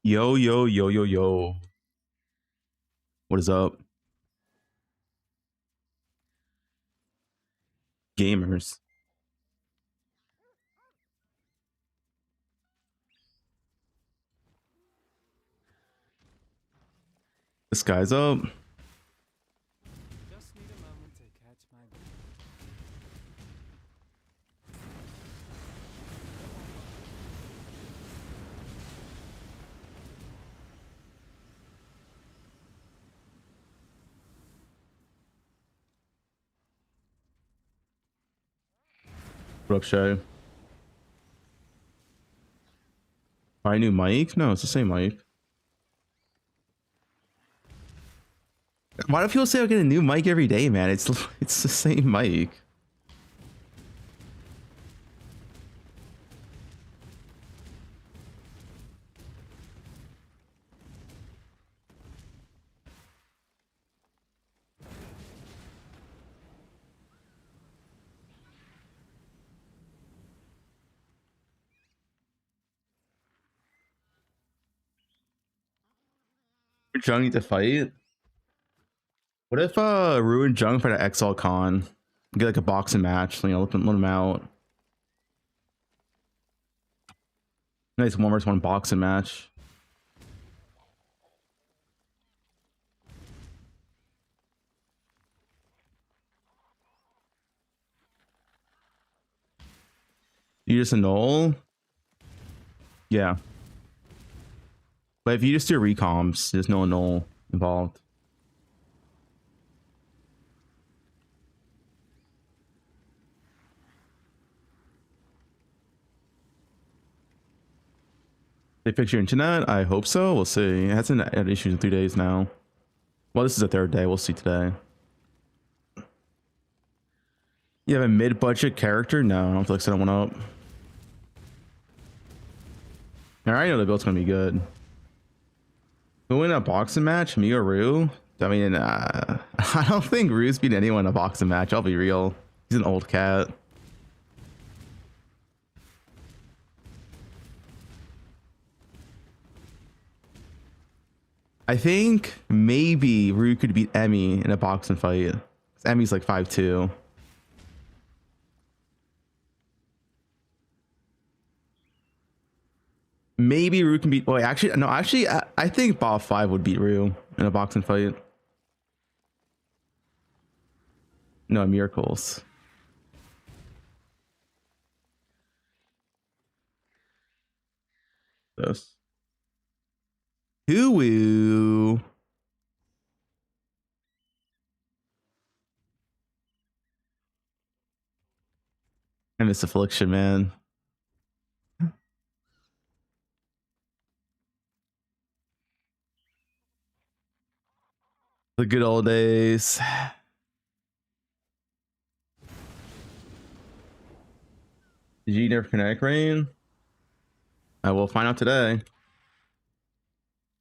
Yo, yo, yo, yo, yo. What is up? Gamers. This guy's up. Just need a moment to catch my breath. What up, Shay? My new mic? No, it's the same mic. Why do people say I get a new mic every day, man? It's the same mic. Jung need to fight. What if Ruin Jung for the XL Con? Get like a boxing match, you know, let them out. Nice 1v1 boxing match. You just annul? Yeah. But if you just do recoms, there's no annul involved. They fix your internet? I hope so. We'll see. It hasn't had issues in 3 days now. Well, this is the third day. We'll see today. You have a mid-budget character? No, I don't feel like setting one up. I already know the build's gonna be good. Who win a boxing match? Me or Rue? I mean, I don't think Rue's beat anyone in a boxing match. I'll be real. He's an old cat. I think maybe Rue could beat Emmy in a boxing fight. Emmy's like 5'2". Maybe Rue can beat. Well, actually, no. Actually, I think Bob 5 would beat Rue in a boxing fight. No miracles. This. Hoo-woo. I miss Affliction, man. The good old days. Did you nerf Kinetic Rain? I will find out today.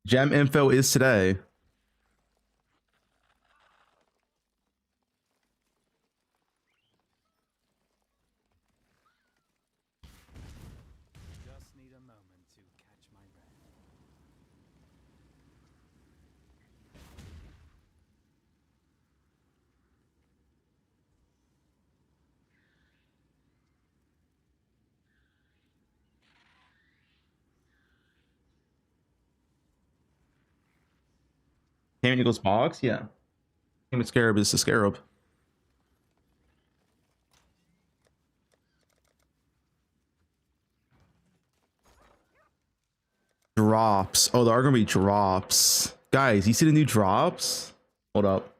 Gem info is today. Just need a moment to catch my breath. Came Eagles box? Yeah. Came with Scarab is the Scarab. Drops. Oh, there are gonna be drops. Guys, you see the new drops? Hold up.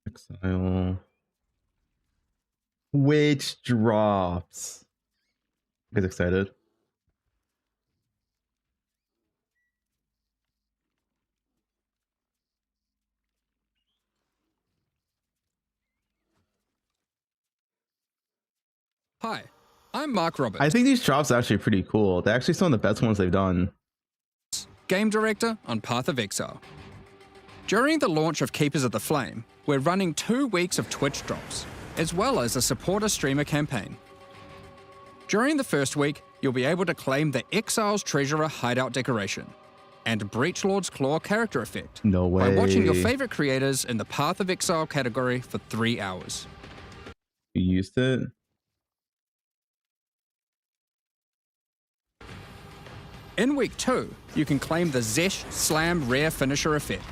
Exile. Which drops? You guys excited? Hi, I'm Mark Roberts, I think these drops are actually pretty cool. They're actually some of the best ones they've done. Game Director on Path of Exile. During the launch of Keepers of the Flame, we're running 2 weeks of Twitch drops, as well as a supporter streamer campaign. During the first week, you'll be able to claim the Exile's Treasurer hideout decoration and Breachlord's Claw character effect No way. by watching your favorite creators in the Path of Exile category for 3 hours. You used it? In week 2, you can claim the Zesh Slam rare finisher effect.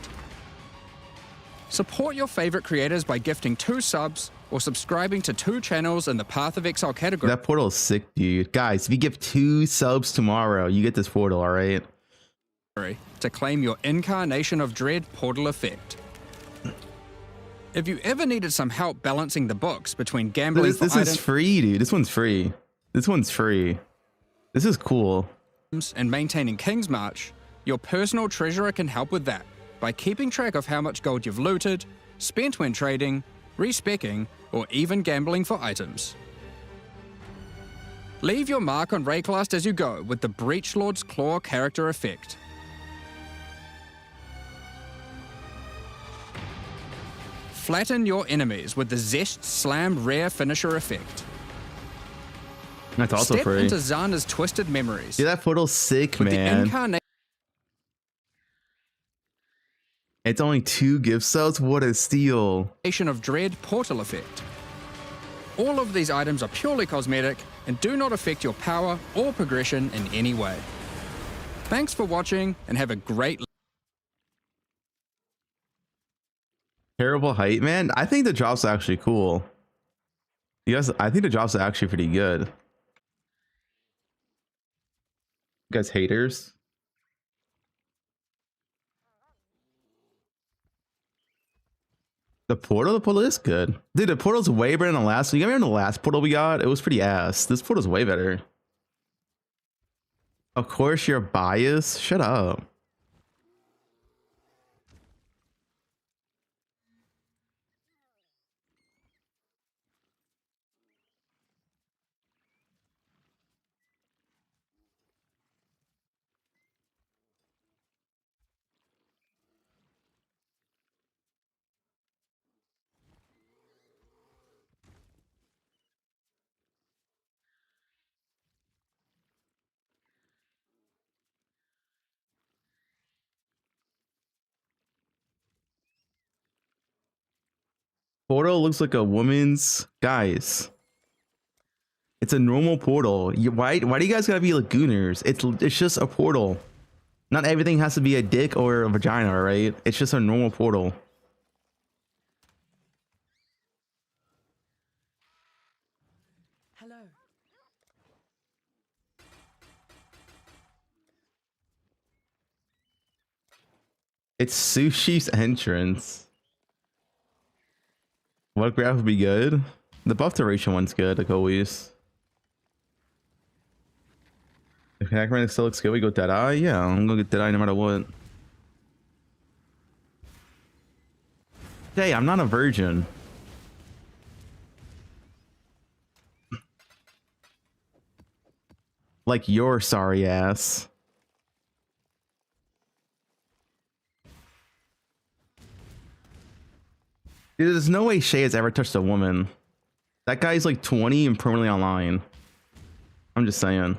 Support your favorite creators by gifting 2 subs or subscribing to 2 channels in the Path of Exile category. That portal is sick, dude. Guys, if you give 2 subs tomorrow, you get this portal, all right? To claim your Incarnation of Dread portal effect. If you ever needed some help balancing the books between gambling This is free, dude. This one's free. This one's free. This is cool. and maintaining King's March, your personal treasurer can help with that by keeping track of how much gold you've looted, spent when trading, respeccing, or even gambling for items. Leave your mark on Rayclast as you go with the Breachlord's Claw character effect. Flatten your enemies with the Zest Slam rare finisher effect. That's also Step free. into Zana's Twisted Memories. Dude, that portal's sick, with the man. Incarnation It's only 2 gift subs. What a steal. of Dread portal effect. All of these items are purely cosmetic and do not affect your power or progression in any way. Thanks for watching and have a great Terrible height, man. I think the drops are actually cool. You guys, I think the drops are actually pretty good. You guys haters. The portal is good. Dude, the portal's way better than the last one. You remember the last portal we got? It was pretty ass. This portal's way better. Of course you're biased. Shut up. Portal looks like a woman's, guys. It's a normal portal. Why do you guys gotta be lagooners? It's just a portal. Not everything has to be a dick or a vagina, right? It's just a normal portal. Hello. It's Sushi's entrance. What graph would be good? The buff duration one's good, like always. If Hackman still looks good, we go Deadeye? Yeah, I'm gonna get Deadeye no matter what. Hey, I'm not a virgin. Like your sorry ass. Dude, there's no way Shay has ever touched a woman. That guy's like 20 and permanently online. I'm just saying.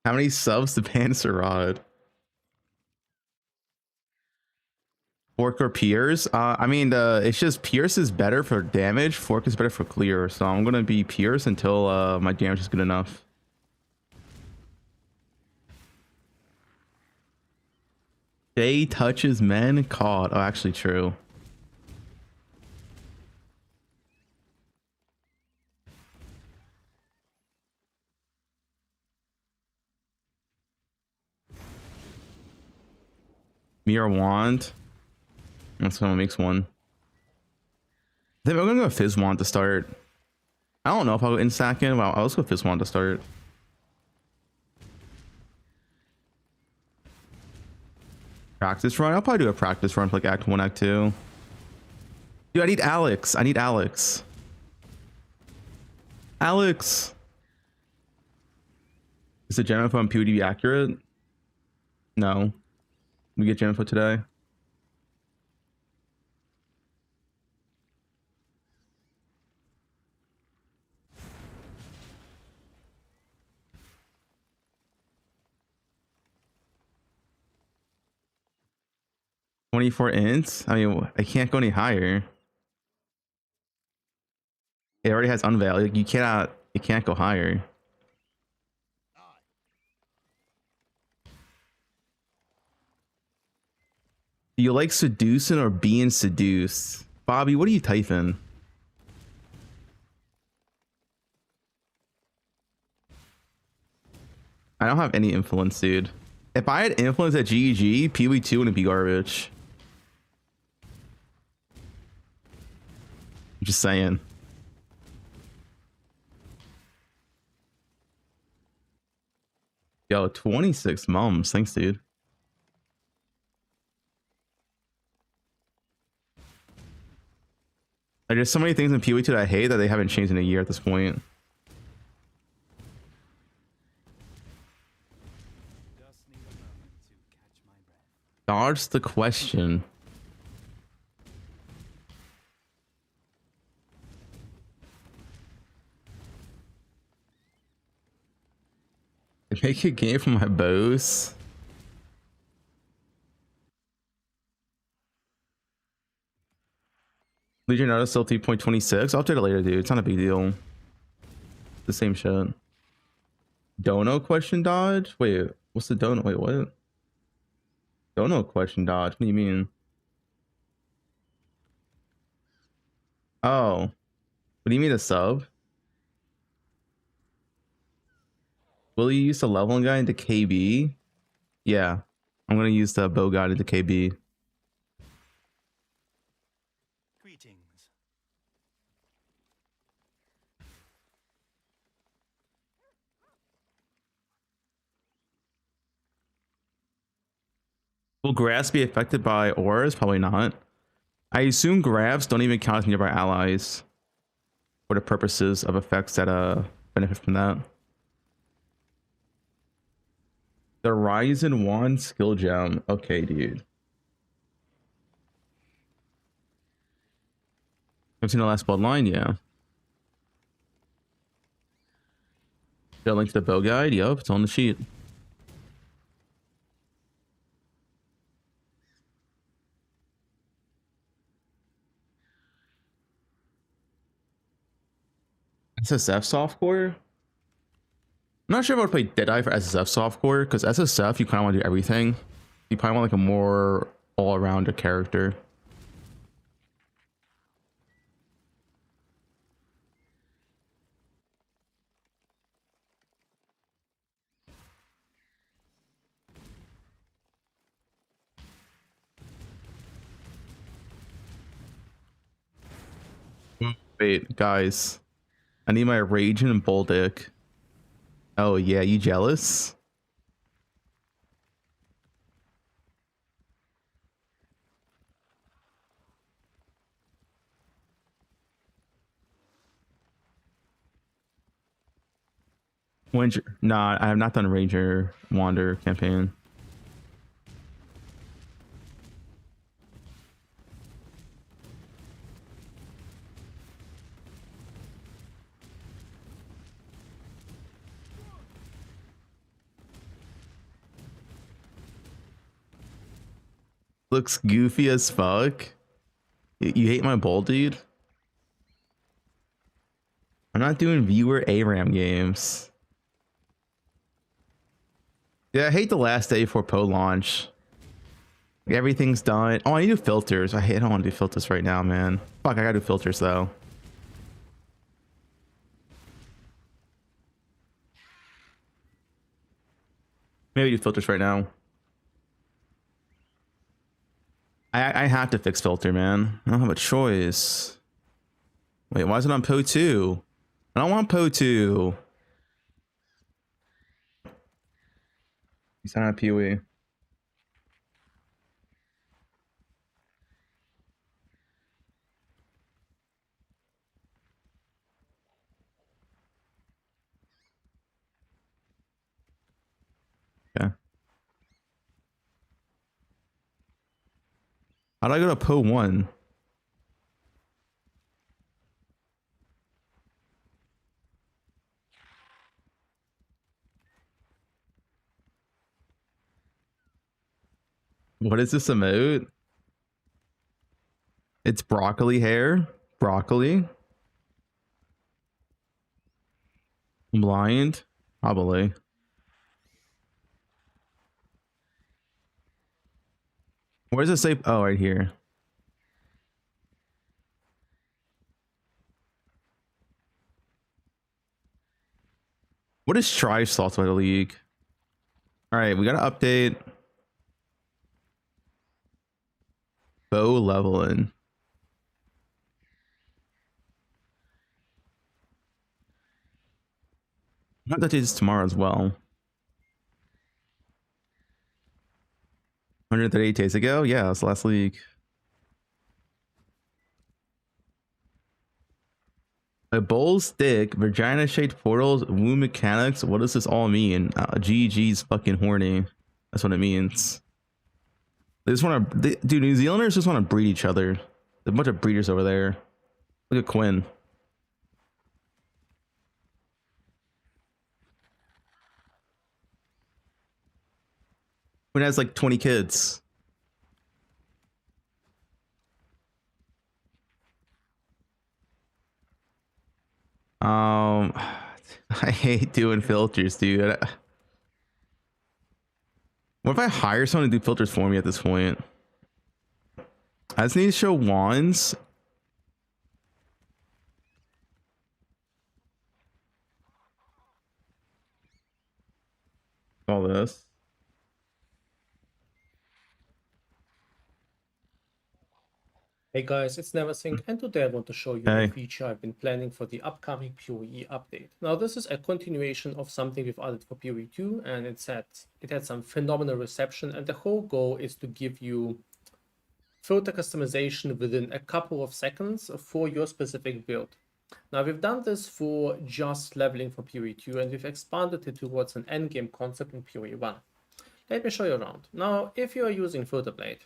How many subs to Panzerrod? Fork or Pierce? I mean, it's just Pierce is better for damage. Fork is better for clear. So I'm gonna be Pierce until my damage is good enough. Shay touches men caught. Oh, actually true. Mirror wand. That's what makes one. I think we're gonna go Fizz wand to start. I don't know if I'll go in second. Well, I'll just go Fizz wand to start. Practice run. I'll probably do a practice run for like Act 1, Act 2. Dude, I need Alex. I need Alex. Alex. Is the gen info on PewDiePie accurate? No. We get gen info today. $24 ints? I mean, I can't go any higher. It already has unveil. Like, you can't go higher. Do you like seducing or being seduced? Bobby, what are you typing? I don't have any influence, dude. If I had influence at GEG, PoE2 wouldn't be garbage. I'm just saying. Yo, 26 mums. Thanks, dude. There's just so many things in PoE2 that I hate that they haven't changed in a year at this point. Just need a moment to catch my breath. Dodge the question. Make a game for my bows. Legion Notice still 3.26. I'll update it later, dude. It's not a big deal. The same shit. Dono question dodge? Wait, what's the dono? Wait, what? Dono question dodge? What do you mean? Oh. What do you mean a sub? Will you use the leveling guy into KB? Yeah. I'm gonna use the bow guide into KB. Greetings. Will grass be affected by auras? Probably not. I assume grabs don't even count as nearby allies for the purposes of effects that benefit from that. The Ryzen 1 skill gem. Okay, dude. I've seen the last bloodline, yeah. Got a link to the bow guide. Yup, it's on the sheet. SSF softcore? I'm not sure if I would play Deadeye for SSF softcore, because SSF, you kind of want to do everything. You probably want like a more all-arounder character. Wait, guys. I need my Raging and Boldick. Oh yeah, you jealous? Ranger? Nah, I have not done Ranger Wander campaign. Looks goofy as fuck. You hate my bold, dude? I'm not doing viewer ARAM games. Yeah, I hate the last day before Poe launch. Like, everything's done. Oh, I need to do filters. I don't want to do filters right now, man. Fuck, I gotta do filters though. Maybe do filters right now. I have to fix filter, man. I don't have a choice. Wait, why is it on Poe 2? I don't want Poe 2. He's not a PoE. How do I go to Po 1? What is this emote? It's broccoli hair. Broccoli. I'm blind. Probably. Where's it say? Oh, right here. What is Strive slots by the league? All right, we got to update. Bow leveling. I have to do this tomorrow as well. 138 days ago? Yeah, that's last league. A bull stick, vagina shaped portals, womb mechanics. What does this all mean? GG's fucking horny. That's what it means. They just want to, dude. New Zealanders just want to breed each other. There's a bunch of breeders over there. Look at Quinn. Quinn has like 20 kids. I hate doing filters, dude. What if I hire someone to do filters for me at this point? I just need to show wands. All this. Hey guys, it's NeverSync, and today I want to show you Hey. a feature I've been planning for the upcoming PoE update. Now this is a continuation of something we've added for PoE 2, and it had some phenomenal reception, and the whole goal is to give you filter customization within a couple of seconds for your specific build. Now we've done this for just leveling for PoE 2, and we've expanded it towards an endgame concept in PoE 1. Let me show you around. Now if you are using Filter Blade,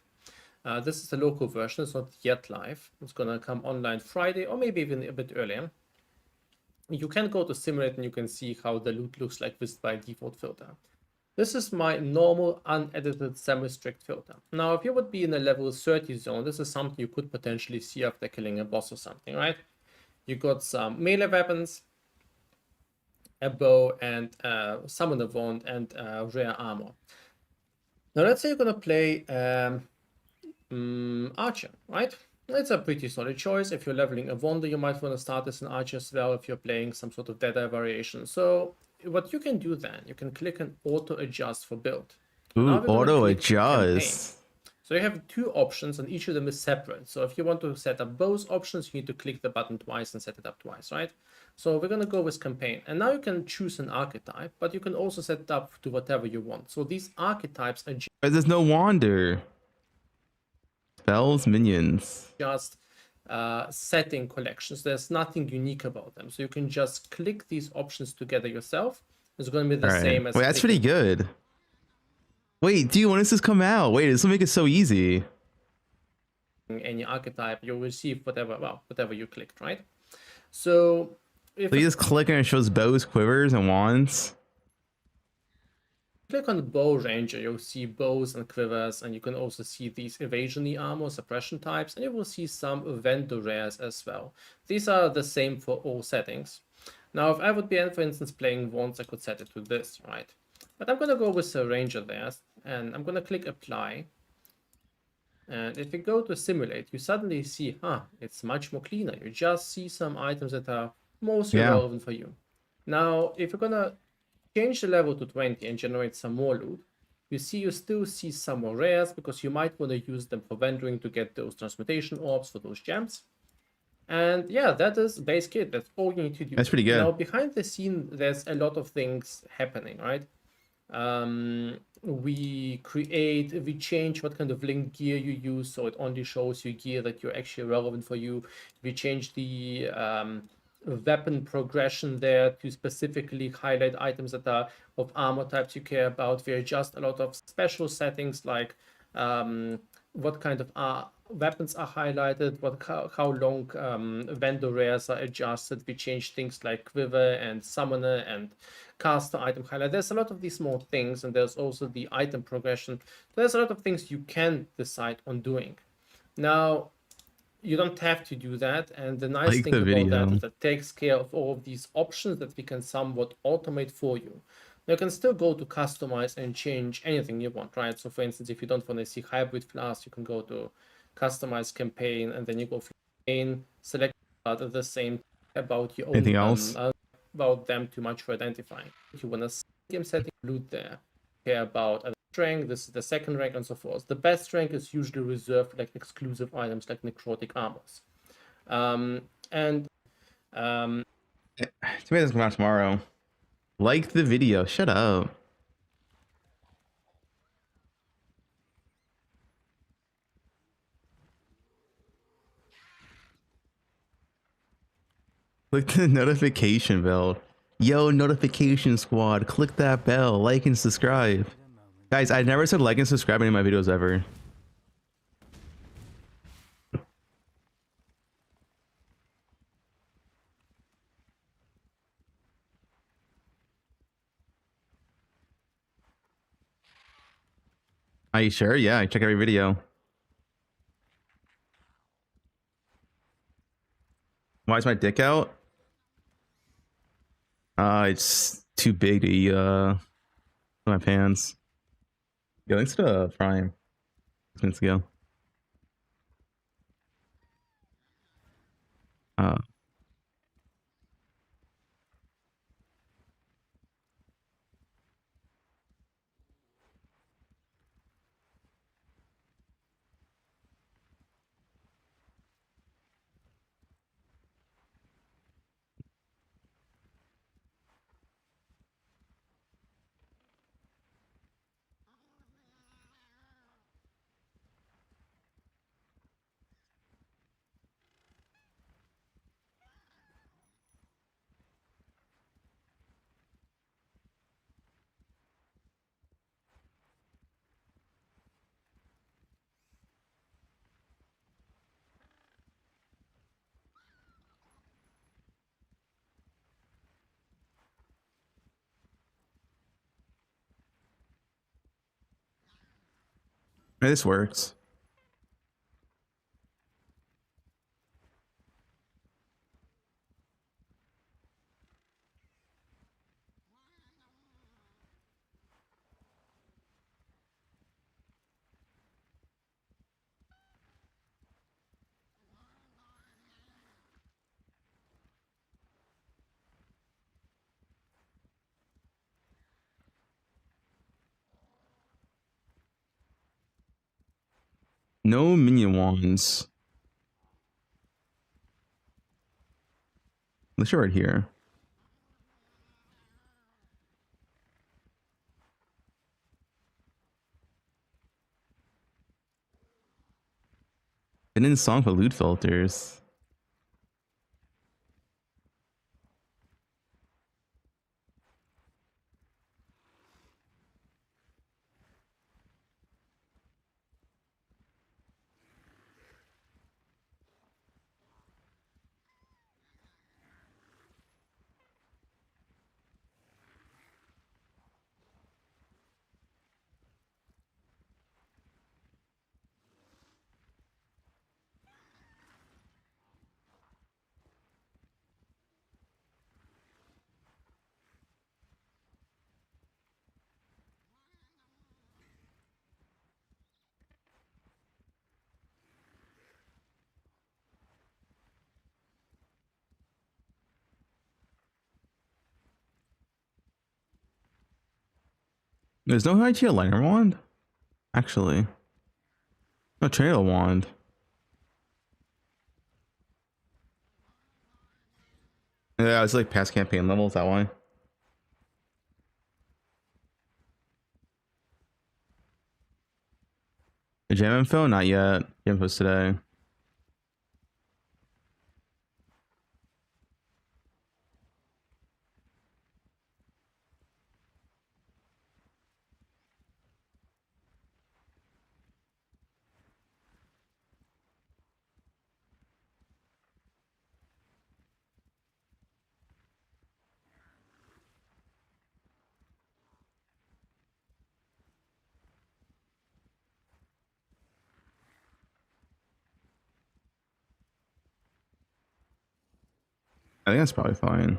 this is the local version, it's not yet live. It's gonna come online Friday or maybe even a bit earlier. You can go to Simulate and you can see how the loot looks like with by default filter. This is my normal unedited semi-strict filter. Now, if you would be in a level 30 zone, this is something you could potentially see after killing a boss or something, right? You got some melee weapons, a bow, and summoner wand, and rare armor. Now, let's say you're gonna play Archer, right? It's a pretty solid choice. If you're leveling a Wonder, you might want to start as an Archer as well if you're playing some sort of Deadeye variation. So what you can do then, you can click and auto adjust for build. Ooh, auto adjust. So you have two options and each of them is separate. So if you want to set up both options, you need to click the button twice and set it up twice, right? So we're going to go with campaign. And now you can choose an archetype, but you can also set it up to whatever you want. So these archetypes are There's no wander. Spells, minions. just setting collections. There's nothing unique about them. So you can just click these options together yourself. It's going to be the same as... Wait, that's pretty good. Wait, dude, when does this come out? Wait, this will make it so easy. Any archetype, you'll receive whatever you clicked, right? So if you just click and it shows bows, quivers, and wands. Click on the bow ranger, you'll see bows and quivers, and you can also see these evasion armor, suppression types, and you will see some vendor rares as well. These are the same for all settings. Now, if I would be, for instance, playing wands, I could set it to this, right? But I'm going to go with the ranger there, and I'm going to click apply. And if you go to simulate, you suddenly see, it's much more cleaner. You just see some items that are mostly relevant for you. Now, if you're going to change the level to 20 and generate some more loot, you still see some more rares because you might want to use them for vendoring to get those transmutation orbs for those gems. And yeah, that is base kit. That's all you need to do. That's pretty good. Now, behind the scene, there's a lot of things happening, right? We change what kind of link gear you use, so it only shows you gear that you're actually relevant for you. We change the weapon progression there to specifically highlight items that are of armor types you care about. We adjust a lot of special settings like what kind of weapons are highlighted, how long vendor rares are adjusted. We change things like quiver and summoner and caster item highlight. There's a lot of these small things, and there's also the item progression. There's a lot of things you can decide on doing. Now, you don't have to do that, and the nice Like thing the about that video. is that it takes care of all of these options that we can somewhat automate for you. Now you can still go to customize and change anything you want, right? So for instance, if you don't want to see hybrid class, you can go to customize campaign, and then you go for campaign, select the same about your Anything own else? about them too much for identifying. If you want to game setting, loot there. Care about rank, this is the second rank, and so forth. The best rank is usually reserved for like exclusive items like necrotic armors. And Tomatoes come out tomorrow. Like the video. Shut up. Click the notification bell. Yo, notification squad. Click that bell. Like and subscribe. Guys, I never said like and subscribe in any of my videos ever. Are you sure? Yeah, I check every video. Why is my dick out? It's too big to eat my pants. Yo, thanks to Prime. Minutes ago. Uh, this works. No minion wands. Let's show right here. And then song for loot filters. There's no IT liner wand? Actually. No trail wand. Yeah, it's like past campaign levels, that why. The jam info? Not yet. Jam info's today. I think that's probably fine.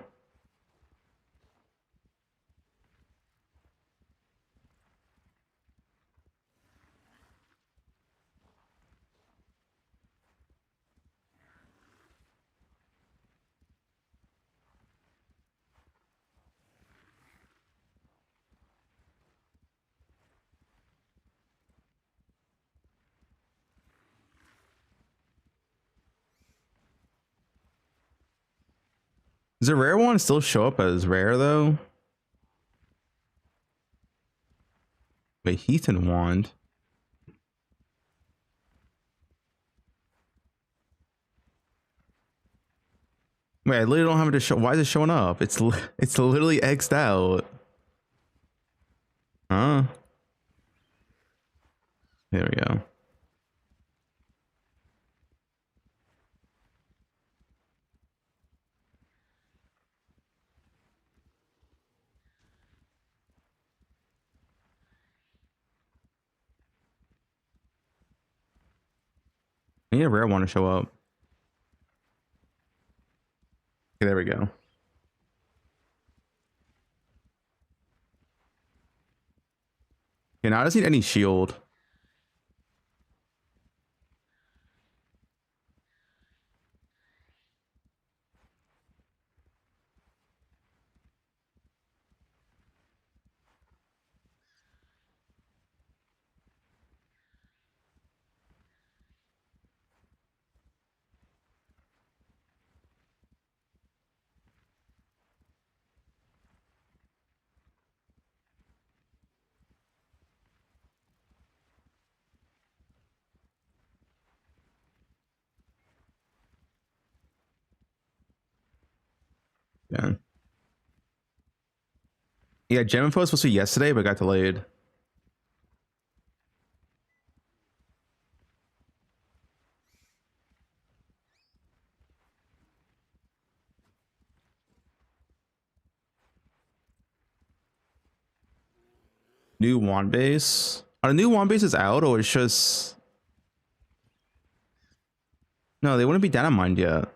Does a rare one still show up as rare though? Wait, Heathen Wand. Wait, I literally don't have it to show. Why is it showing up? It's literally X'd out. Huh? There we go. I need a rare one to show up. Okay, there we go. Okay, now I just need any shield. Yeah. Yeah, Gem Info was supposed to be yesterday, but got delayed. New wand base. Are the new wand bases out, or it's just... No, they wouldn't be data mined yet.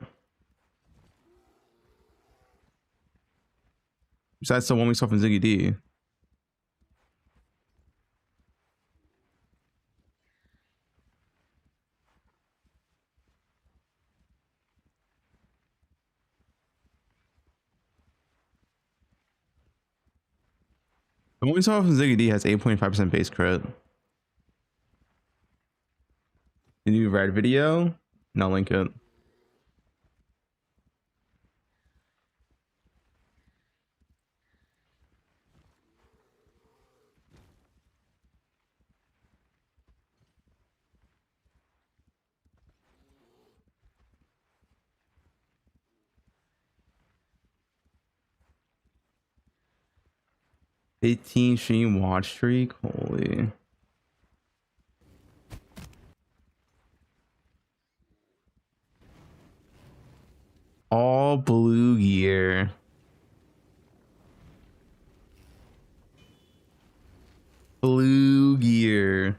Besides the one we saw from Ziggy D. The one we saw from Ziggy D has 8.5% base crit. The new red video? No, link it. $18 stream watch streak. Holy. All blue gear. Blue gear.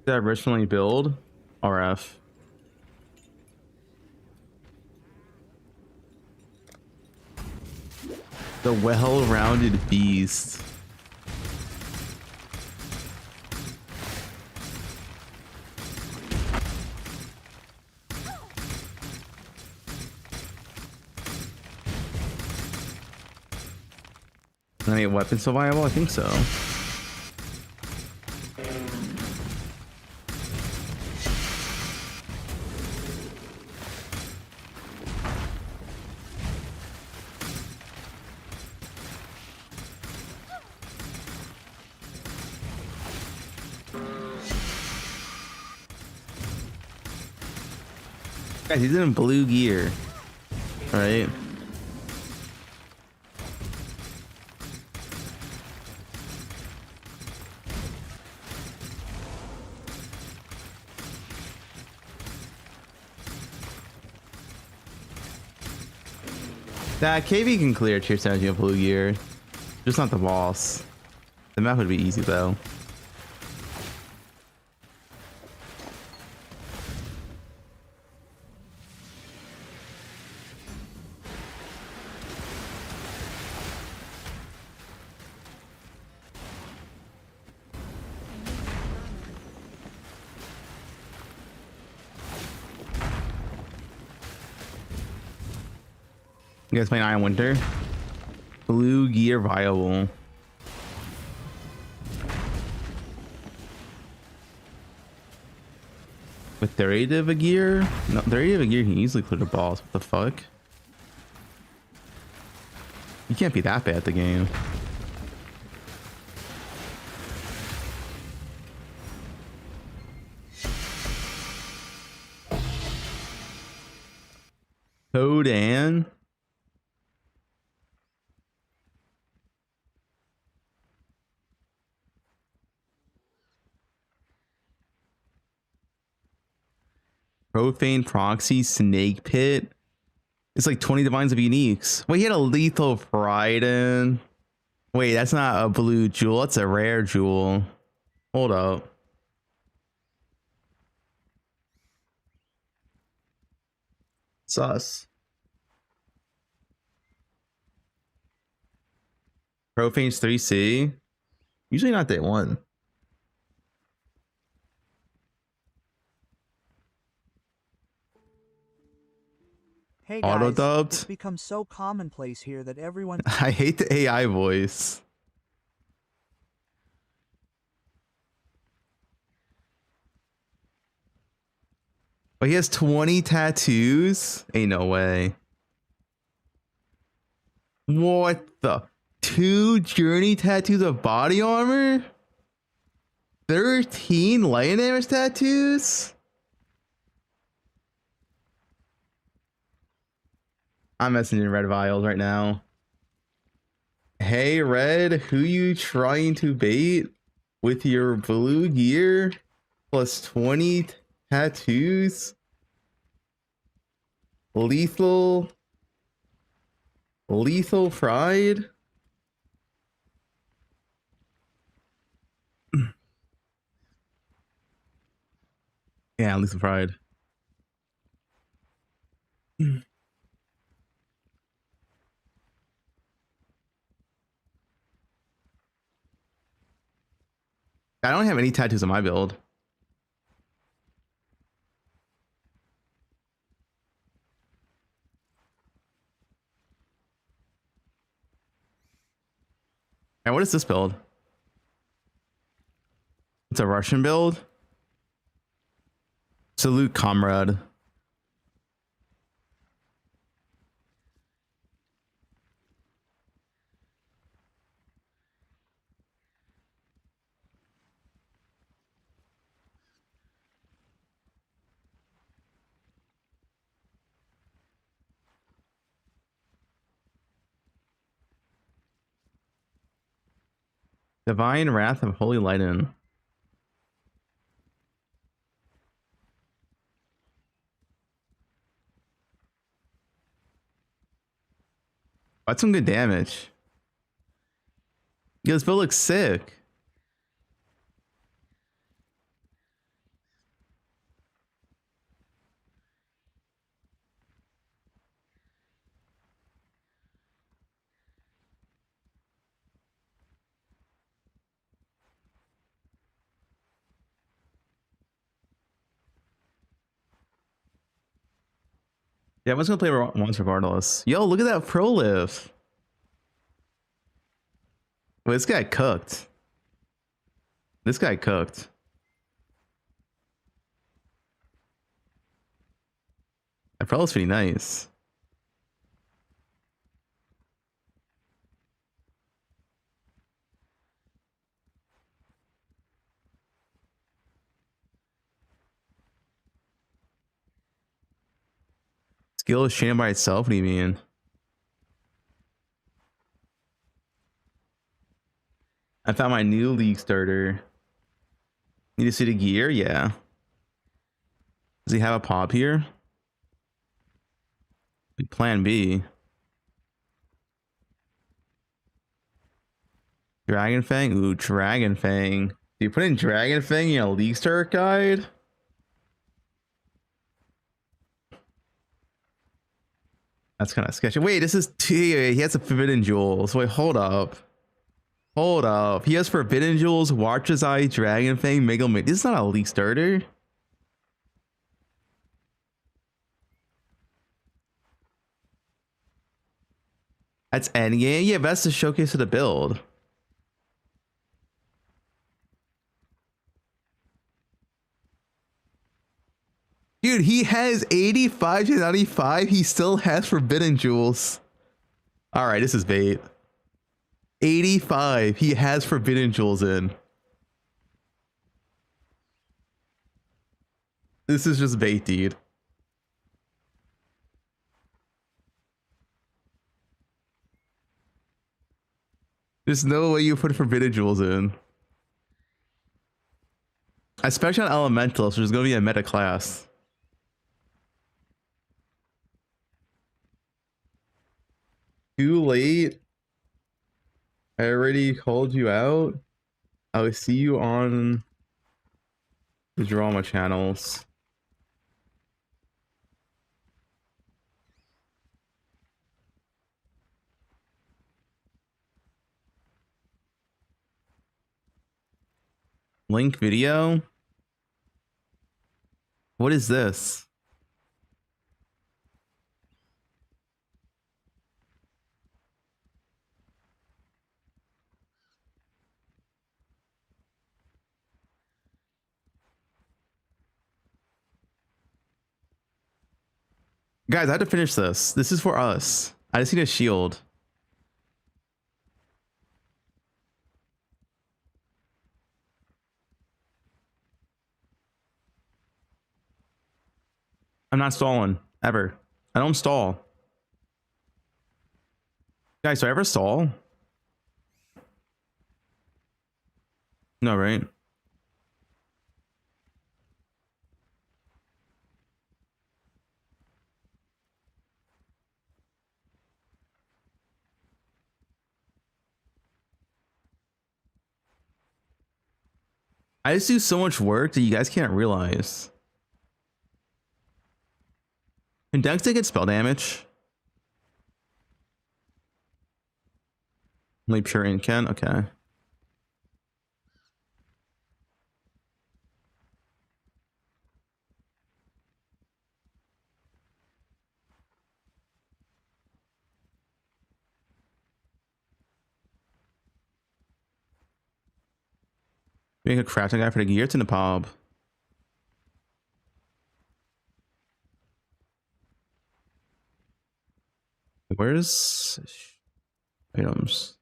That originally build RF. The well-rounded beast. I mean, weapon survival? I think so. Guys, he's in blue gear, right? That KV can clear tier 17 of blue gear. Just not the boss. The map would be easy though. You guys playing Iron Winter? Blue gear viable. With 30 of a gear? No, 30 of a gear can easily clear the boss. What the fuck? You can't be that bad at the game. Codan? Profane Proxy Snake Pit. It's like 20 divines of uniques. Wait, he had a lethal pride in. Wait, that's not a blue jewel, that's a rare jewel. Hold up. Sus. Profane's 3C. Usually not day one. Hey Auto guys, dubbed. it's become so commonplace here that everyone I hate the AI voice. But he has 20 tattoos? Ain't no way. What the? 2 journey tattoos of body armor? 13 light damage tattoos? I'm messaging Red Vials right now. Hey Red, who you trying to bait with your blue gear plus 20 tattoos? Lethal pride? Yeah, lethal pride. I don't have any tattoos on my build. And what is this build? It's a Russian build. Salute, comrade. Divine Wrath of Holy Lightning. That's some good damage. Yo, this build looks sick. Yeah, everyone's gonna play once regardless. Yo, look at that pro lift. Wait, this guy cooked. This guy cooked. That pro lift's pretty nice. Skill is chained by itself. What do you mean? I found my new league starter. Need to see the gear? Yeah. Does he have a pop here? Plan B. Dragon Fang? Ooh, Dragon Fang. Do you put in Dragon Fang in a League Start guide? That's kind of sketchy. Wait, this is T. He has a Forbidden Jewels. Wait, hold up. Hold up. He has Forbidden Jewels, Watcher's Eye, Dragon Fang, Mega Man. This is not a League Starter. That's endgame. Yeah, but that's the showcase of the build. Dude, he has 85 to 95. He still has Forbidden Jewels. All right, this is bait. 85. He has Forbidden Jewels in. This is just bait, dude. There's no way you put Forbidden Jewels in. Especially on Elemental, so there's going to be a meta class. Too late. I already called you out. I will see you on the drama channels. Link video? What is this? Guys, I have to finish this. This is for us. I just need a shield. I'm not stalling. Ever. I don't stall. Guys, do I ever stall? No, right? I just do so much work that you guys can't realize. Can Dex get spell damage? Only pure int can? Okay. Make a crafting guy for the gear to the pub. Where's items?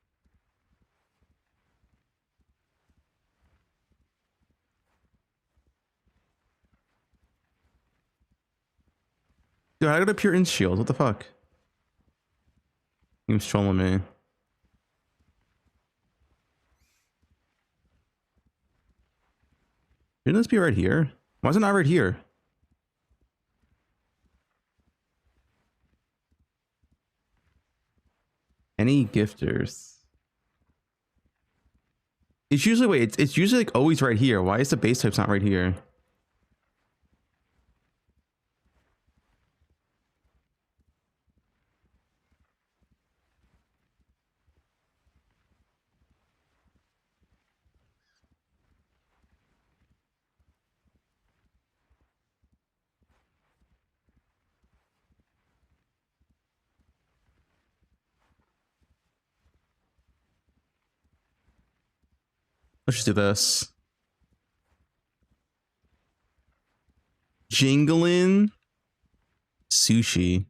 Dude, I got a pure int shield. What the fuck? He's trolling me. Shouldn't this be right here? Why is it not right here? Any gifters? It's usually wait. It's usually like always right here. Why is the base type's not right here? Let's just do this. Jingling sushi.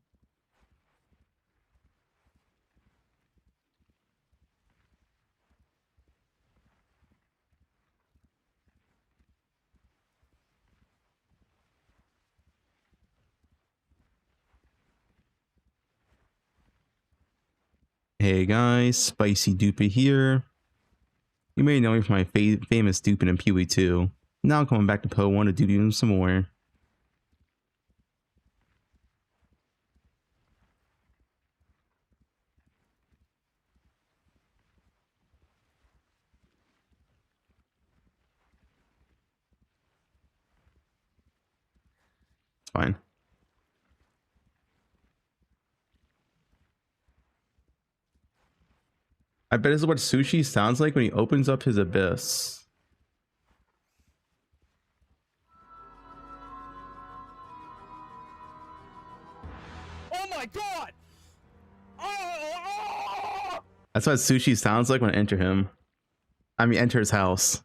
Hey guys, Spicy Duper here. You may know me from my famous duping in Pee-wee 2. Now I'm coming back to Poe 1 to dupe him some more. It's fine. I bet this is what sushi sounds like when he opens up his abyss. Oh my god! Oh! That's what sushi sounds like when I enter him. I mean, enter his house.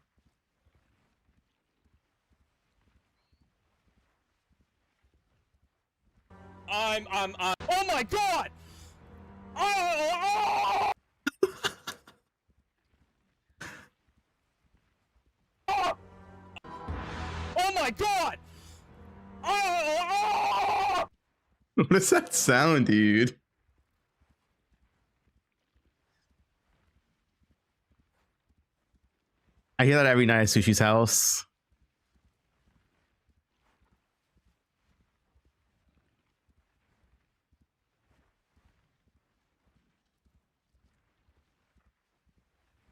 Oh my god! Oh! Oh my god! Oh! What does that sound, dude? I hear that every night at Sushi's house.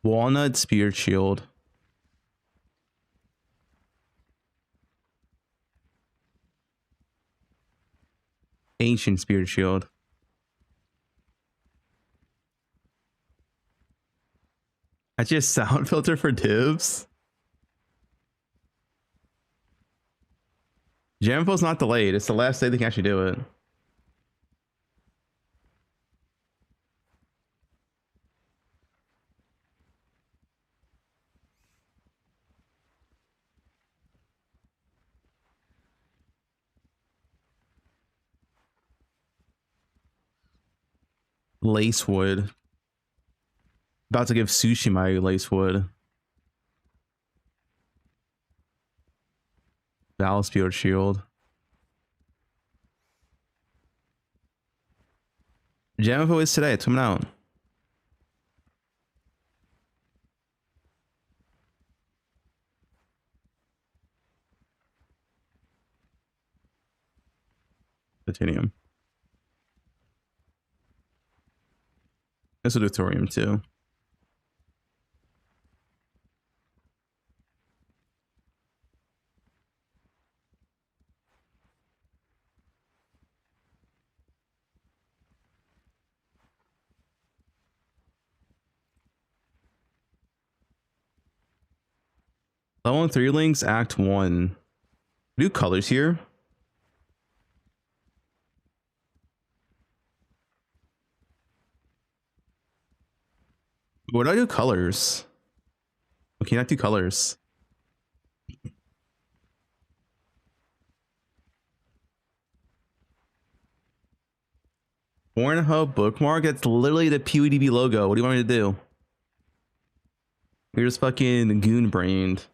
Walnut Spirit Shield. Ancient Spirit Shield. That's just sound filter for divs. Jamfo's not delayed. It's the last day they can actually do it. Lacewood. About to give Sushi my Lacewood. Valspield Shield. Jamfo is today. It's coming out. Titanium. This will do thorium too. Level 3 links, Act 1. Do colors here. What do I do colors? Okay, not do colors. Pornhub bookmark? That's literally the PewDB logo. What do you want me to do? You're just fucking goon brained.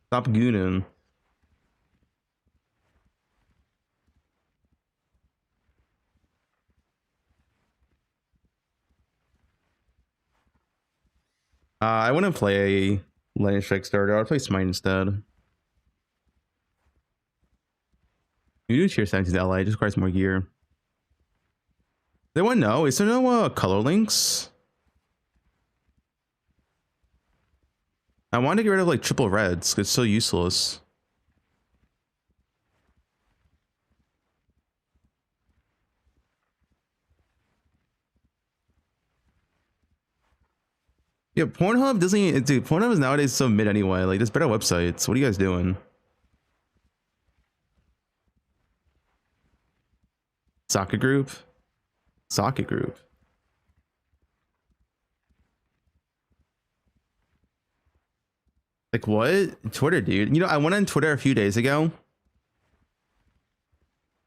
Stop gooning. I wouldn't play Lightning Strike Starter. I'd play Smite instead. You do Tier 17 to LA, it just requires more gear. They want to know, is there no color links? I want to get rid of like triple reds, 'cause it's so useless. Yeah, Pornhub doesn't even, dude, Pornhub is nowadays so mid anyway. Like, there's better websites. What are you guys doing? Socket group? Socket group. Like, what? Twitter, dude. You know, I went on Twitter a few days ago.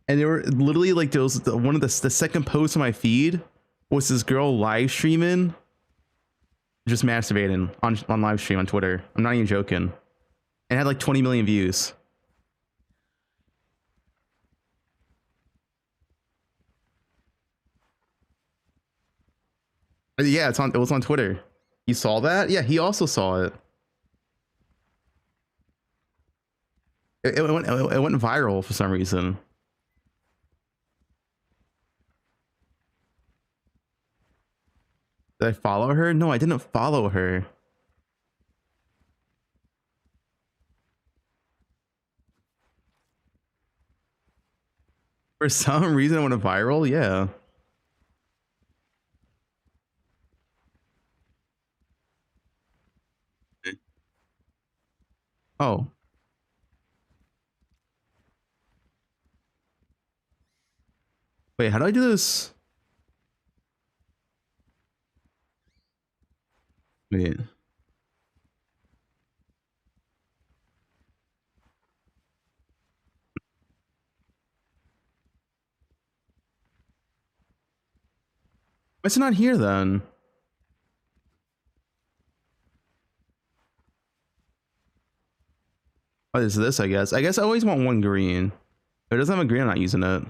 And they were literally like, there was one of the second post on my feed was this girl live streaming. Just masturbating on live stream on Twitter. I'm not even joking. And it had like 20 million views. Yeah, it was on Twitter. You saw that? Yeah, he also saw it. It went viral for some reason. Did I follow her? No, I didn't follow her. For some reason, it went viral. Yeah. Oh, wait. How do I do this? Wait. Why is it not here then? Oh, it's this, I guess. I guess I always want one green. If it doesn't have a green, I'm not using it.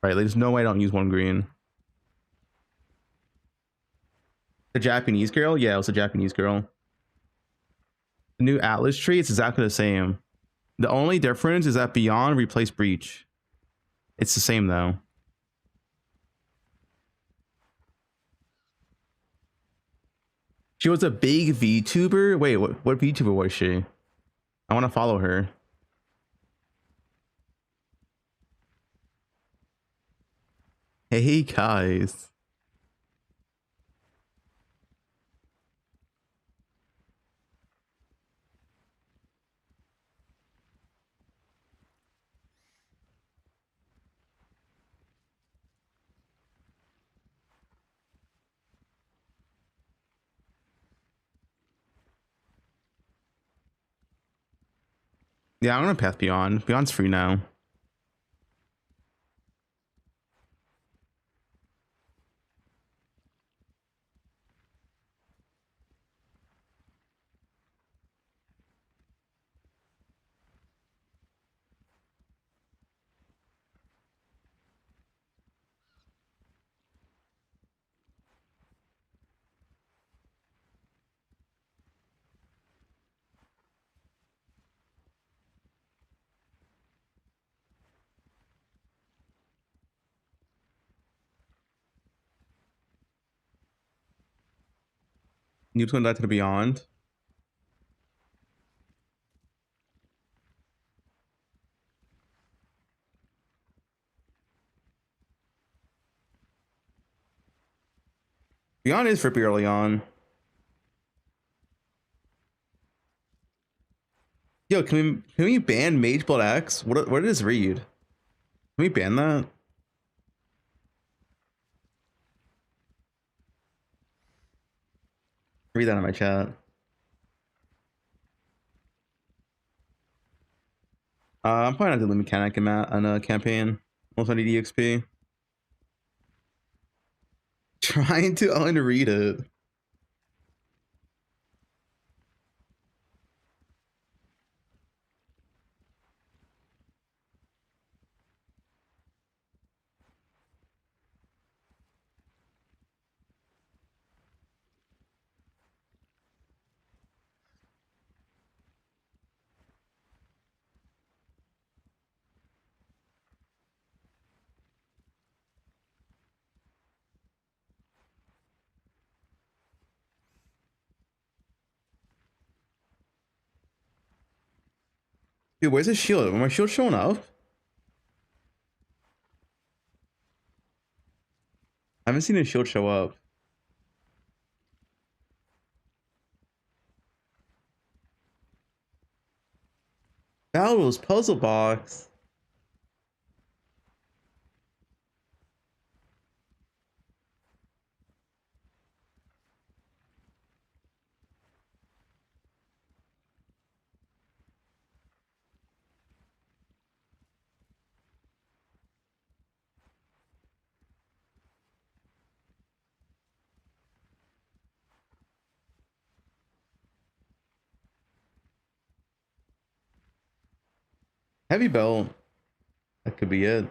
Right, there's no way I don't use one green. The Japanese girl? Yeah, it was a Japanese girl. The new Atlas tree, it's exactly the same. The only difference is that Beyond replaced Breach. It's the same though. She was a big VTuber. Wait, what VTuber was she? I want to follow her. Hey guys. Yeah, I'm gonna path Beyond. Beyond's free now. You turn that to the Beyond. Beyond is for early on. Yo, can we ban Mage Blood X? What does read? Can we ban that? Read that in my chat. I'm probably not doing the mechanic in on a campaign. Also need EXP. Trying to unread it. Dude, where's his shield? Am my shield showing up? I haven't seen his shield show up. Battles puzzle box. Heavy belt. That could be it.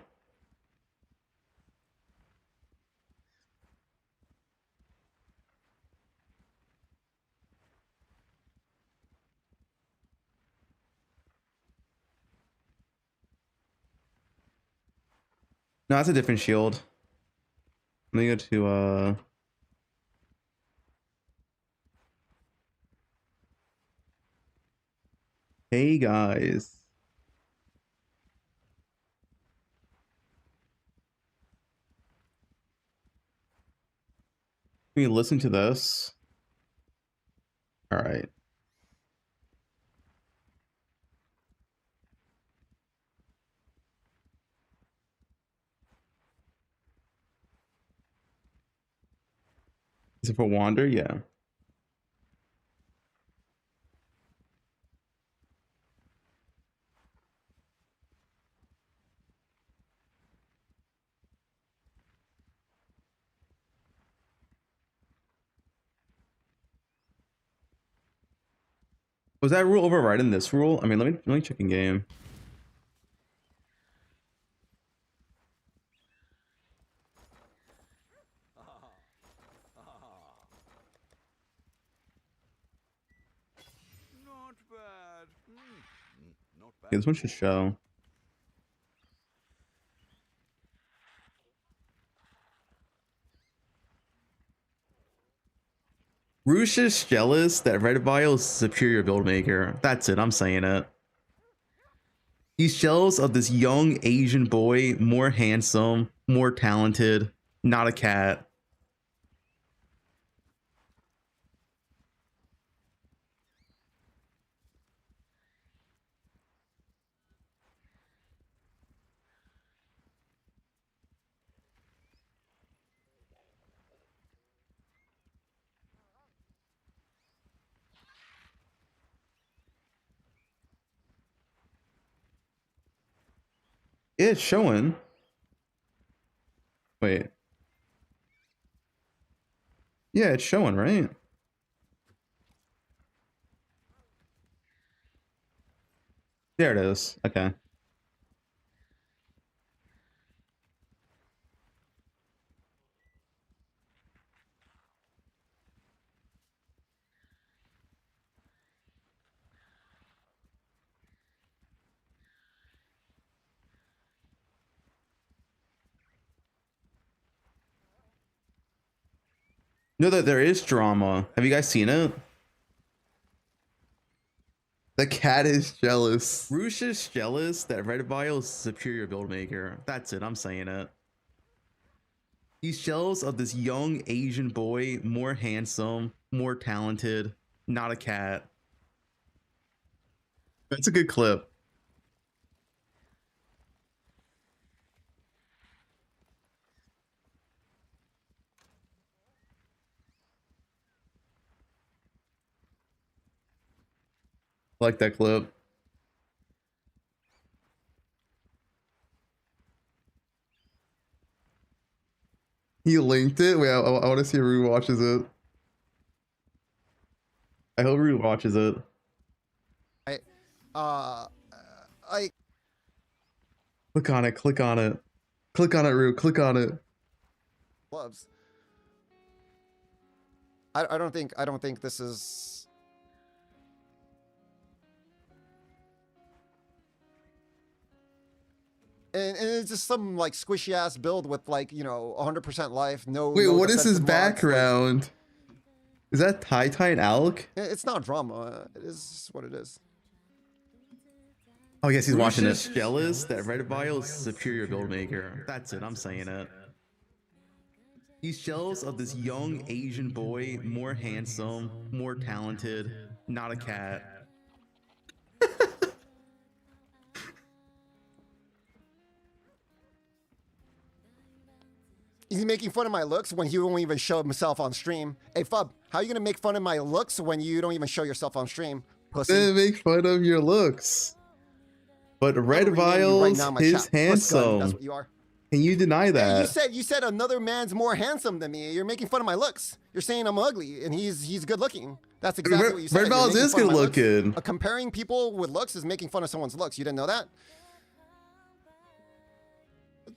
No, that's a different shield. Let me go to Hey guys. Can you listen to this? All right. Is it for Wander? Yeah. Was that rule overriding this rule? I mean, let me check in game. Not bad. Not bad. Yeah, this one should show. Roosh is jealous that Red Vile is a superior build maker. That's it. I'm saying it. He's jealous of this young Asian boy, more handsome, more talented, not a cat. Yeah, it's showing. Wait. Yeah, it's showing, right? There it is. Okay. No, that there is drama. Have you guys seen it? The cat is jealous. Roosh is jealous that Red Vile is a superior build maker. That's it. I'm saying it. He's jealous of this young Asian boy, more handsome, more talented, not a cat. That's a good clip. I like that clip. He linked it. Wait, I want to see if Rue watches it. I hope Rue watches it. I Click on it. Click on it. Click on it, Rue. Click on it. gloves. I don't think this is. And it's just some like squishy ass build with like 100% life. Wait, no what is his defensive mods, like, background? Is that Titan Alk? it's not drama. It is what it is. Oh, yes, he's watching it. Jealous that Red Vile is a superior build maker. That's it. I'm saying it. He's jealous of this young Asian boy, more handsome, more talented, not a cat. He's making fun of my looks when he won't even show himself on stream. Hey Fub, how are you gonna make fun of my looks when you don't even show yourself on stream? Pussy. They make fun of your looks. But I'm Red gonna rename you Vile's right now in my is chat. Puss gun, handsome. that's what you are. Can you deny Hey, that? you said another man's more handsome than me. You're making fun of my looks. You're saying I'm ugly and he's good looking. That's exactly what you said. Red You're Vile's making is fun of good my looks. looking. Comparing people with looks is making fun of someone's looks. You didn't know that?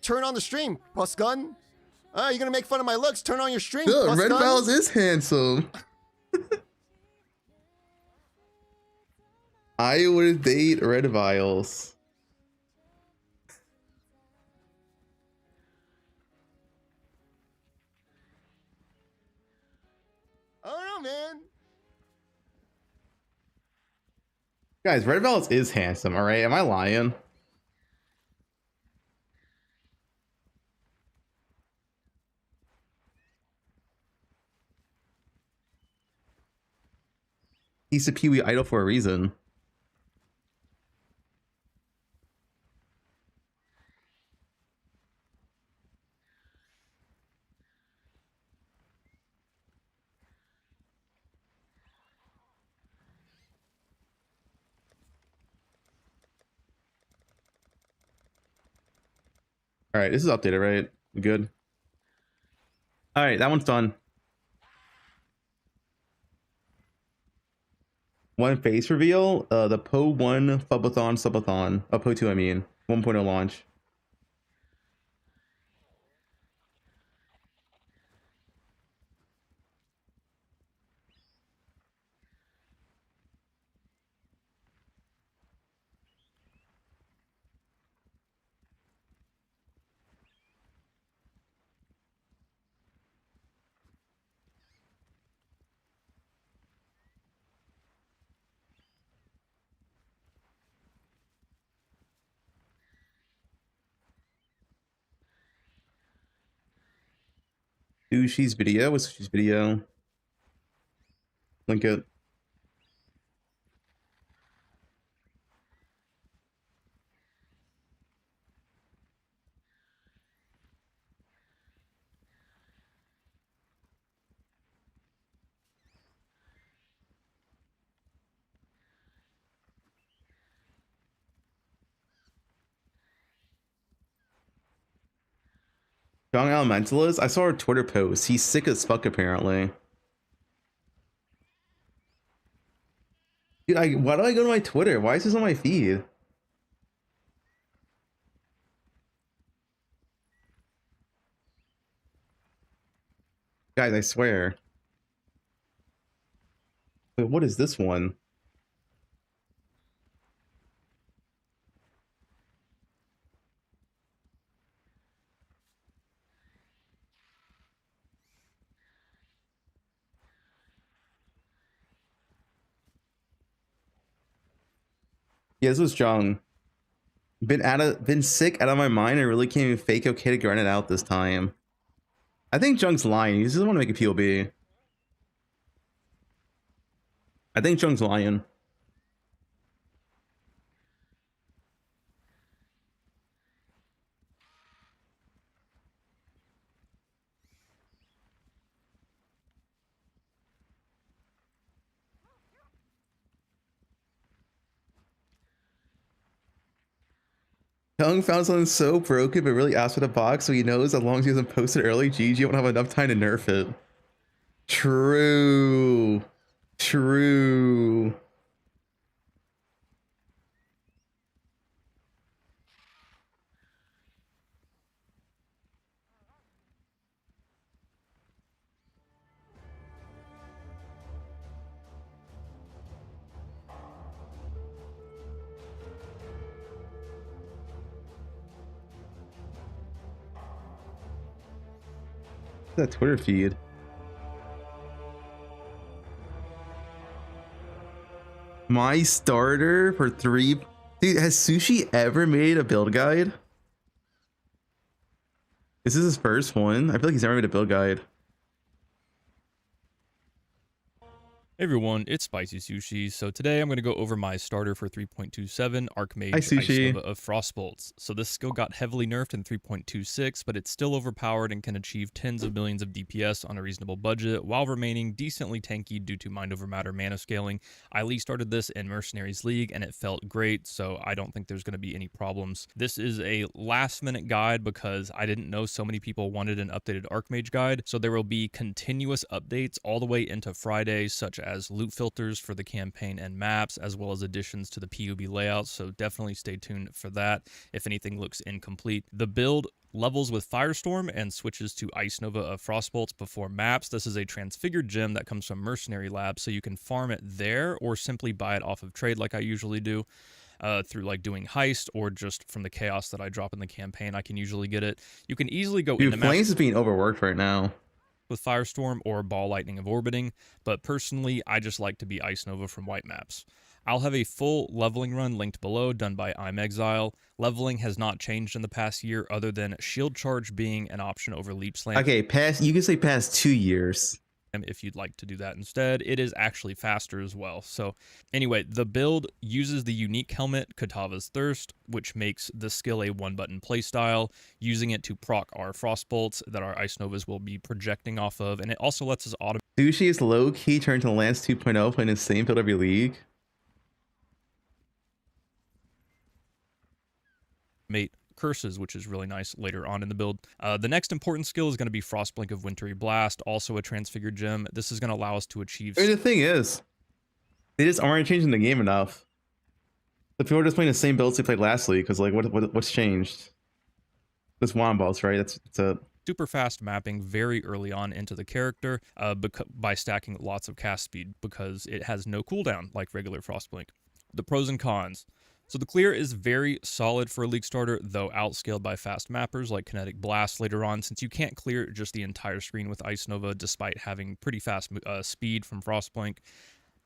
Turn on the stream, Puss gun. You're gonna make fun of my looks. Turn on your stream. No, Puss Red gun. Vile's is handsome. I would date Red Viles. I don't know, man. Guys, Red Velvet is handsome, alright? Am I lying? He's a Pee-wee idol for a reason. Alright, this is updated, right? We good? Alright, that one's done. One face reveal, the Po 1 Subathon, Po 2 I mean, 1.0 launch. Sushi's video, what's Sushi's video? Link it. Young Elementalist? I saw a Twitter post. He's sick as fuck, apparently. Dude, why do I go to my Twitter? Why is this on my feed? Guys, I swear. Wait, what is this one? Yeah, this was Jung. Been sick out of my mind. I really can't even fake okay to grind it out this time. I think Jung's lying. He doesn't want to make a POB. I think Jung's lying. Jung found something so broken but really asked for the box, so he knows as long as he doesn't post it early, GG won't have enough time to nerf it. True. True. That Twitter feed. My starter for 3. Dude, has Sushi ever made a build guide? This is his first one. I feel like he's never made a build guide. Hey everyone, it's Spicy Sushi. So today I'm going to go over my starter for 3.27, Archmage Hi, Sushi. Ice Nova of Frostbolts. So this skill got heavily nerfed in 3.26, but it's still overpowered and can achieve tens of millions of DPS on a reasonable budget, while remaining decently tanky due to Mind Over Matter mana scaling. I started this in Mercenaries League and it felt great, so I don't think there's going to be any problems. This is a last minute guide because I didn't know so many people wanted an updated Archmage guide, so there will be continuous updates all the way into Friday, such as loot filters for the campaign and maps, as well as additions to the PUB layout, so definitely stay tuned for that if anything looks incomplete. The build levels with Firestorm and switches to Ice Nova of Frostbolts before maps. This is a transfigured gem that comes from Mercenary Lab, so you can farm it there or simply buy it off of trade like I usually do. Through like doing heist or just from the chaos that I drop in the campaign, I can usually get it. You can easily go Dude, into maps Flames is being overworked right now. with Firestorm or Ball Lightning of Orbiting, but personally I just like to be Ice Nova from white maps. I'll have a full leveling run linked below done by I'm Exile. Leveling has not changed in the past year other than shield charge being an option over leap slam. Okay, past, you can say past 2 years. If you'd like to do that instead, it is actually faster as well. So anyway, the build uses the unique helmet Katava's Thirst, which makes the skill a one-button playstyle, using it to proc our frost bolts that our Ice Novas will be projecting off of, and it also lets us Sushi is low-key turned to Lance 2.0, playing the same build every league. automate curses, which is really nice later on in the build. The next important skill is going to be Frostblink of Wintry Blast, also a transfigured gem. This is going to allow us to achieve... I mean, the thing is, they just aren't changing the game enough. The people are just playing the same builds they played last week, because like, what's changed? This wand balls, right? That's a super fast mapping very early on into the character by stacking lots of cast speed, because it has no cooldown like regular Frostblink. The pros and cons. So the clear is very solid for a league starter, though outscaled by fast mappers like Kinetic Blast later on, since you can't clear just the entire screen with Ice Nova despite having pretty fast speed from Frostblink.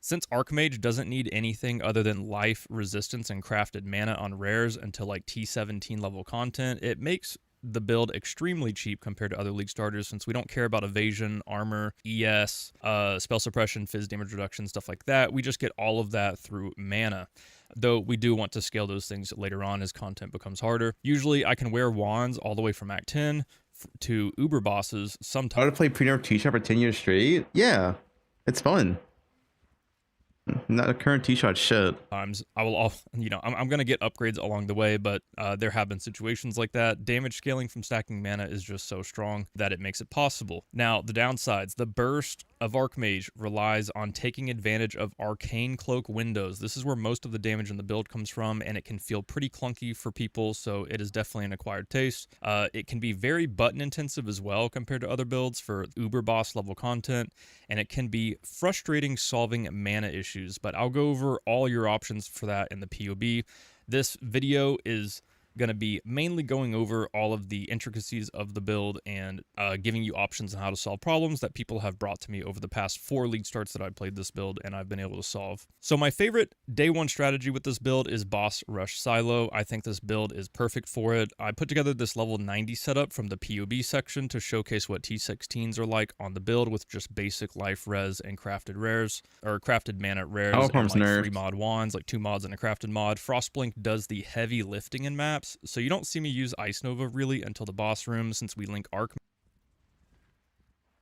Since Archmage doesn't need anything other than life, resistance, and crafted mana on rares until like T17 level content, it makes the build extremely cheap compared to other league starters, since we don't care about evasion, armor, ES, spell suppression, fizz damage reduction, stuff like that. We just get all of that through mana. Though we do want to scale those things later on as content becomes harder. Usually I can wear wands all the way from Act 10 to Uber bosses how sometimes. to play pre-nerf T-shot for 10 years straight? Yeah, it's fun. Not a current T-shot shit. I will, I'm going to get upgrades along the way, but there have been situations like that. Damage scaling from stacking mana is just so strong that it makes it possible. Now, the downsides. The burst of Archmage relies on taking advantage of Arcane Cloak windows. This is where most of the damage in the build comes from, and it can feel pretty clunky for people, so it is definitely an acquired taste. It can be very button intensive as well compared to other builds for Uber boss level content, and it can be frustrating solving mana issues. But I'll go over all your options for that in the POB. This video is going to be mainly going over all of the intricacies of the build and giving you options on how to solve problems that people have brought to me over the past 4 league starts that I played this build and I've been able to solve. So my favorite day 1 strategy with this build is Boss Rush Silo. I think this build is perfect for it. I put together this level 90 setup from the POB section to showcase what T16s are like on the build with just basic life res and crafted rares, or crafted mana rares, and like 3 mod wands, like 2 mods and a crafted mod. Frostblink does the heavy lifting in maps, so you don't see me use Ice Nova really until the boss room, since we link Archmage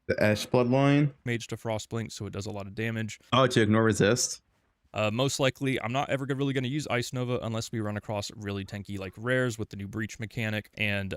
The Ash Bloodline. to Frostblink, so it does a lot of damage. Oh, to ignore resist. Most likely, I'm not ever really going to use Ice Nova unless we run across really tanky like rares with the new breach mechanic and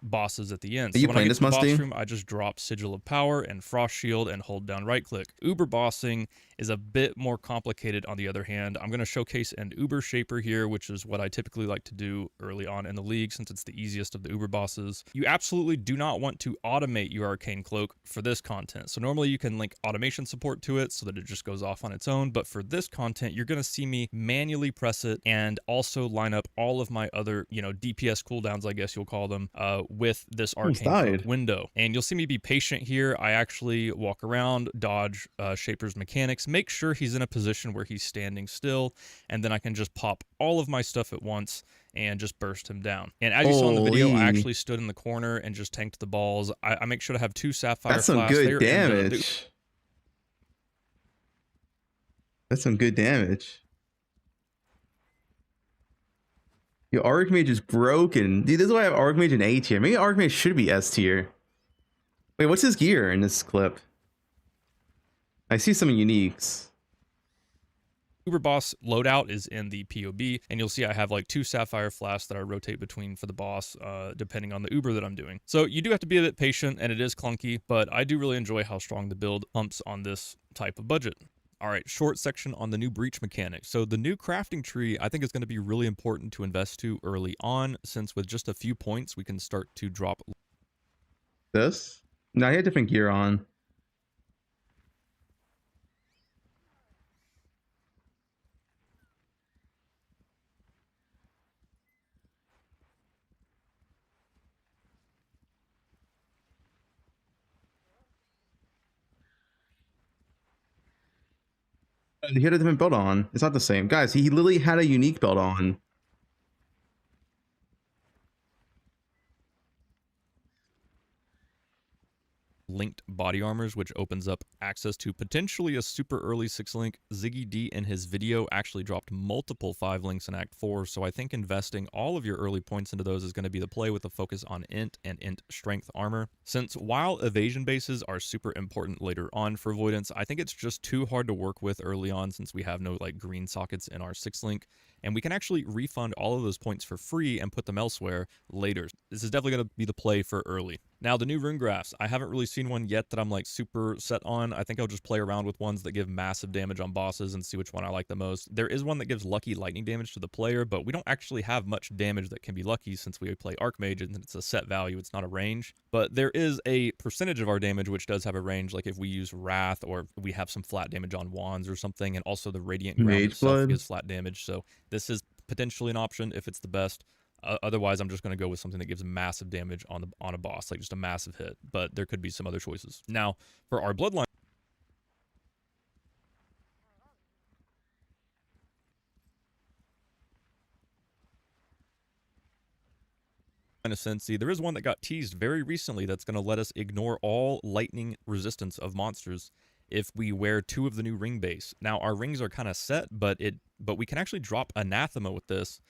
bosses at the end. Are you playing this, Musty? Room, I just drop Sigil of Power and Frost Shield and hold down right click. Uber bossing is a bit more complicated on the other hand. I'm going to showcase an Uber Shaper here, which is what I typically like to do early on in the league since it's the easiest of the Uber bosses. You absolutely do not want to automate your Arcane Cloak for this content. So normally you can link automation support to it so that it just goes off on its own, but for this content, you're going to see me manually press it and also line up all of my other, DPS cooldowns, I guess you'll call them, with this Arcane Cloak window. And you'll see me be patient here. I actually walk around, dodge Shaper's mechanics, make sure he's in a position where he's standing still, and then I can just pop all of my stuff at once and just burst him down. And as you saw in the video, I actually stood in the corner and just tanked the balls. I make sure to have 2 Sapphire That's some Flasks. good damage. That's some good damage. Your Archmage is broken. Dude, this is why I have Archmage in A tier. Maybe Archmage should be S tier. Wait, what's his gear in this clip? I see some uniques. Uber boss loadout is in the POB, and you'll see I have like 2 Sapphire Flasks that I rotate between for the boss, depending on the Uber that I'm doing. So you do have to be a bit patient, and it is clunky, but I do really enjoy how strong the build pumps on this type of budget. All right, short section on the new breach mechanic. So the new crafting tree, I think is going to be really important to invest to early on, since with just a few points, we can start to drop. This? No, he had different gear on. He had a different belt on. It's not the same. Guys, he literally had a unique belt on. Linked body armors, which opens up access to potentially a super early 6-link. Ziggy D in his video actually dropped multiple 5 links in Act 4, so I think investing all of your early points into those is going to be the play with a focus on int and int strength armor. Since while evasion bases are super important later on for avoidance, I think it's just too hard to work with early on since we have no like green sockets in our 6-link, and we can actually refund all of those points for free and put them elsewhere later. This is definitely going to be the play for early. Now, the new rune graphs. I haven't really seen one yet that I'm like super set on. I think I'll just play around with ones that give massive damage on bosses and see which one I like the most. There is one that gives lucky lightning damage to the player, but we don't actually have much damage that can be lucky since we play Archmage and it's a set value, it's not a range. But there is a percentage of our damage which does have a range, like if we use Wrath or we have some flat damage on wands or something, and also the Radiant Ground Mage itself Blood. gives flat damage, so this is potentially an option if it's the best. Otherwise, I'm just going to go with something that gives massive damage on a boss, like just a massive hit. But there could be some other choices. Now, for our Bloodline Ascendancy, there is one that got teased very recently that's going to let us ignore all lightning resistance of monsters if we wear 2 of the new ring base. Now, our rings are kind of set, but we can actually drop Anathema with this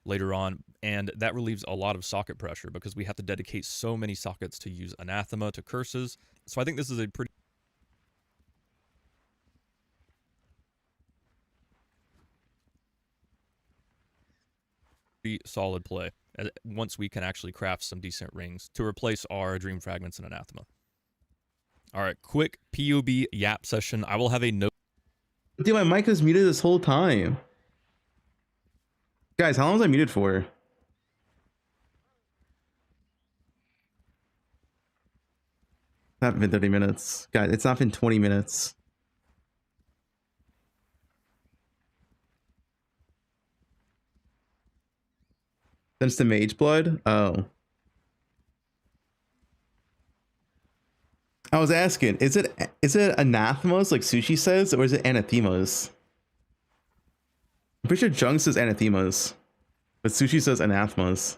later on, and that relieves a lot of socket pressure because we have to dedicate so many sockets to use Anathema to curses. So I think this is a pretty solid play once we can actually craft some decent rings to replace our Dream Fragments and Anathema. All right, quick PUB yap session. I will have a note. Dude, my mic was muted this whole time. Guys, how long was I muted for? Not been 30 minutes. Guys, it's not been 20 minutes. Since the Mage Blood? Oh. I was asking, is it anathemas like Sushi says, or is it anathemas? I'm pretty sure Jung says anathemas, but Sushi says anathemas.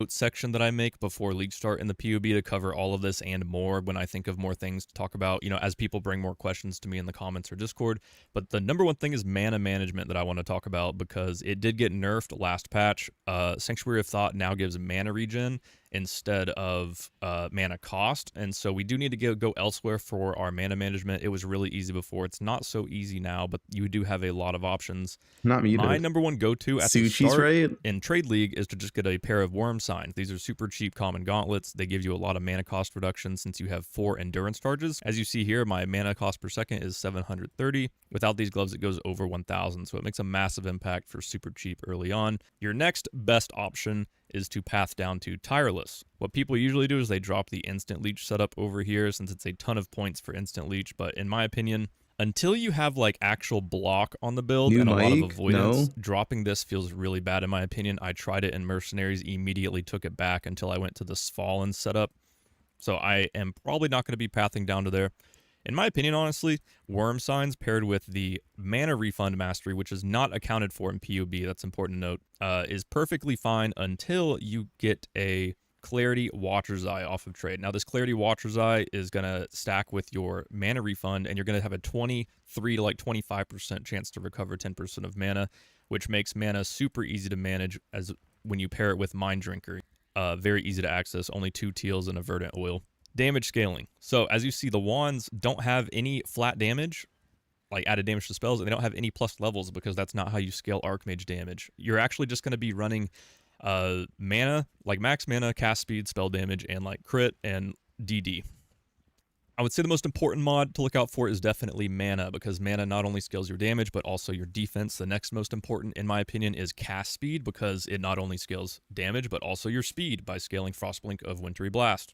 Section that I make before League start in the PUB to cover all of this and more when I think of more things to talk about, you know, as people bring more questions to me in the comments or Discord. But the number one thing is mana management that I want to talk about because it did get nerfed last patch. Sanctuary of Thought now gives mana regen instead of mana cost, and so we do need to go elsewhere for our mana management. It was really easy before. It's not so easy now, but you do have a lot of options. Not muted. My number one go-to at the Sushi's start right. in Trade League is to just get a pair of Worm Signs. These are super cheap common gauntlets. They give you a lot of mana cost reduction since you have 4 endurance charges. As you see here, my mana cost per second is 730. Without these gloves, it goes over 1,000, so it makes a massive impact for super cheap early on. Your next best option is to path down to Tireless. What people usually do is they drop the Instant Leech setup over here since it's a ton of points for Instant Leech, but in my opinion, until you have like actual block on the build New and a lot of mic? avoidance, No. dropping this feels really bad in my opinion. I tried it in Mercenaries, immediately took it back until I went to the Fallen setup. So I am probably not going to be pathing down to there. In my opinion, honestly, Worm Signs paired with the Mana Refund Mastery, which is not accounted for in PUB, that's important to note, is perfectly fine until you get a Clarity Watcher's Eye off of trade. Now, this Clarity Watcher's Eye is going to stack with your Mana Refund, and you're going to have a 23 to like 25% chance to recover 10% of mana, which makes mana super easy to manage as when you pair it with Mind Drinker. Very easy to access, only 2 teals and a Verdant Oil. Damage scaling. So as you see, the wands don't have any flat damage, like added damage to spells, and they don't have any plus levels because that's not how you scale Archmage damage. You're actually just going to be running mana, like max mana, cast speed, spell damage, and like crit and DD. I would say the most important mod to look out for is definitely mana, because mana not only scales your damage, but also your defense. The next most important, in my opinion, is cast speed, because it not only scales damage, but also your speed by scaling Frostblink of Wintry Blast.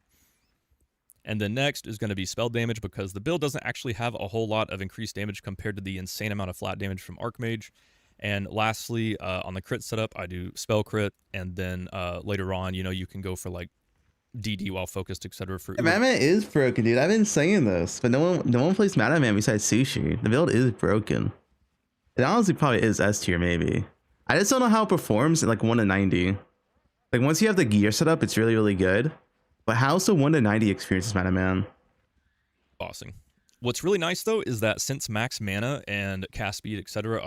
And then next is going to be spell damage, because the build doesn't actually have a whole lot of increased damage compared to the insane amount of flat damage from Archmage. And lastly, on the crit setup, I do spell crit, and then later on, you know, you can go for like DD while focused, etc. for Yeah, Mana Man is broken, dude. I've been saying this, but no one plays Mana Man besides Sushi. The build is broken. It honestly probably is S tier, maybe. I just don't know how it performs in like 1 to 90. Like once you have the gear set up, it's really, really good. But how's the 1 to 90 experience is Mana Man? bossing. What's really nice though is that since max mana and cast speed, etc.,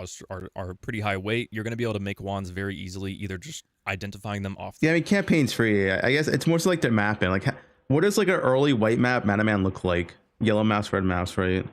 are pretty high weight, you're going to be able to make wands very easily, either just identifying them off. Yeah, I mean campaign's free. I guess it's more so like their mapping. Like, what does like an early white map Mana Man look like? Yellow maps, red maps, right?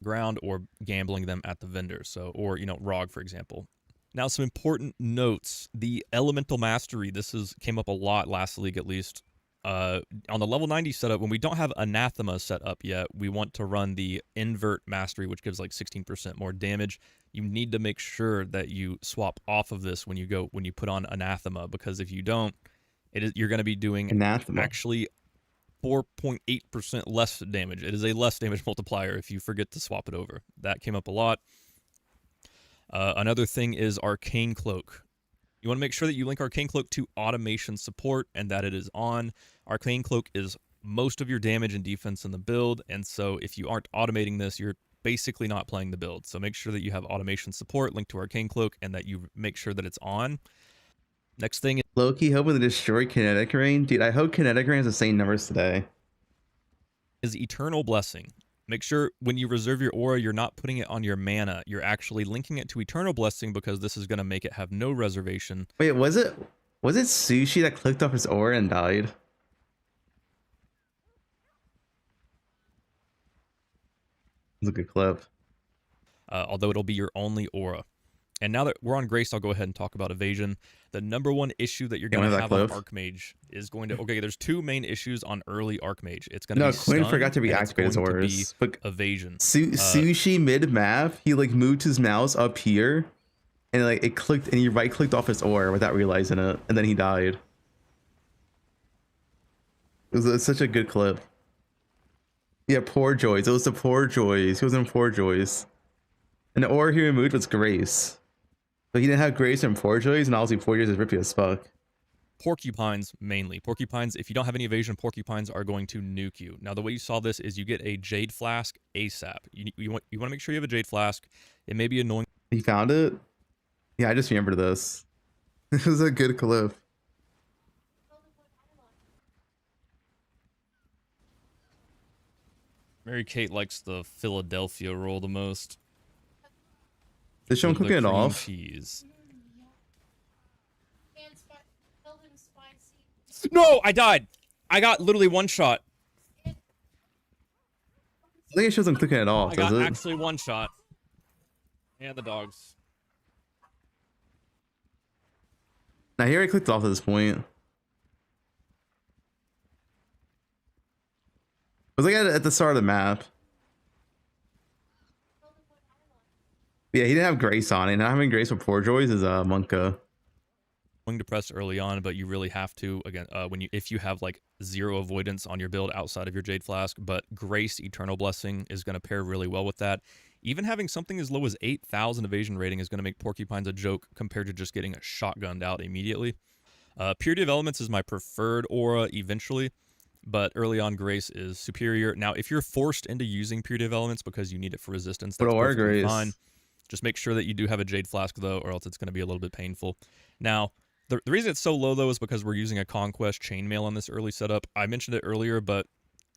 Ground or gambling them at the vendor. So, or ROG for example. Now, some important notes. The elemental mastery. Came up a lot last league, at least. On the level 90 setup, when we don't have anathema set up yet, we want to run the invert mastery, which gives like 16% more damage. You need to make sure that you swap off of this when you put on anathema, because if you don't, you're going to be doing Anathema. actually 4.8% less damage. It is a less damage multiplier if you forget to swap it over. That came up a lot. Another thing is Arcane Cloak. You want to make sure that you link Arcane Cloak to automation support and that it is on. Arcane Cloak is most of your damage and defense in the build, and so if you aren't automating this, you're basically not playing the build. So make sure that you have automation support linked to Arcane Cloak and that you make sure that it's on. Next thing Loki hoping to destroy Kinetic Rain. Dude, I hope Kinetic Rain has the same numbers today. is Eternal Blessing. Make sure when you reserve your aura, you're not putting it on your mana. You're actually linking it to Eternal Blessing, because this is going to make it have no reservation. Wait, was it Sushi that clicked off his aura and died? That's a good clip. Although it'll be your only aura. And now that we're on Grace, I'll go ahead and talk about evasion. The number one issue that you're going to have on Archmage is going to... Okay, there's two main issues on early Archmage. It's going to be Quinn stun, forgot to and it's reactivate his going to auras. be But evasion. Sushi mid-map, he like moved his mouse up here, and like it clicked, and he right-clicked off his aura without realizing it, and then he died. It's such a good clip. Yeah, Poor Joys. It was the Poor Joys. He was in Poor Joys. And the aura he removed was Grace. But he didn't have Grace and Poor Joys, and obviously Poor Joys is rippy as fuck. Porcupines mainly. Porcupines, if you don't have any evasion, porcupines are going to nuke you. Now, the way you saw this is you get a Jade Flask ASAP. You want to make sure you have a Jade Flask. It may be annoying. He found it? Yeah, I just remember this. This is a good clip. Mary Kate likes the Philadelphia roll the most. Did Sean With the cooking it cream off? cheese. No, I died. I got literally one shot. I think it shows him cooking it off, I got does it? actually one shot. And the dogs. Now here I clicked off at this point. It was like at the start of the map. Yeah, he didn't have Grace on it. Not having Grace with Poor Joys is Monka. Going to press early on, but you really have to again if you have like 0 avoidance on your build outside of your Jade Flask. But Grace Eternal Blessing is going to pair really well with that. Even having something as low as 8,000 evasion rating is going to make Porcupines a joke compared to just getting shotgunned out immediately. Purity of Elements is my preferred aura eventually, but early on Grace is superior. Now, if you're forced into using Purity of Elements because you need it for resistance, that's perfectly fine. Just make sure that you do have a Jade Flask, though, or else it's going to be a little bit painful. Now, the reason it's so low, though, is because we're using a Conquest Chainmail on this early setup. I mentioned it earlier, but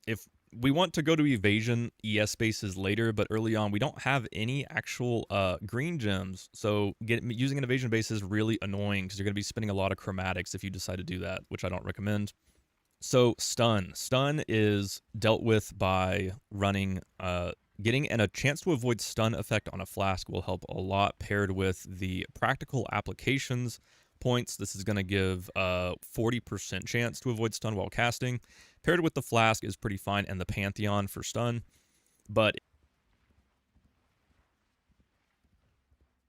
if we want to go to Evasion ES spaces later, but early on, we don't have any actual green gems. So using an Evasion base is really annoying because you're going to be spending a lot of chromatics if you decide to do that, which I don't recommend. So Stun. Stun is dealt with by running... Getting a chance to avoid stun effect on a flask will help a lot, paired with the practical applications points. This is going to give 40% chance to avoid stun while casting. Paired with the flask is pretty fine, and the Pantheon for stun. But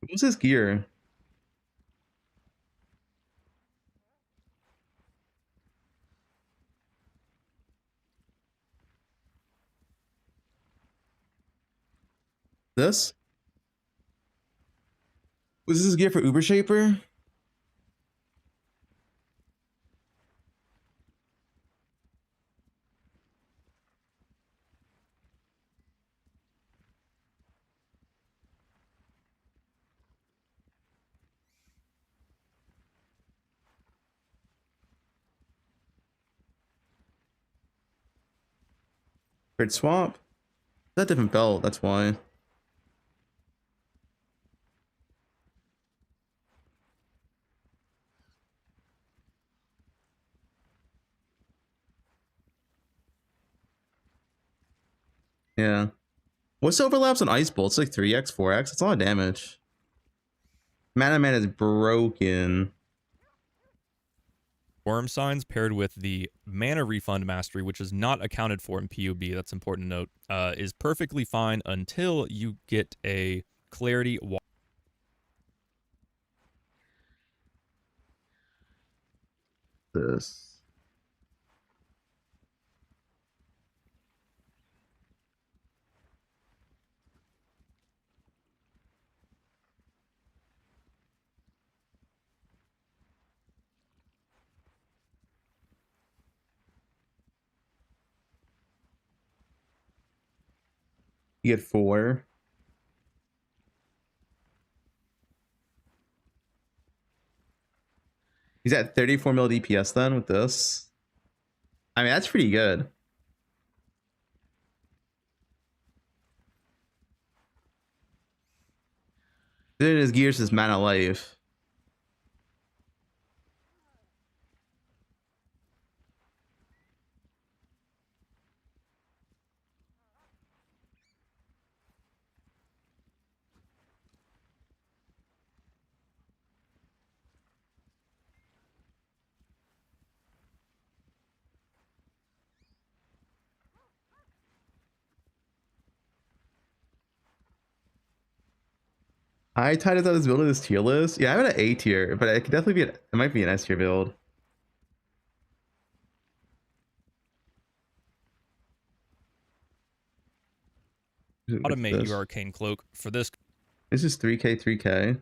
what's his gear? This? Was this gear for Uber Shaper? Grid swap? That different belt, that's why. Yeah. What's overlaps on Ice Bolt? It's like 3x, 4x. It's a lot of damage. Mana Man is broken. Worm signs paired with the mana refund mastery, which is not accounted for in PUB, that's important to note, is perfectly fine until you get a clarity. This. You get 4. He's at 34 mil DPS then with this. I mean, that's pretty good. Then his gears is mana life. I tied it out his build in this tier list. Yeah, I'm at an A tier, but it could definitely be it might be an S tier build. Automate your arcane cloak for this This is 3k, 3k.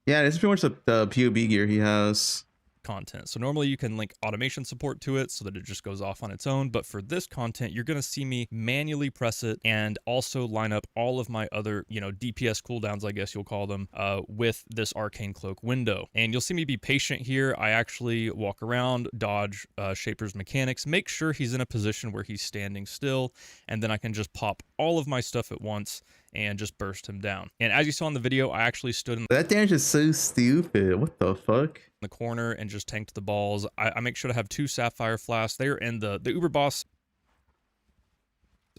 Yeah, this is pretty much the POB gear he has. content. So normally you can link automation support to it so that it just goes off on its own. But for this content, you're going to see me manually press it and also line up all of my other, DPS cooldowns, I guess you'll call them, with this arcane cloak window. And you'll see me be patient here. I actually walk around, dodge Shaper's mechanics, make sure he's in a position where he's standing still, and then I can just pop all of my stuff at once and just burst him down. And as you saw in the video, I actually stood in That damage is so stupid. What the fuck? the corner and just tanked the balls. I make sure to have 2 Sapphire Flasks. They're in the Uber Boss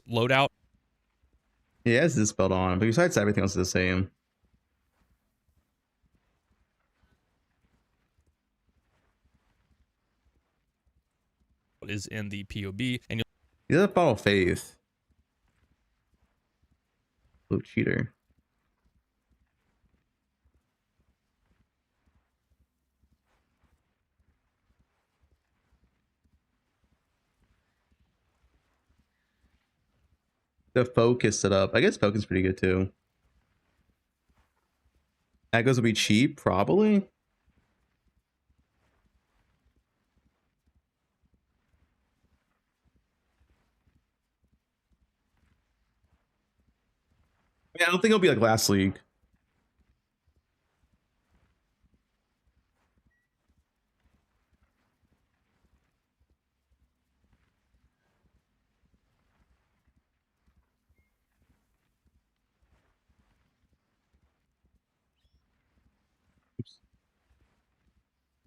loadout. He has this belt on, but besides everything else is the same. Is in the POB, and He doesn't follow faith. Oh, cheater. The focus set up. I guess focus is pretty good too. Echoes will be cheap, probably. I don't think it'll be like last league.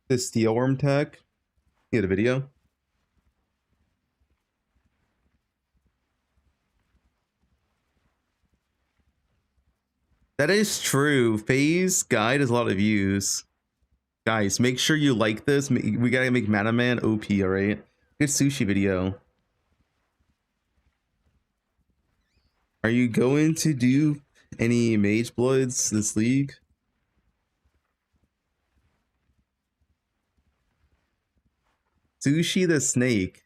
The steel worm tech. You had a video. That is true. Phase guide has a lot of views. Guys, make sure you like this. We gotta make Mana Man OP, alright? Good sushi video. Are you going to do any Mage Bloods this league? Sushi the Snake.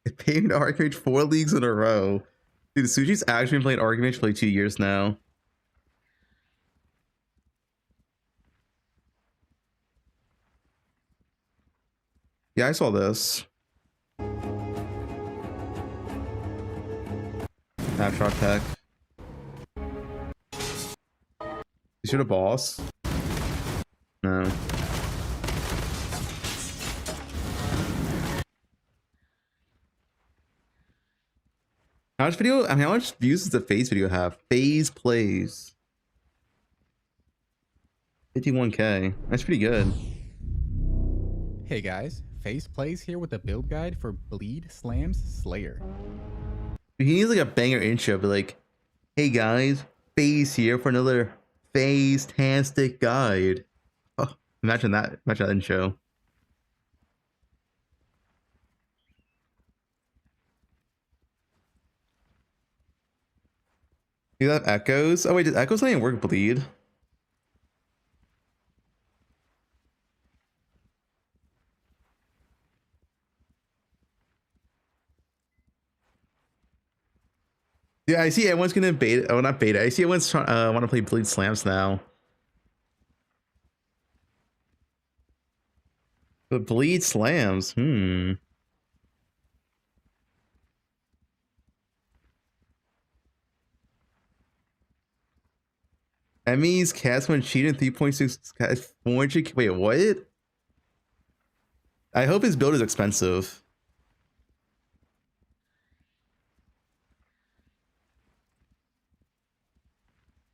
It paid Arcade 4 leagues in a row. Dude, Sushi's actually been playing Archmage for like 2 years now. Yeah, I saw this. Snapshot tech. You should have boss. No. How much video? I mean, how much views does the phase video have? Phase plays. 51K. That's pretty good. Hey guys, Face Plays here with a build guide for Bleed Slams Slayer. He needs like a banger intro, but like, hey guys, Phase here for another Phase-tastic guide. Oh, imagine that. Imagine that intro. You have echoes? Oh wait, does echoes not even work bleed? Yeah, I see everyone's gonna beta. Oh, not beta. I see everyone's trying want to play bleed slams now. But bleed slams, Emmys, Casman cheating 3.6 400. Wait, what? I hope his build is expensive.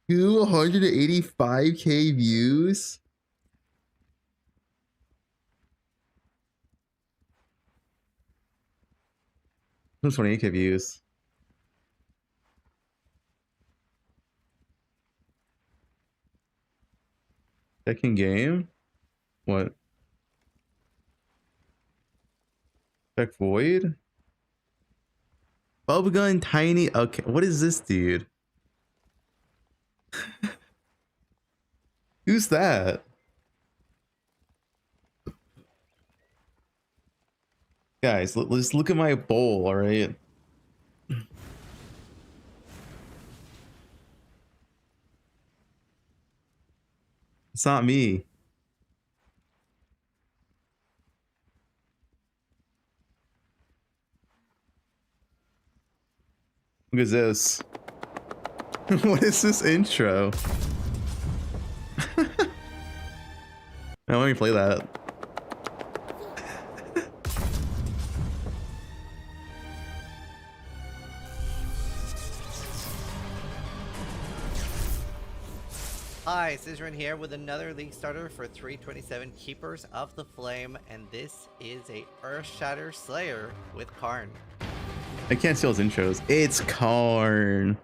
$285K views. 28K views. Second game? What? Check void? Fubgun tiny. Okay, what is this dude? Who's that? Guys, let's look at my bowl, all right? It's not me. Look at this. What is this intro? I want me to play that. Hi, Scissorin here with another League starter for 327 Keepers of the Flame, and this is a Earthshatter Slayer with Karn. I can't see those intros. It's Karn.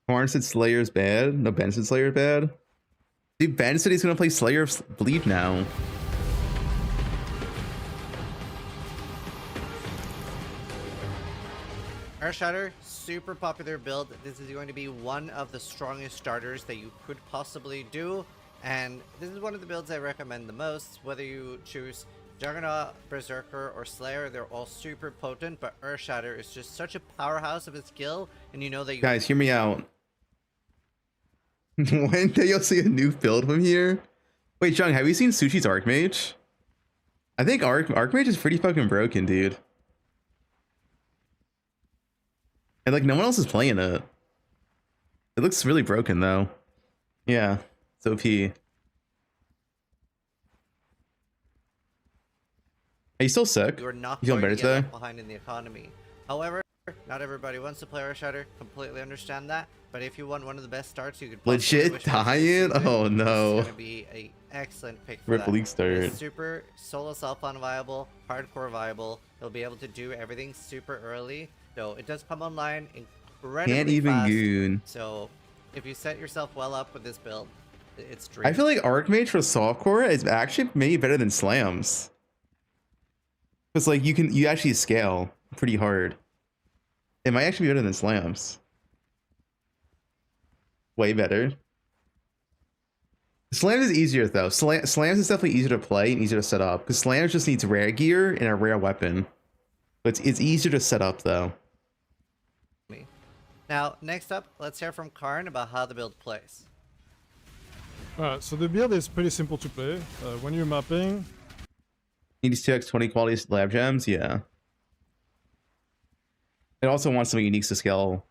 Karn said Slayer's bad. No, Ben said Slayer's bad. Dude, Ben said he's gonna play Slayer of Bleed now. Earthshatter, super popular build. This is going to be one of the strongest starters that you could possibly do, and this is one of the builds I recommend the most. Whether you choose Juggernaut, Berserker, or Slayer, they're all super potent, but Earthshatter is just such a powerhouse of a skill, and you know that you— Guys, hear me out. When day you'll see a new build from here? Wait, Jung, have you seen Sushi's Archmage? I think Archmage is pretty fucking broken, dude. And like, no one else is playing it. It looks really broken, though. Yeah, it's OP. Are you still sick? you're not You feeling going better to get today? left behind in the economy. However, not everybody wants to play Earthshatter. Completely understand that. But if you want one of the best starts you could possibly Legit wish for dying? this season, Oh no. It's going to be an excellent pick for Rip that. League start. It's super solo self-on viable, hardcore viable. It'll be able to do everything super early. So it does come online incredibly Can't even fast. goon. So if you set yourself well up with this build, it's dream. I feel like Archmage for softcore is actually maybe better than Slams. Because like you actually scale pretty hard. It might actually be better than Slams. Way better. Slams is easier though. Slams is definitely easier to play and easier to set up because Slams just needs rare gear and a rare weapon. But it's easier to set up though. Now, next up, let's hear from Karn about how the build plays. Alright, so the build is pretty simple to play. When you're mapping, Needs 2x20 quality lab gems, yeah. It also wants some uniques to scale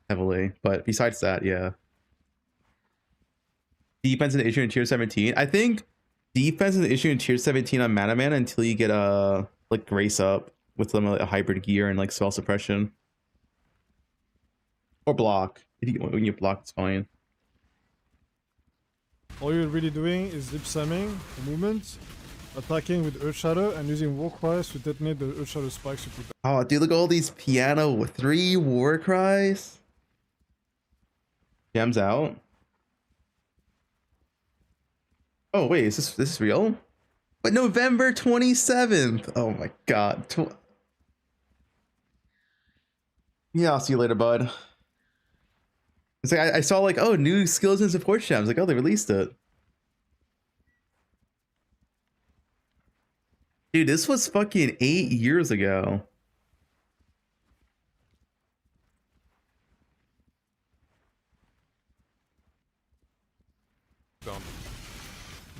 heavily, but besides that, yeah. Defense is an issue in tier 17. I think defense is an issue in tier 17 on Mana Man until you get a like Grace up with some like, a hybrid gear and like spell suppression. Or block. When you block, it's fine. all you're really doing is lip spamming the movement, attacking with Earth Shadow, and using War Cries to detonate the Earth Shadow spikes you put down. Oh, dude, look at all these piano 3 war cries. Gems out. Oh wait, is this real? But November 27th. Oh my god. Yeah, I'll see you later, bud. It's like I saw like, oh, new skills and support gems. Like, oh, they released it. Dude, this was fucking 8 years ago.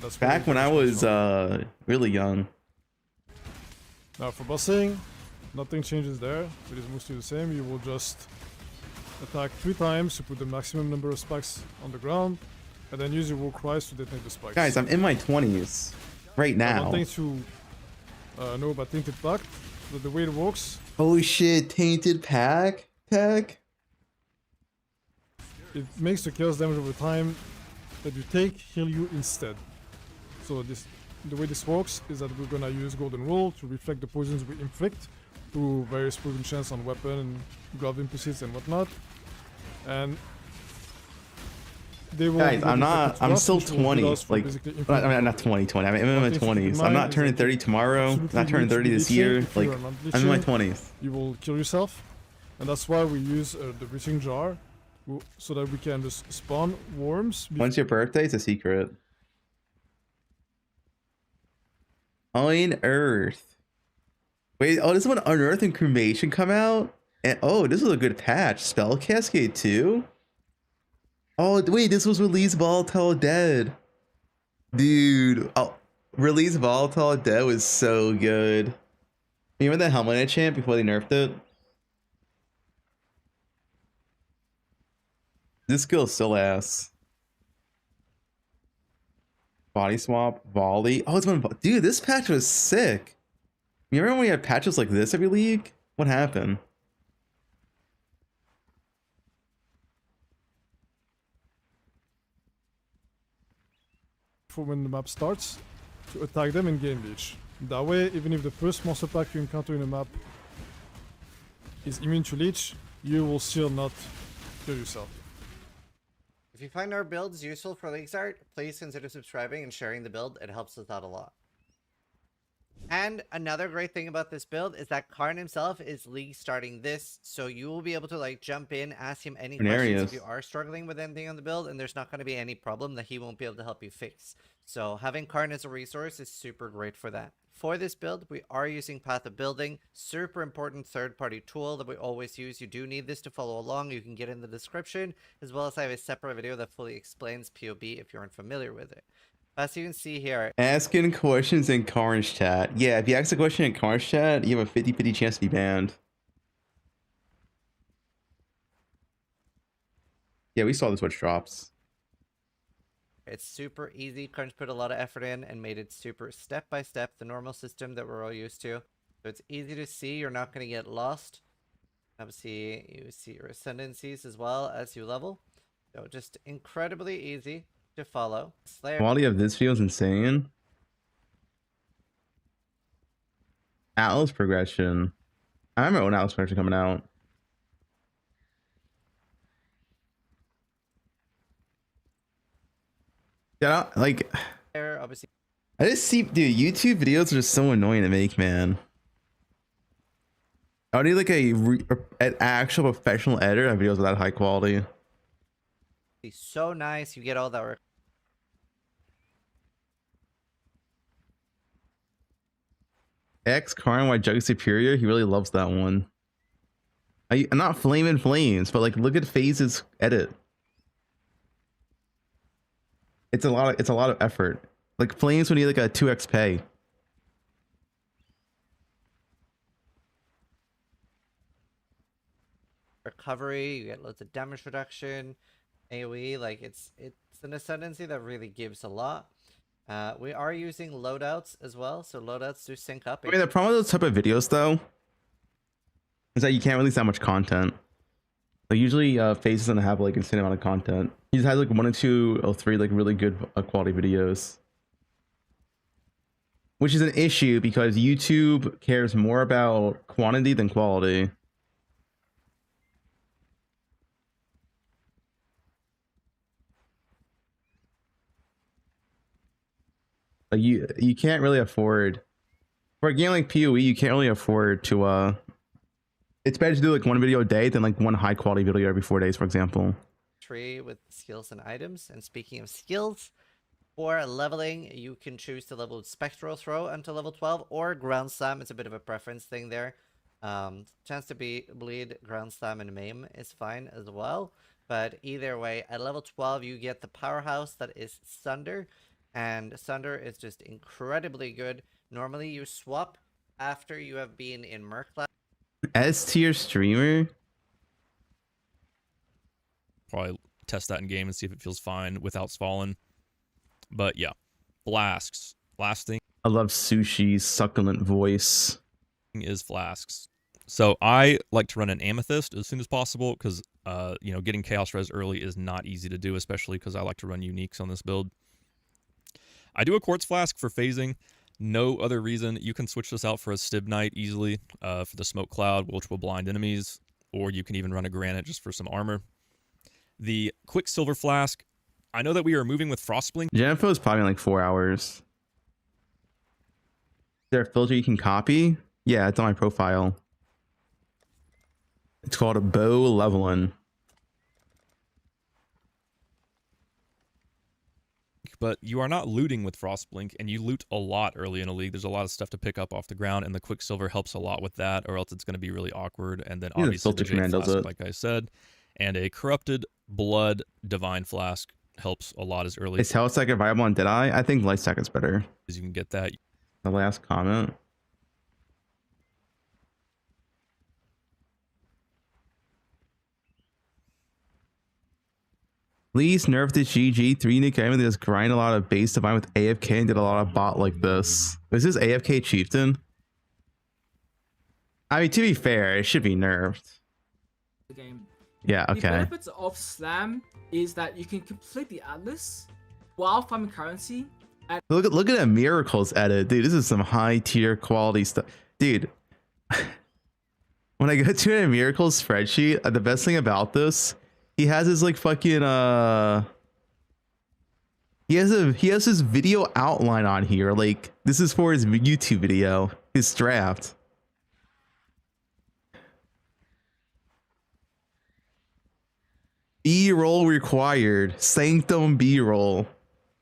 That's Back when I was really young. Now for bossing, nothing changes there. It is mostly the same. You will just attack 3 times to put the maximum number of spikes on the ground, and then use your War Cries to detonate the spikes. Guys, I'm in my 20s right now. One thing to know about Tainted Pact, that the way it works, Holy shit, Tainted Pack tech? it makes the chaos damage over time that you take heal you instead. So the way this works is that we're gonna use Golden Rule to reflect the poisons we inflict through various poison chance on weapon and glove impulses and whatnot. And they will. Guys, I'm still 20. Like, I mean, not 20. I'm in my 20s. I'm not turning 30 tomorrow. Not turning 30 this year. Like, I'm in my 20s. You will kill yourself, and that's why we use the breaching jar, so that we can just spawn worms. When's your birthday? It's a secret. Unearth. Wait, oh, this is when Unearth and Cremation come out? And oh, this was a good patch. Spell Cascade 2? Oh, wait, this was Release Volatile Dead. Dude, oh, Release Volatile Dead was so good. Remember the Helmet champ before they nerfed it? This skill's still ass. Body swap, volley. Oh, it's been, dude, this patch was sick. You remember when we had patches like this every league? What happened? For when the map starts, to attack them and gain leech. That way, even if the first monster pack you encounter in the map is immune to leech, you will still not kill yourself. If you find our builds useful for Leagues Art, please consider subscribing and sharing the build. It helps us out a lot. And another great thing about this build is that Karn himself is league starting this, so you will be able to like jump in, ask him any questions if you are struggling with anything on the build, and there's not going to be any problem that he won't be able to help you fix. So having Karn as a resource is super great for that. For this build, we are using Path of Building, super important third-party tool that we always use. You do need this to follow along. You can get in the description, as well as I have a separate video that fully explains POB if you aren't familiar with it. As you can see here, asking questions in Karn's chat. Yeah, if you ask a question in Karn's chat, you have a 50-50 chance to be banned. Yeah, we saw this which drops. it's super easy. Karn's put a lot of effort in and made it super step-by-step, the normal system that we're all used to. So it's easy to see. You're not going to get lost. Obviously, you see your ascendancies as well as you level. So just incredibly easy to follow. The quality of this video is insane. Atlas progression. I remember when Atlas progression coming out. Yeah, like obviously, I just see, dude, YouTube videos are just so annoying to make, man. I need like an actual professional editor of videos with that high quality. it's so nice. You get all that work. X Karn why Jug Superior. He really loves that one. I'm not flaming flames, but like look at Phase's edit. It's a lot of effort. Like flames would need like a 2x pay. Recovery, you get loads of damage reduction, AoE, like it's an ascendancy that really gives a lot. We are using loadouts as well, so loadouts do sync up. I mean, the problem with those type of videos though is that you can't release that much content. Like usually Phase doesn't have like insane amount of content. He just has like 1 or 2 or 3 like really good quality videos. Which is an issue because YouTube cares more about quantity than quality. Like you can't really afford for a game like PoE, you can't really afford to it's better to do like 1 video a day than like 1 high quality video every 4 days, for example. Tree with skills and items. And speaking of skills, for leveling, you can choose to level Spectral Throw until level 12 or Ground Slam. It's a bit of a preference thing there. Chance to bleed, Ground Slam, and Maim is fine as well. But either way, at level 12, you get the powerhouse that is Sunder. And Sunder is just incredibly good. Normally, you swap after you have been in Merc class. S tier streamer? Probably test that in game and see if it feels fine without Fallen. But yeah, flasks. Last thing I love Sushi's succulent voice. is flasks. So I like to run an Amethyst as soon as possible because, you know, getting Chaos Res early is not easy to do, especially because I like to run uniques on this build. I do a Quartz Flask for phasing. No other reason. You can switch this out for a Stib Knight easily for the Smoke Cloud, which will blind enemies, or you can even run a Granite just for some armor. The Quicksilver Flask, I know that we are moving with Frostblink. Genfo is probably in like 4 hours. Is there a filter you can copy? Yeah, it's on my profile. It's called a bow leveling. But you are not looting with Frostblink, and you loot a lot early in a league. There's a lot of stuff to pick up off the ground, and the Quicksilver helps a lot with that, or else it's going to be really awkward. And then obviously the Jade Flask, like I said, and a Corrupted Blood Divine Flask helps a lot as early. Is Hell Second viable on Deadeye? I think Light Second's better. As you can get that. The last comment. Please nerf the GG 3 unique item that just grind a lot of base divine with AFK and did a lot of bot like this. Is this AFK Chieftain? I mean, to be fair, it should be nerfed. The game. Yeah, okay. The benefits of Slam is that you can complete the Atlas while farming currency. Look at that Miracles edit, dude. This is some high tier quality stuff, dude. When I go to a Miracles spreadsheet, the best thing about this, he has his like fucking he has his video outline on here. Like this is for his YouTube video, his draft. B-roll required. Sanctum B-roll.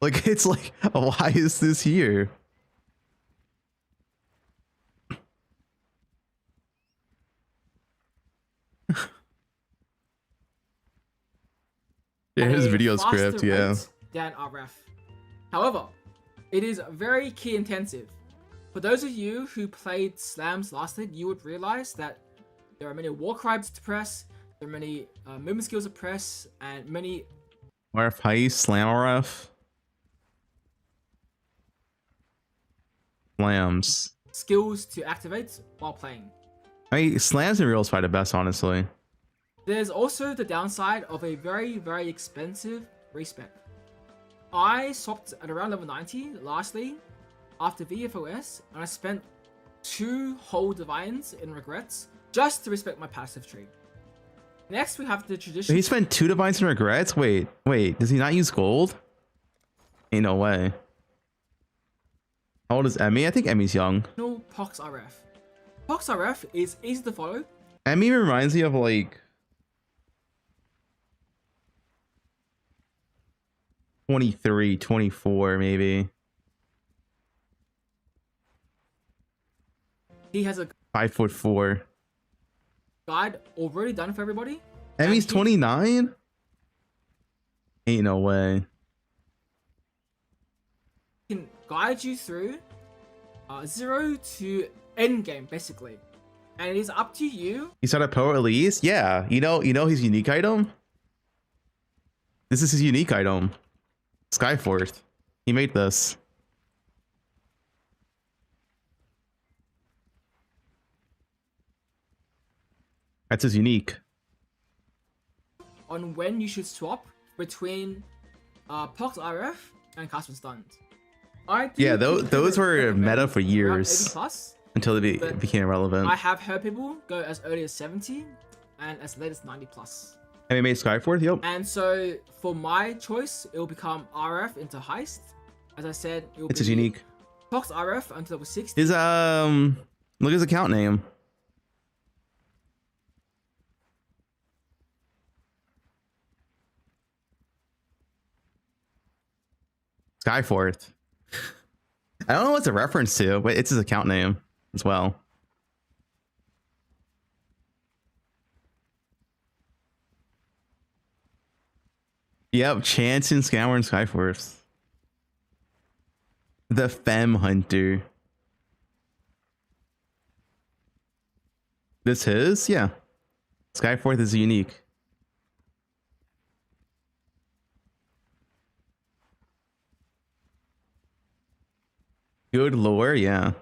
Like it's like, why is this here? Yeah, his video script, yeah. Than RF. However, it is very key intensive. For those of you who played Slams last league, you would realize that there are many war cries to press, there are many movement skills to press, and many RF heist, slam RF. Slams. Skills to activate while playing. I mean, slams and reels fight the best, honestly. There's also the downside of a very, very expensive respec. I swapped at around level 90 lastly after VFOS, and I spent 2 whole divines in regrets just to respect my passive tree. Next, we have the traditional. He spent 2 divines in regrets? Wait, does he not use gold? Ain't no way. How old is Emmy? I think Emmy's young. Pox RF. Pox RF is easy to follow. Emmy reminds me of like 23, 24 maybe. He has a 5'4". guide already done for everybody. And he's he 29. Ain't no way. can guide you through 0 to end game basically, and it is up to you. He's at a pro release. Yeah, you know his unique item. This is his unique item. Skyforth. He made this. That's his unique. On when you should swap between Pox RF and Custom Stuns. Yeah, those were meta for years 80 plus, until they but became irrelevant. I have heard people go as early as 70 and as late as 90 plus. And they made Skyforth. Yep. And so for my choice, it will become RF into Heist. As I said, it will It's be his unique. Pox RF until level 60. His look at his account name. Skyforth. I don't know what's a reference to, but it's his account name as well. Yep, Chance and Scour and Skyforth. The Femme Hunter. This his? Yeah. Skyforth is unique. Good lore, yeah.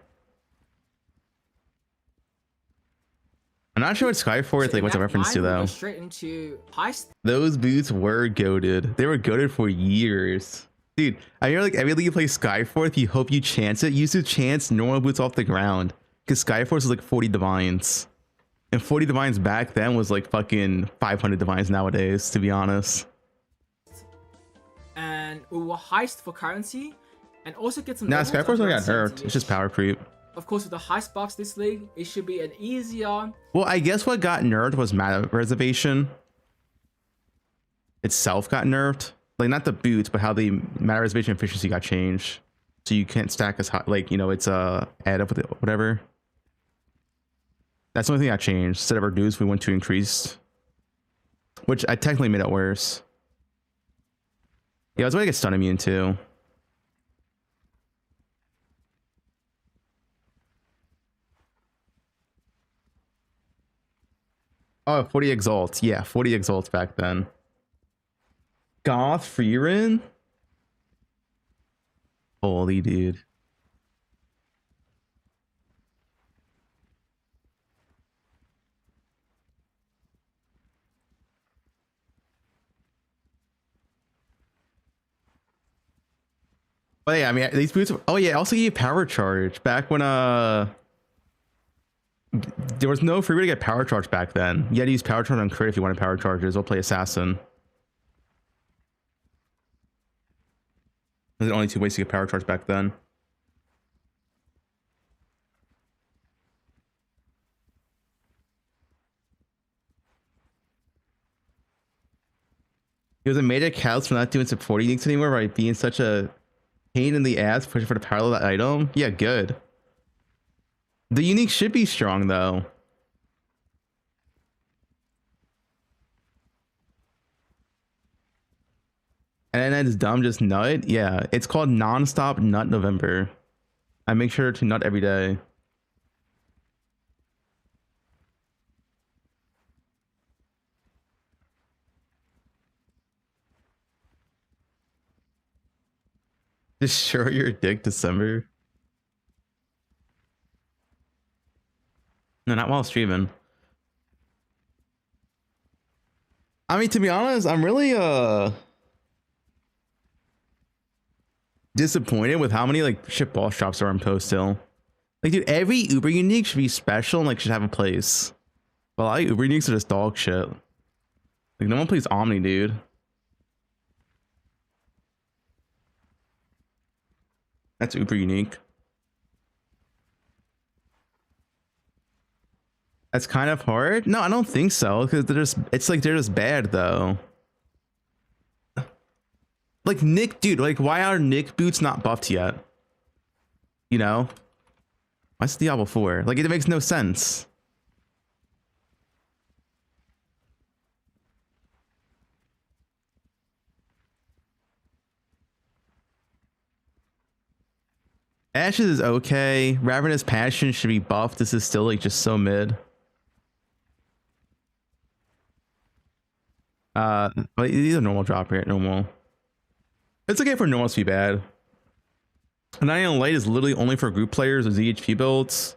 I'm not sure what Skyforth, like, what's a reference to, We'll though. go straight into Heist. Those boots were goated. They were goated for years. Dude, I remember, like, every league you play Skyforth, you hope you chance it. You used to chance normal boots off the ground. Because Skyforth was like 40 divines. And 40 divines back then was like fucking 500 divines nowadays, to be honest. And we will Heist for currency. And also get some. Nah, levels Skyforth of only got around nerfed. It's just 70-ish. power creep. Of course, with the Heist box this league, it should be an easier. Well, I guess what got nerfed was mana reservation. Itself got nerfed. Like, not the boots, but how the mana reservation efficiency got changed. So you can't stack as high, like, you know, it's add up with it, whatever. That's the only thing that changed. Instead of reduced, we went to increased. Which I technically made it worse. Yeah, I was going to get stun immune too. Oh, 40 exalts. Yeah, 40 exalts back then. Goth Freerin? Holy dude. But yeah, I mean, these boots. Oh yeah, also gave power charge back when there was no free way to get power charge back then. You had to use power charge on crit if you wanted power charges, or play assassin. There's only two ways to get power charge back then. It was a major catalyst for not doing support uniques anymore by being such a pain in the ass pushing for the power of that item. Yeah, good. The unique should be strong though. And then it's dumb, just nut. Yeah, it's called non-stop nut November. I make sure to nut every day. Just show your dick December. No, not while streaming. I mean, to be honest, I'm really disappointed with how many like shit boss drops are on post still. Like, dude, every Uber unique should be special and like should have a place. But like Uber uniques are just dog shit. Like, no one plays Omni, dude. That's Uber unique. That's kind of hard. No, I don't think so, because they're just bad though. Like Nick, dude, like why are Nick boots not buffed yet? You know? What's Diablo 4? Like, it makes no sense. Ashes is okay. Ravenous Passion should be buffed. This is still like just so mid. But these are normal drop rate, normal. It's okay for normal to be bad. 9 Light is literally only for group players or ZHP builds.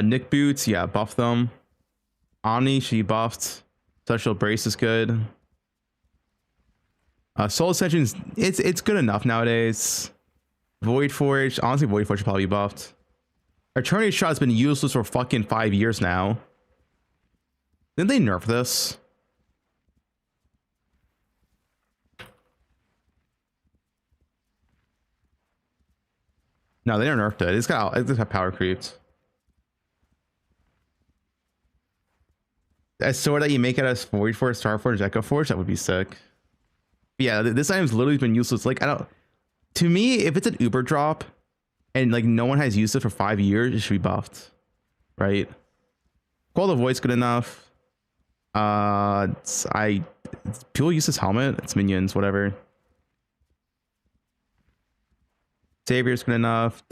Nick Boots, yeah, buff them. Omni should be buffed. Special Brace is good. Soul Ascension's it's good enough nowadays. Void Forge, honestly, Void Forge should probably be buffed. Eternity Shot has been useless for fucking 5 years now. Didn't they nerf this? No, they never nerfed it. It's got power creeps. A sword that you make out of Void Forge, Star Forge, Echo Forge, that would be sick. Yeah, this item's literally been useless. Like, I don't. To me, if it's an Uber drop and like no one has used it for 5 years, it should be buffed, right? Call the Void's good enough. People use this helmet. It's minions, whatever. Savior's good enough.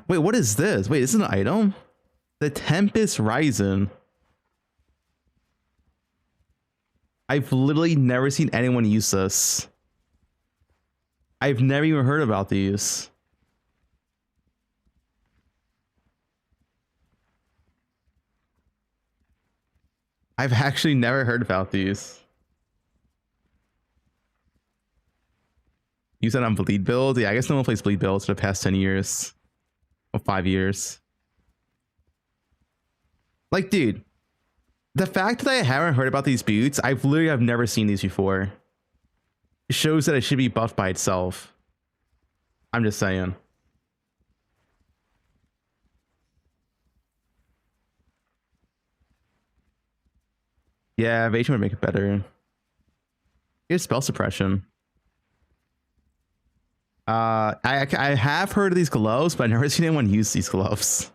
Wait, what is this? Wait, this is an item? The Tempest Rising. I've literally never seen anyone use this. I've never even heard about these. I've actually never heard about these. Use that on bleed build? Yeah, I guess no one plays bleed builds for the past 10 years. Or 5 years. Like, dude, the fact that I haven't heard about these boots, I've never seen these before. It shows that it should be buffed by itself. I'm just saying. Yeah, evasion would make it better. Here's spell suppression. I have heard of these gloves, but I've never seen anyone use these gloves.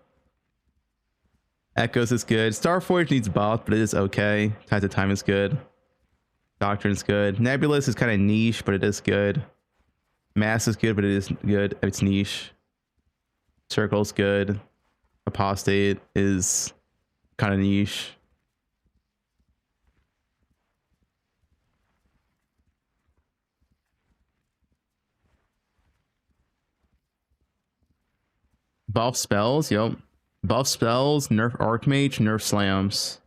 Echoes is good. Starforge needs buff, but it is okay. Tides of Time is good. Doctrine's good. Nebulous is kind of niche, but it is good. Mass is good, but it is good. It's niche. Circle's good. Apostate is kind of niche. Buff spells, yep. Buff spells, nerf Archmage, nerf slams.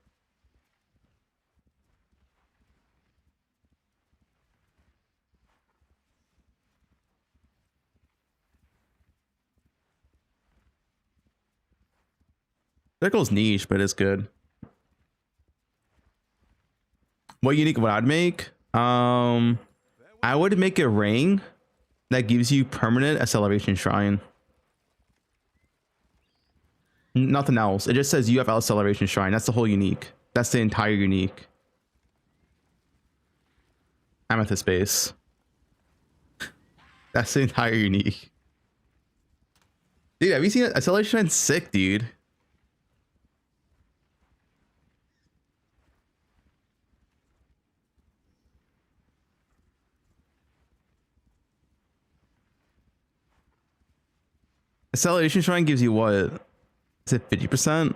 Circle's niche, but it's good. What I'd make? I would make a ring that gives you permanent acceleration shrine. Nothing else. It just says you have acceleration shrine. That's the whole unique. That's the entire unique. Amethyst base. That's the entire unique. Dude, have you seen it? Acceleration shrine's sick, dude. Acceleration shrine gives you what? Is it 50%?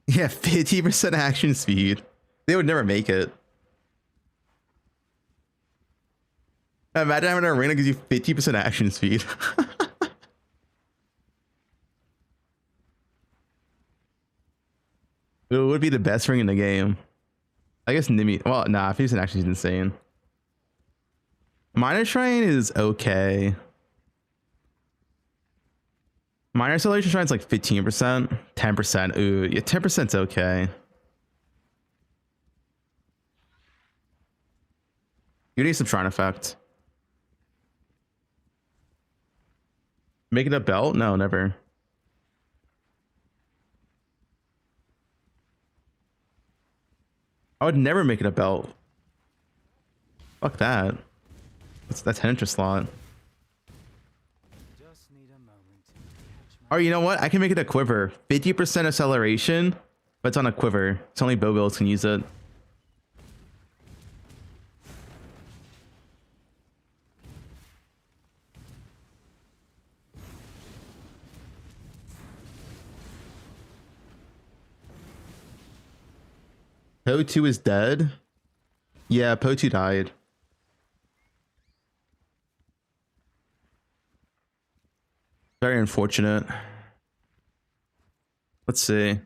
Yeah, 50% action speed. They would never make it. Imagine having an arena that gives you 50% action speed. It would be the best ring in the game. I guess Nimi. Well, nah, 50% action is insane. Minor Shrine is okay. Minor acceleration shrine's like 15%, 10%. Ooh, yeah, 10%'s okay. You need some shrine effect. Make it a belt? No, never. I would never make it a belt. Fuck that. That's 10 interest slot. Just need a moment Oh, you know what? I can make it a quiver. 50% acceleration, but it's on a quiver. It's only bow builds can use it. Poe 2 is dead. Yeah, Poe 2 died. Very unfortunate. Let's see.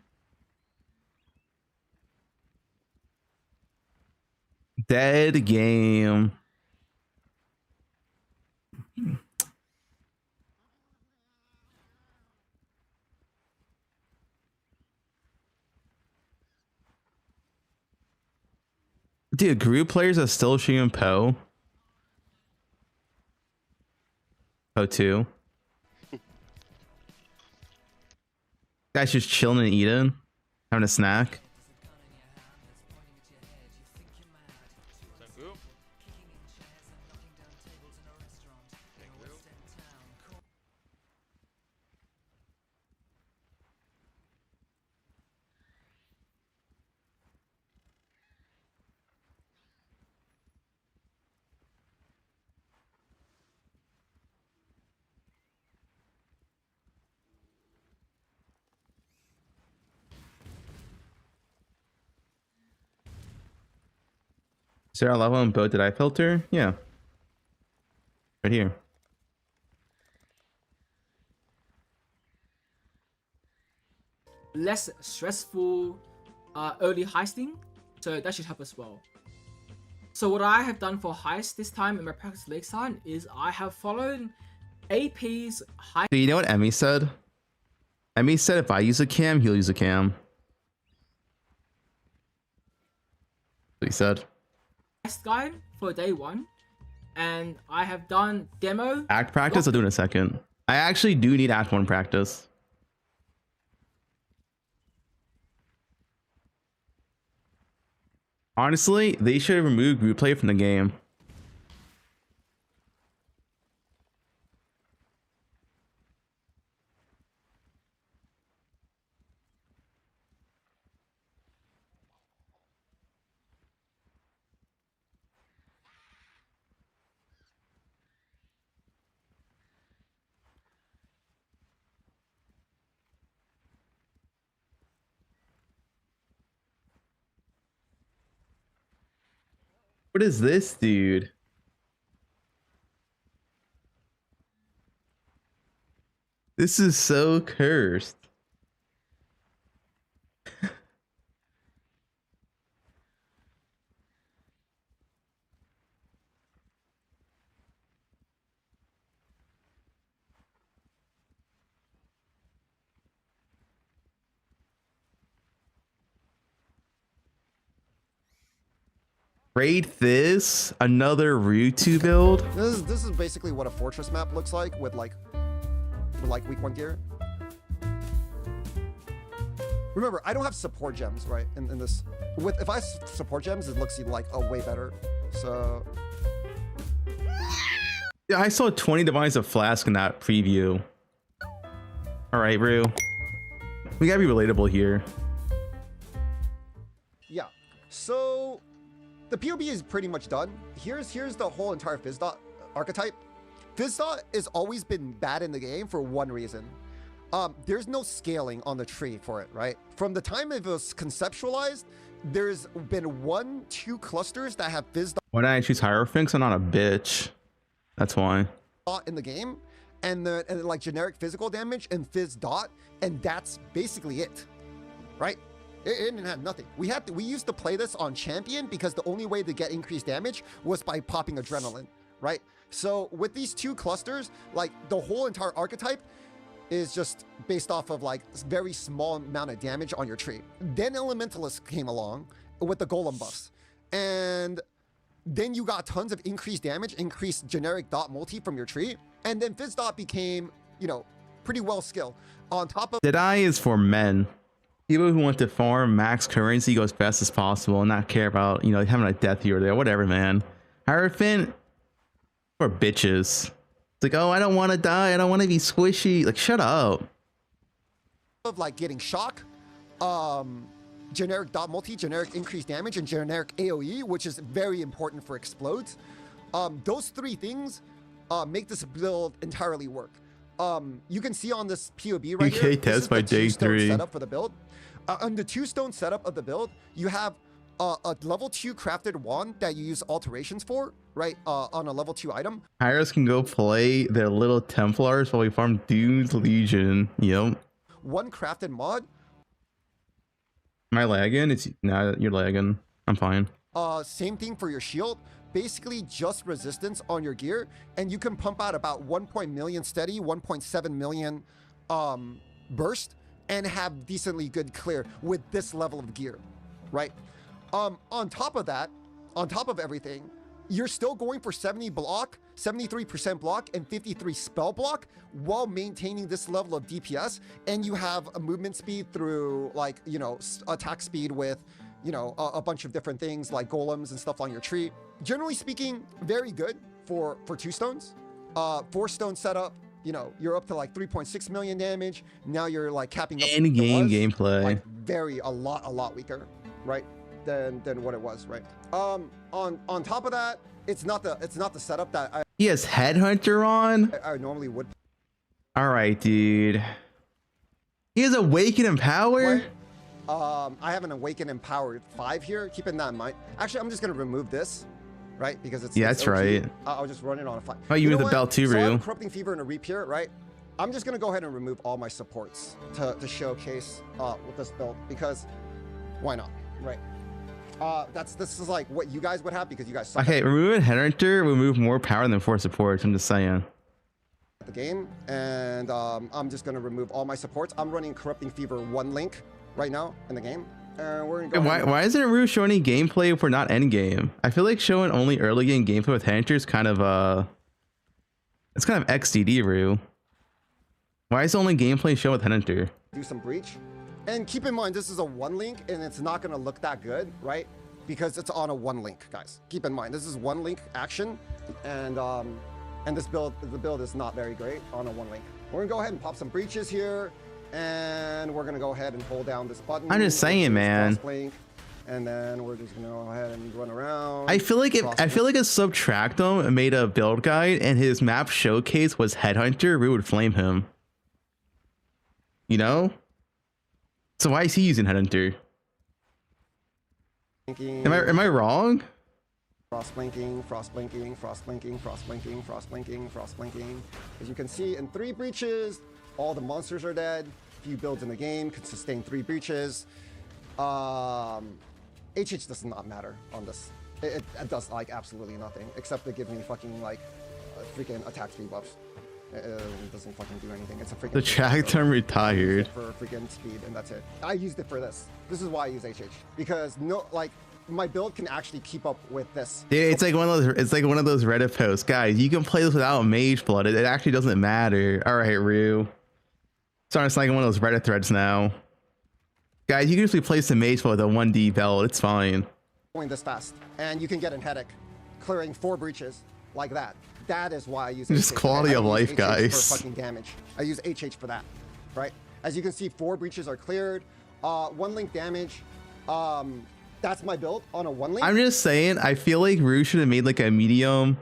Dead game. Dude, group players are still shooting Poe. Poe 2. Guy's just chilling and eating, having a snack. Is there a level in boat did I filter? Yeah. Right here. Less stressful early heisting, so that should help as well. So what I have done for heist this time in my practice lakeside is I have followed AP's heist. Do you know what Emmy said? Emmy said if I use a cam, he'll use a cam. What he said. Guide for day 1, and I have done demo. Act practice, I'll do in a second. I actually do need Act 1 practice. Honestly, they should have removed group play from the game. What is this, dude? This is so cursed. Raid this? Another Rutu build? This is basically what a fortress map looks like with like week 1 gear. Remember, I don't have support gems, right? In this, if I support gems, it looks like way better. So yeah, I saw 20 devices of flask in that preview. All right, Rue. We gotta be relatable here. yeah. So the POB is pretty much done. Here's the whole entire Fizzdot archetype. Fizzdot has always been bad in the game for one reason. There's no scaling on the tree for it, right? From the time it was conceptualized, there's been 1-2 clusters that have Fizzdot. Why did I choose Hierophants? I'm not a bitch. That's why. In the game, and like generic physical damage and Fizzdot, and that's basically it, right? It didn't have nothing. We used to play this on champion because the only way to get increased damage was by popping adrenaline, right? So with these 2 clusters, like the whole entire archetype is just based off of like very small amount of damage on your tree. Then Elementalist came along with the golem buffs, and then you got tons of increased damage, increased generic dot multi from your tree, and then Fizzdot became, you know, pretty well skilled. On top of Deadeye is for men. People who want to farm max currency, go as fast as possible, and not care about, you know, having a death here or there, whatever, man. Hierophant for bitches. It's like, oh, I don't want to die. I don't want to be squishy. Like, shut up. of like getting shock, generic dot multi, generic increased damage, and generic AoE, which is very important for explodes. Those three things make this build entirely work. You can see on this POB right here, this is by the day 3 setup for the build. On the 2-stone setup of the build, you have a level 2 crafted wand that you use alterations for, right? On a level 2 item. Pirates can go play their little Templars while we farm Dune's Legion. Yep. One crafted mod. Am I lagging? Nah, you're lagging. I'm fine. Same thing for your shield. Basically just resistance on your gear, and you can pump out about 1 million steady, 1.7 million burst, and have decently good clear with this level of gear, right? On top of that, on top of everything, you're still going for 70 block, 73% block, and 53 spell block while maintaining this level of DPS, and you have a movement speed through, like, you know, attack speed with, you know, a bunch of different things like golems and stuff on your tree. Generally speaking, very good for 2 stones. 4-stone setup, you know, you're up to like 3.6 million damage. Now you're like capping up. End game gameplay. Like a lot weaker, right? Than what it was, right? On top of that, it's not the setup that He has Headhunter on. I normally would. All right, dude. He has Awaken and Power. Play. I have an Awaken Empowered 5 here. Keeping that in mind. Actually, I'm just gonna remove this, right? Because it's That's OG. right. I'll just run it on a 5. Oh, you moved know the belt too, So I have Rue. a Corrupting Fever and a Repair, right? I'm just gonna go ahead and remove all my supports to showcase with this build, because why not, right? This is like what you guys would have, because you guys suck Okay, removing Headhunter will move more power than 4 supports. I'm just saying. at the game, and I'm just gonna remove all my supports. I'm running Corrupting Fever 1 link right now in the game, and we're gonna go. Why isn't Rue showing any gameplay if we're not end game? I feel like showing only early game gameplay with Headhunter is kind of it's kind of XDD, Rue. Why is the only gameplay shown with Headhunter? Do some breach, and keep in mind this is a 1 link, and it's not gonna look that good, right? Because it's on a 1 link, guys. Keep in mind this is 1 link action, and the build is not very great on a 1 link. We're gonna go ahead and pop some breaches here, and we're gonna go ahead and hold down this button. I'm just saying, man. Link, and then we're just gonna go ahead and run around. I feel like if Subtractome made a build guide and his map showcase was Headhunter, Rue would flame him. You know? So why is he using Headhunter? Am I wrong? Frost blinking, frost blinking, frost blinking, frost blinking, frost blinking, frost blinking. As you can see, in 3 breaches, all the monsters are dead. Few builds in the game can sustain 3 breaches. HH does not matter on this. It does like absolutely nothing, except to give me fucking like freaking attack speed buffs. It doesn't fucking do anything. It's a freaking. The track term retired. For freaking speed, and that's it. I used it for this. This is why I use HH, because my build can actually keep up with this. Yeah, it's like one of those Reddit posts, guys. You can play this without Mage Blood. It actually doesn't matter. All right, Rue. Starting to like one of those Reddit threads now. Guys, you can just replace the Mage Blood with a 1D belt. It's fine. Going this fast, and you can get in headache, clearing 4 breaches like that. That is why I use just HH. quality of life, HH guys. For fucking damage. I use HH for that, right? As you can see, 4 breaches are cleared. 1 link damage. That's my build on a 1 link. I'm just saying, I feel like Rue should have made like a medium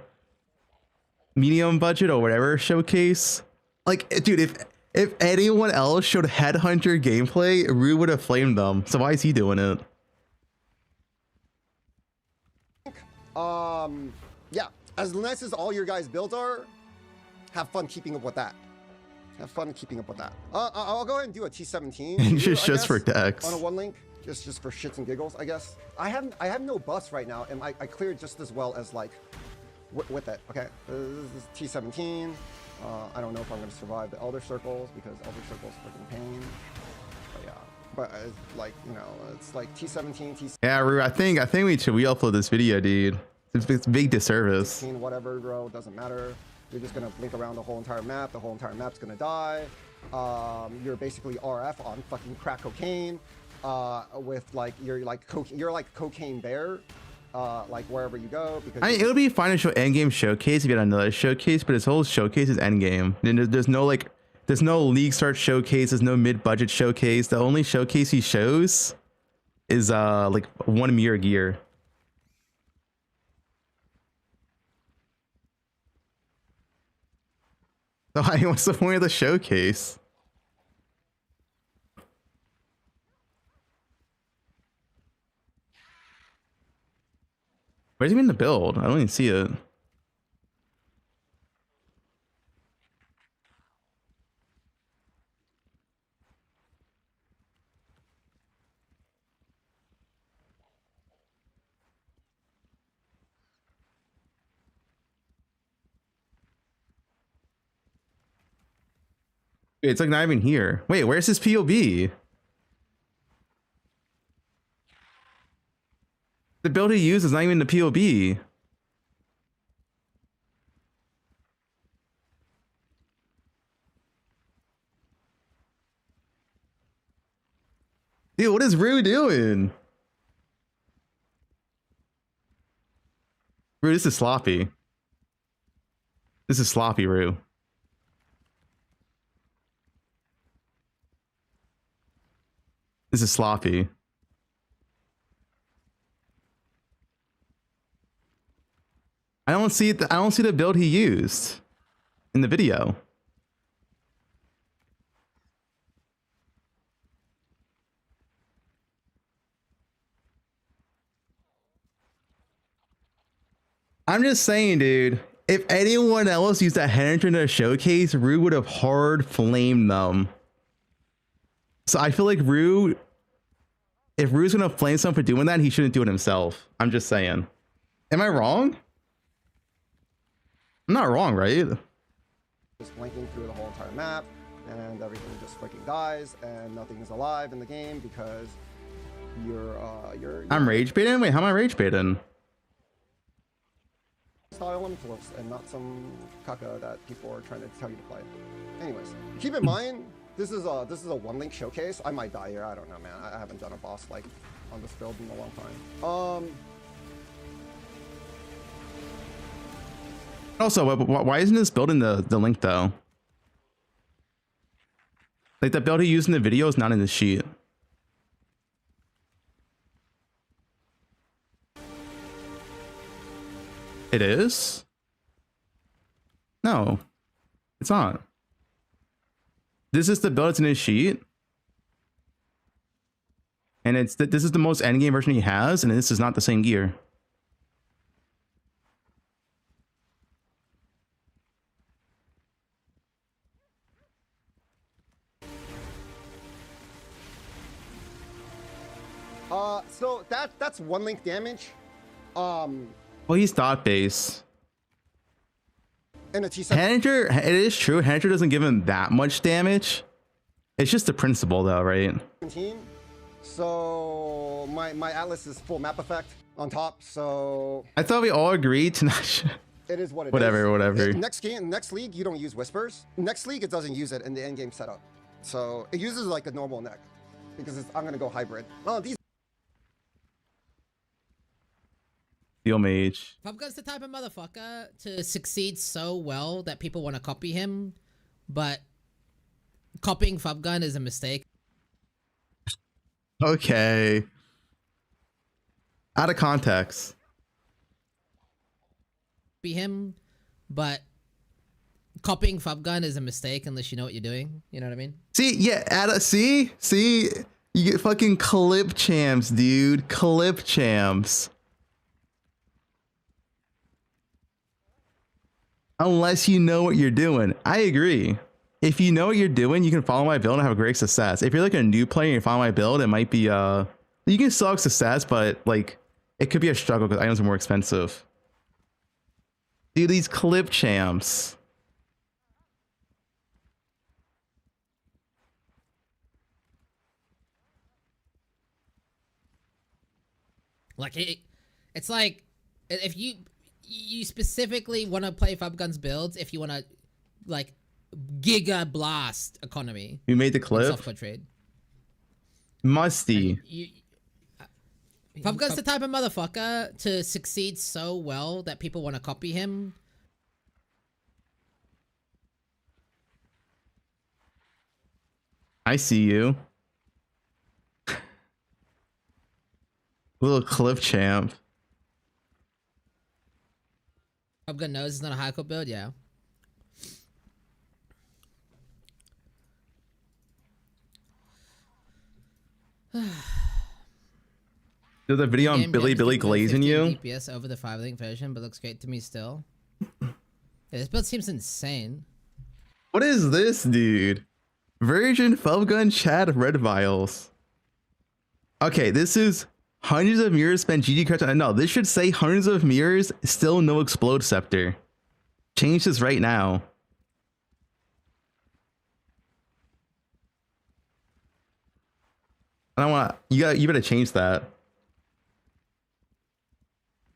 budget or whatever showcase. Like, dude, if anyone else showed Headhunter gameplay, Rue would have flamed them. So why is he doing it? Yeah. As nice as all your guys' builds are, have fun keeping up with that. Have fun keeping up with that. I'll go ahead and do a T17. just for decks. On a 1 link. Just for shits and giggles, I guess. I have no buffs right now, and I cleared just as well as like with it. Okay, this is T17. I don't know if I'm gonna survive the Elder Circles, because Elder Circles freaking pain. But yeah, but like, you know, it's like T17, T17. Yeah, Rue, I think we should upload this video, dude. It's a big disservice. Whatever, bro, doesn't matter. You're just gonna blink around the whole entire map. The whole entire map's gonna die. You're basically RF on fucking crack cocaine. With like you're like cocaine bear, like wherever you go. Because it would be fine to show endgame showcase if you had another showcase, but his whole showcase is endgame. And there's no like There's no league start showcase. There's no mid-budget showcase. The only showcase he shows is like one mirror gear. So what's the point of the showcase? Where's he in the build? I don't even see it. It's like not even here. Wait, where's his POB? The build he used is not even the POB. Dude, what is Rue doing? Rue, this is sloppy. This is sloppy, Rue. This is sloppy. I don't see the build he used in the video. I'm just saying, dude, if anyone else used that head in a showcase, Rue would have hard flamed them. So I feel like Rue, if Rue's gonna flame someone for doing that, he shouldn't do it himself. I'm just saying. Am I wrong? I'm not wrong, right? Just blinking through the whole entire map, and everything just freaking dies, and nothing is alive in the game because you're I'm rage baiting? Wait, how am I rage baiting? style Elementalists and not some caca that people are trying to tell you to play. Anyways, keep in mind, this is a one link showcase. I might die here. I don't know, man. I haven't done a boss like on this build in a long time. Also, why isn't this build in the link though? Like the build he used in the video is not in the sheet. It is? No, it's not. This is the build that's in his sheet. And this is the most endgame version he has, and this is not the same gear. So that's one link damage. Well, he's dot base. And a T7. Hanager, it is true. Hanager doesn't give him that much damage. It's just the principle, though, right? So my Atlas is full map effect on top. So I thought we all agreed to not. it is what it whatever, is. Whatever. Next league, you don't use whispers. Next league, it doesn't use it in the end game setup. So it uses like a normal neck because I'm gonna go hybrid. Oh, these. Steel Mage. Fubgun's the type of motherfucker to succeed so well that people want to copy him, but copying Fubgun is a mistake. Okay. Out of context. Be him, but copying Fubgun is a mistake unless you know what you're doing. You know what I mean? See, yeah, see, you get fucking clip champs, dude. Clip champs. Unless you know what you're doing. I agree. If you know what you're doing, you can follow my build and have great success. If you're like a new player and you follow my build, it might be you can still have success, but like it could be a struggle because items are more expensive. Dude, these clip champs. Like it's like if you specifically want to play Fubgun's builds, if you want to like giga blast economy. You made the clip. Softcode trade. Musty. Fubgun's the type of motherfucker to succeed so well that people want to copy him. I see you. Little cliff champ. Fubgun knows it's not a hardcore build, yeah. There's a video on Game Billy judges give it a glazing 15 you. DPS over the 5-link version, but looks great to me still. Yeah, this build seems insane. What is this, dude? Virgin Fubgun Chad Red Vials. Okay, this is hundreds of mirrors spent GG credits. No, this should say hundreds of mirrors, still no explode scepter. Change this right now. I don't want you better change that.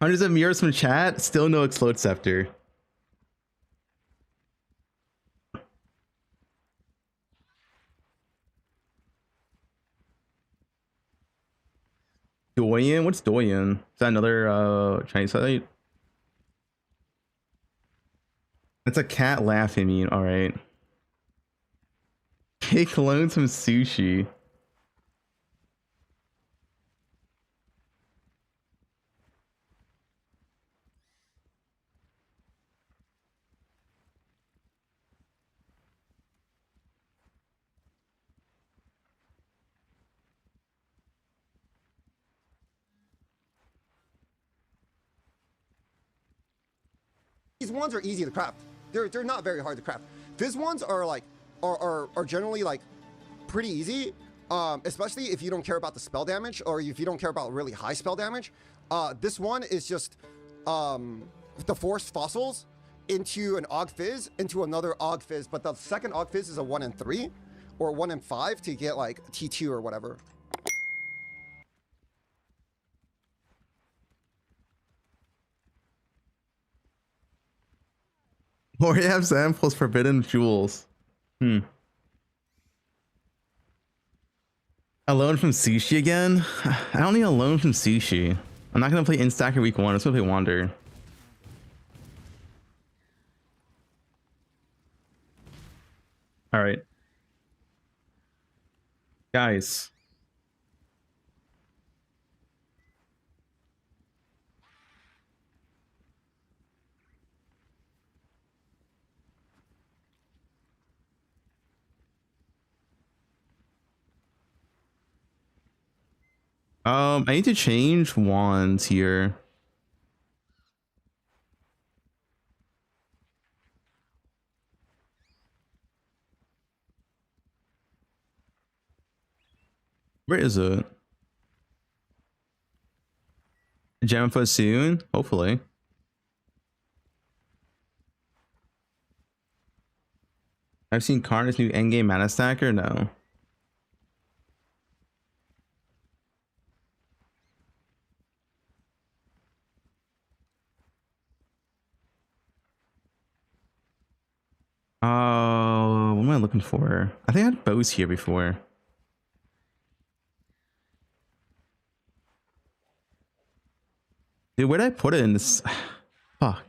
Hundreds of mirrors from chat, still no explode scepter. Doyen? What's Doyen? Is that another Chinese site? That's a cat laughing me. All right. Cake loans from sushi. These ones are easy to craft. They're not very hard to craft. These ones are like are generally like pretty easy, especially if you don't care about the spell damage or if you don't care about really high spell damage. This one is just the forced fossils into an Og Fizz into another Og Fizz, but the second Og Fizz is a 1 in 3 or 1 in 5 to get like T2 or whatever. Or you have samples forbidden jewels. A loan from sushi again? I don't need a loan from sushi. I'm not gonna play Instacker week 1. I'm just gonna play Wander. All right, guys. I need to change wands here. Where is it? Gemma soon, hopefully. I've seen Karna's new endgame mana stacker. No. Oh, what am I looking for? I think I had bows here before. Dude, where did I put it in this? Fuck.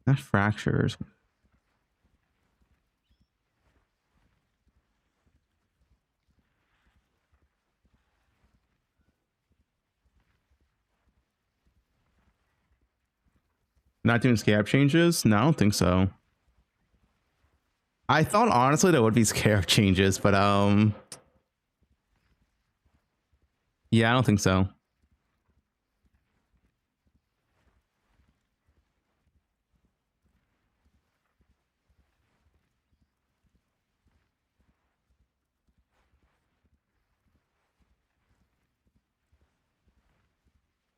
That fractures. Not doing scab changes? No, I don't think so. I thought honestly there would be scab changes, but yeah, I don't think so.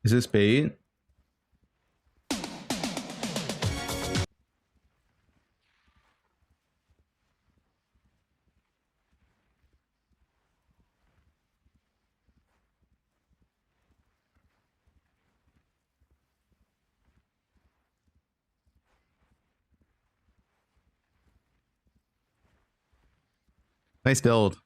Is this bait? Nice build.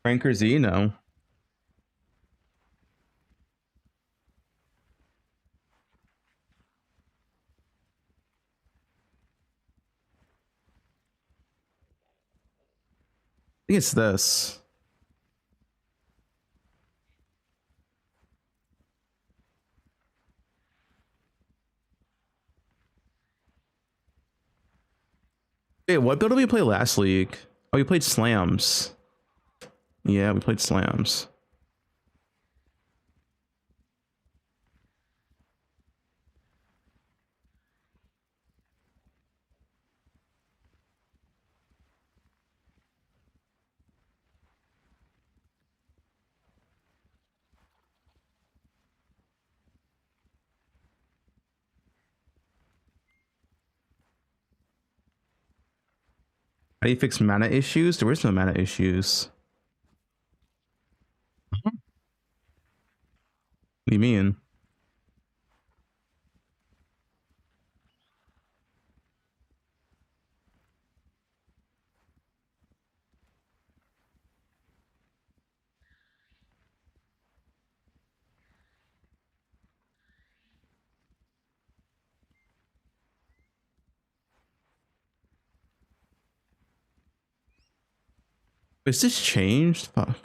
Franker Z, no. think it's this. Wait, what build did we play last league? Oh, we played slams. Yeah, we played slams. How do you fix mana issues? There is no mana issues. What do you mean? Is this changed? Fuck.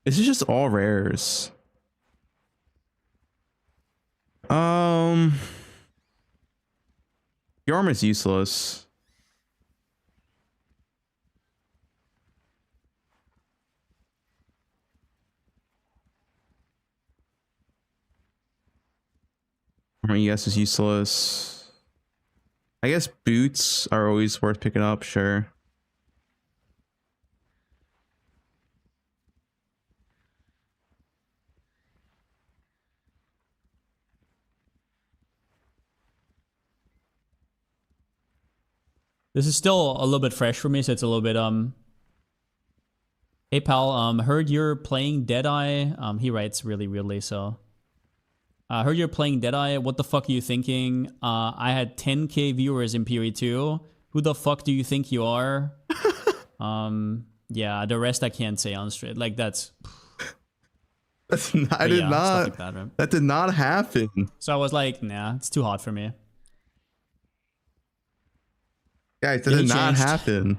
This is just all rares. Your armor is useless. Armor ES is useless. I guess boots are always worth picking up, sure. This is still a little bit fresh for me, so it's a little bit Hey pal, heard you're playing Deadeye. He writes really weirdly, so heard you're playing Deadeye. What the fuck are you thinking? I had 10k viewers in PoE 2. Who the fuck do you think you are? Yeah, the rest I can't say on straight. Like that's That did not like that, right? That did not happen. So I was like, nah, it's too hot for me. Guys, that Yeah, did he not changed. happen.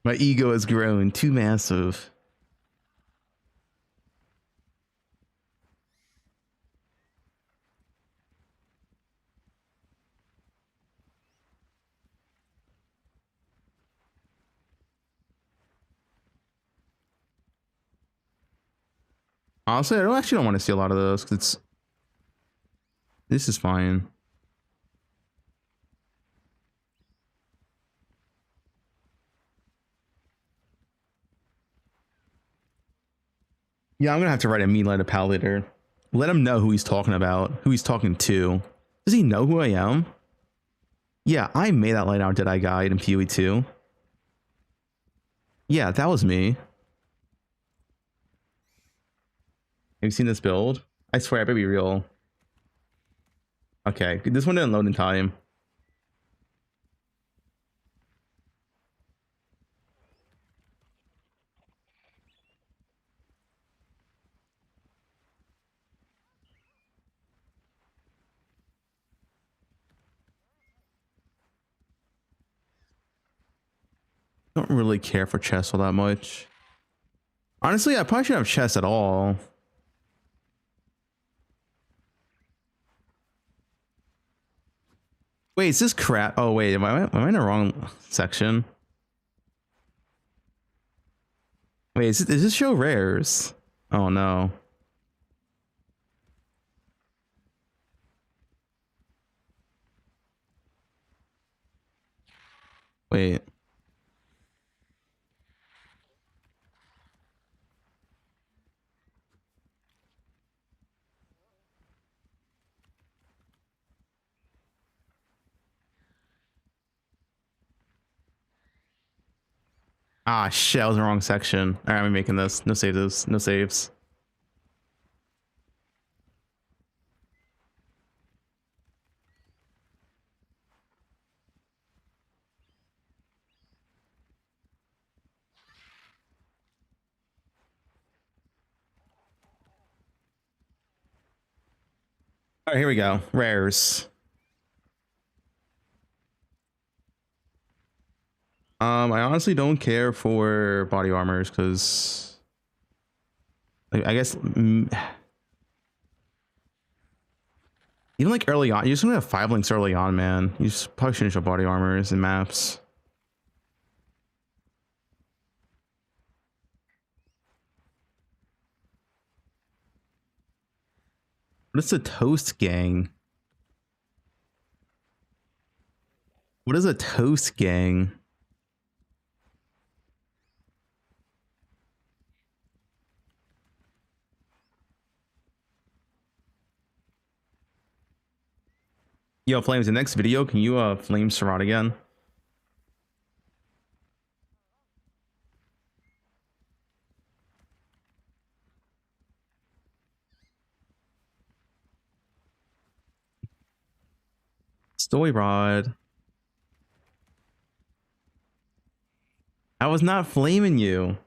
My ego has grown too massive. Honestly, I don't want to see a lot of those because this is fine. Yeah, I'm gonna have to write a mean letter to Pal later. Let him know who he's talking about, who he's talking to. Does he know who I am? Yeah, I made that light out Deadeye guide in PoE 2. Yeah, that was me. Have you seen this build? I swear, I better be real. Okay, this one didn't load in time. I don't really care for chess all that much. Honestly, I probably shouldn't have chess at all. Wait, is this crap? Oh wait, am I in the wrong section? Wait, is this show rares? Oh no. Wait. Ah, shit, I was in the wrong section. All right, I'm making this. No saves. No saves. All right, here we go. Rares. I honestly don't care for body armors because, like, I guess even like early on, you just want to have 5 links early on, man. You just probably shouldn't show body armors and maps. What is the Toast Gang? What is a Toast Gang? Yo, Flames, the next video, can you flame Sarad again? Story Rod. I was not flaming you.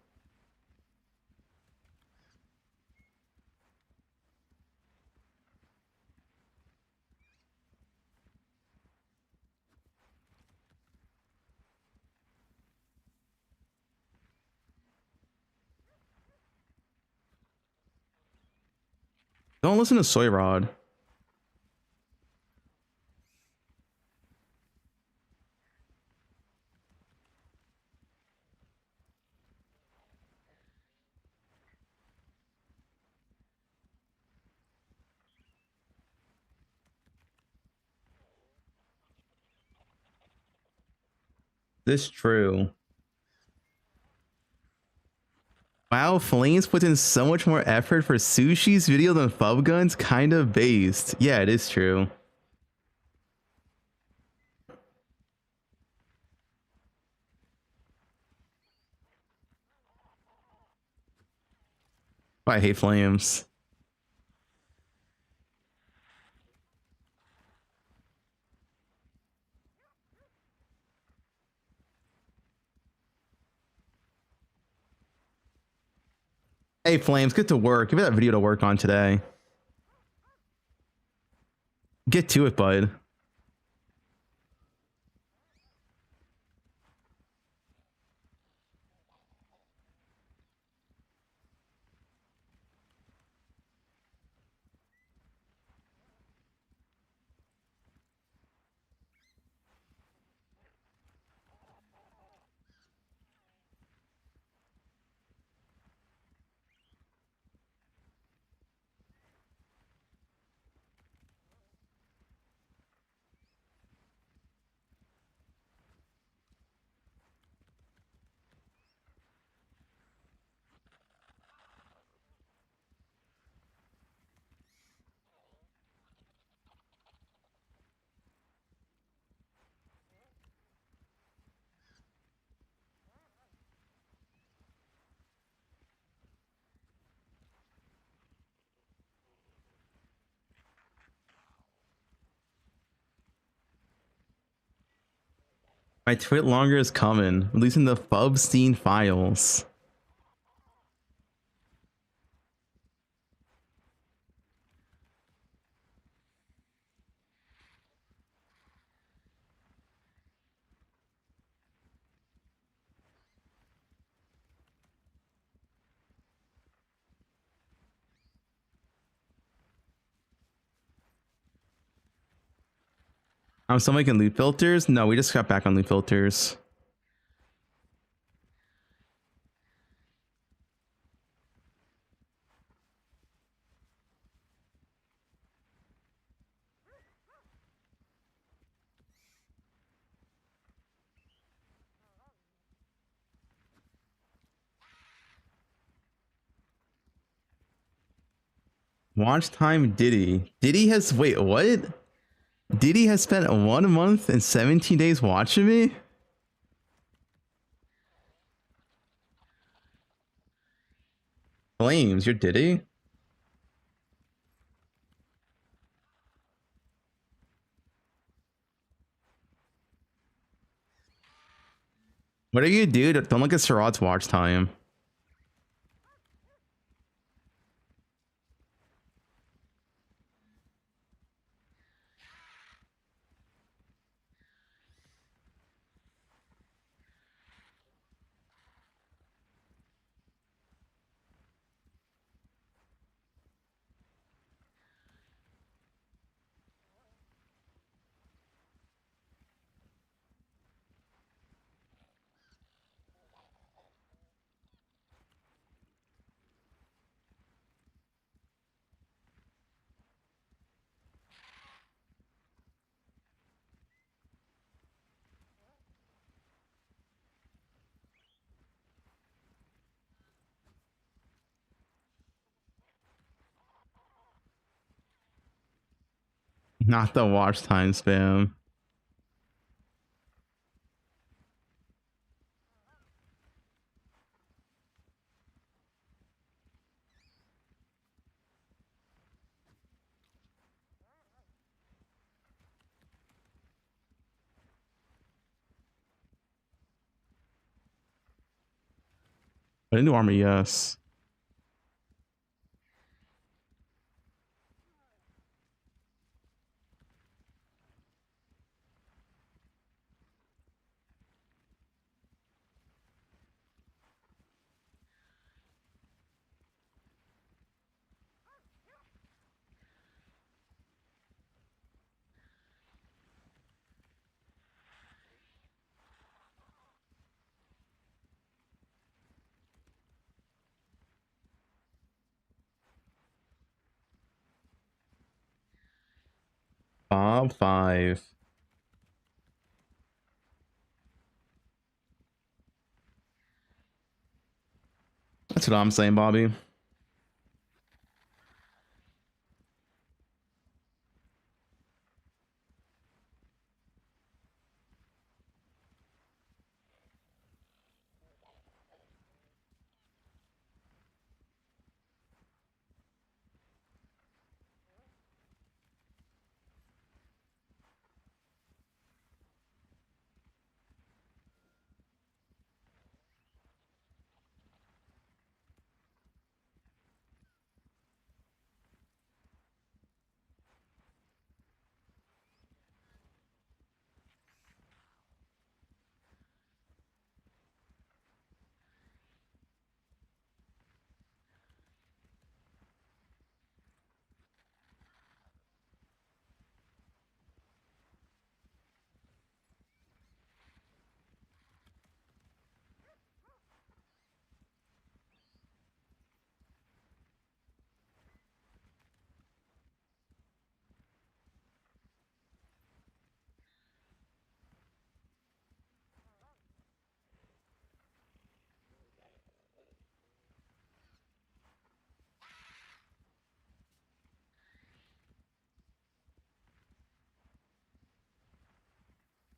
Don't listen to Soy Rod. This true. Wow, Flames put in so much more effort for Sushi's video than Fubgun's, kind of based. Yeah, it is true. I hate Flames. Hey, Flames, get to work. Give me that video to work on today. Get to it, bud. My twit longer is coming. Releasing the Fubstein files. I'm still making loot filters. No, we just got back on loot filters. Watch time Diddy. Diddy has, wait, what? Diddy has spent 1 month and 17 days watching me? Flames, you're Diddy? What are you do? Don't look at Sarad's watch time. Not the watch time spam. I didn't do armor, yes. Bob 5. That's what I'm saying, Bobby.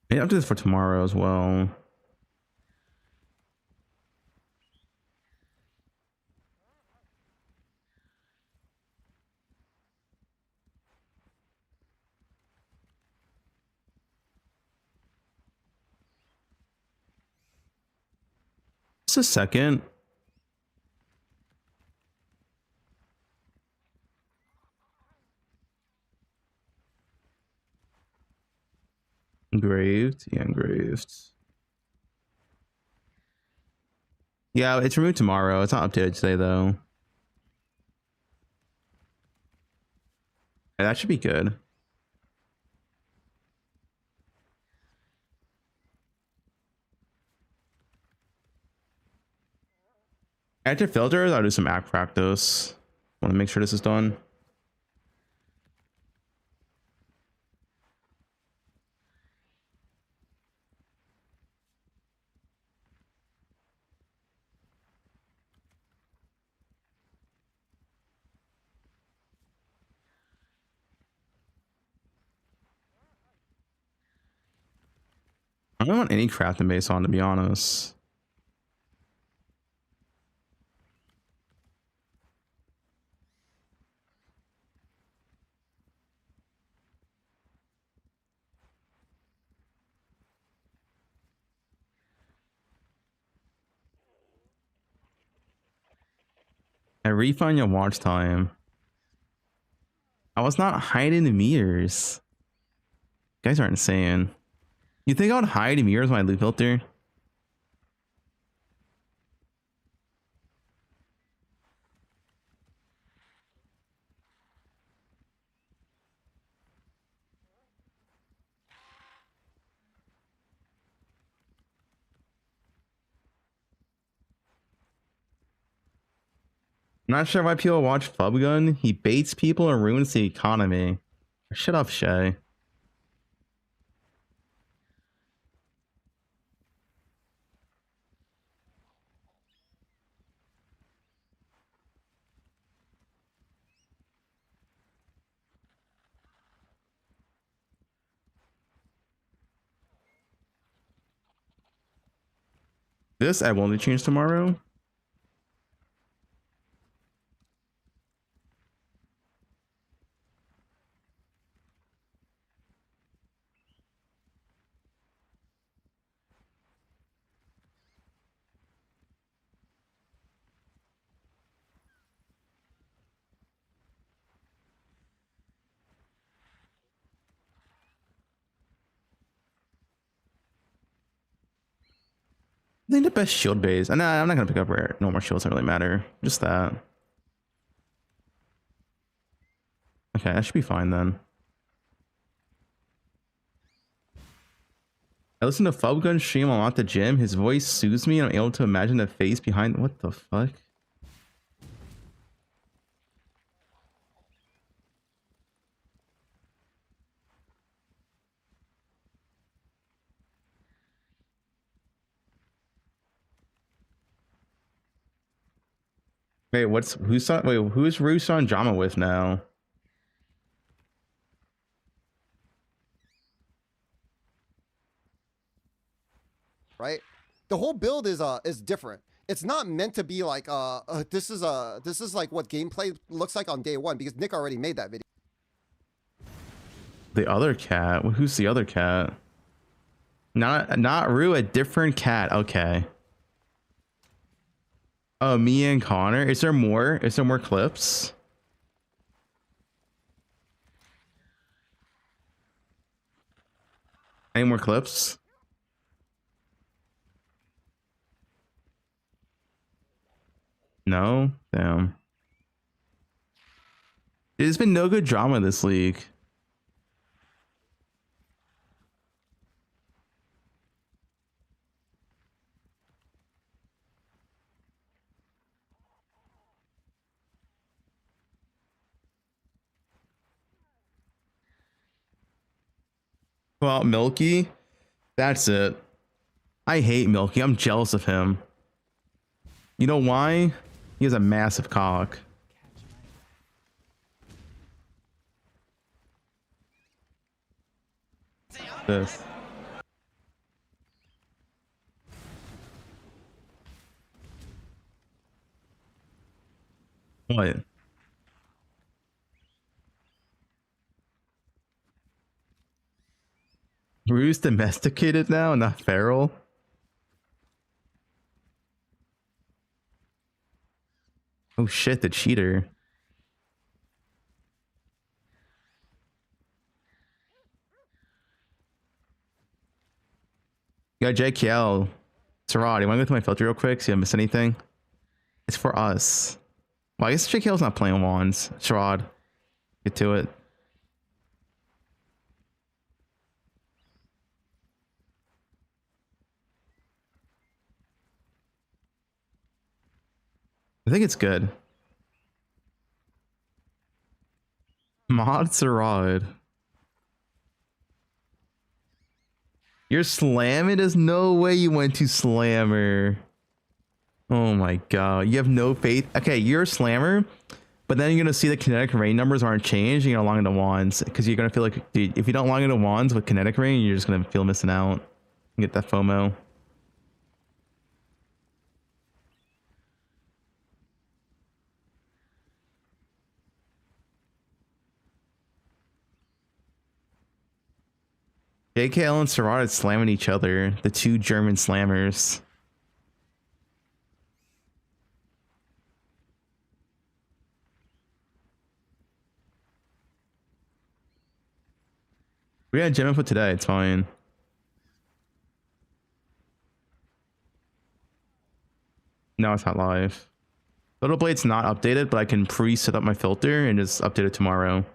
Yeah, I'll do this for tomorrow as well. Just a second. Engraved. Yeah, engraved. Yeah, it's removed tomorrow. It's not updated today, though. Yeah, that should be good. After filters, I'll do some act practice. Want to make sure this is done. I don't want any crafting base on, to be honest. I refund your watch time. I was not hiding the mirrors. You guys are insane. You think I would hide the mirrors when I loop filter? Not sure why people watch Fubgun. He baits people and ruins the economy. Shut up, Shay. This I will only change tomorrow. I think the best shield base. And I'm not gonna pick up rare. No more shields don't really matter. Just that. Okay, that should be fine then. I listen to Fubgun stream while I'm at the gym. His voice soothes me and I'm able to imagine the face behind. What the fuck? Wait, who's Rusan Jama with now? Right? The whole build is different. It's not meant to be like this is like what gameplay looks like on day one because Nick already made that video. The other cat? Who's the other cat? Not Rue, a different cat. Okay. Oh, me and Connor. Is there more? Is there more clips? Any more clips? No? Damn. There's been no good drama this league. Well, Milky, that's it. I hate Milky. I'm jealous of him. You know why? He has a massive cock. This. What? Rue's domesticated now, not feral. Oh shit, the cheater. Yeah, JKL. Sarad, you wanna go through my filter real quick? See if I miss anything? It's for us. Well, I guess JKL's not playing wands. Sarad, get to it. I think it's good. Mod Sarad. You're slamming? There's no way you went to slammer. Oh my god. You have no faith. Okay, you're a slammer, but then you're gonna see the kinetic rain numbers aren't changed. You're gonna log into wands because you're gonna feel like, dude, if you don't log into wands with kinetic rain, you're just gonna feel missing out. Get that FOMO. JKL and Sarada slamming each other. The two German slammers. We got gem input today. It's fine. No, it's not live. Little Blade's not updated, but I can pre-set up my filter and just update it tomorrow.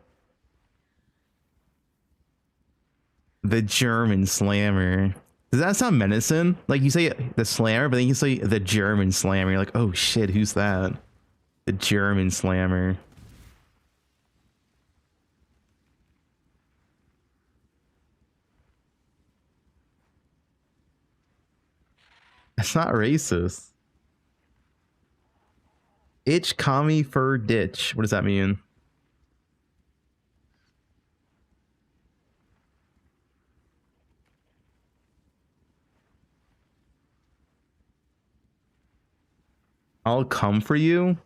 The German slammer. Does that sound menacing? Like you say the slammer, but then you say the German slammer. You're like, oh shit, who's that? The German slammer. That's not racist. Itch kami fur ditch. What does that mean? I'll come for you.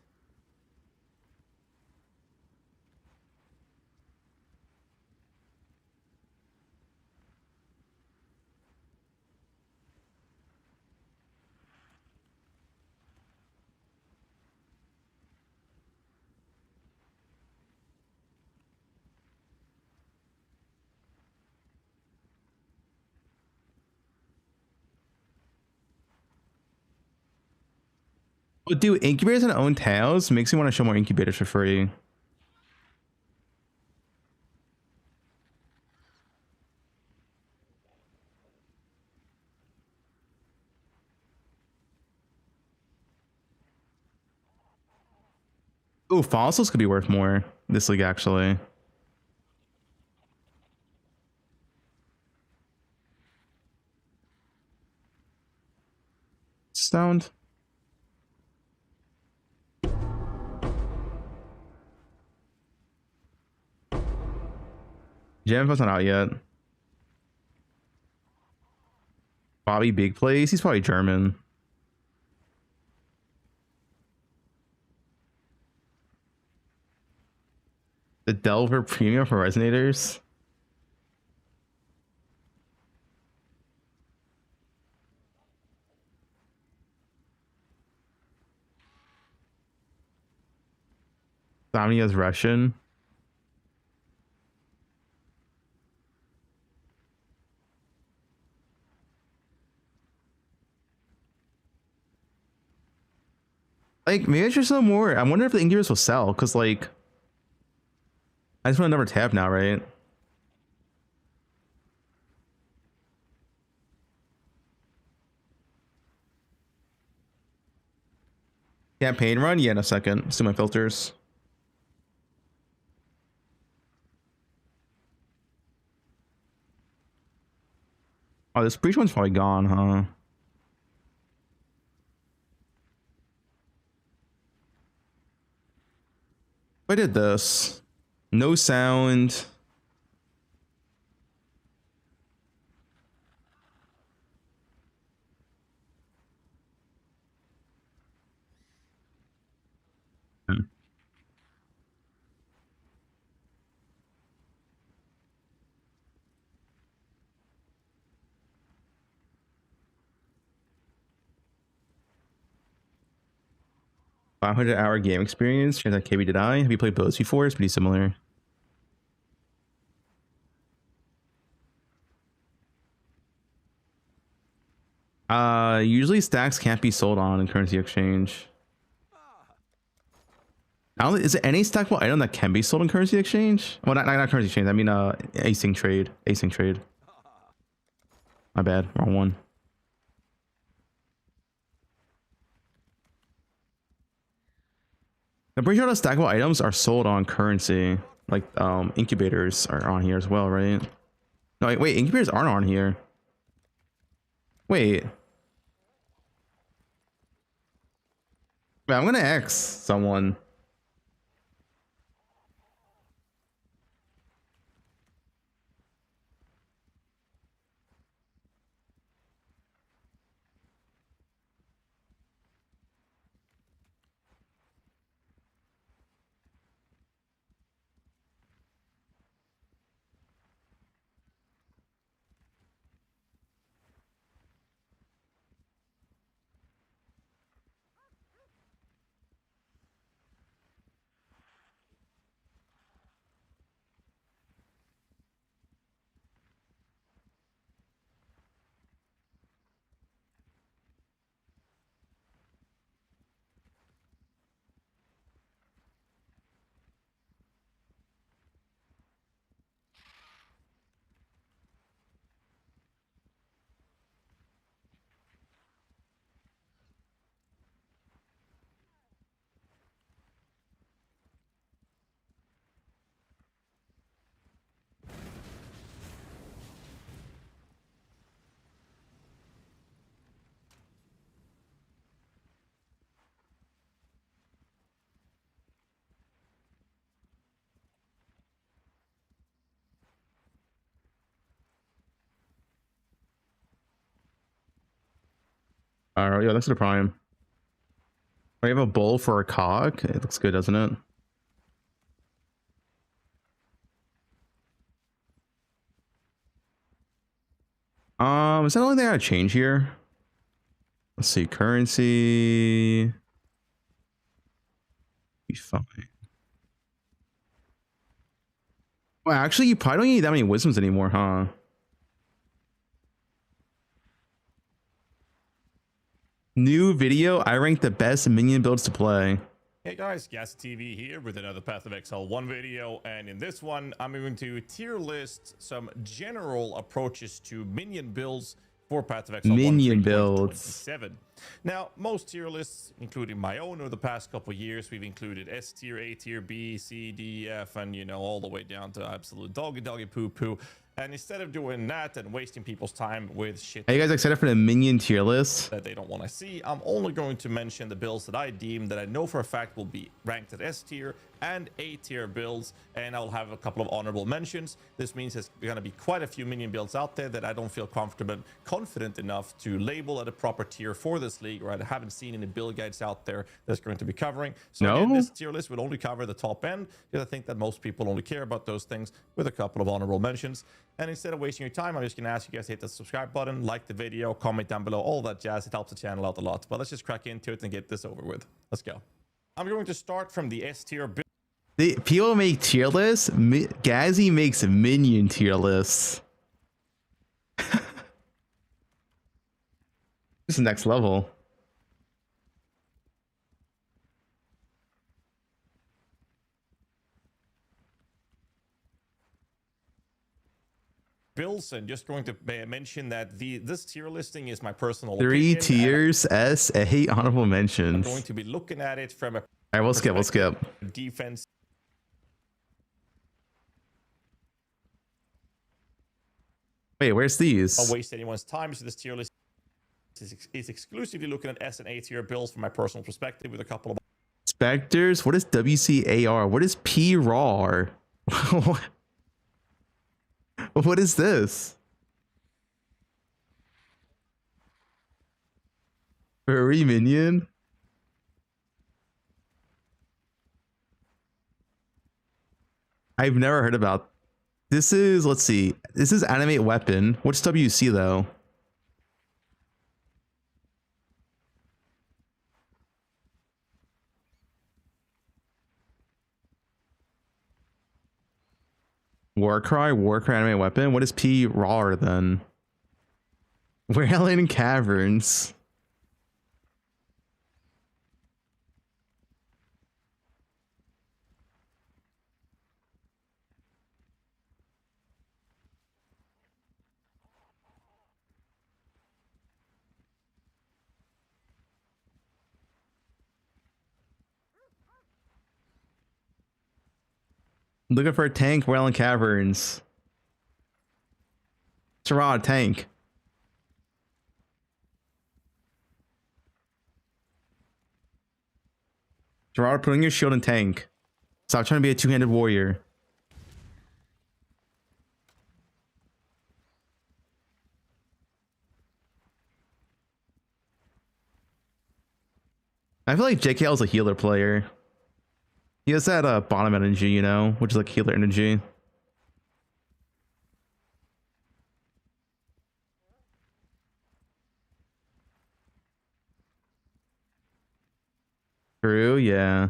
But do incubators and own tails makes me want to show more incubators for free. Ooh, fossils could be worth more this league actually. Stoned. Jamfo's not out yet. Bobby Big Place. He's probably German. The Delver Premium for Resonators. Somnia's Russian. Like, maybe I should sell more. I wonder if the Incubus will sell, because, like, I just want another tab now, right? Campaign run? Yeah, in a second. Let's do my filters. Oh, this breach one's probably gone, huh? I did this. No sound. Hmm. $500-hour game experience. Chance that KB did I. Have you played both before? It's pretty similar. Usually stacks can't be sold on in currency exchange. I don't, is there any stackable item that can be sold in currency exchange? Well, not currency exchange. I mean, async trade. Async trade. My bad. Wrong one. I'm pretty sure the stackable items are sold on currency. Like, incubators are on here as well, right? No, wait, incubators aren't on here. Wait. Wait, I'm gonna X someone. Alright, yeah, that's the prime. I have a bowl for a cock. It looks good, doesn't it? Is that the only thing I gotta change here? Let's see, currency. Be fine. Well, actually, you probably don't need that many wisdoms anymore, huh? New video. I rank the best minion builds to play. Hey guys, Gas TV here with another Path of Exile 1 video, and in this one I'm going to tier list some general approaches to minion builds for Path of Exile Minion 1 builds. 27. Now, most tier lists, including my own over the past couple of years, we've included S tier, A tier, B, C, D, F, and you know, all the way down to absolute doggy poo poo. And instead of doing that and wasting people's time with shit Are you guys excited for the minion tier list? that they don't want to see, I'm only going to mention the builds that I deem that I know for a fact will be ranked at S tier and A tier builds, and I'll have a couple of honorable mentions. This means there's going to be quite a few minion builds out there that I don't feel confident enough to label at a proper tier for this league, or I haven't seen any build guides out there that's going to be covering. So again, this tier list will only cover the top end, because I think that most people only care about those things, with a couple of honorable mentions. And instead of wasting your time, I'm just going to ask you guys to hit the subscribe button, like the video, comment down below, all that jazz. It helps the channel out a lot. But let's just crack into it and get this over with. Let's go. I'm going to start from the S tier build. People make tier lists. Gazzy makes minion tier lists. This is next level. Builds, and just going to mention that this tier listing is my personal 3 opinion, tiers, S, A, honorable I'm mentions. going to be looking at it from a Alright, we'll skip. defense. Wait, where's these? I'll waste anyone's time, so this tier list is exclusively looking at S and A tier builds from my personal perspective, with a couple of Specters? What is WCAR? What is PRAR? What is this? Furry minion? I've never heard about. This is, let's see. This is animate weapon. What's WC though? Warcry animate weapon. What is PRAR then? Wailing Caverns. Looking for a tank, Wailing Caverns. Sarah, tank. Gerard, putting your shield in tank. Stop trying to be a two-handed warrior. I feel like JKL is a healer player. He has that bottom energy, you know, which is like healer energy. True, yeah.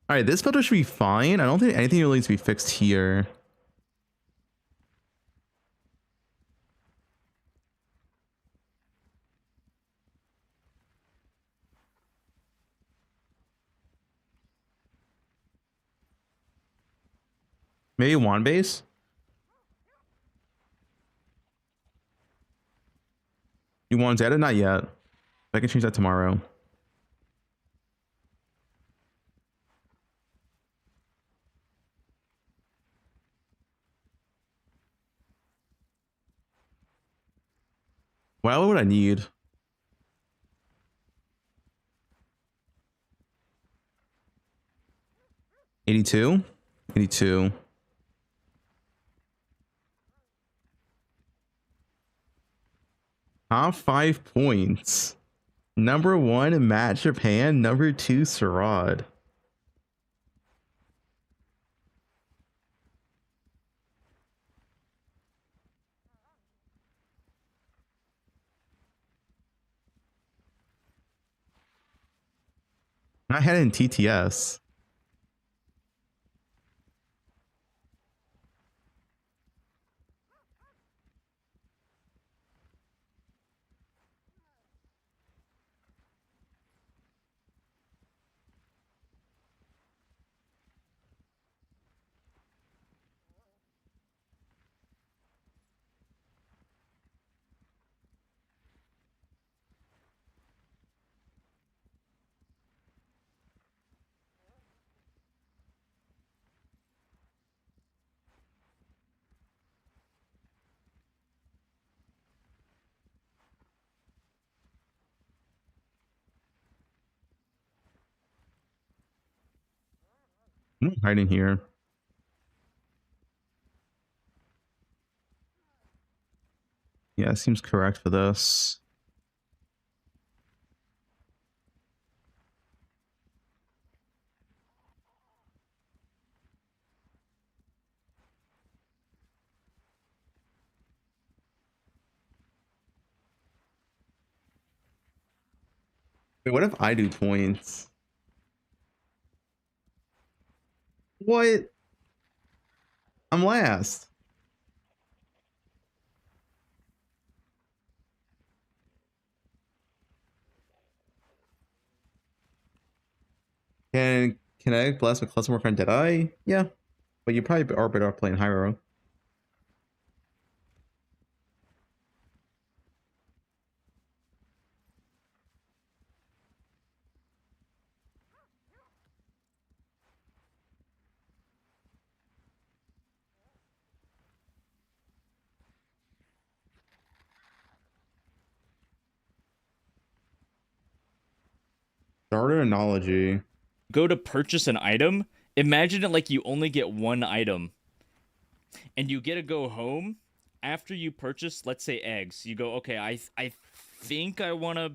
All right, this filter should be fine. I don't think anything really needs to be fixed here. Maybe one base. You want Zeta? Not yet. I can change that tomorrow. Well, what would I need? $82? 82. Top 5 points. Number 1, Matt Japan. Number 2, Sarad. I had it in TTS. I'm hiding here. Yeah, seems correct for this. Wait, what if I do points? What? I'm last. Can I blast with cluster work on Deadeye? Yeah. But you probably are better off playing Hyro. Starter analogy. Go to purchase an item. Imagine it like you only get one item. And you get to go home after you purchase, let's say, eggs. You go, okay, I think I want to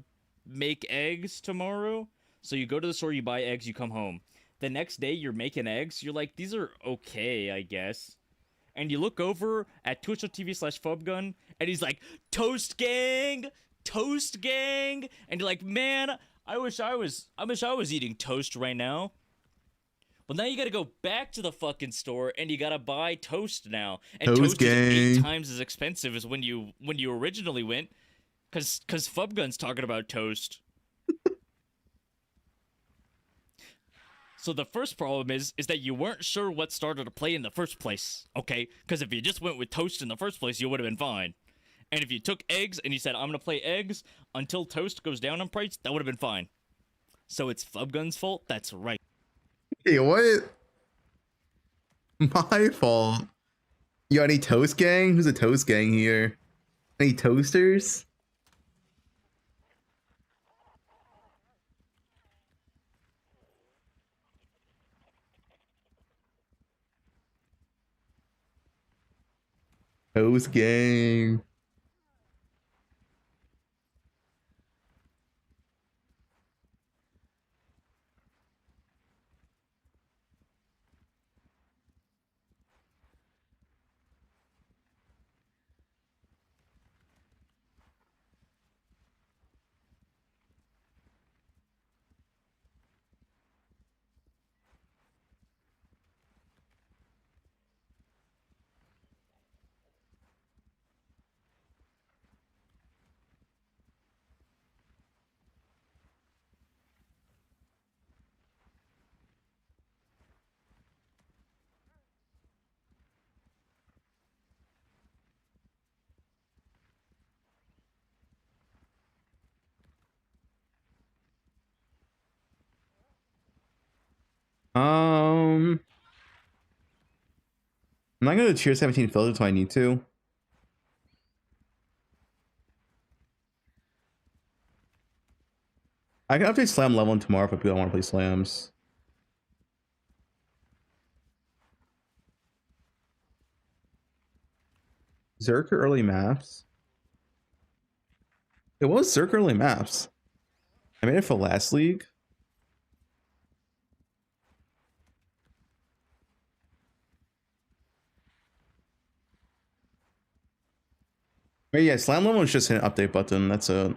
make eggs tomorrow. So you go to the store, you buy eggs, you come home. The next day, you're making eggs. You're like, these are okay, I guess. And you look over at twitch.tv/Fubgun, and he's like, Toast Gang! Toast Gang! And you're like, man, I wish I was eating toast right now. Well, now you gotta go back to the fucking store and you gotta buy toast now. And toast is 8 times as expensive as when you originally went. Cause Fubgun's talking about toast. So the first problem is that you weren't sure what starter to play in the first place, okay? Because if you just went with toast in the first place, you would have been fine. And if you took eggs and you said, I'm gonna play eggs until toast goes down in price, that would have been fine. So it's Fubgun's fault? That's right. Hey, what? My fault. You got any toast gang? Who's a toast gang here? Any toasters? Toast gang. I'm not gonna tier 17 filter until I need to. I can update slam level tomorrow if people don't want to play slams. Zerker early maps. It was circularly maps. I made it for last league. But yeah, slam level is just an update button. That's it.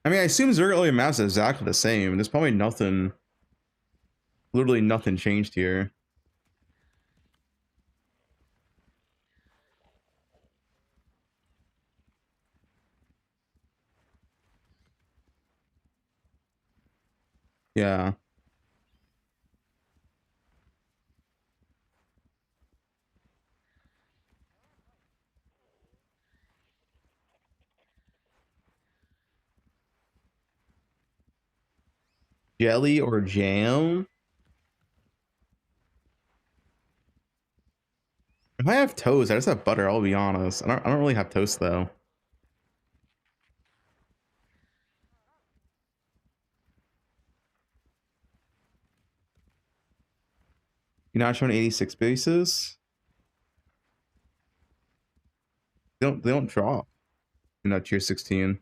I mean, I assume circularly maps are exactly the same. There's probably nothing, literally nothing changed here. Yeah. Jelly or jam? If I have toast, I just have butter, I'll be honest. I don't really have toast though. You're not showing 86 bases? They don't drop in that tier 16.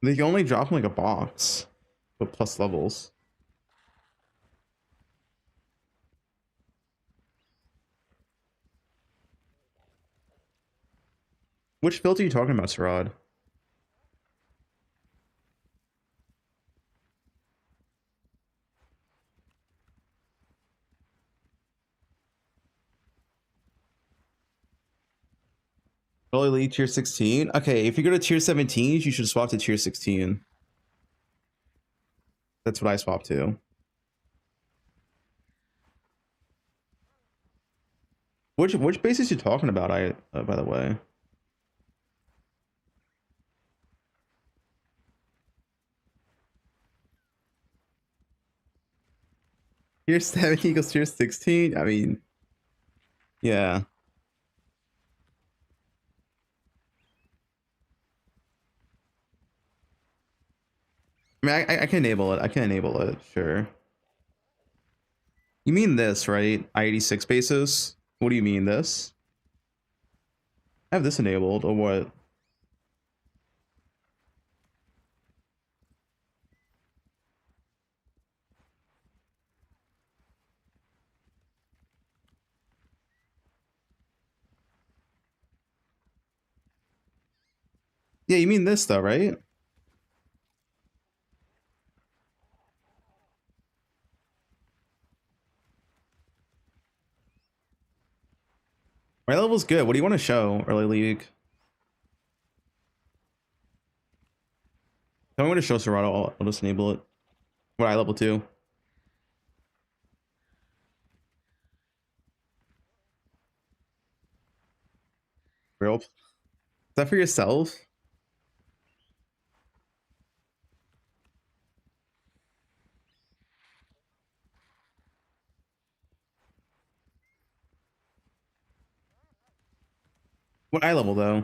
They can only drop in like a box, but plus levels. Which build are you talking about, Sarad? Early League tier 16? Okay, if you go to tier 17, you should swap to tier 16. That's what I swapped to. Which bases you talking about? By the way. Tier 17 equals tier 16? I mean, yeah. I mean, I can enable it. I can enable it, sure. You mean this, right? I-86 bases? What do you mean, this? I have this enabled, or what? Yeah, you mean this, though, right? My level's good. What do you want to show, early league? Tell me what to show Serato. I'll just enable it. What I level 2? Real? Is that for yourself? What eye level though?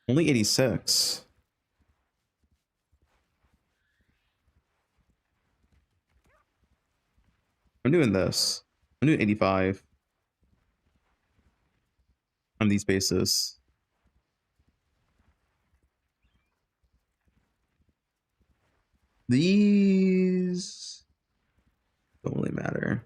Only 86. I'm doing this. I'm doing 85 on these bases. These don't really matter.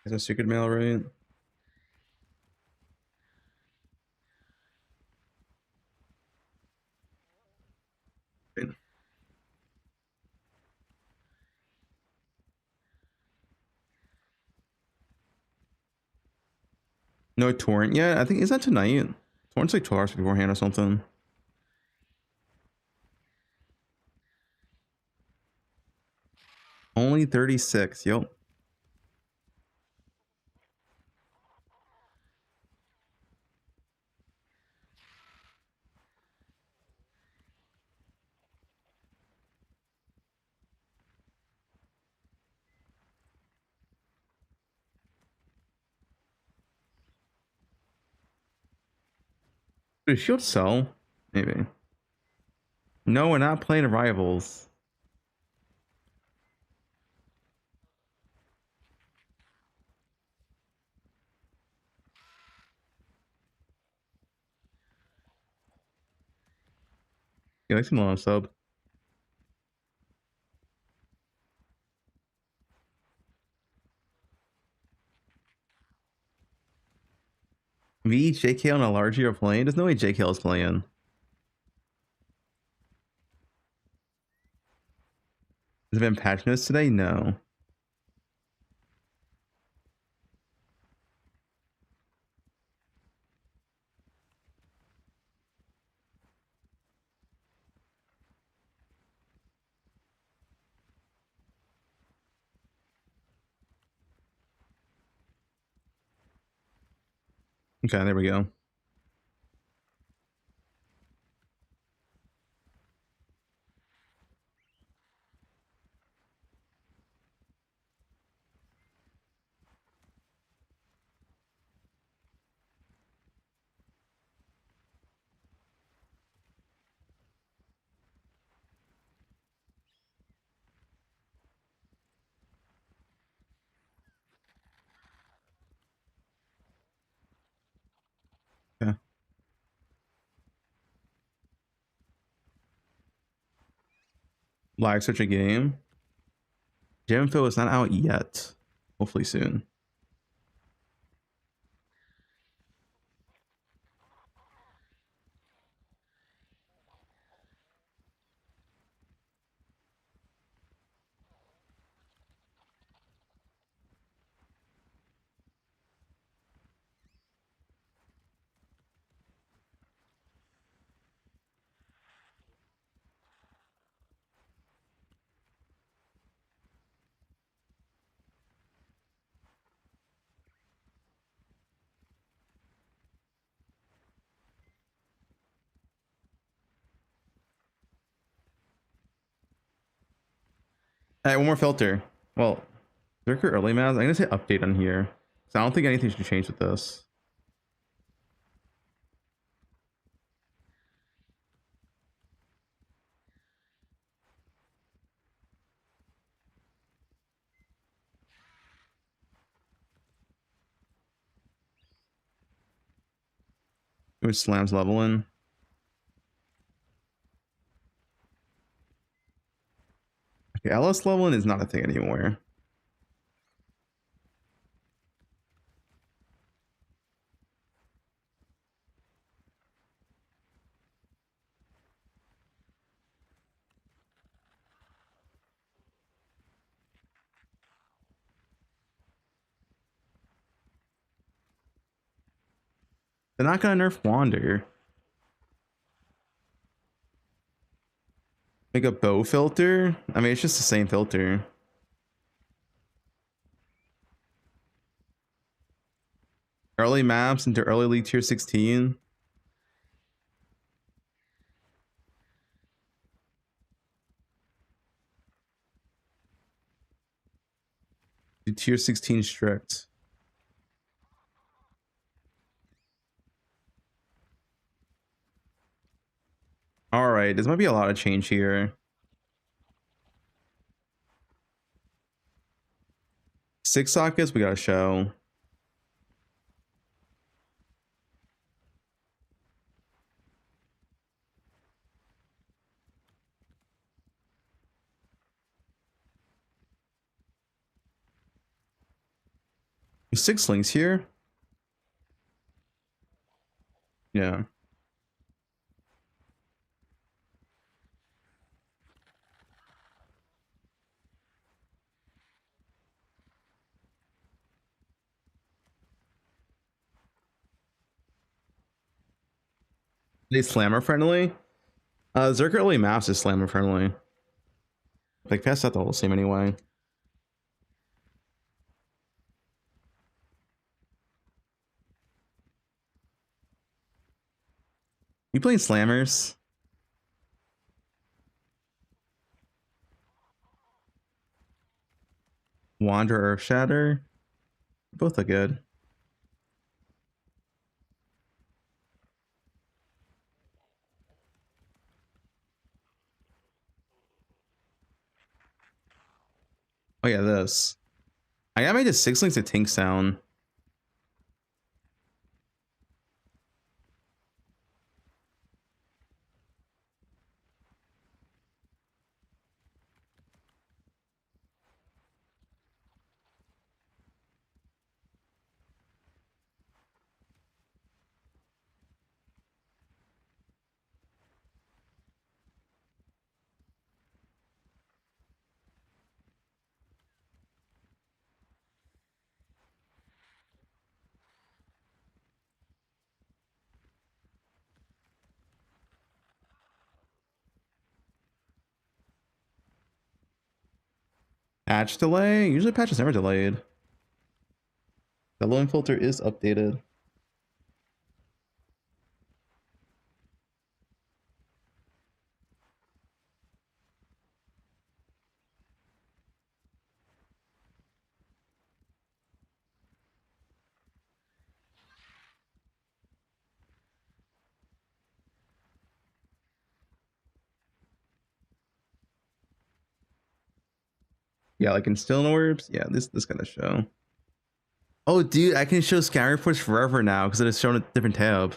Is that secret mail right? No torrent yet? I think, is that tonight? want like 12 hours beforehand or something. Only 36. Yep. Does Shield sell? Maybe. No, we're not playing Rivals. Yeah, like some on sub. Me, JK on a large year playing? There's no way JK is playing. Has it been patch notes today? No. Okay, there we go. Yeah. Lag such a game. Gem info is not out yet. Hopefully soon. All right, one more filter. Well, Zerker early math. I'm gonna say update on here. So I don't think anything should change with this. Which slams leveling. Okay, LS leveling is not a thing anymore. They're not gonna nerf Wander. Make a bow filter? I mean, it's just the same filter. Early maps into early league tier 16. Do tier 16 strict. All right, this might be a lot of change here. 6 sockets we gotta show. There's 6 links here. Yeah. They slammer friendly. Zerker early maps is slammer friendly. Like past that the whole same anyway. You playing slammers? Wander Earth Shatter? Both are good. Oh yeah, this. I got made a 6 links to Tinkstown. Patch delay? Usually patch is never delayed. The loan filter is updated. Yeah, like in Still Orbs. Yeah, this kind of show. Oh, dude, I can show scan reports forever now because it is shown a different tab.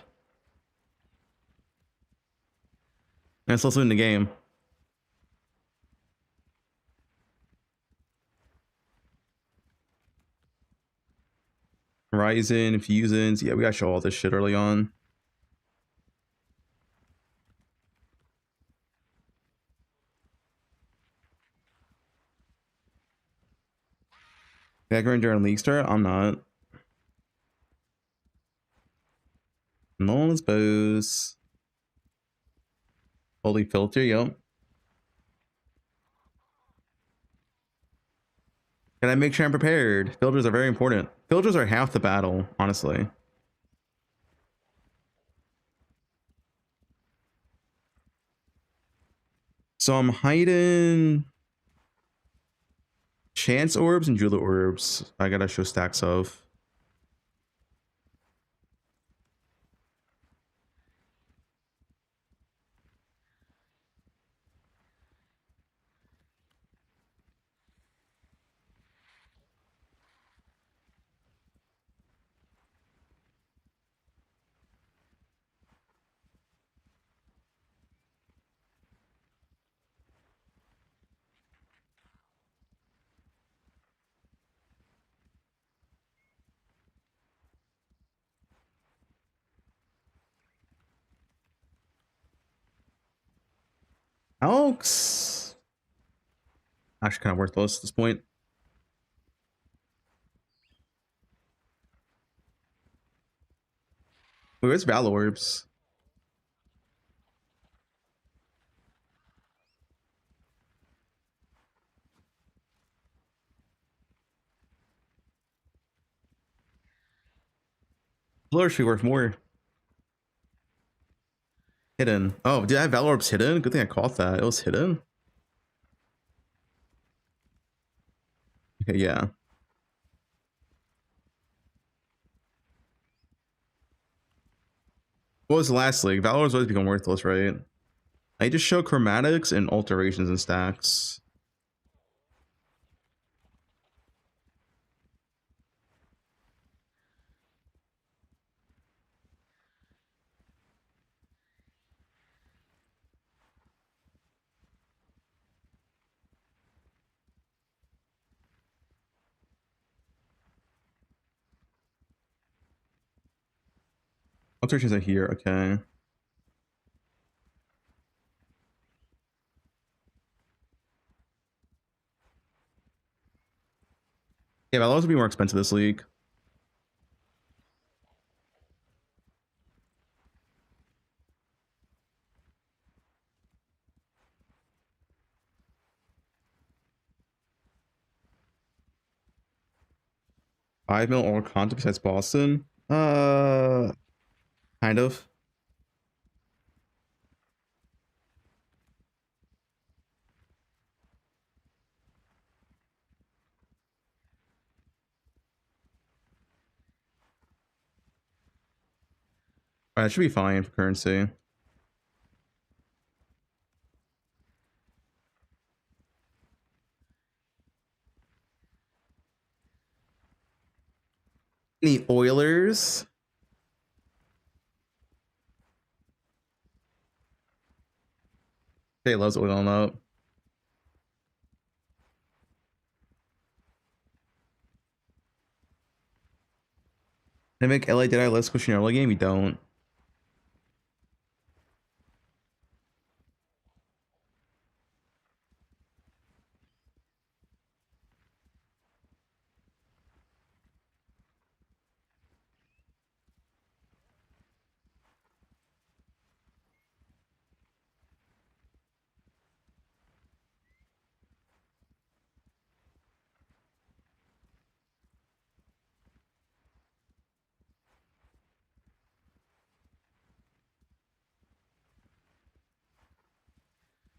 And it's also in the game. Horizon, Fusions. Yeah, we gotta show all this shit early on. Background during League Start? I'm not. Nolan's bows. Holy filter, yep. Can I make sure I'm prepared? Filters are very important. Filters are half the battle, honestly. So I'm hiding Chance Orbs and Jeweler Orbs. I gotta show stacks of. Alex. Actually kind of worthless at this point. Wait, where's Battle Orbs? Battle Orbs should be worth more. Hidden. Oh, did I have Battle Orbs hidden? Good thing I caught that. It was hidden. Okay, yeah. What was the last league? Battle Orbs always become worthless, right? I just show chromatics and alterations and stacks. Alterations are here, okay. Yeah, Battle Orbs will be more expensive this league. 5 mil all content besides Boston? Kind of. That should be fine for currency. Any Oilers? Jay loves oiling up. They make LA Deadeye less pushing early game? You don't.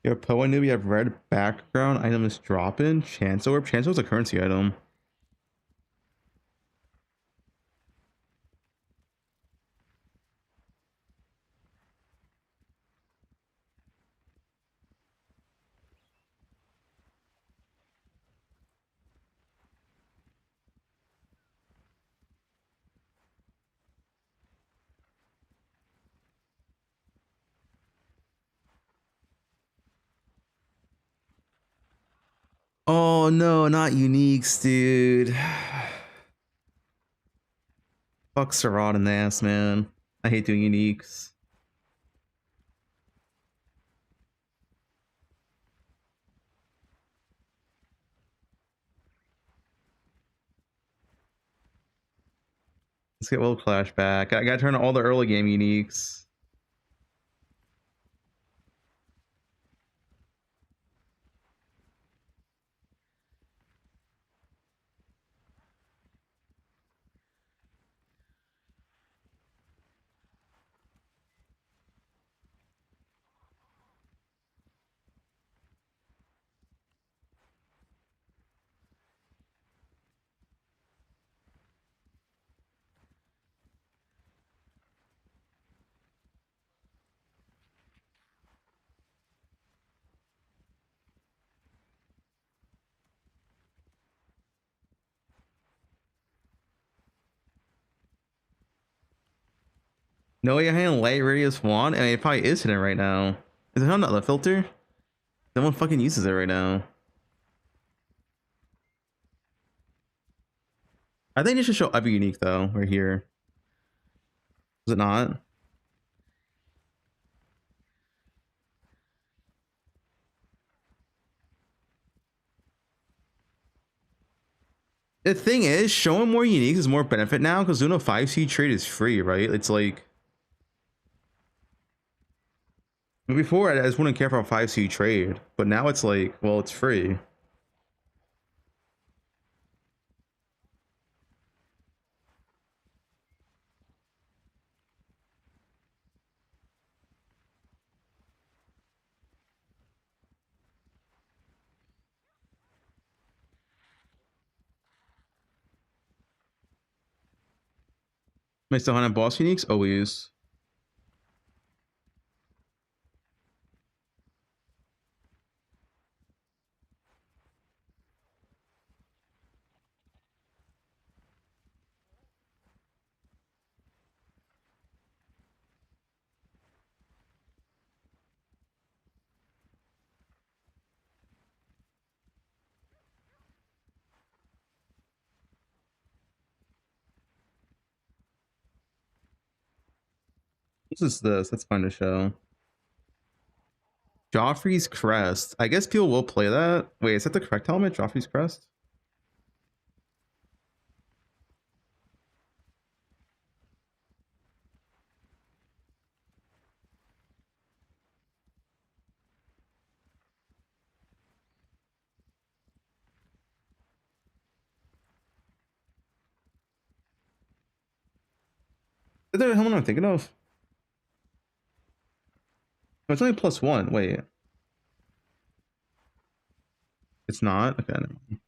Your Poa Noob, you have red background, item is dropping. Chance Orb. Chance Orb's a currency item. Oh no, not uniques, dude. Fuck Sarad in the ass, man. I hate doing uniques. Let's get Will Clash back. I gotta turn on all the early game uniques. No way, I light radius one. I mean, it probably is hitting right now. Is it not the filter? Someone fucking uses it right now. I think it should show every unique though, right here. Is it not? The thing is, showing more uniques is more benefit now because doing a 5C trade is free, right? It's like before I just wouldn't care for a 5C trade, but now it's like, well, it's free. Am I still hunting boss uniques? Always. What is this? That's fun to show. Joffrey's Crest. I guess people will play that. Wait, is that the correct helmet? Joffrey's Crest? Is there a helmet I'm thinking of? Oh, it's only +1. Wait. It's not? Okay. Never mind.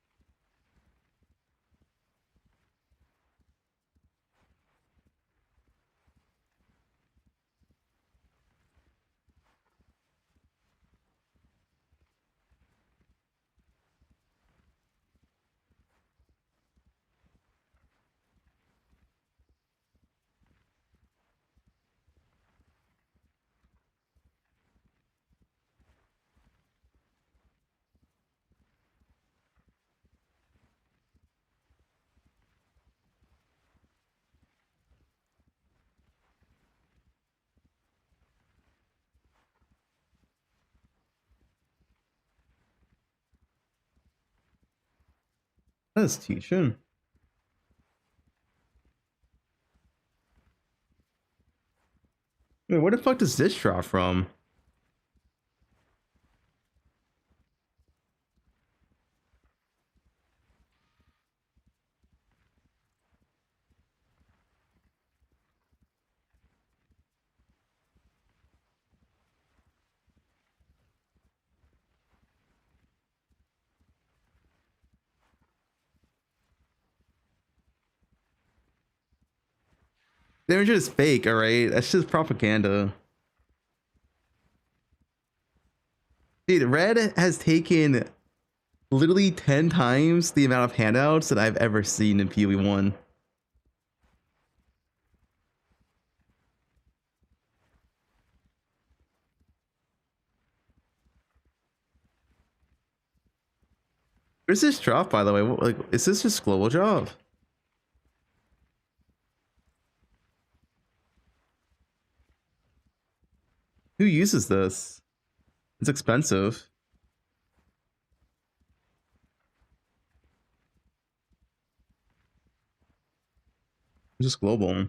That's teaching. Wait, where the fuck does this drop from? The image is fake, alright? That's just propaganda. Dude, Red has taken literally 10 times the amount of handouts that I've ever seen in PoE1. Where's this drop, by the way? Like, is this just global drop? Who uses this? It's expensive. It's just global.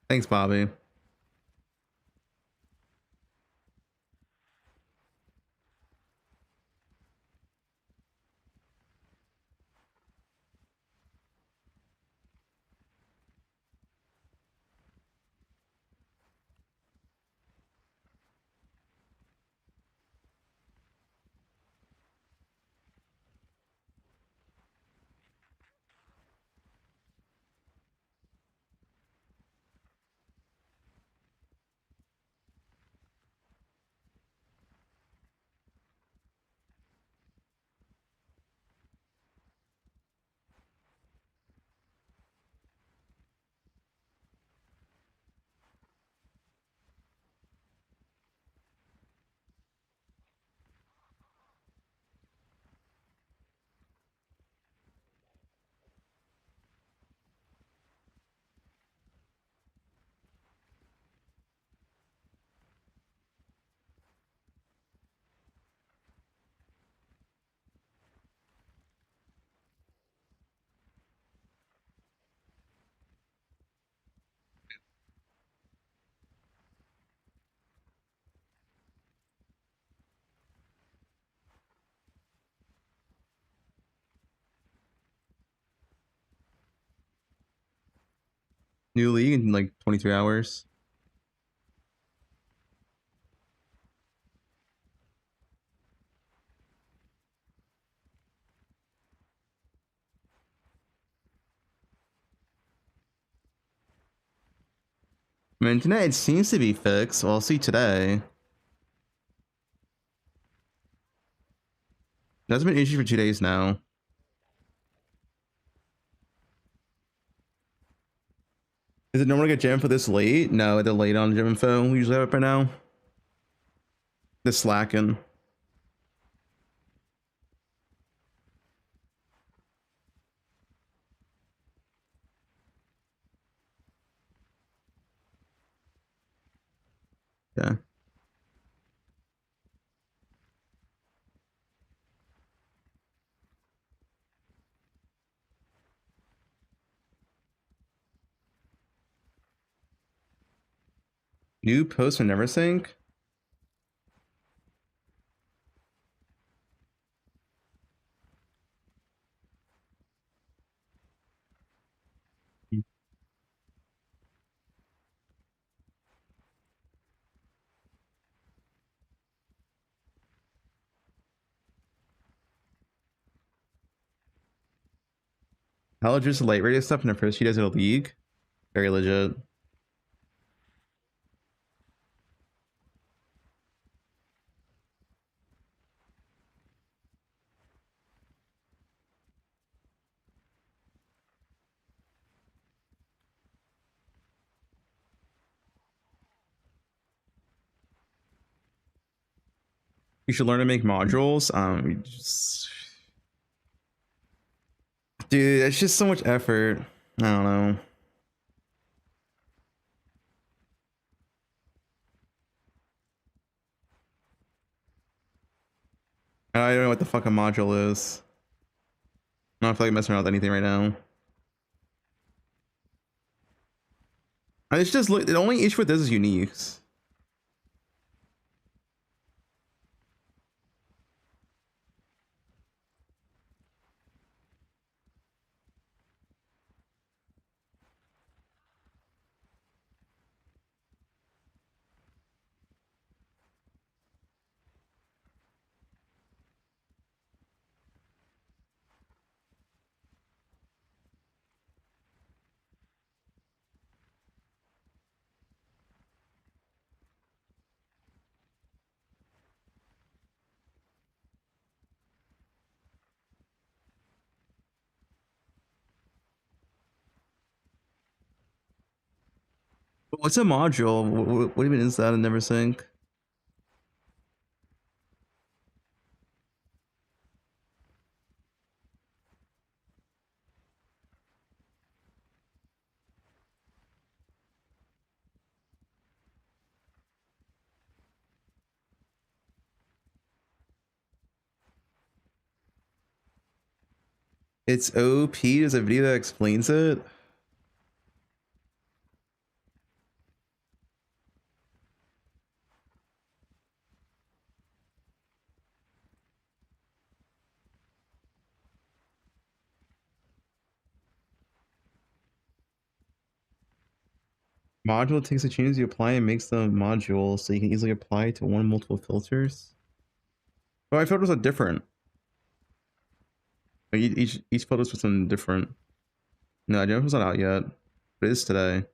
Thanks, Bobby. New league in like 23 hours. I mean, tonight it seems to be fixed. Well, I'll see today. That's been an issue for 2 days now. Is it normal to get gem for this late? No, they're late on gem info. We usually have it by now. They're slacking. Yeah. New post from Neversink? Hell, just light radio stuff in the first few days of the league. Very legit. You should learn to make modules. Dude, it's just so much effort. I don't know. I don't know what the fuck a module is. I don't feel like messing around with anything right now. And it's just look. The only issue with this is uniques. What's a module? What even is that in Neversink? It's OP. There's a video that explains it. Module takes the changes you apply and makes the module so you can easily apply to one or multiple filters. Oh, I filters are different. Like each filter's for something different. No, Jennifer's not out yet, but it is today.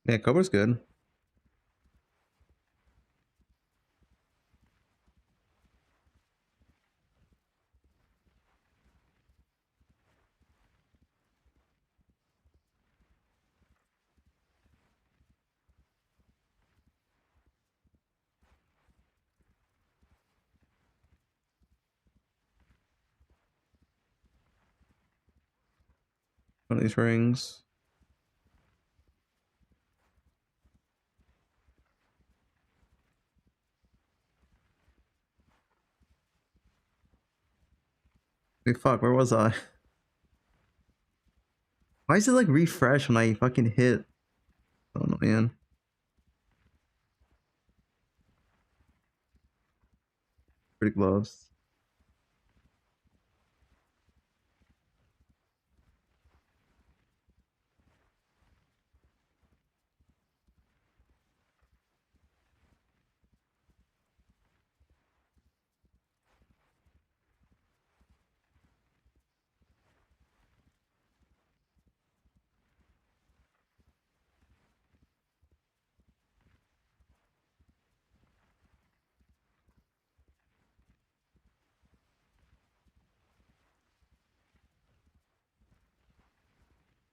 Yeah, Cobra's good. One of these rings. Hey, fuck, where was I? Why is it like refresh when I fucking hit? Oh no, man. Pretty gloves.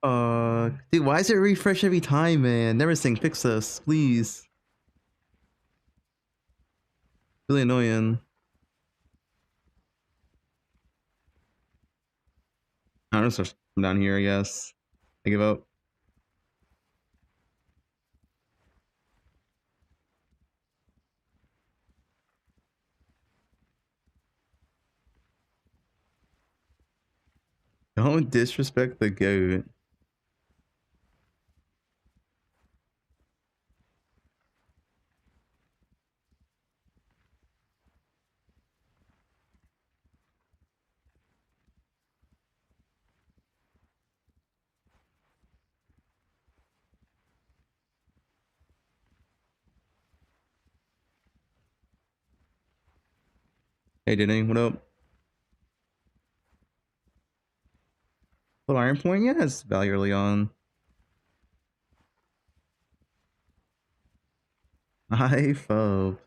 Dude, why is it refresh every time, man? Never saying fix this, please. Really annoying. I'm just gonna come down here, I guess. I give up. Don't disrespect the goat. Hey, Denny, what up? Little Iron Point? Yeah, it's value early on. I phobe.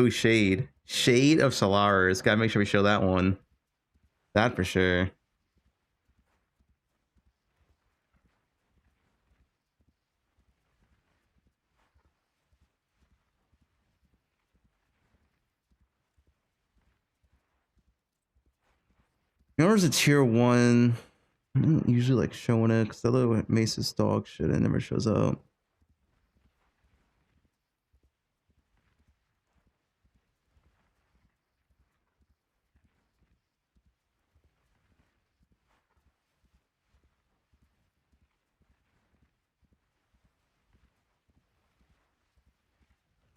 Ooh, Shade. Shade of Solaris. Gotta make sure we show that one. That for sure. Yours a tier 1. I don't usually like showing it because the other Mace's dog shit, it never shows up.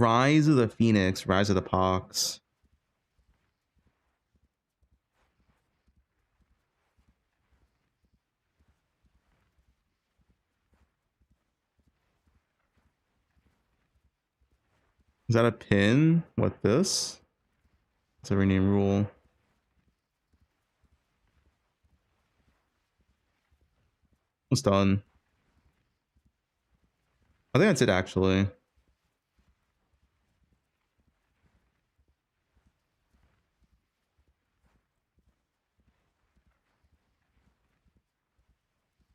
Rise of the Phoenix, Rise of the Pox. Is that a pin? What, this? It's a rename rule. It's done. I think that's it, actually.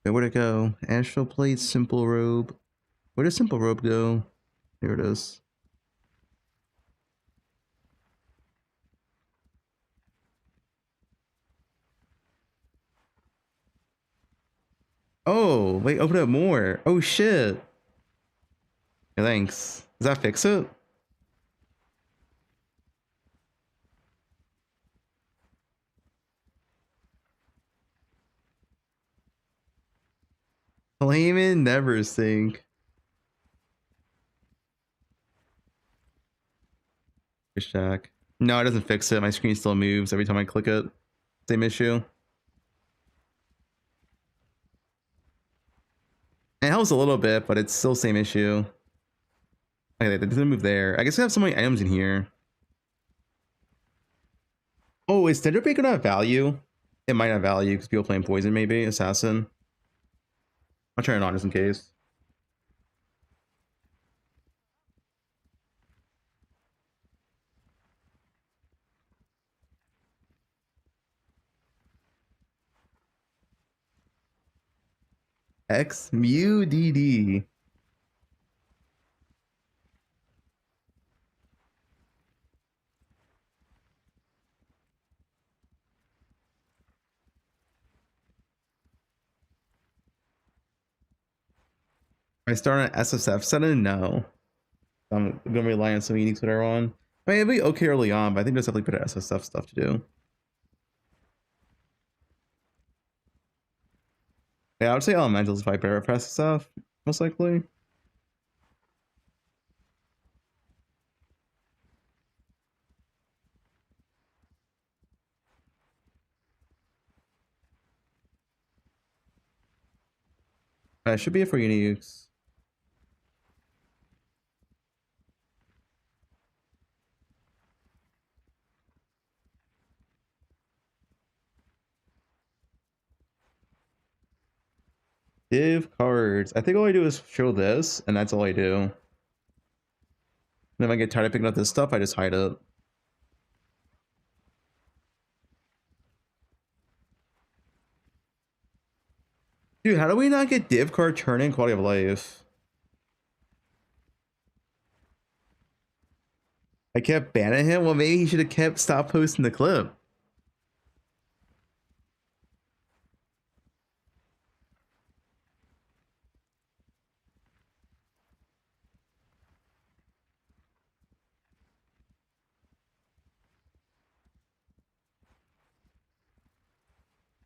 Okay, where'd it go? Astral Plate, Simple Robe. Where does Simple Robe go? Here it is. Oh, wait, open up more. Oh, shit. Yeah, thanks. Does that fix it? Flamin' never sink. Fish Jack. No, it doesn't fix it. My screen still moves every time I click it. Same issue. It helps a little bit, but it's still same issue. Okay, that doesn't move there. I guess we have so many items in here. Oh, is Thunderbreak gonna have value? It might have value because people playing Poison, maybe. Assassin. I'll turn it on just in case. X Mu DD. I start on SSF setting? No. I'm gonna rely on some uniques that are on. I mean, it'll be okay early on, but I think there's definitely better SSF stuff to do. Yeah, I would say Elementals is probably better for SSF, most likely. It should be it for uniques. Div cards. I think all I do is show this, and that's all I do. And if I get tired of picking up this stuff, I just hide it. Dude, how do we not get div card turning quality of life? I kept banning him. Well, maybe he should have kept stop posting the clip.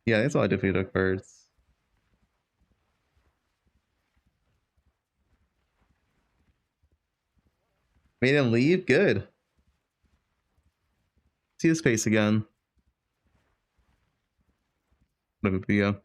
Yeah, that's all I did for you, Duck Birds. Made him leave? Good. See his face again. What a video.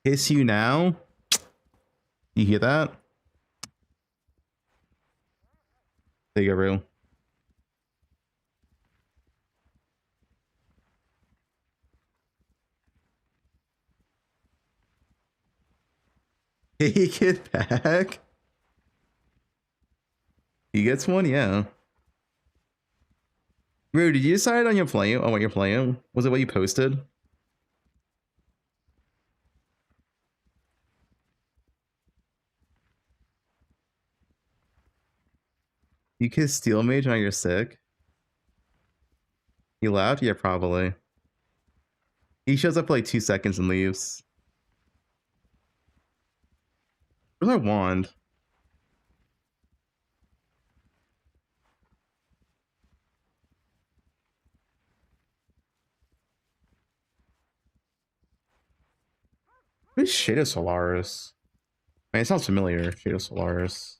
Kiss you now? You hear that? There you go, Rue. Take it back. He gets one, yeah. Rue, did you decide on your playing? On what you're playing? Was it what you posted? You kiss Steel Mage when you're sick? You laughed? Yeah, probably. He shows up for like 2 seconds and leaves. Where's my wand? What is Shade Solaris? I mean, it sounds familiar. Shade Solaris.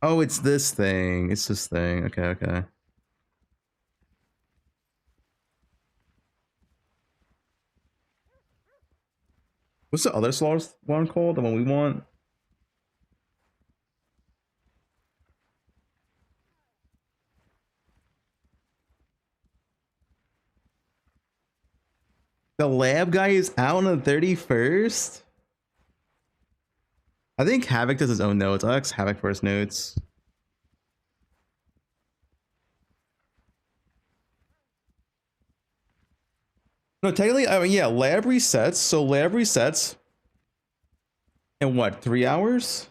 Oh, it's this thing. It's this thing. Okay, okay. What's the other Solaris one called? The one we want? The lab guy is out on the 31st? I think Havoc does his own notes. I'll ask Havoc for his notes. No, technically, I mean, yeah, lab resets. So lab resets in what, 3 hours?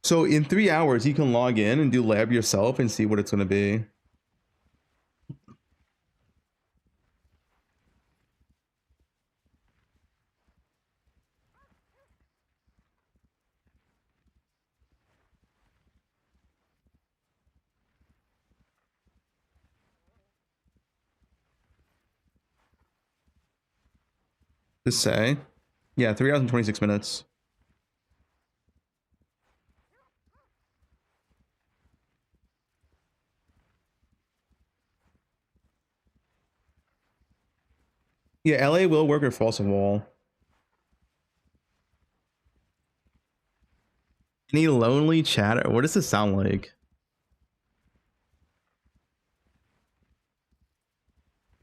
So in 3 hours, you can log in and do lab yourself and see what it's going to be. To say, yeah, 3 hours and 26 minutes. Yeah, LA will work with False Wall. Any lonely chatter? What does this sound like?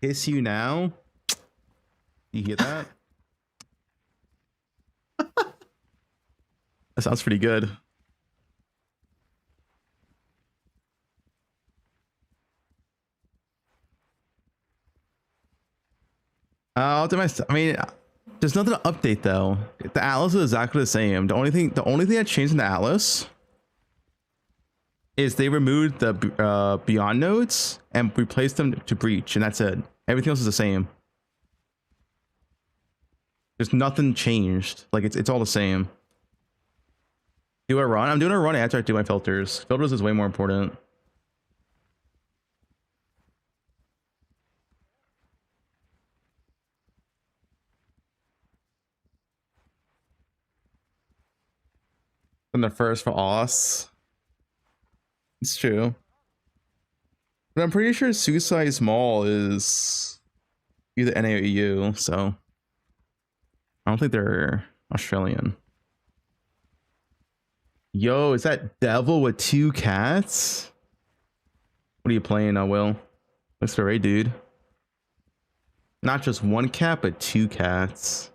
Kiss you now? You hear that? That sounds pretty good. Optimize. I mean, there's nothing to update though. The Atlas is exactly the same. The only thing that changed in the Atlas is they removed the Beyond nodes and replaced them to Breach, and that's it. Everything else is the same. There's nothing changed. Like it's all the same. Do a run? I'm doing a run after I do my filters. Filters is way more important. Than the first for Os. It's true. But I'm pretty sure Suicide Mall is either NA or EU, so I don't think they're Australian. Yo, is that devil with 2 cats? What are you playing, Will? Looks great, dude. Not just 1 cat, but 2 cats.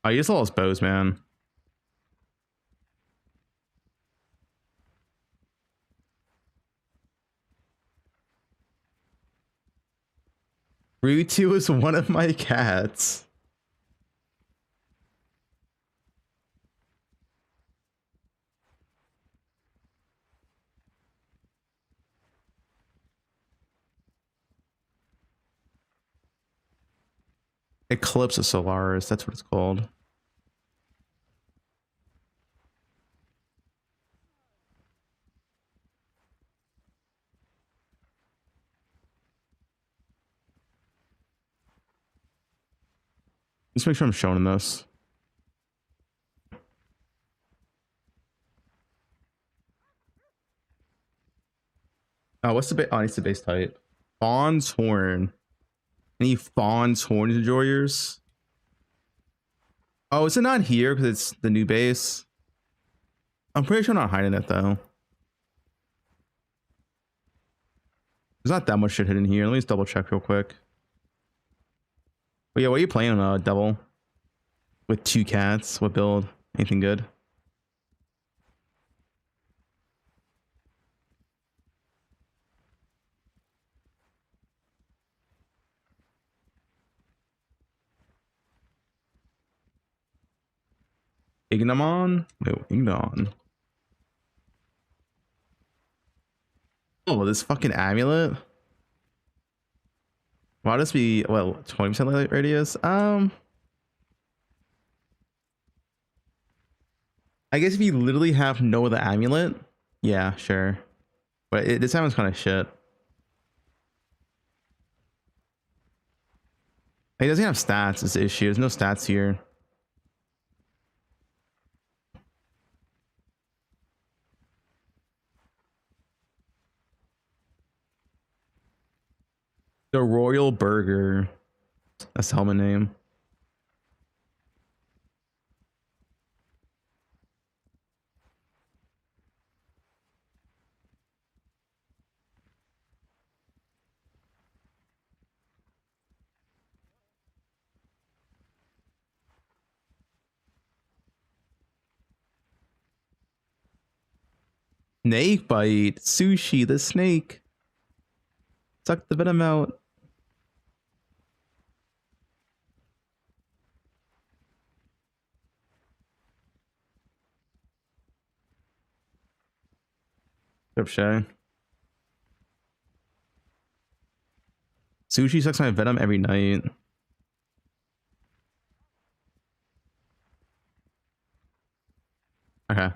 I use all his bows, man. Ryu 2 is one of my cats. Eclipse of Solaris, that's what it's called. Just make sure I'm showing this. Oh, what's the base? Oh, it's the base type. Fawn's Horn. Any Fawn's Horn enjoyers? Oh, is it not here because it's the new base? I'm pretty sure I'm not hiding it though. There's not that much shit hidden here. Let me just double check real quick. But yeah, what are you playing on Devil? With 2 cats? What build? Anything good? Ignamon? No, Ignon. Oh, this fucking amulet? Why does be, well, 20% light radius? I guess if you literally have no other amulet, yeah, sure. But this amulet's kind of shit. He doesn't have stats, is the issue. There's no stats here. The Royal Burger. That's the helmet name. Snake bite. Sushi, the snake. Suck the venom out. Shay. Sushi sucks my venom every night. Okay.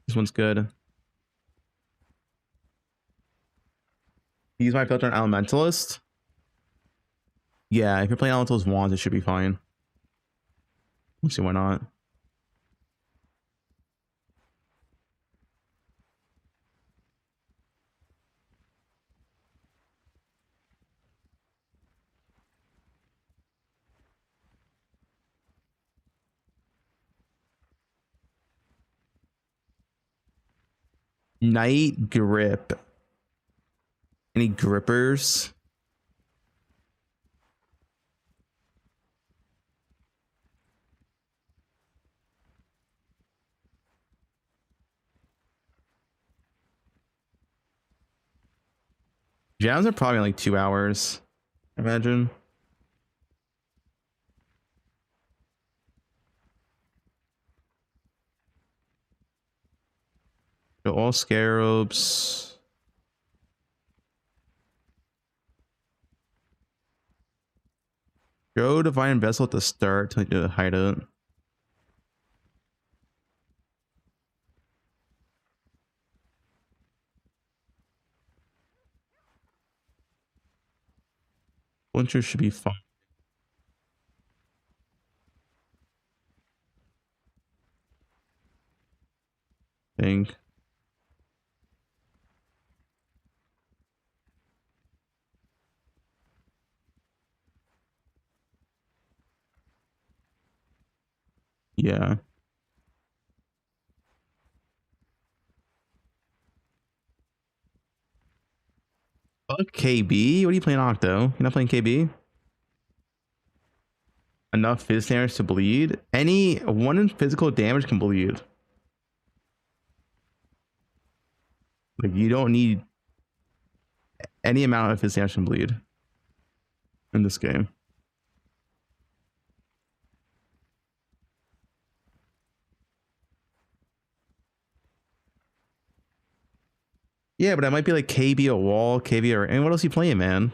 This one's good. Use my filter on Elementalist. Yeah, if you're playing Elementalist wands, it should be fine. Let's see why not. Night grip. Any grippers? Jams are probably like 2 hours, I imagine. So all scarabs. Go Divine Vessel at the start to hide it. Flincher should be fine. I think. Yeah. Fuck KB. What are you playing Octo? You're not playing KB? Enough fizz damage to bleed? Any one in physical damage can bleed. Like you don't need any amount of fizz damage can bleed in this game. Yeah, but I might be like KB a wall, KB or and what else you playing, man?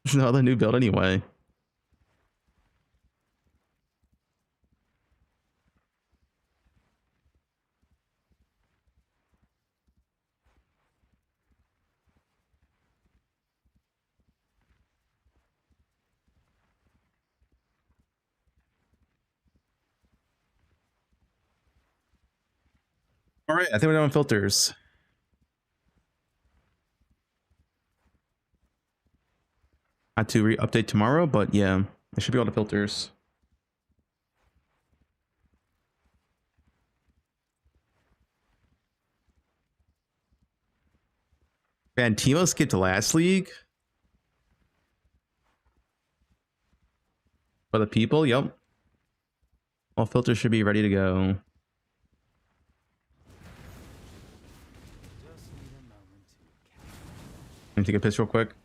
There's no other new build anyway. All right, I think we're done with filters. Had to re-update tomorrow, but yeah, it should be all the filters. Man, Timo skipped to last league. For the people, yep. All filters should be ready to go. Let me take a piss real quick.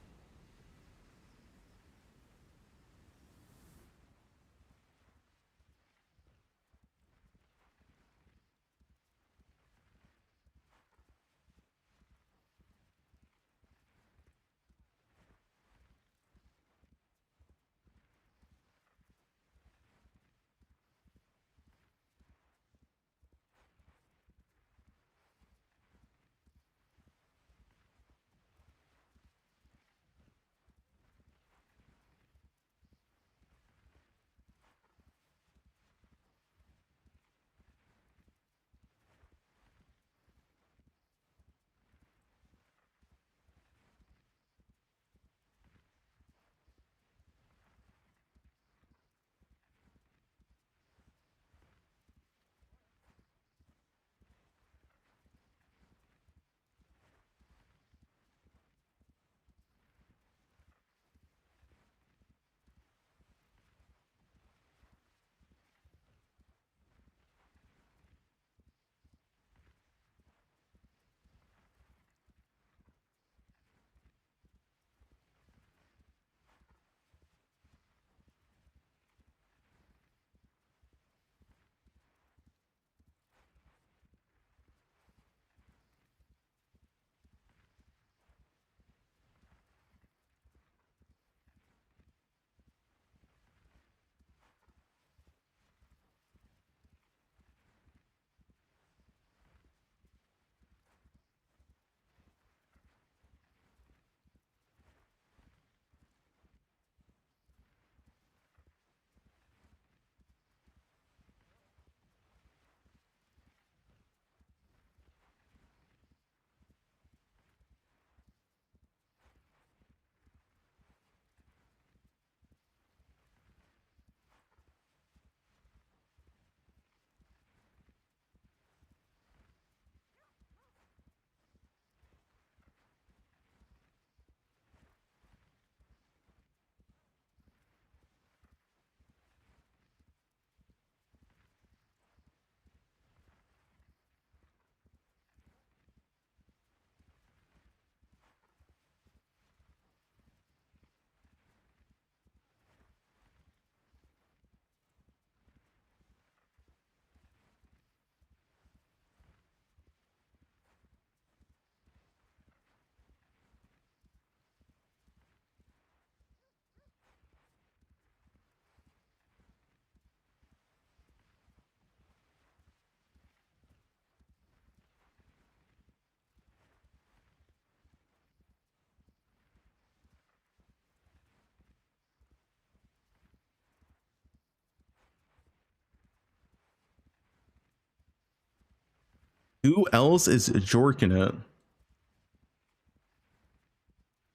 Who else is jorking it?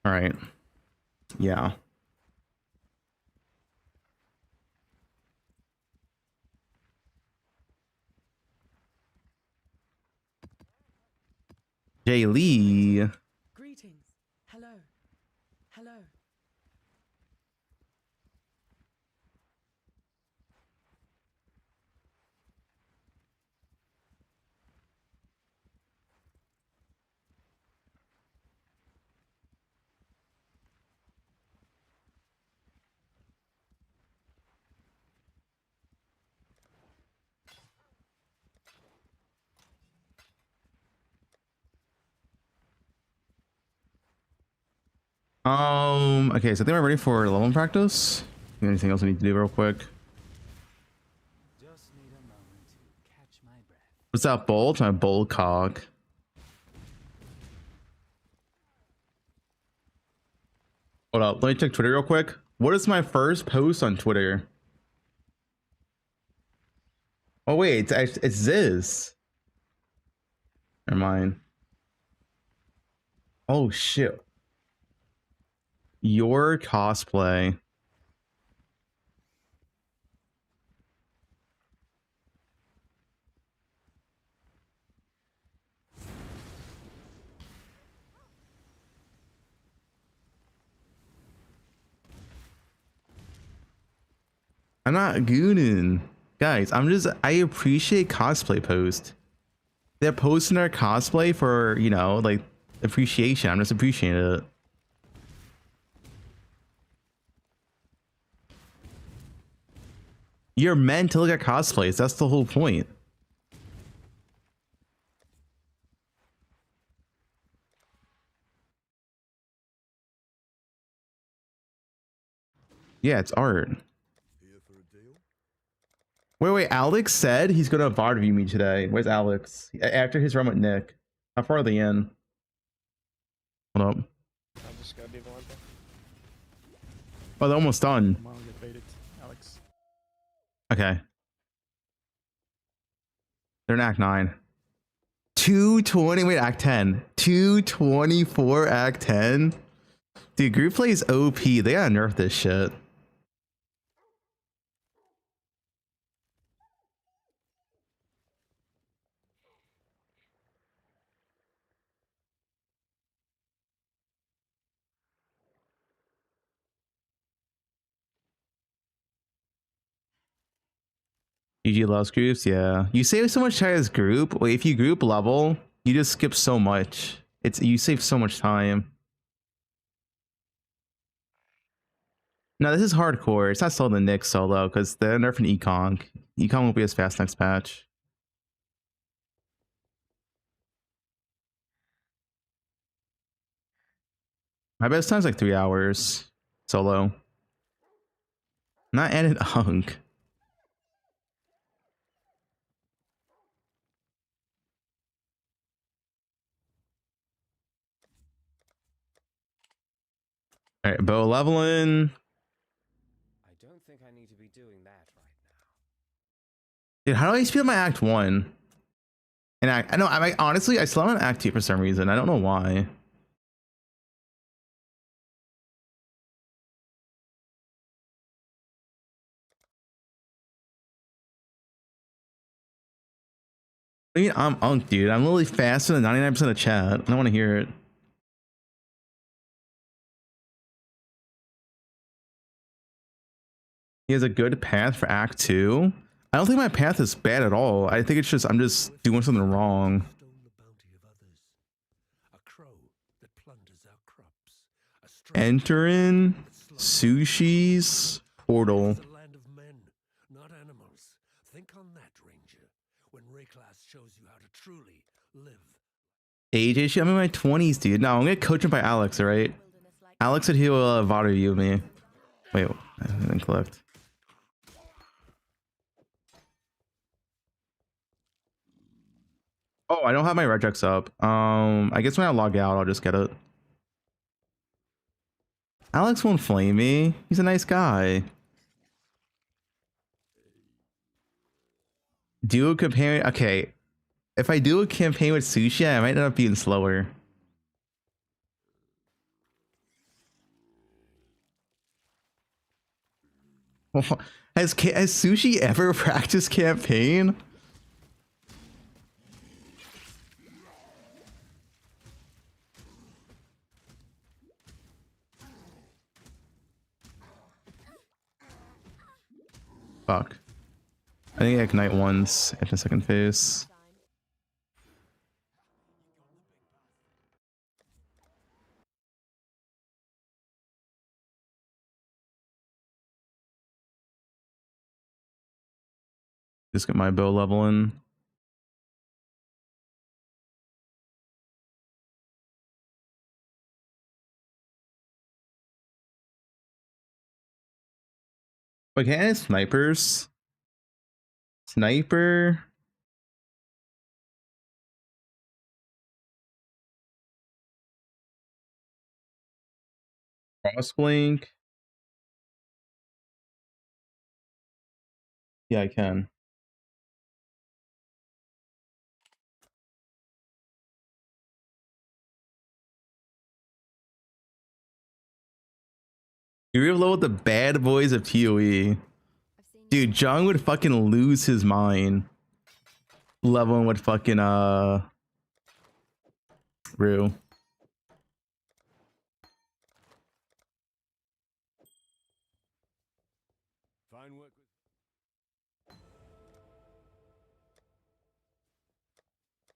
All right. Yeah. Jay Lee. Greetings. Hello. Hello. Okay, so I think we're ready for level practice. Anything else we need to do real quick? Just need a moment to catch my breath. What's that bolt? My bolt cog. Hold up, let me check Twitter real quick. What is my first post on Twitter? Oh wait, it's this. Never mind. Oh shit. Your cosplay. I'm not gooning. Guys, I appreciate cosplay posts. They're posting their cosplay for, you know, like appreciation. I'm just appreciating it. You're meant to look at cosplays. That's the whole point. Yeah, it's art. Wait, Alex said he's gonna VOD review me today. Where's Alex? After his run with Nick. How far are they in? Hold up. I'm just gonna be volunteer. Oh, they're almost done. Come on, get baited, Alex. Okay. They're in Act 9. 220, wait, Act 10. 224, Act 10. Dude, group play is OP. They gotta nerf this shit. GG loves groups, yeah. You save so much time as group. Wait, if you group level, you just skip so much. You save so much time. No, this is hardcore. It's not still the Nick solo because they're nerfing Econ. Econ won't be as fast next patch. My best time's like 3 hours solo. Not added hunk. All right, bow leveling. I don't think I need to be doing that right now. Dude, how do I speed up my Act 1? And I know, honestly, I still on Act 2 for some reason. I don't know why. I mean, I'm unk, dude. I'm literally faster than 99% of chat. I don't want to hear it. He has a good path for Act 2. I don't think my path is bad at all. I think it's just I'm just doing something wrong. Entering Sushi's portal. Not animals. Think on that, Ranger. When Rayclass shows you how to truly live. Age issue? I'm in my 20s, dude. No, I'm gonna coach him by Alex, alright? Alex said he will VOD review me. Wait, I didn't collect. Oh, I don't have my regex up. I guess when I log out, I'll just get it. Alex won't flame me. He's a nice guy. Do a campaign. Okay. If I do a campaign with Sushi, I might end up being slower. Has Sushi ever practiced campaign? Fuck. I think I ignite once in the second phase. Just get my bow level in. Wait, can I add snipers? Sniper. Crossblink. Yeah, I can. You reload the bad boys of ToE. Dude, Jung would fucking lose his mind. Leveling with fucking Rue. Fine work.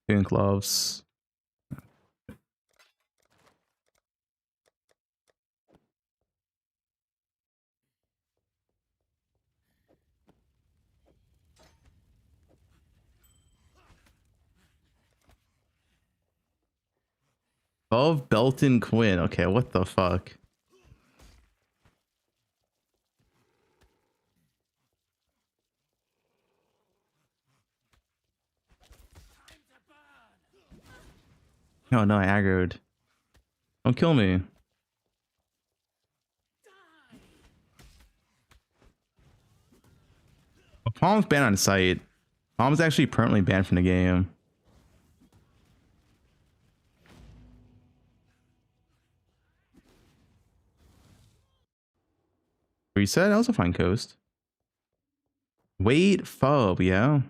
Doing gloves. Above Belton Quinn. Okay, what the fuck? Oh no, I aggroed. Don't kill me. Palm's banned on site. Palm's actually permanently banned from the game. Reset, also fine coast. Wait, Fub, yeah.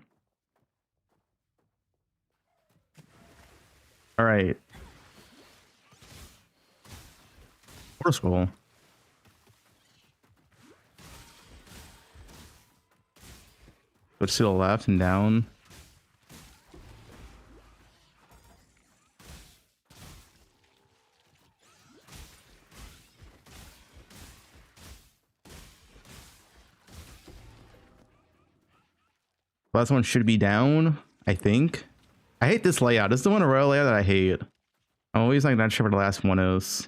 Alright. Water scroll. Switch to the left and down. Last one should be down, I think. I hate this layout. This is the one royal layout that I hate. I'm always like not sure what the last one is.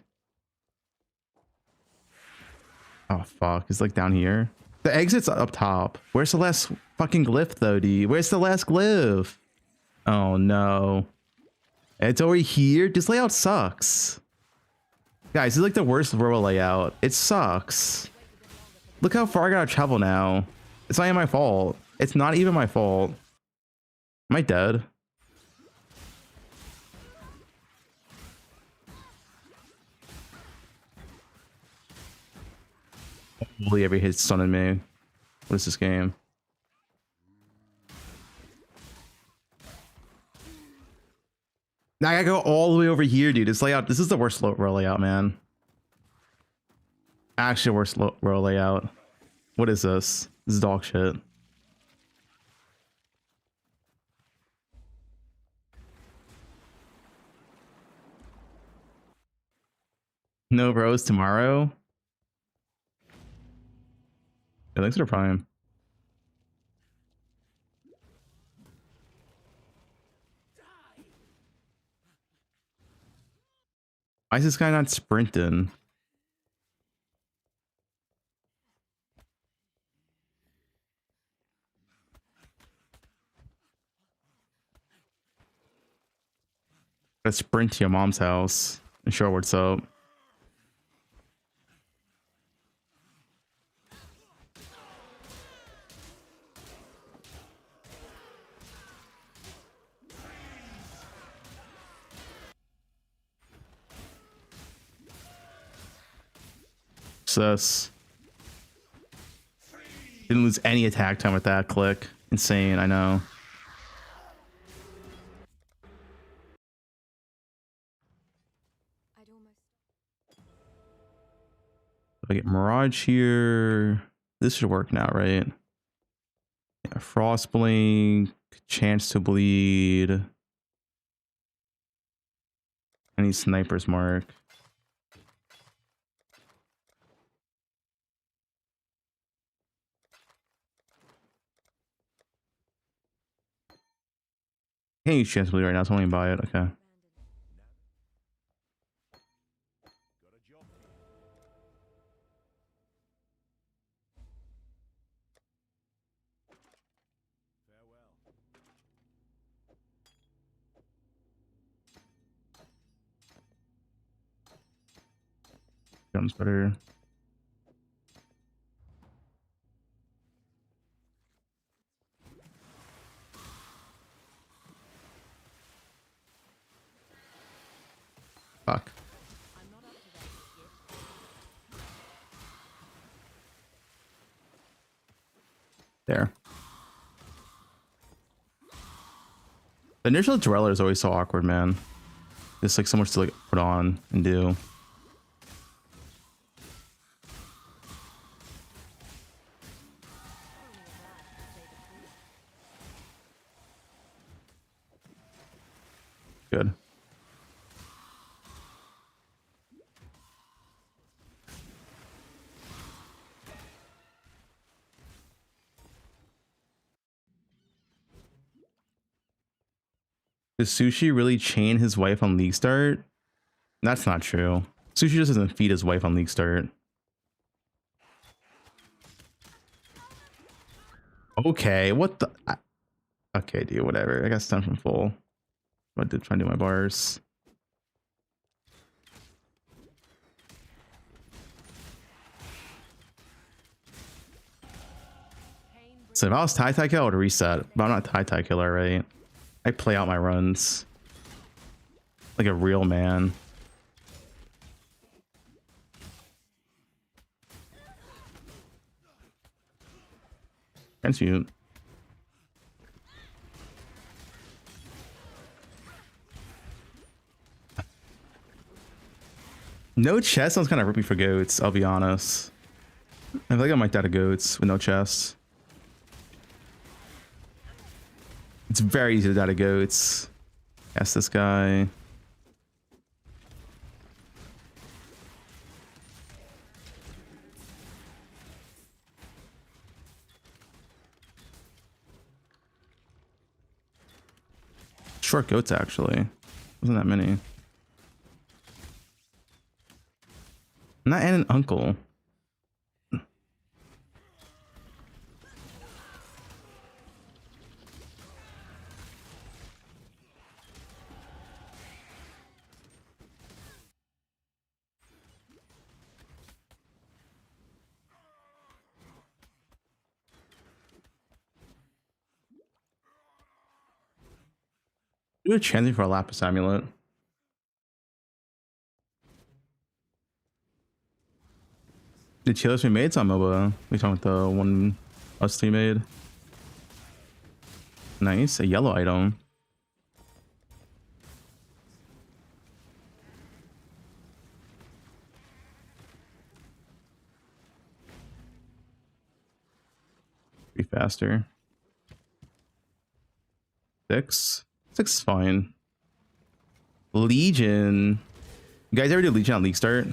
Oh fuck, it's like down here. The exit's up top. Where's the last fucking glyph though, dude? Where's the last glyph? Oh no. It's over here? This layout sucks. Guys, this is like the worst royal layout. It sucks. Look how far I gotta travel now. It's not even my fault. It's not even my fault. Am I dead? Holy, every hit stunning me. What is this game? Now I gotta go all the way over here, dude. This layout, this is the worst row layout, man. Actually, worst row layout. What is this? This is dog shit. No bros tomorrow. Yeah, thanks for Prime. Why is this guy not sprinting? Let's sprint to your mom's house and show her what's up. Sus. Didn't lose any attack time with that click. Insane, I know. If I get Mirage here, this should work now, right? Frost Blink, chance to bleed. I need Sniper's Mark. Can't use chance to bleed right now, so I'm only buy it. Okay. Gun's better. Fuck. There. The initial Dweller is always so awkward, man. There's like so much to like put on and do. Good. Does Sushi really chain his wife on League Start? That's not true. Sushi just doesn't feed his wife on League Start. Okay, what the... Okay, dude, whatever. I got stunned from full. I did try to do my bars. So if I was tie killer, I would reset. But I'm not tie killer, right? I play out my runs like a real man. Transmute. No chest sounds kind of rippy for goats, I'll be honest. I feel like I might die to goats with no chest. It's very easy to die to goats. Yes, this guy. Short goats, actually. Wasn't that many. Not and an uncle. Do a chanting for a Lapis Amulet. The Chilios we made on MOBA. We talking about the one us three made. Nice, a yellow item. Be faster. 6. 6 is fine. Legion. You guys ever do Legion on League Start?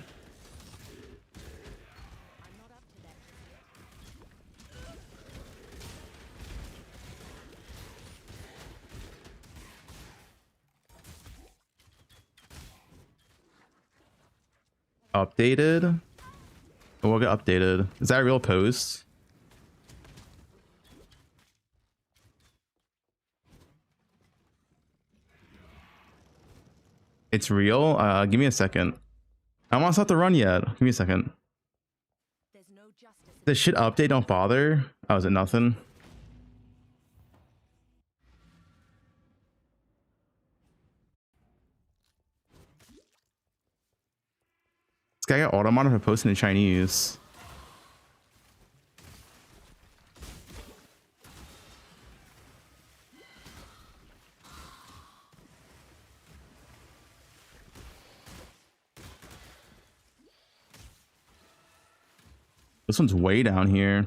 Updated? What got updated? Is that a real post? It's real? Give me a second. I almost have to run yet. Give me a second. The shit update, don't bother. Oh, is it nothing? This guy got auto-modded for posting in Chinese. This one's way down here.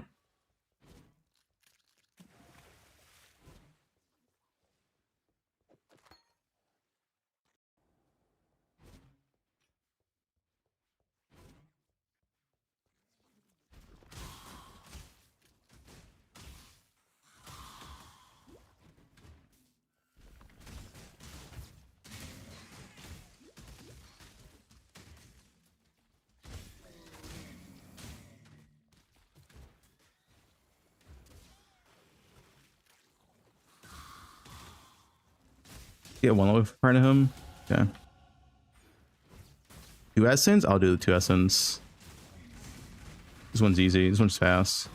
Get one in front of him. Okay. 2 essence? I'll do the 2 essence. This one's easy. This one's fast.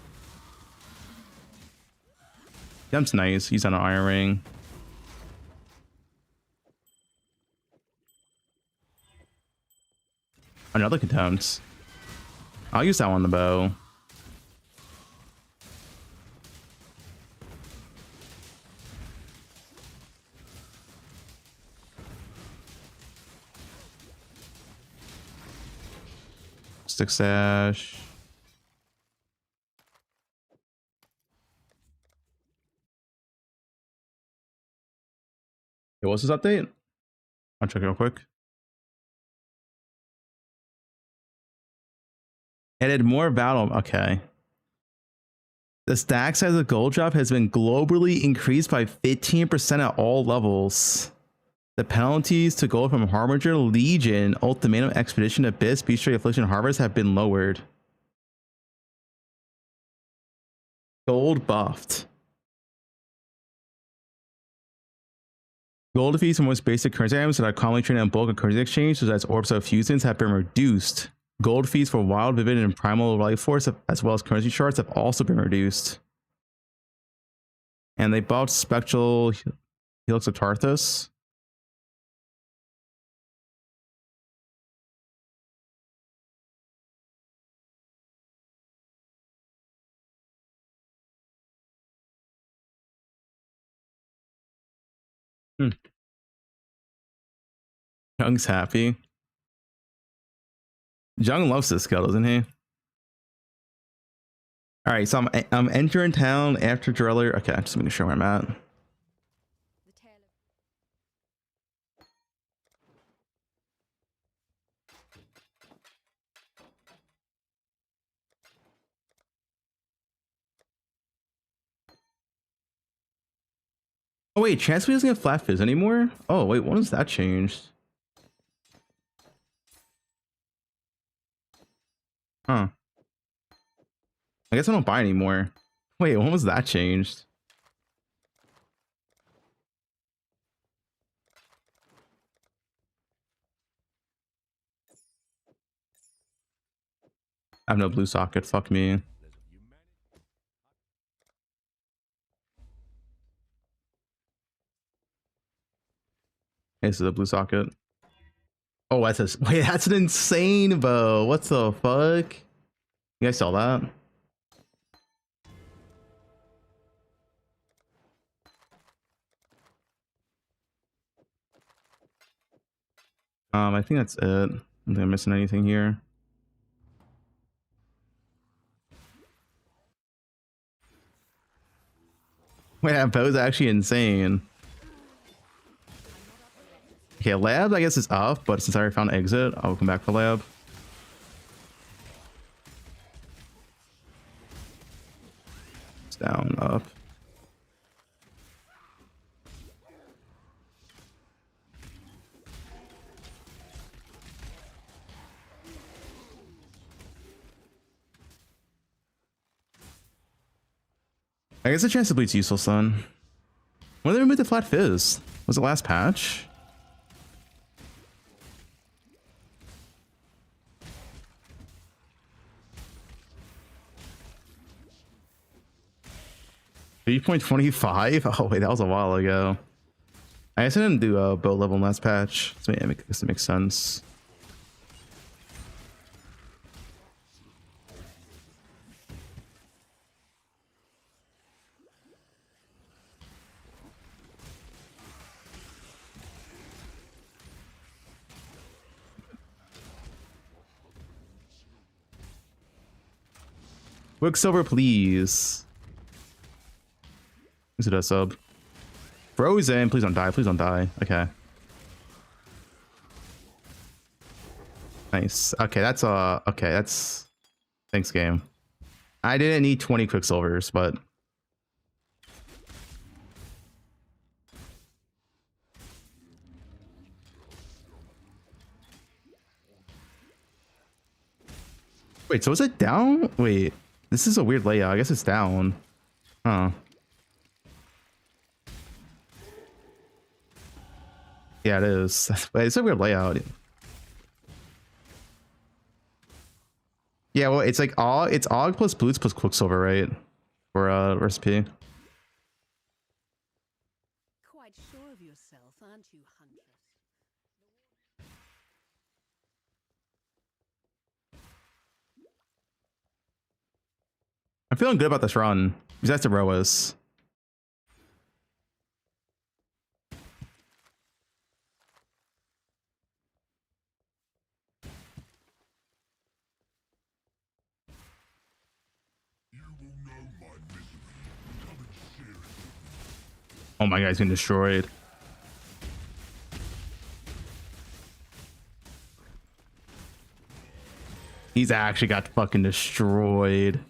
That's nice. He's on an iron ring. Another contempt. I'll use that one on the bow. Stick sash. Hey, what's this update? I'll check it real quick. Added more battle. Okay. The stack size of gold drop has been globally increased by 15% at all levels. The penalties to gold from Harbinger, Legion, Ultimatum, Expedition, Abyss, Beast Trade, Affliction, Harvest have been lowered. Gold buffed. Gold fees for most basic currency items that are commonly traded in bulk and currency exchange, such as Orbs of Fusions, have been reduced. Gold fees for Wild, Vivid, and Primal Life Force, as well as currency charts, have also been reduced. And they buffed Spectral Helix of Tarthus. Jung's happy. Jung loves this skill, doesn't he? All right, so I'm entering town after Driller. Okay, just making sure where I'm at. Oh wait, Transmute doesn't get flat fizz anymore? Oh wait, when was that changed? Huh. I guess I don't buy anymore. Wait, when was that changed? I have no blue socket, fuck me. This is a blue socket. Oh, that's a, wait, that's an insane bow. What the fuck? You guys saw that? I think that's it. I don't think I'm missing anything here. Wait, that bow's actually insane. Okay, lab I guess is up, but since I already found exit, I'll come back for lab. It's down, up. I guess the chance to bleed's useless then. When did they remove the flat fizz? Was it last patch? $3.25? Oh wait, that was a while ago. I guess I didn't do a bow level in last patch. So yeah, I guess it makes sense. Quicksilver, please. Is it a sub? Frozen, please don't die, please don't die. Okay. Nice. Okay, that's okay, that's thanks game. I didn't need 20 Quicksilvers, but wait, so is it down? Wait, this is a weird layout. I guess it's down. Huh. Yeah, it is. But it's a weird layout. Yeah, well, it's like it's Og plus Boots plus Quicksilver, right? For recipe. Quite sure of yourself, aren't you, Huntress? I'm feeling good about this run. Besides the Roas. Oh my god, he's getting destroyed. He's actually got fucking destroyed.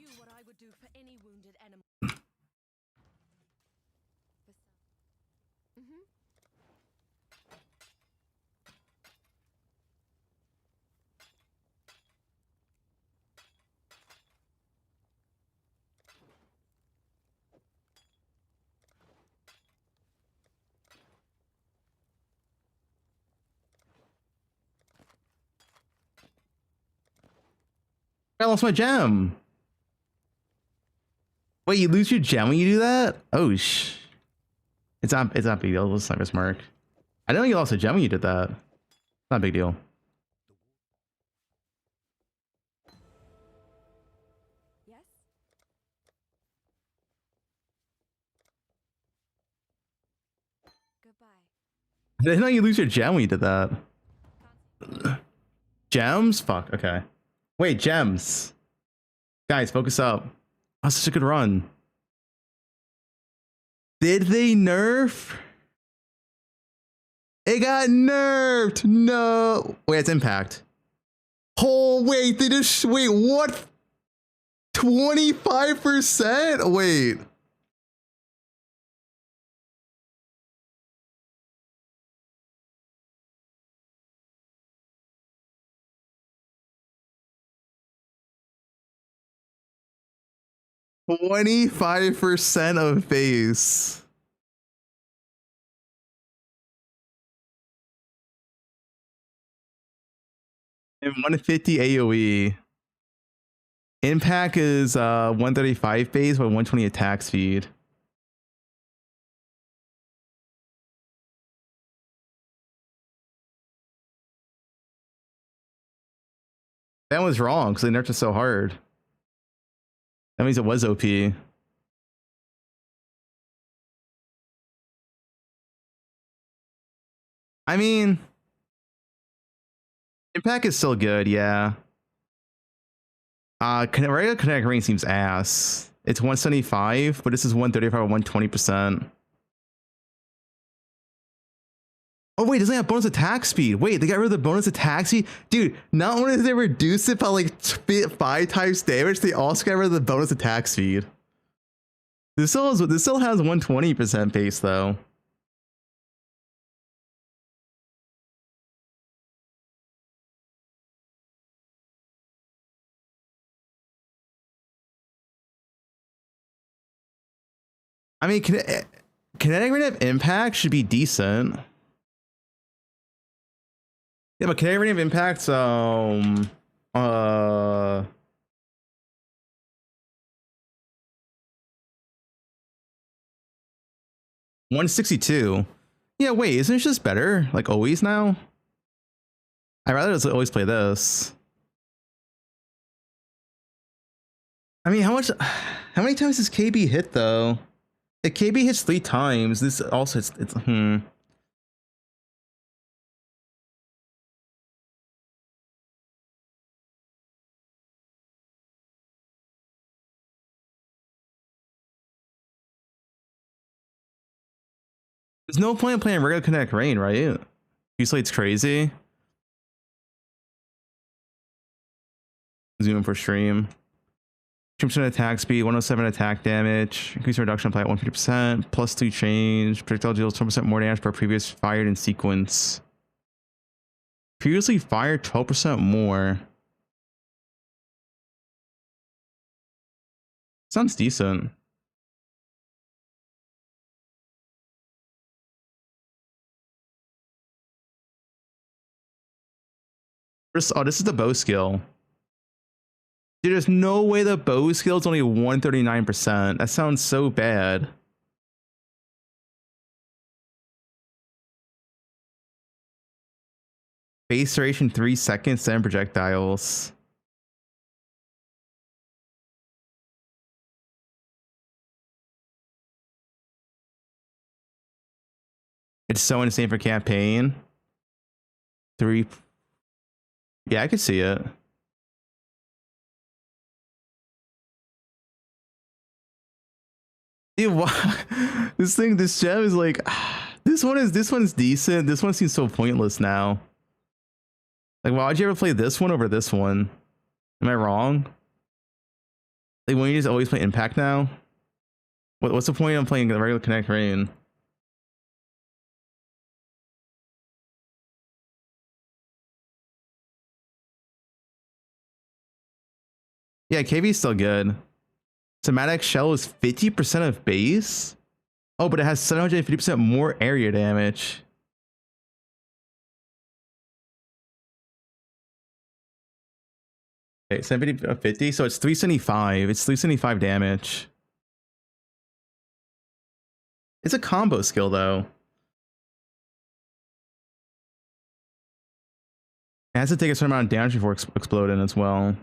I lost my gem. Wait, you lose your gem when you do that? Oh it's not a big deal. It's not a mark. I didn't know you lost a gem when you did that. Not a big deal. Yes? Goodbye. I didn't know you lose your gem when you did that. Gems? Fuck, okay. Wait, gems. Guys, focus up. That's such a good run. Did they nerf? It got nerfed. No. Wait, it's impact. Oh, wait, they just, wait, what? 25%? Wait. $25% of base. And 150 AoE. Impact is 135 base with 120 attack speed. That was wrong because they nerfed it so hard. That means it was OP. I mean, Impact is still good, yeah. Regular kinetic range seems ass. It's 175, but this is 135 or 120%. Oh wait, doesn't it have bonus attack speed? Wait, they got rid of the bonus attack speed? Dude, not only did they reduce it by like 5 times damage, they also got rid of the bonus attack speed. This still has 120% pace though. I mean, kinetic rate of impact should be decent. Yeah, but kinetic rate of impact, 162. Yeah, wait, isn't it just better? Like always now? I'd rather just always play this. I mean, how many times does KB hit though? If KB hits 3 times, this also hits, There's no point in playing regular kinetic rain, right? Usually it's crazy. Zoom in for stream. 2% attack speed, 107 attack damage, increase reduction apply at 150%, plus 2 change, projectile deals 20% more damage per previous fired in sequence. Previously fired 12% more. Sounds decent. Oh, this is the bow skill. Dude, there's no way the bow skill is only 139%. That sounds so bad. Base duration 3 seconds, 7 projectiles. It's so insane for campaign. 3. Yeah, I could see it. Dude, what? This gem is like, this one's decent. This one seems so pointless now. Like, why would you ever play this one over this one? Am I wrong? Like, when you just always play Impact now? What's the point of playing the regular Connect Rain? Yeah, KB's still good. Somatic Shell is 50% of base? Oh, but it has 750% more area damage. Okay, 70 of 50, so it's 375. It's 375 damage. It's a combo skill though. It has to take a certain amount of damage before exploding as well.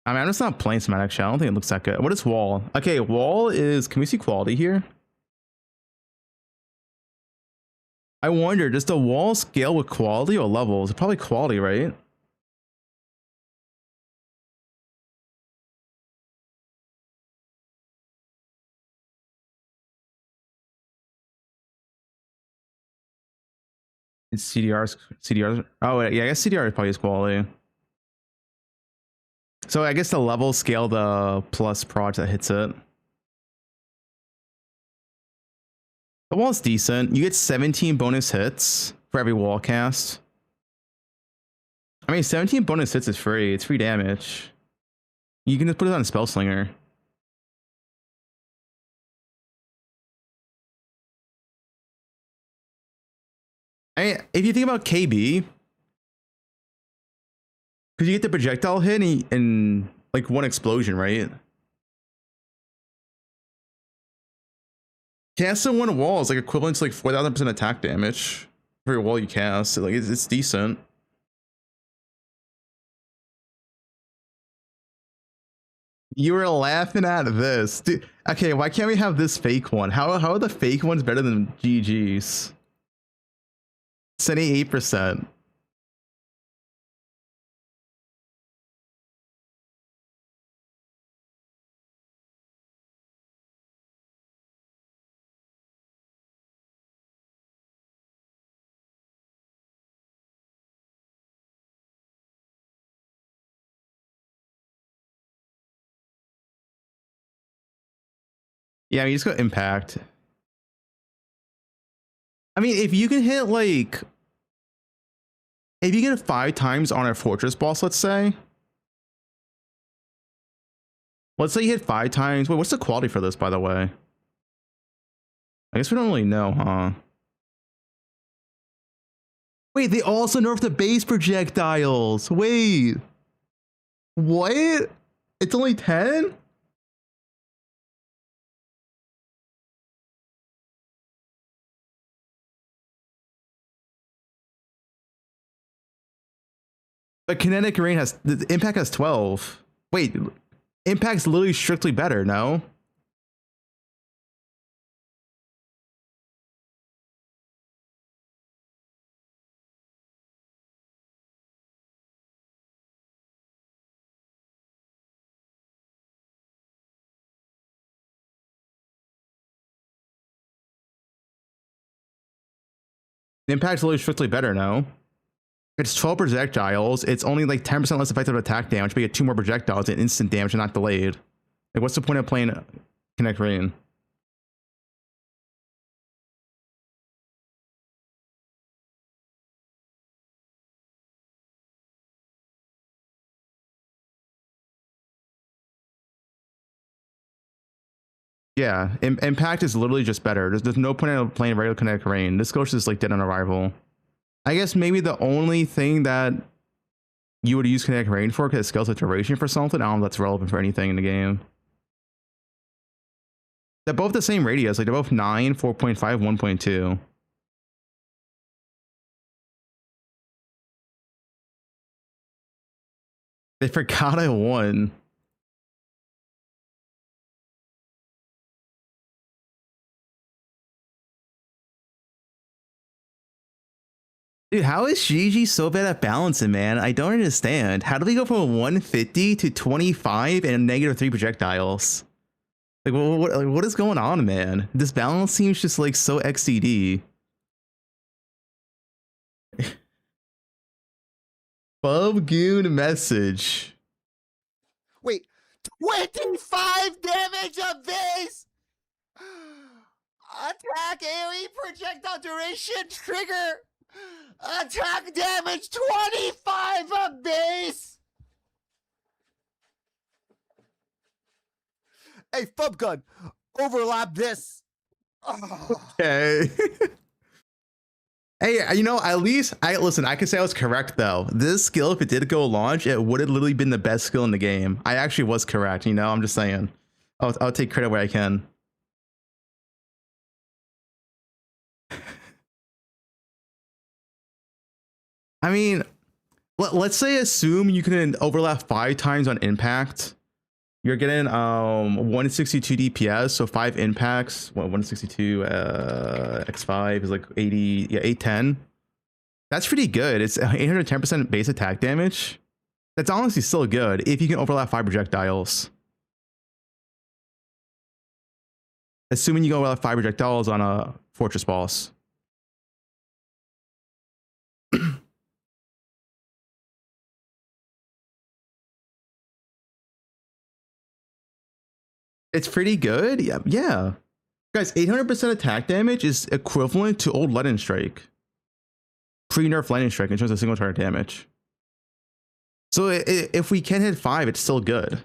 I mean, I'm just not playing Somatic Shell. I don't think it looks that good. What is Wall? Okay, Wall is... Can we see quality here? I wonder, does the Wall scale with quality or levels? Probably quality, right? It's CDRs. Oh, yeah, I guess CDR probably is quality. So I guess the level scale the plus proj that hits it. The wall's decent. You get 17 bonus hits for every wall cast. I mean, 17 bonus hits is free. It's free damage. You can just put it on Spellslinger. I mean, if you think about KB, because you get the projectile hit in like one explosion, right? Casting one wall is like equivalent to like 4,000% attack damage for your wall you cast. So like it's decent. You were laughing at this. Dude, okay, why can't we have this fake one? How are the fake ones better than GG's? 78%. Yeah, I mean, you just go impact. I mean, if you can hit like... If you get it 5 times on a fortress boss, let's say. Let's say you hit 5 times. Wait, what's the quality for this, by the way? I guess we don't really know, huh? Wait, they also nerfed the base projectiles. Wait. What? It's only 10? But kinetic rain has... The impact has 12. Wait, impact's literally strictly better, no? Impact's literally strictly better, no? It's 12 projectiles. It's only like 10% less effective attack damage, but you get 2 more projectiles and instant damage and not delayed. Like, what's the point of playing Kinetic Rain? Yeah, impact is literally just better. There's no point in playing regular kinetic rain. This goes just like dead on arrival. I guess maybe the only thing that you would use kinetic rain for, because it scales with duration for something, I don't know if that's relevant for anything in the game. They're both the same radius, like they're both 9, 4.5, 1.2. They forgot I won. Dude, how is Gigi so bad at balancing, man? I don't understand. How do we go from 150 to 25 and -3 projectiles? Like, what is going on, man? This balance seems just like so XCD. Fubgun message. Wait, 25 damage a base! Attack AoE projectile duration trigger! Attack damage 25 a base! Hey, Fubgun, overlap this. Okay. Hey, you know, at least listen, I can say I was correct though. This skill, if it did go launch, it would have literally been the best skill in the game. I actually was correct, you know, I'm just saying. I'll take credit where I can. I mean, let's say assume you can overlap 5 times on impact. You're getting 162 DPS, so 5 impacts. 162 x5 is like 80, yeah, 810. That's pretty good. It's 810% base attack damage. That's honestly still good if you can overlap 5 projectiles. Assuming you can overlap 5 projectiles on a fortress boss. It's pretty good. Yeah, yeah. Guys, 800% attack damage is equivalent to old Lightning Strike. Pre-nerf Lightning Strike in terms of single target damage. So if we can hit 5, it's still good.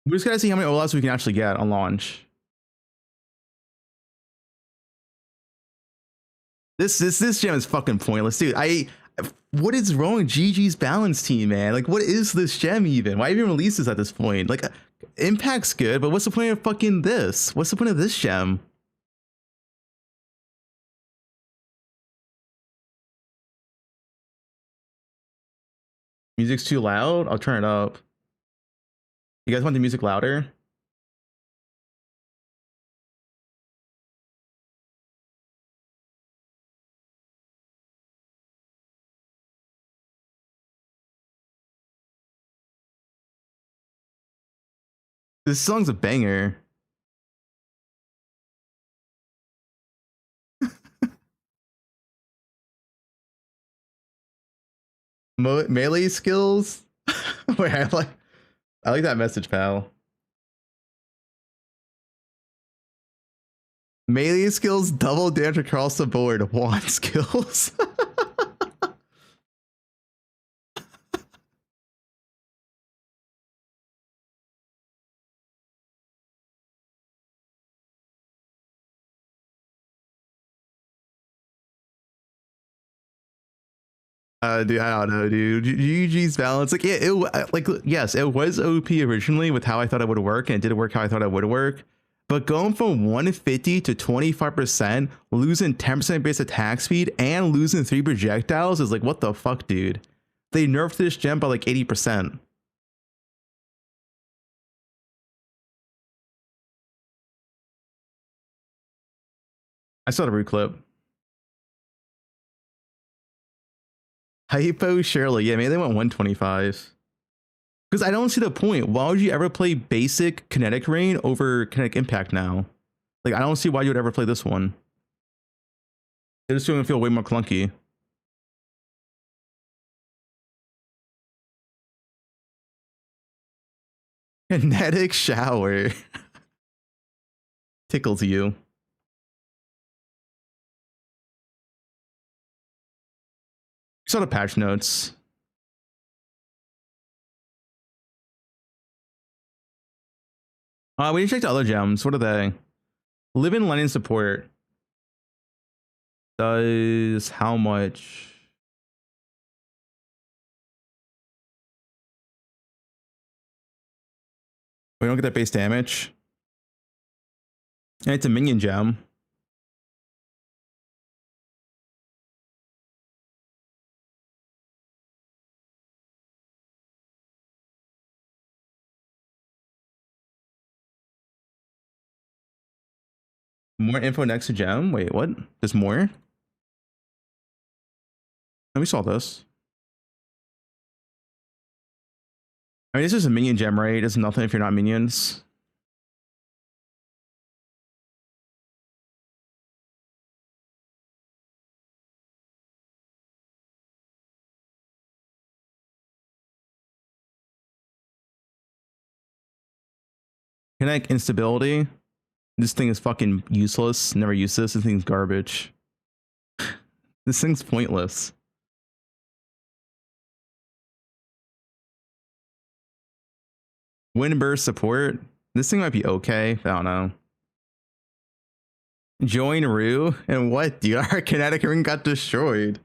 We just gotta see how many overlaps we can actually get on launch. This gem is fucking pointless, dude. What is wrong with GG's balance team, man? Like, what is this gem even? Why even release this at this point? Like, impact's good, but what's the point of fucking this? What's the point of this gem? Music's too loud? I'll turn it up. You guys want the music louder? This song's a banger. Melee skills? Wait, I like that message, pal. Melee skills double damage across the board. Wand skills. Dude, I don't know, dude. GG's balance, like, yeah, like, yes, it was OP originally with how I thought it would work, and it did work how I thought it would work. But going from 150 to 25%, losing 10% base attack speed, and losing 3 projectiles is like, what the fuck, dude? They nerfed this gem by like 80%. I saw the root clip. Hypo, surely. Yeah, maybe they went 125. Because I don't see the point. Why would you ever play basic kinetic rain over kinetic impact now? Like, I don't see why you would ever play this one. It's just going to feel way more clunky. Kinetic shower. Tickles you. Saw the patch notes. We need to check the other gems. What are they? Live in Lenin support does how much? We don't get that base damage. And it's a minion gem. More info next to gem. Wait, what? There's more? Let me saw this. I mean, this is a minion gem, right? It's nothing if you're not minions. Kinetic instability. This thing is fucking useless. Never use this. This thing's garbage. This thing's pointless. Wind burst support. This thing might be okay. I don't know. Join Rue. And what, dude? Our kinetic ring got destroyed.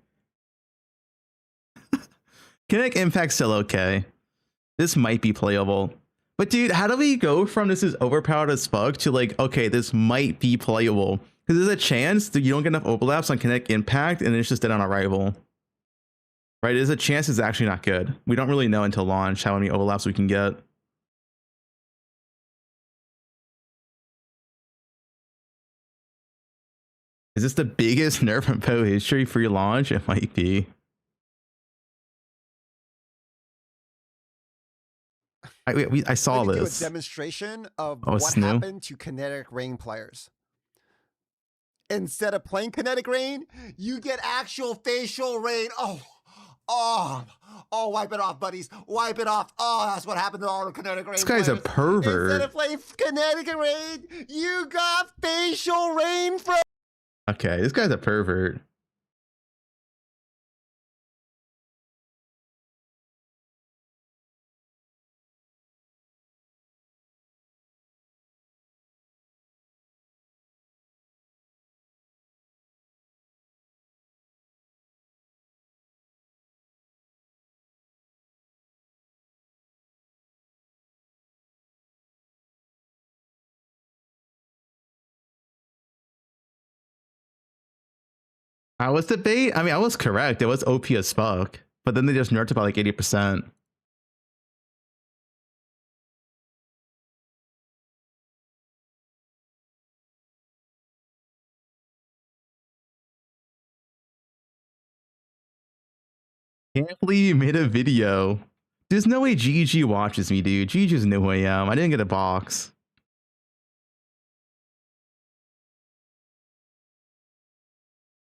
Kinetic impact's still okay. This might be playable. But dude, how do we go from this is overpowered as fuck to like, okay, this might be playable? Because there's a chance that you don't get enough overlaps on kinetic impact and it's just dead on arrival. Right? There's a chance it's actually not good. We don't really know until launch how many overlaps we can get. Is this the biggest nerf in PoE history free launch? It might be. I saw this. Do a demonstration of Oh, what happened to kinetic rain players. Instead of playing kinetic rain, you get actual facial rain. Oh, wipe it off, buddies. Wipe it off. Oh, that's what happened to all the kinetic rain This guy's players. a pervert. Instead of playing kinetic rain, you got facial rain from. Okay, this guy's a pervert. I was the bait. I mean, I was correct. It was OP as fuck. But then they just nerfed it by like 80%. Can't believe you made a video. There's no way GG watches me, dude. GG's know who I am. I didn't get a box.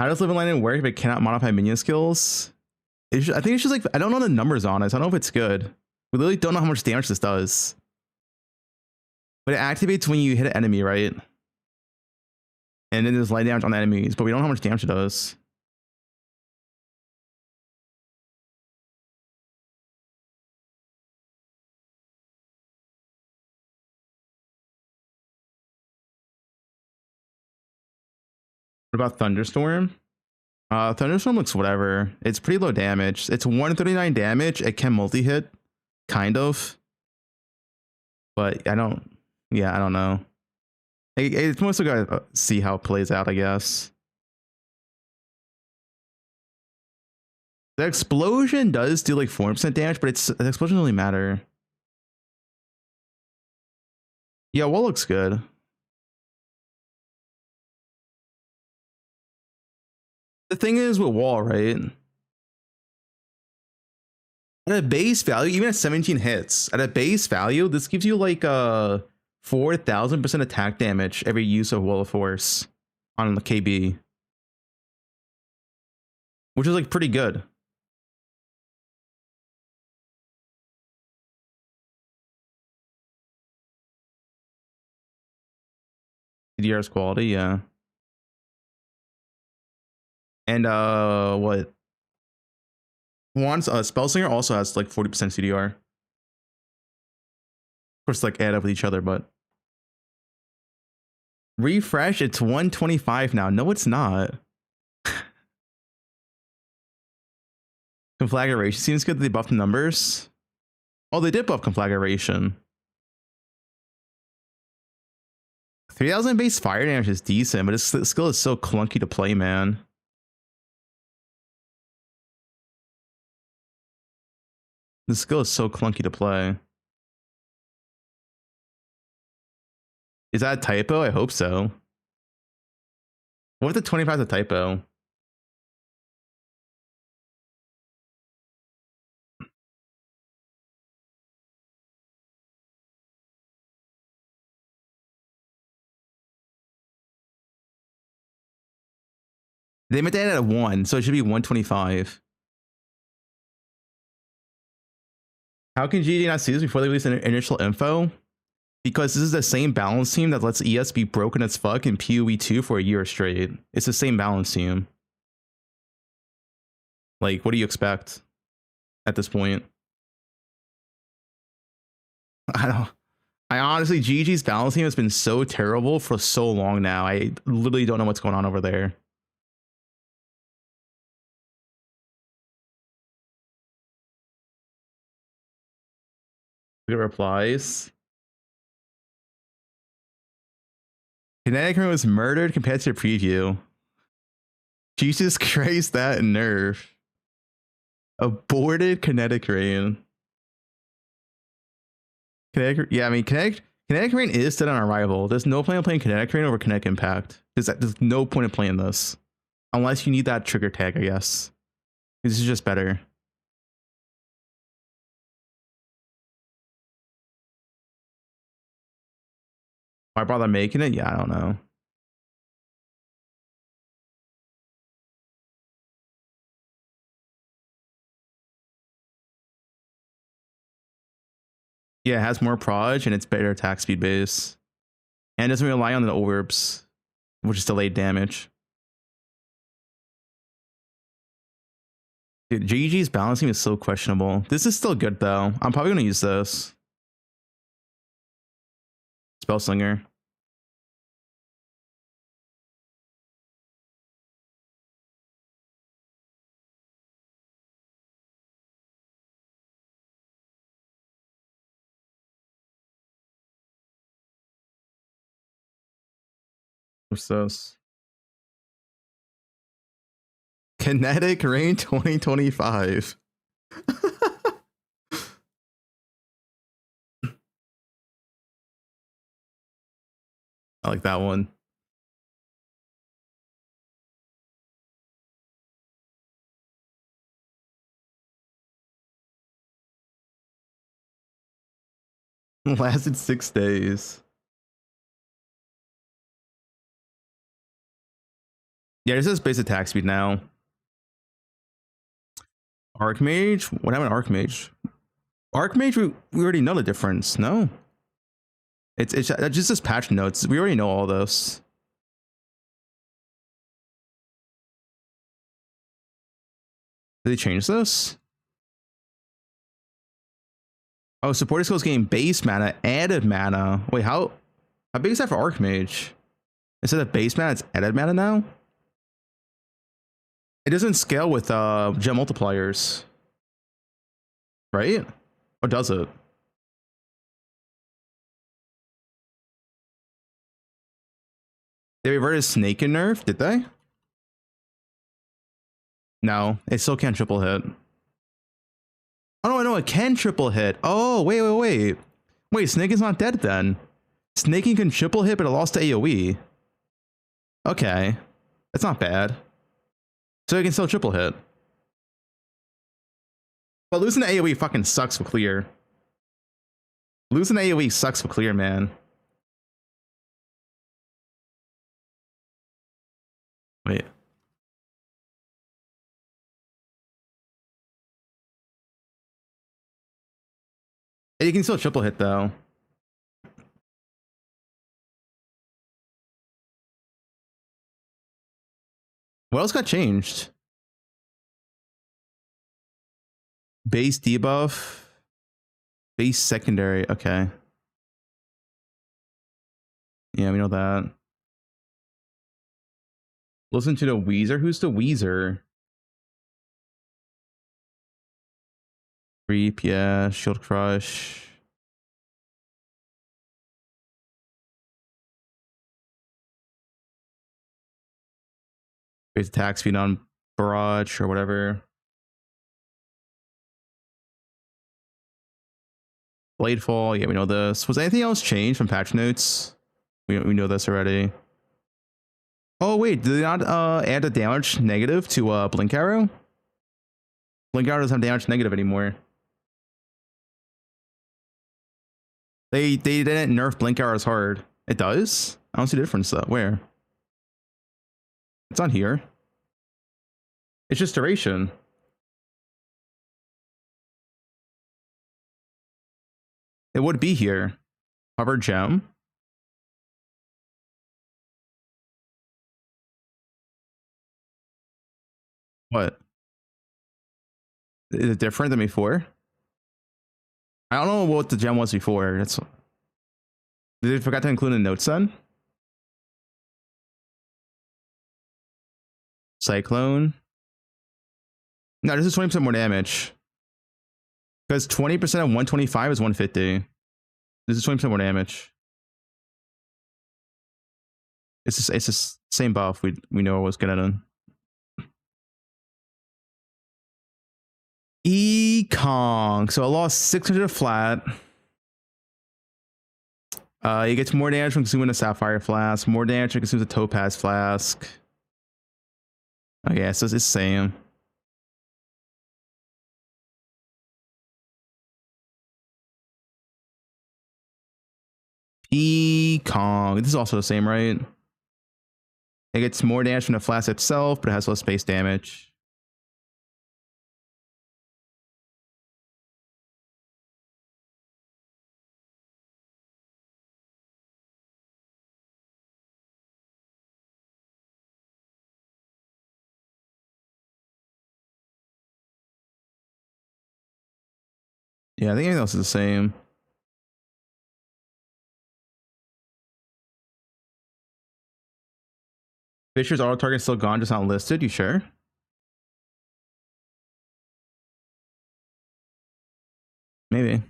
How does Living Lightning work if it cannot modify minion skills? I think it's just like, I don't know the numbers on it, so I don't know if it's good. We literally don't know how much damage this does. But it activates when you hit an enemy, right? And then there's light damage on the enemies, but we don't know how much damage it does. What about Thunderstorm? Thunderstorm looks whatever. It's pretty low damage. It's 139 damage. It can multi-hit, kind of. But I don't know. It's mostly gotta see how it plays out, I guess. The explosion does do like 4% damage, but the explosion doesn't really matter. Yeah, wall looks good. The thing is with wall, right? At a base value, even at 17 hits, at a base value, this gives you like 4,000% attack damage every use of Wall of Force on the KB, which is like pretty good. CDR's quality, yeah. And what? Once Spellslinger also has like 40% CDR. Of course, like add up with each other, but refresh. It's 125 now. No, it's not. Conflagration seems good. They buffed the numbers. Oh, they did buff conflagration. 3000 base fire damage is decent, but his skill is so clunky to play, man. The skill is so clunky to play. Is that a typo? I hope so. What if the 25 is a typo? They meant to add it at 1, so it should be 125. How can GG not see this before they release initial info? Because this is the same balance team that lets ES be broken as fuck in PoE 2 for a year straight. It's the same balance team. Like, what do you expect at this point? I honestly, GG's balance team has been so terrible for so long now. I literally don't know what's going on over there. Good replies. Kinetic Rain was murdered compared to the preview. Jesus Christ, that nerf. Aborted Kinetic Rain. Yeah, I mean, Kinetic Rain is still on arrival. There's no point in playing Kinetic Rain over Kinetic Impact. There's no point in playing this. Unless you need that trigger tag, I guess. This is just better. Why bother making it? Yeah, I don't know. Yeah, it has more proj and it's better attack speed base. And doesn't rely on the orbs, which is delayed damage. Dude, GG's balancing is so questionable. This is still good though. I'm probably gonna use this. Spellslinger. What's this? Kinetic Rain 2025. I like that one. Lasted 6 days. Yeah, this is base attack speed now. Archmage? What happened to Archmage? Archmage, we already know the difference, no? It's just this patch notes. We already know all this. Did they change this? Oh, supporting skills gain base mana, added mana. Wait, how big is that for Archmage? Instead of base mana, it's added mana now? It doesn't scale with gem multipliers. Right? Or does it? They reverted Snake and Nerf, did they? No, it still can't triple hit. Oh no, it can triple hit. Oh, wait. Wait, Snake is not dead then. Snaking can triple hit, but it lost to AoE. Okay. That's not bad. So it can still triple hit. But losing to AoE fucking sucks for clear. Losing to AoE sucks for clear, man. Wait. You can still triple hit though. What else got changed? Base debuff. Base secondary. Okay. Yeah, we know that. Listen to the Weezer. Who's the Weezer? Creep, yeah. Shield Crush. Base attack speed on Barrage or whatever. Bladefall, yeah, we know this. Was anything else changed from patch notes? We know this already. Oh wait, did they not add a damage negative to Blink Arrow? Blink Arrow doesn't have damage negative anymore. They didn't nerf Blink Arrow as hard. It does? I don't see the difference though. Where? It's on here. It's just duration. It would be here. Cover gem. What? Is it different than before? I don't know what the gem was before. That's. Did they forgot to include in the notes then? Cyclone. No, this is 20% more damage. Because 20% of 125 is 150. This is 20% more damage. It's just same buff we know was good at him. Kong. So I lost 600 flat. He gets more damage from consuming a Sapphire Flask, more damage from consuming a Topaz Flask. Okay, so it's the same. Kong. This is also the same, right? It gets more damage from the flask itself, but it has less base damage. Yeah, I think everything else is the same. Fisher's auto target still gone, just not listed. You sure? Maybe.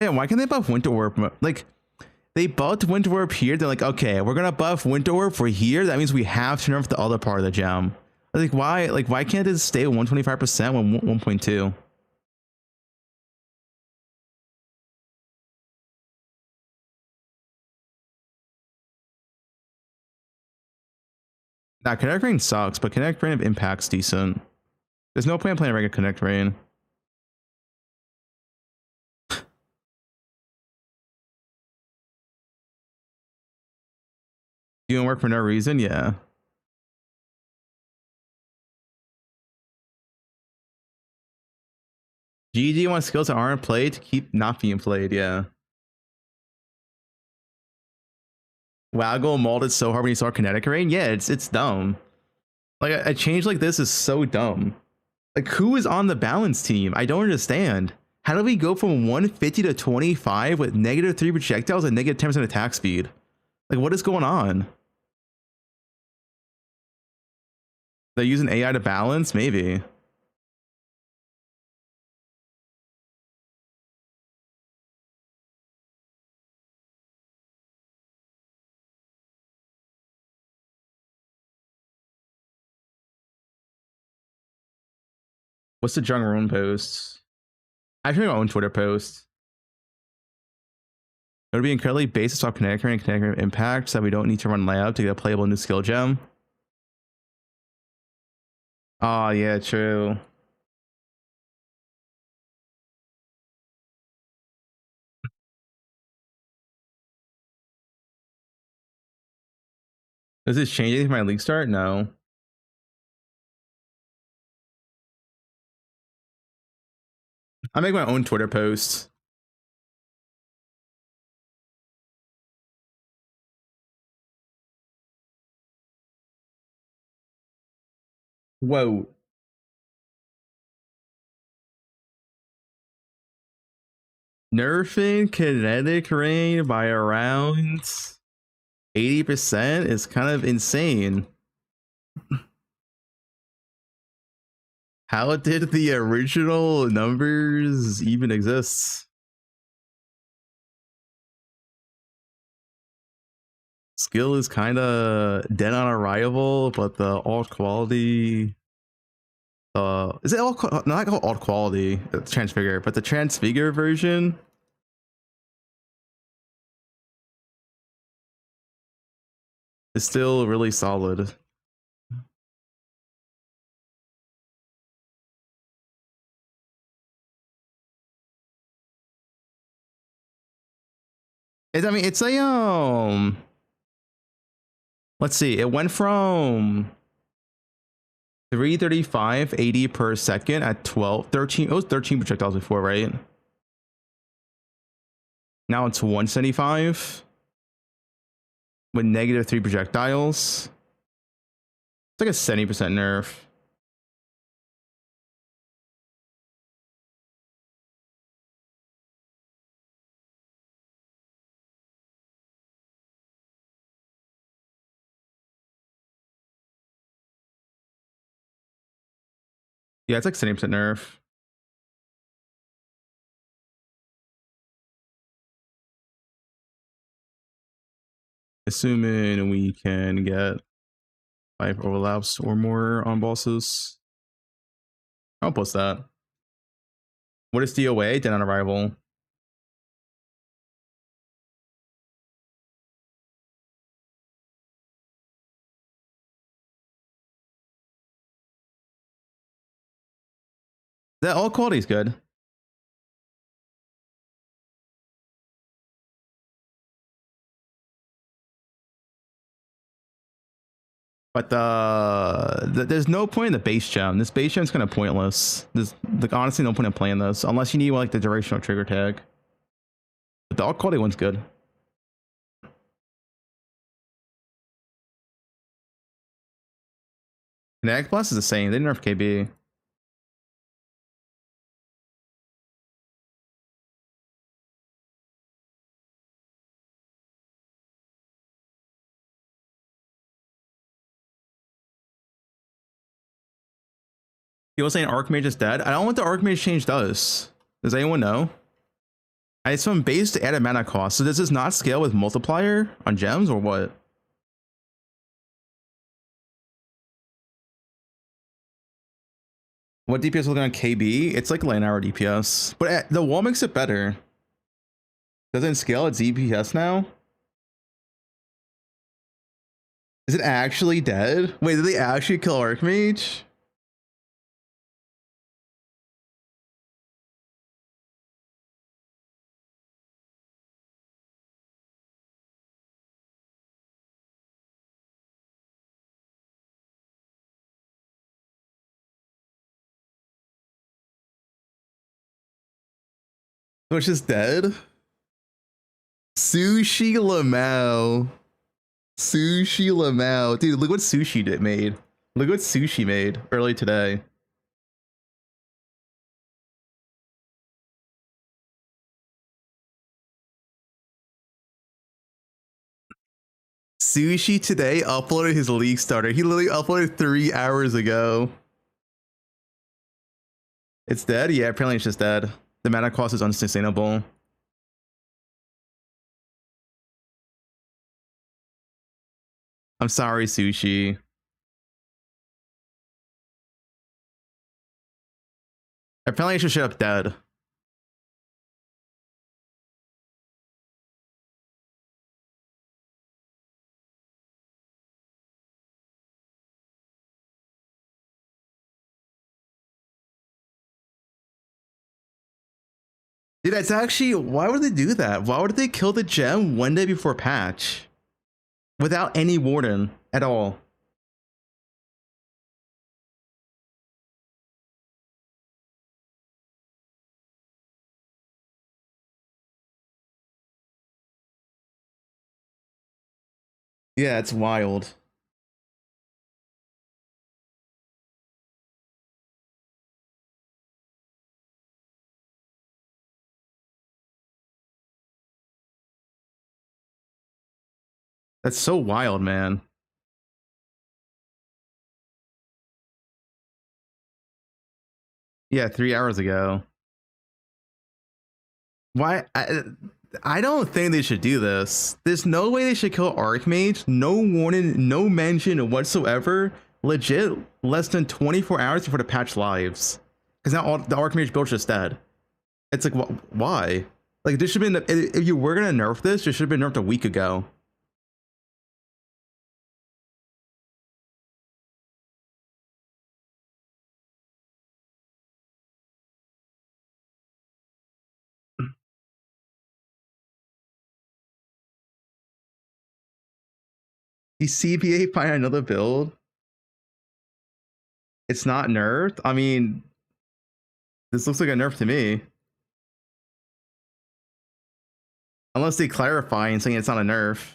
Yeah, why can't they buff Winter Warp? Like, they buffed Winter Warp here. They're like, okay, we're gonna buff Winter Warp for here. That means we have to nerf the other part of the gem. Like, why? Like, why can't it stay at 125% when 1.2? Nah, Connect Rain sucks, but Connect Rain of Impact's decent. There's no point in playing regular Connect Rain. Doing work for no reason? Yeah. GG wants skills that aren't played to keep not being played, yeah. Waggle molded so hard when you saw Kinetic Rain? Yeah, it's dumb. Like, a change like this is so dumb. Like, who is on the balance team? I don't understand. How do we go from 150 to 25 with -3 projectiles and -10% attack speed? Like, what is going on? They're using AI to balance? Maybe. What's the Jung Roon post? I actually my own Twitter post. It would be incredibly base to swap Kinetic Rain and Kinetic Rain Impact so that we don't need to run layup to get a playable new skill gem. Oh, yeah, true. Does this change anything for my league start? No. I make my own Twitter post. Whoa. Nerfing kinetic rain by around 80% is kind of insane. How did the original numbers even exist? Skill is kind of dead on arrival, but the alt quality, is it all not called alt quality transfigure, but the transfigure version is still really solid. I mean, it's a let's see, it went from 335 80 per second at 12 13, it was 13 projectiles before, right? Now it's 175 with -3 projectiles. It's like a 70% nerf. Yeah, it's like 70% nerf. Assuming we can get 5 overlaps or more on bosses. I'll post that. What is DOA? Dead on arrival. That all quality is good. But there's no point in the base gem. This base gem is kind of pointless. There's like honestly no point in playing this unless you need like the durational trigger tag. But the all quality one's good. Kinetic Blast is the same. They didn't nerf KB. People saying Archmage is dead. I don't know what the Archmage change does. Does anyone know? It's from base to added mana cost. So does this not scale with multiplier on gems or what? What DPS is looking on KB? It's like lane hour DPS, but the wall makes it better. Doesn't scale at DPS now? Is it actually dead? Wait, did they actually kill Archmage? Which is dead? Sushi Lamau. Sushi Lamau. Dude, look what Sushi made. Look what Sushi made early today. Sushi today uploaded his League starter. He literally uploaded 3 hours ago. It's dead? Yeah, apparently it's just dead. The mana cost is unsustainable. I'm sorry, Sushi. Apparently it's just straight up dead. Dude, that's actually, why would they do that? Why would they kill the gem one day before patch? Without any warden at all. Yeah, it's wild. That's so wild, man. Yeah, 3 hours ago. Why? I don't think they should do this. There's no way they should kill Archmage. No warning, no mention whatsoever. Legit, less than 24 hours before the patch lives. Because now all the Archmage build's just dead. It's like, why? Like, this should have been, if you were gonna nerf this, it should have been nerfed a week ago. You CBA find another build? It's not nerfed? I mean, this looks like a nerf to me. Unless they clarify and saying it's not a nerf.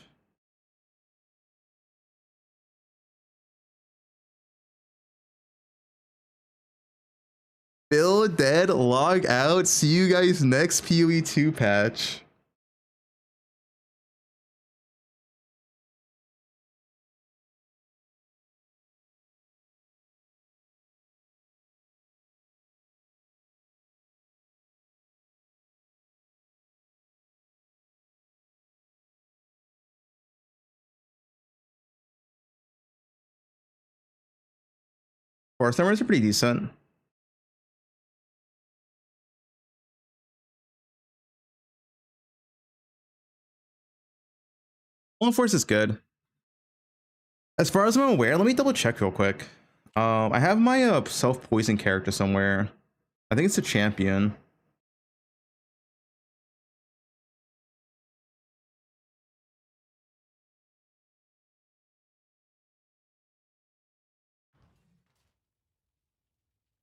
Build dead, log out. See you guys next PoE 2 patch. Forest numbers are pretty decent. One Force is good. As far as I'm aware, let me double check real quick. I have my self-poison character somewhere. I think it's a champion.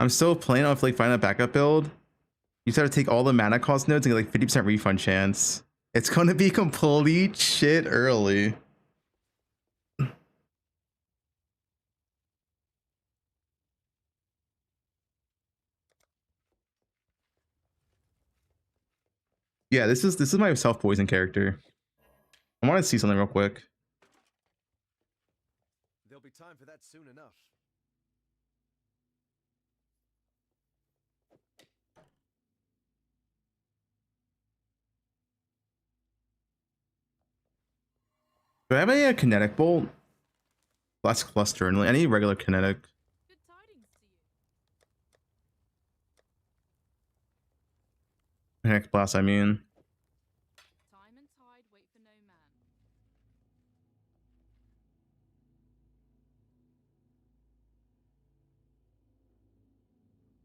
I'm still playing on like finding a backup build. You just have to take all the mana cost nodes and get like 50% refund chance. It's gonna be complete shit early. Yeah, this is my self-poison character. I want to see something real quick. There'll be time for that soon enough. Do I have a kinetic bolt? Less cluster and any regular kinetic. Kinetic blast, I mean.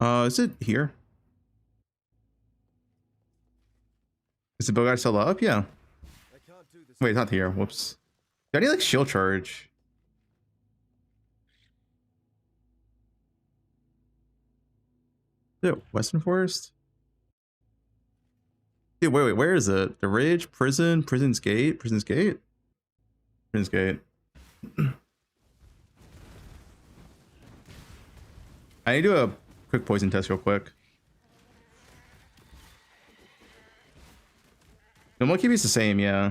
Is it here? Is the bow guy still up? Yeah. Wait, it's not here. Whoops. Do I need like shield charge? Is it Western Forest? Dude, wait, where is it? The Ridge, Prison, Prison's Gate, Prison's Gate? Prison's Gate. I need to do a quick poison test real quick. The monkey is the same, yeah.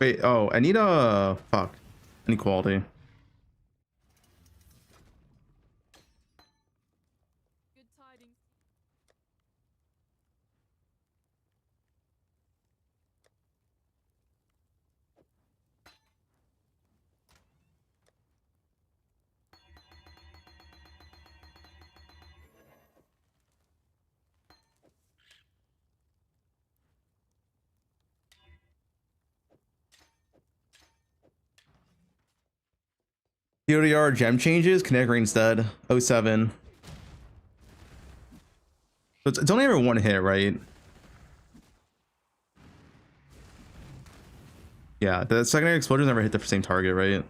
Wait, oh, I need a fuck. Inequality. TODR gem changes, kinetic range dead. 07. So it's only ever one hit, right? Yeah, the secondary explosion never hit the same target, right?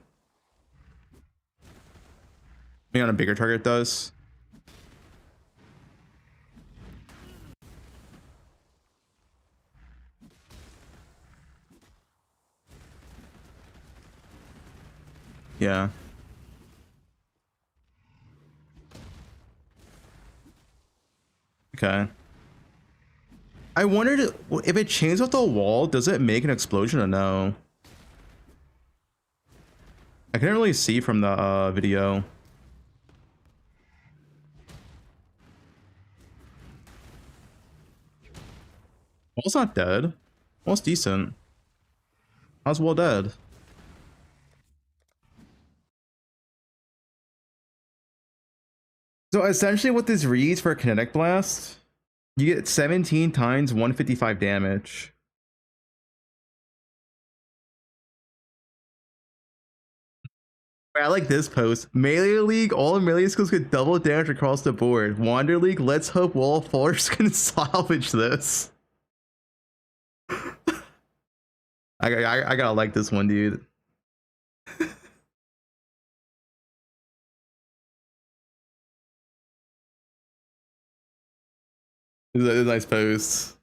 Maybe on a bigger target it does. Yeah. Okay. I wondered if it chains off the wall, does it make an explosion or no? I couldn't really see from the video. Wall's not dead. Wall's decent. How's Wall dead? So essentially what this reads for a kinetic blast, you get 17 times 155 damage. I like this post. Melee League, all melee skills get double damage across the board. Wander League, let's hope Wall of Force can salvage this. I gotta like this one, dude. It's a nice post.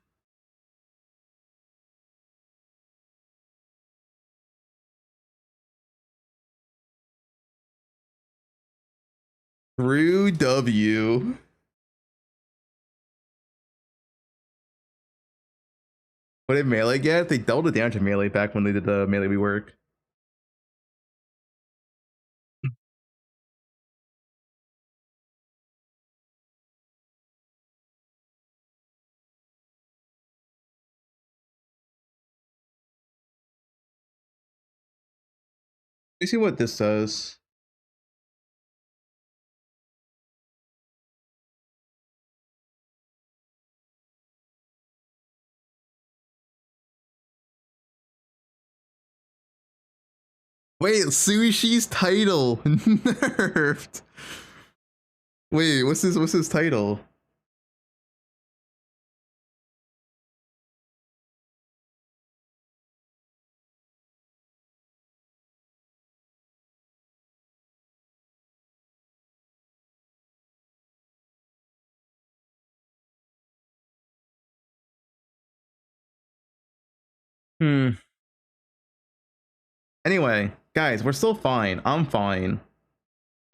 Through W. What did Melee get? They doubled it down to Melee back when they did the Melee rework. Let me see what this does. Wait, Sushi's title nerfed. Wait, what's his title? Anyway, guys, we're still fine. I'm fine.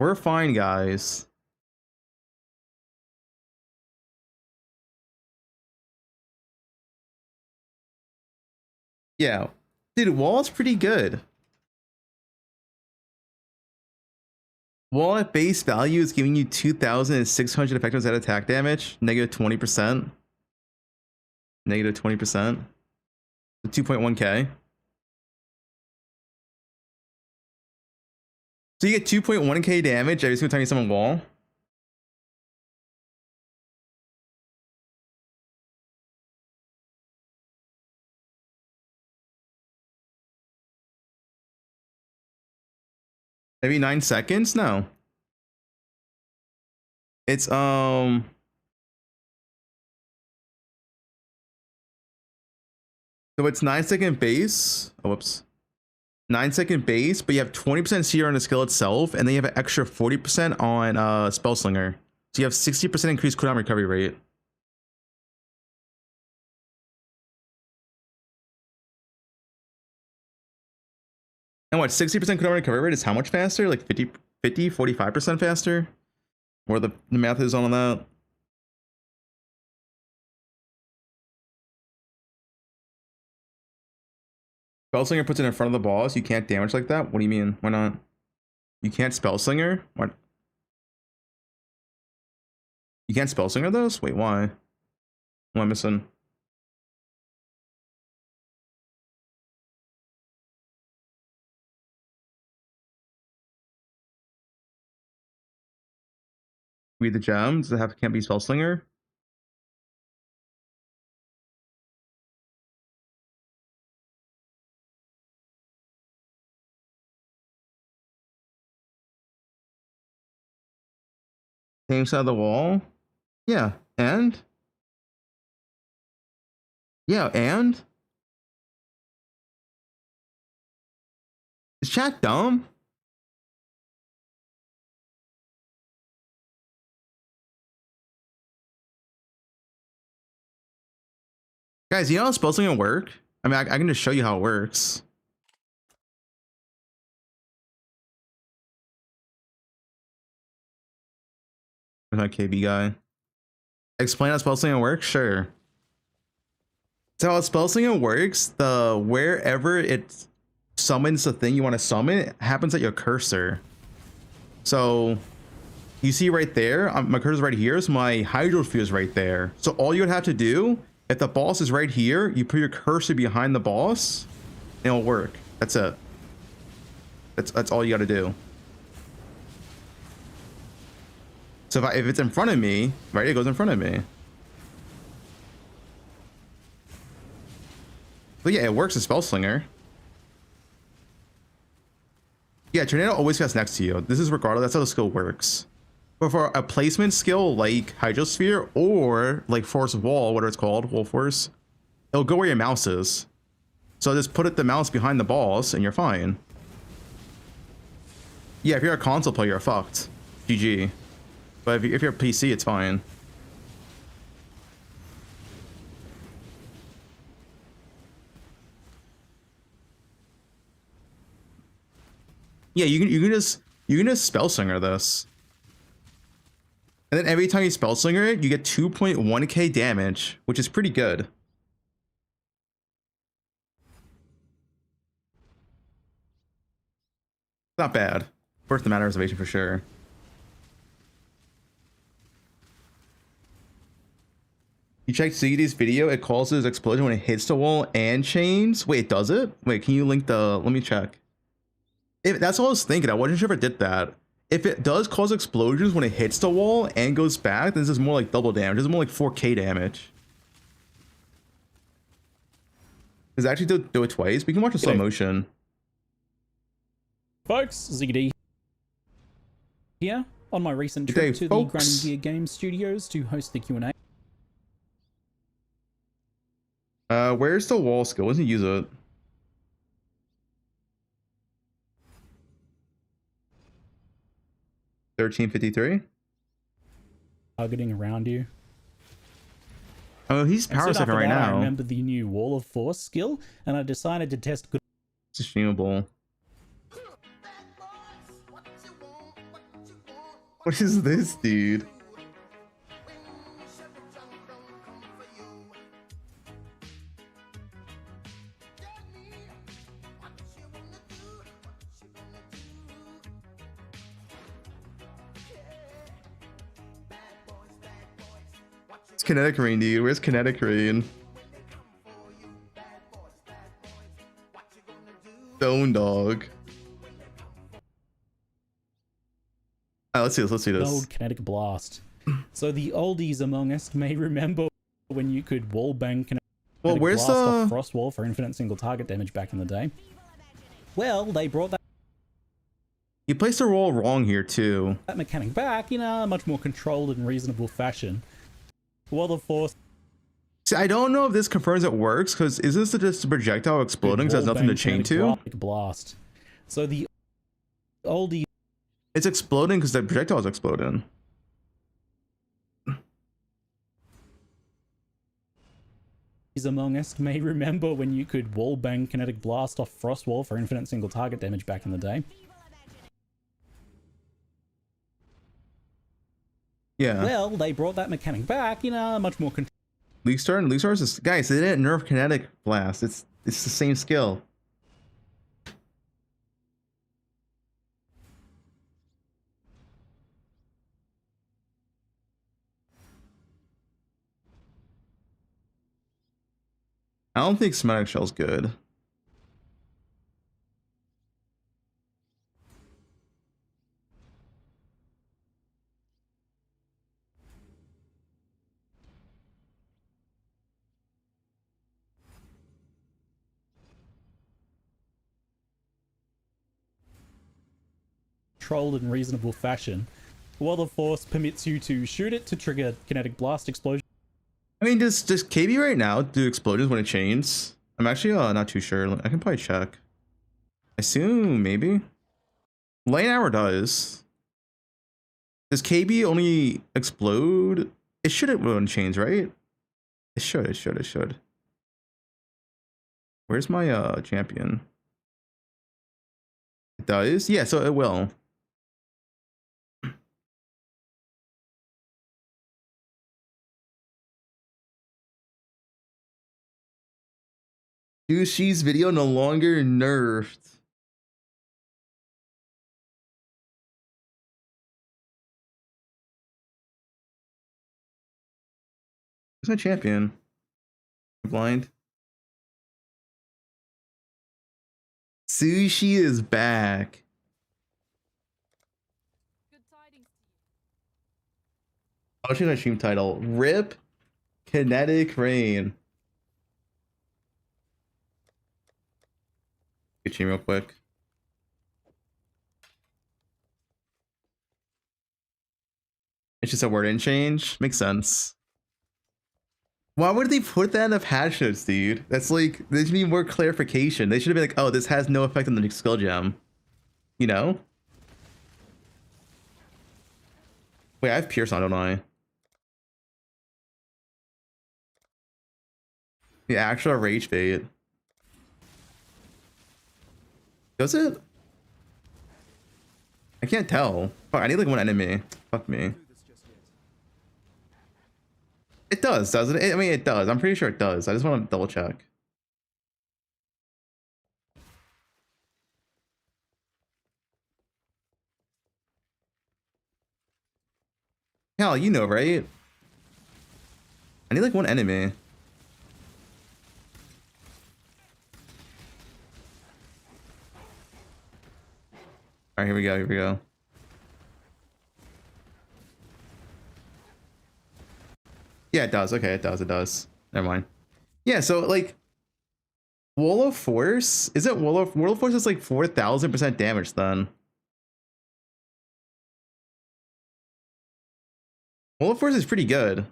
We're fine, guys. Yeah. Dude, Wall's pretty good. Wall at base value is giving you 2,600 effectiveness at attack damage, negative 20%. Negative 20%. 2.1k. So you get 2.1k damage every single time you summon Wall. Maybe 9 seconds? No. It's so it's 9-second base. Oh, whoops. 9-second base, but you have 20% CR on the skill itself, and then you have an extra 40% on Spellslinger. So you have 60% increased cooldown recovery rate. And what, 60% cooldown recovery rate is how much faster? Like 50, 45% faster? Or the math is on that? Spellslinger puts it in front of the boss. You can't damage like that? What do you mean? Why not? You can't Spellslinger? What? You can't Spellslinger those? Wait, why? What am I missing? Read the gems. Does it can't be Spellslinger? Same side of the wall? Yeah, and? Yeah, and? Is chat dumb? Guys, you know how Spellslinger work? I mean, I can just show you how it works. Where's my KB guy? Explain how spell slinging works? Sure. So how spell slinging works, wherever it summons the thing you want to summon, it happens at your cursor. So you see right there, my cursor's right here, so my Hydrosphere is right there. So all you would have to do, if the boss is right here, you put your cursor behind the boss, and it'll work. That's it. That's all you got to do. So if it's in front of me, right, it goes in front of me. But yeah, it works as Spell Slinger. Yeah, Tornado always gets next to you. This is regardless, that's how the skill works. But for a placement skill like Hydrosphere or like Force Wall, what it's called, Wall Force, it'll go where your mouse is. So just put the mouse behind the balls and you're fine. Yeah, if you're a console player, you're fucked. GG. But if you're a PC, it's fine. Yeah, you can just Spell Slinger this. And then every time you Spell Slinger it, you get 2.1k damage, which is pretty good. Not bad. Worth the mana reservation for sure. You check CD's video, it causes explosion when it hits the wall and chains. Wait, does it? Wait, can you link the, let me check. That's what I was thinking. I wasn't sure if it did that. If it does cause explosions when it hits the wall and goes back, then this is more like double damage. This is more like 4k damage. Does it actually do it twice? We can watch a slow motion. Folks, Ziggy here on my recent trip to the Granny Gear Games Studios to host the Q&A. Where's the wall skill? Doesn't use it. $13.53. Targeting around you. Oh, he's power stepping right now. I remember the new Wall of Force skill, and I decided to test good. It's streamable. What is this, dude? It's Kinetic Rain, dude. Where's Kinetic Rain? Stone Dog. Let's see this. Let's see this. Old Kinetic Blast. So the oldies among us may remember when you could wallbang Kinetic where's Blast off Frost Wall for infinite single target damage back in the day. Well, they brought that. You placed the roll wrong here too. That mechanic back in a much more controlled and reasonable fashion. Wall of Force. See, I don't know if this confirms it works, because is this just a projectile exploding because it has nothing to chain to? Blast. So the oldie. It's exploding because the projectile is exploding. Among us may remember when you could wallbang Kinetic Blast off Frost Wall for infinite single target damage back in the day. Yeah. Well, they brought that mechanic back in a much more. League Star and League Star is guys. They didn't nerf Kinetic Blast. It's the same skill. I don't think Sematic Shell's good. Controlled in reasonable fashion. Wall of Force permits you to shoot it to trigger Kinetic Blast explosion. I mean, does KB right now do explosions when it chains? I'm actually not too sure. I can probably check. I assume maybe. Lane Hour does. Does KB only explode? It shouldn't when it chains, right? It should. Where's my champion? It does? Yeah, so it will. Sushi's video no longer nerfed. Who's my champion? Blind. Sushi is back. I'll change my stream title. Rip Kinetic Rain. Get stream real quick. It's just a word in change. Makes sense. Why would they put that in the patch notes, dude? That's like, there should be more clarification. They should have been like, oh, this has no effect on the skill gem. You know? Wait, I have Pierce on, don't I? The actual rage bait. Does it? I can't tell. Fuck, I need like one enemy. Fuck me. It does, doesn't it? I mean, it does. I'm pretty sure it does. I just want to double check. Hell, you know, right? I need like one enemy. All right, here we go. Here we go. Yeah, it does. Okay, it does. It does. Never mind. Yeah, so like, Wall of Force, is it Wall of Force is like 4,000% damage then. Wall of Force is pretty good.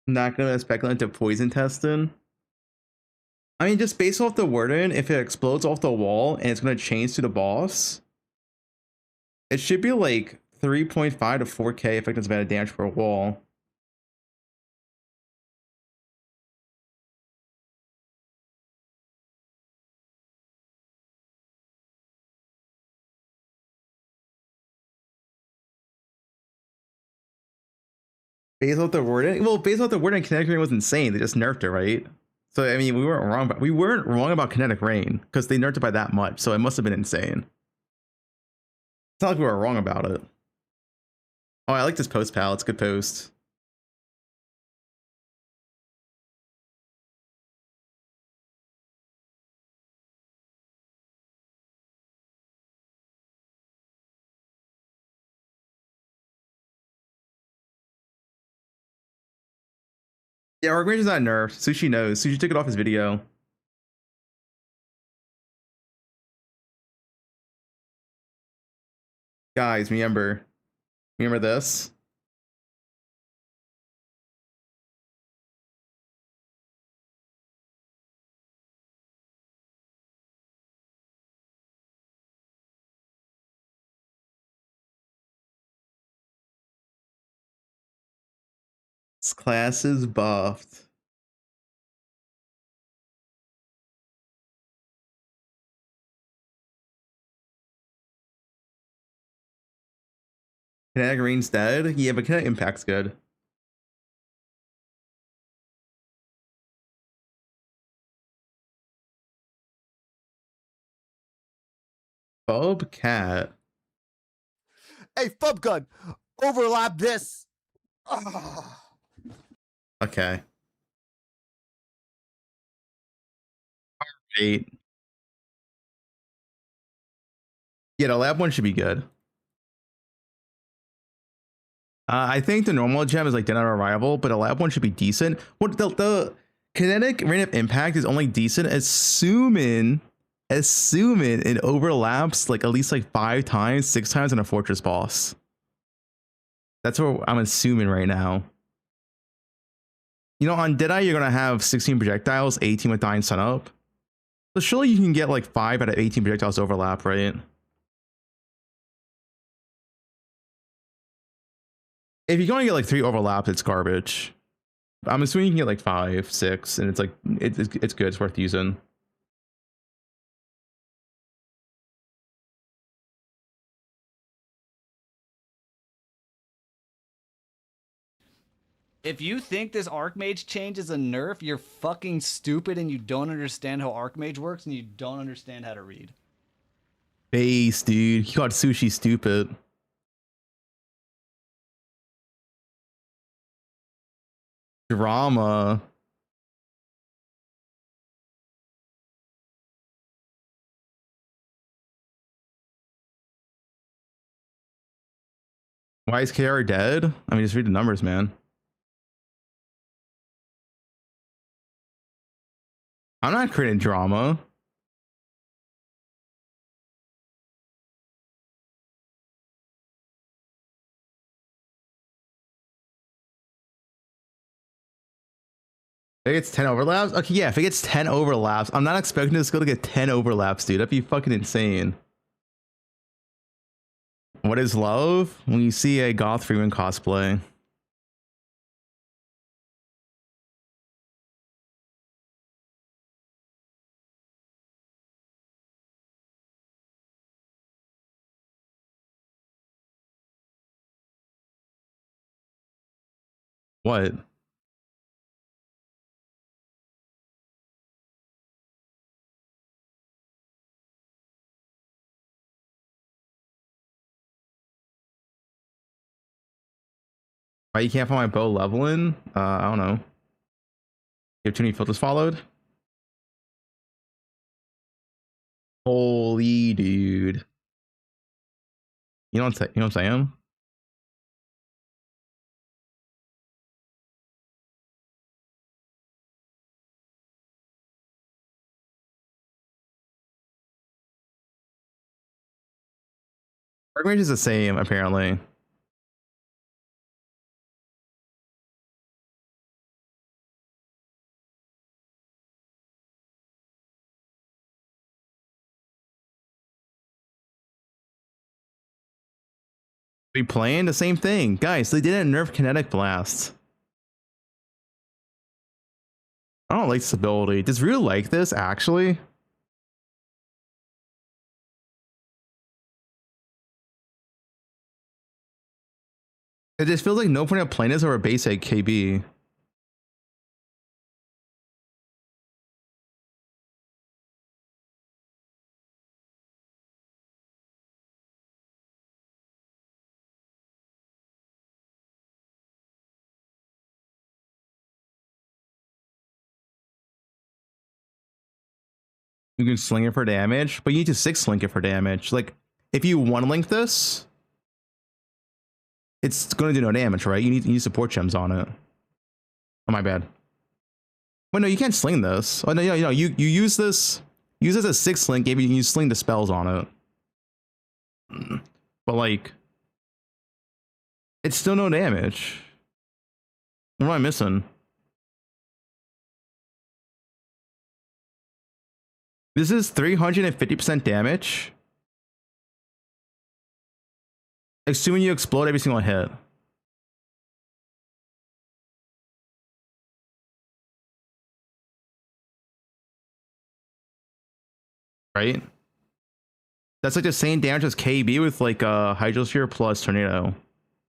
Not gonna speculate into poison testing. I mean, just based off the wording, if it explodes off the wall and it's gonna change to the boss, it should be like 3.5 to 4k effective amount of damage per wall. Based off the wording, well, based off the wording, Kinetic Rain was insane. They just nerfed it, right? So I mean, we weren't wrong about Kinetic Rain because they nerfed it by that much. So it must have been insane. It's not like we were wrong about it. Oh, I like this post, pal. It's a good post. Yeah, Orc Range is not nerfed. Sushi knows. Sushi took it off his video. Guys, remember this? This class is buffed. Kinetic Rain's dead? Yeah, but Kinetic Impact's good. Bob Cat. Hey, Fubgun, overlap this. Ah. Okay. Alright. Yeah, the lab one should be good. I think the normal gem is like dead on arrival, but a lab one should be decent. What the Kinetic Rain of Impact is only decent assuming it overlaps like at least like 5 times, 6 times in a fortress boss. That's what I'm assuming right now. You know, on Deadeye, you're gonna have 16 projectiles, 18 with Dying Sun up. So surely you can get like 5 out of 18 projectiles overlap, right? If you can only get like 3 overlaps, it's garbage. I'm assuming you can get like 5, 6, and it's like it's good. It's worth using. If you think this Archmage change is a nerf, you're fucking stupid and you don't understand how Archmage works and you don't understand how to read. Base, dude. He got sushi stupid. Drama. Why is KR dead? I mean, just read the numbers, man. I'm not creating drama. If it gets 10 overlaps? Okay, yeah, if it gets 10 overlaps, I'm not expecting this skill to get 10 overlaps, dude. That'd be fucking insane. What is love? When you see a Goth Freeman cosplay. What? Why you can't find my bow leveling? I don't know. You have too many filters followed? Holy dude. You know what I'm saying? Archmage is the same, apparently. We playing the same thing. Guys, they didn't nerf kinetic blast. I don't like this ability. Does Ryu like this, actually? It just feels like no point of playing this over basic KB. You can sling it for damage, but you need to 6-link it for damage. Like, if you 1-link this, it's going to do no damage, right? You need support gems on it. Oh, my bad. Wait, no, you can't sling this. Oh, no, you use this. Use this as 6-link, maybe you sling the spells on it. But, like, it's still no damage. What am I missing? This is 350% damage. Assuming you explode every single hit. Right? That's like the same damage as KB with like Hydrosphere plus Tornado.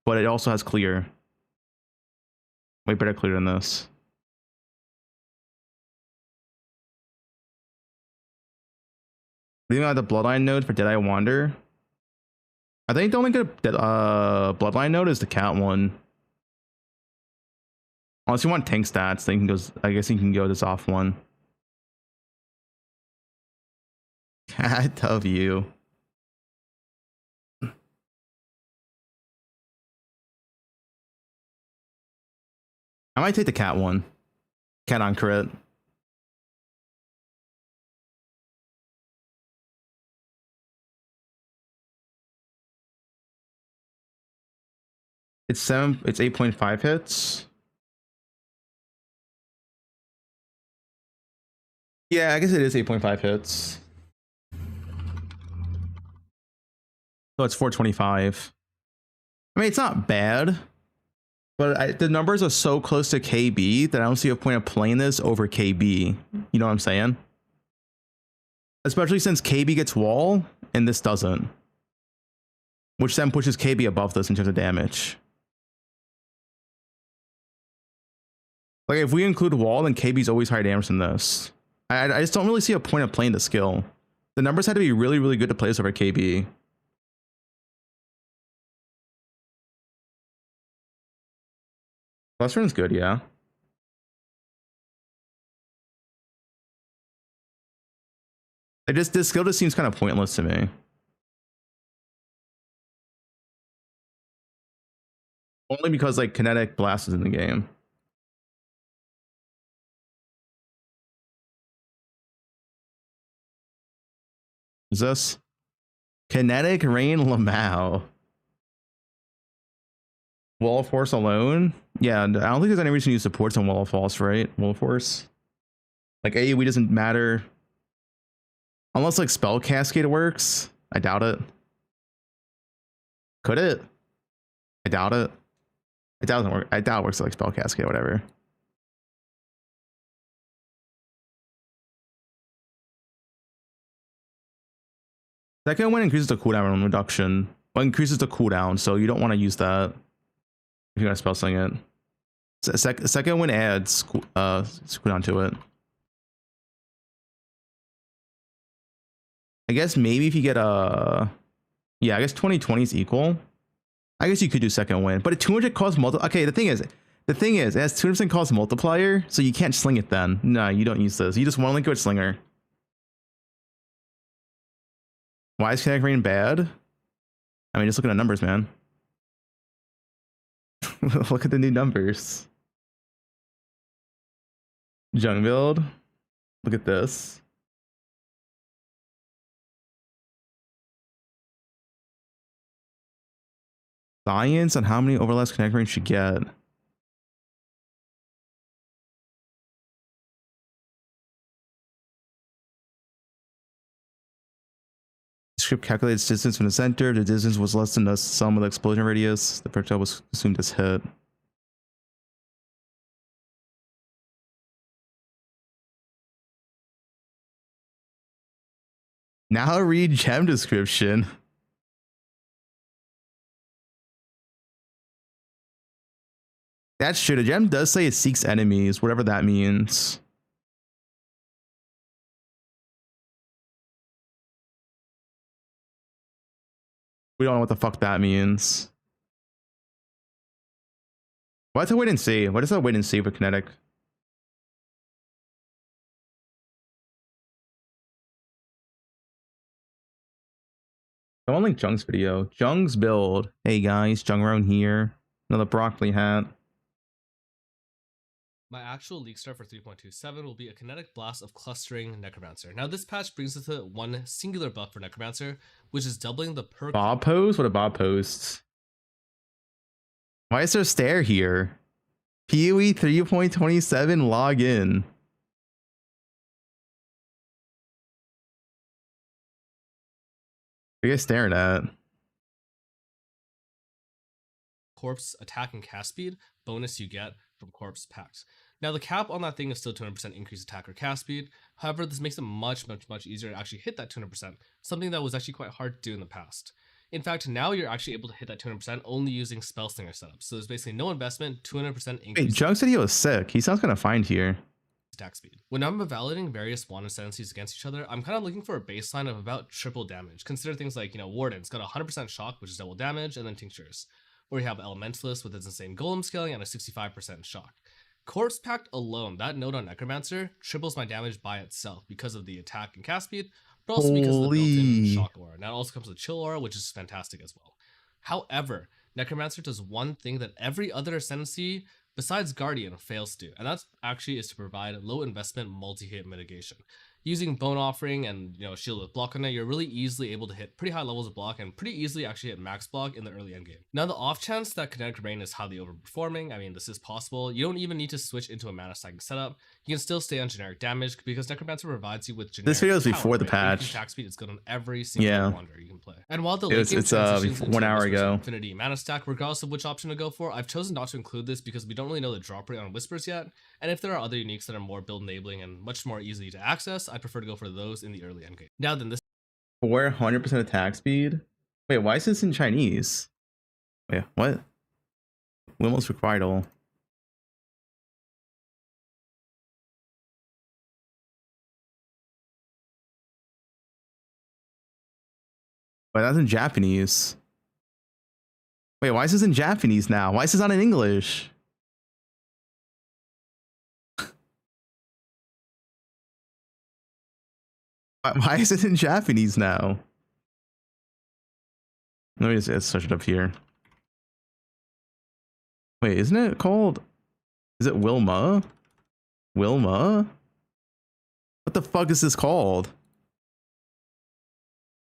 But it also has clear. Way better clear than this. Leaving out the Bloodline node for Deadeye Wander. I think the only good Bloodline node is the cat one. Unless you want tank stats, then you can go. I guess you can go this off one. Cat of you. I might take the cat one. Cat on crit. It's 8.5 hits. Yeah, I guess it is 8.5 hits. So it's 425. I mean, it's not bad. But the numbers are so close to KB that I don't see a point of playing this over KB. You know what I'm saying? Especially since KB gets wall and this doesn't. Which then pushes KB above this in terms of damage. Like if we include wall, then KB's always higher damage than this. I just don't really see a point of playing the skill. The numbers had to be really, really good to play this over KB. Last run's good, yeah. This skill just seems kind of pointless to me. Only because like kinetic blast is in the game. Is this kinetic rain Lamau? Wall of Force alone? Yeah, I don't think there's any reason to use supports on Wall of Force, right? Wall of Force. Like AoE doesn't matter. Unless like Spell Cascade works. I doubt it. Could it? I doubt it. It doesn't work. I doubt it works like Spell Cascade or whatever. Second one increases the cooldown reduction. Well, increases the cooldown, so you don't want to use that if you're gonna spell sling it. Second one adds cooldown to it. I guess maybe if you get a, yeah, I guess 2020 is equal. I guess you could do second win, but a 200 cost multi. Okay, the thing is, it has 200% cost multiplier, so you can't sling it then. No, you don't use this. You just want to link with slinger. Why is kinetic rain bad? I mean, just look at the numbers, man. Look at the new numbers. Jung build. Look at this. Science on how many overlaps kinetic rain should get. Script calculates distance from the center. The distance was less than the sum of the explosion radius. The projectile was assumed as hit. Now read gem description. That's true. The gem does say it seeks enemies, whatever that means. We don't know what the fuck that means. What's a wait and see? What is that wait and see for kinetic? Someone link Jung's video. Jung's build. Hey guys, Jungrown here. Another broccoli hat. My actual league start for 3.27 will be a kinetic blast of clustering Necromancer. Now this patch brings with it one singular buff for Necromancer, which is doubling the perk. Bob post? What a Bob post. Why is there a stare here? PoE 3.27 login. What are you guys staring at? Corpse attack and cast speed bonus you get from corpse packs. Now the cap on that thing is still 200% increased attack or cast speed. However, this makes it much easier to actually hit that 200%, something that was actually quite hard to do in the past. In fact, now you're actually able to hit that 200% only using spell slinger setups. So there's basically no investment, 200% increase. Wait, Jung said he was sick. He sounds kind of fine here. Attack speed. When I'm evaluating various wand ascendancies against each other, I'm kind of looking for a baseline of about triple damage. Consider things like, Warden's got 100% shock, which is double damage, and then tinctures. Or you have Elementalist with its insane golem scaling and a 65% shock. Corpse Pact alone, that node on Necromancer, triples my damage by itself because of the attack and cast speed, but also because of the built-in shock aura. Now it also comes with chill aura, which is fantastic as well. However, Necromancer does one thing that every other ascendancy besides Guardian fails to do, and that actually is to provide low investment multi-hit mitigation. Using Bone Offering and Shield with block on it, you're really easily able to hit pretty high levels of block and pretty easily actually hit max block in the early endgame. Now the off chance that Kinetic Rain is highly overperforming, I mean this is possible, you don't even need to switch into a mana stacking setup. You can still stay on generic damage because Necromancer provides you with generic This video is power, before the right? patch. Attack speed is good on every single wanderer you can play. And while the late It's game transitions into 1 hour Whispers ago. Infinity mana stack, regardless of which option to go for, I've chosen not to include this because we don't really know the drop rate on Whispers yet, and if there are other uniques that are more build enabling and much more easily to access, I prefer to go for those in the early endgame. Now then, this 400% attack speed. Wait, why is this in Chinese? Wait, what? We almost required all. Wait, that's in Japanese. Wait, why is this in Japanese now? Why is this not in English? Why is it in Japanese now? Let me just search it up here. Wait, isn't it called? Is it Wilma? Wilma? What the fuck is this called?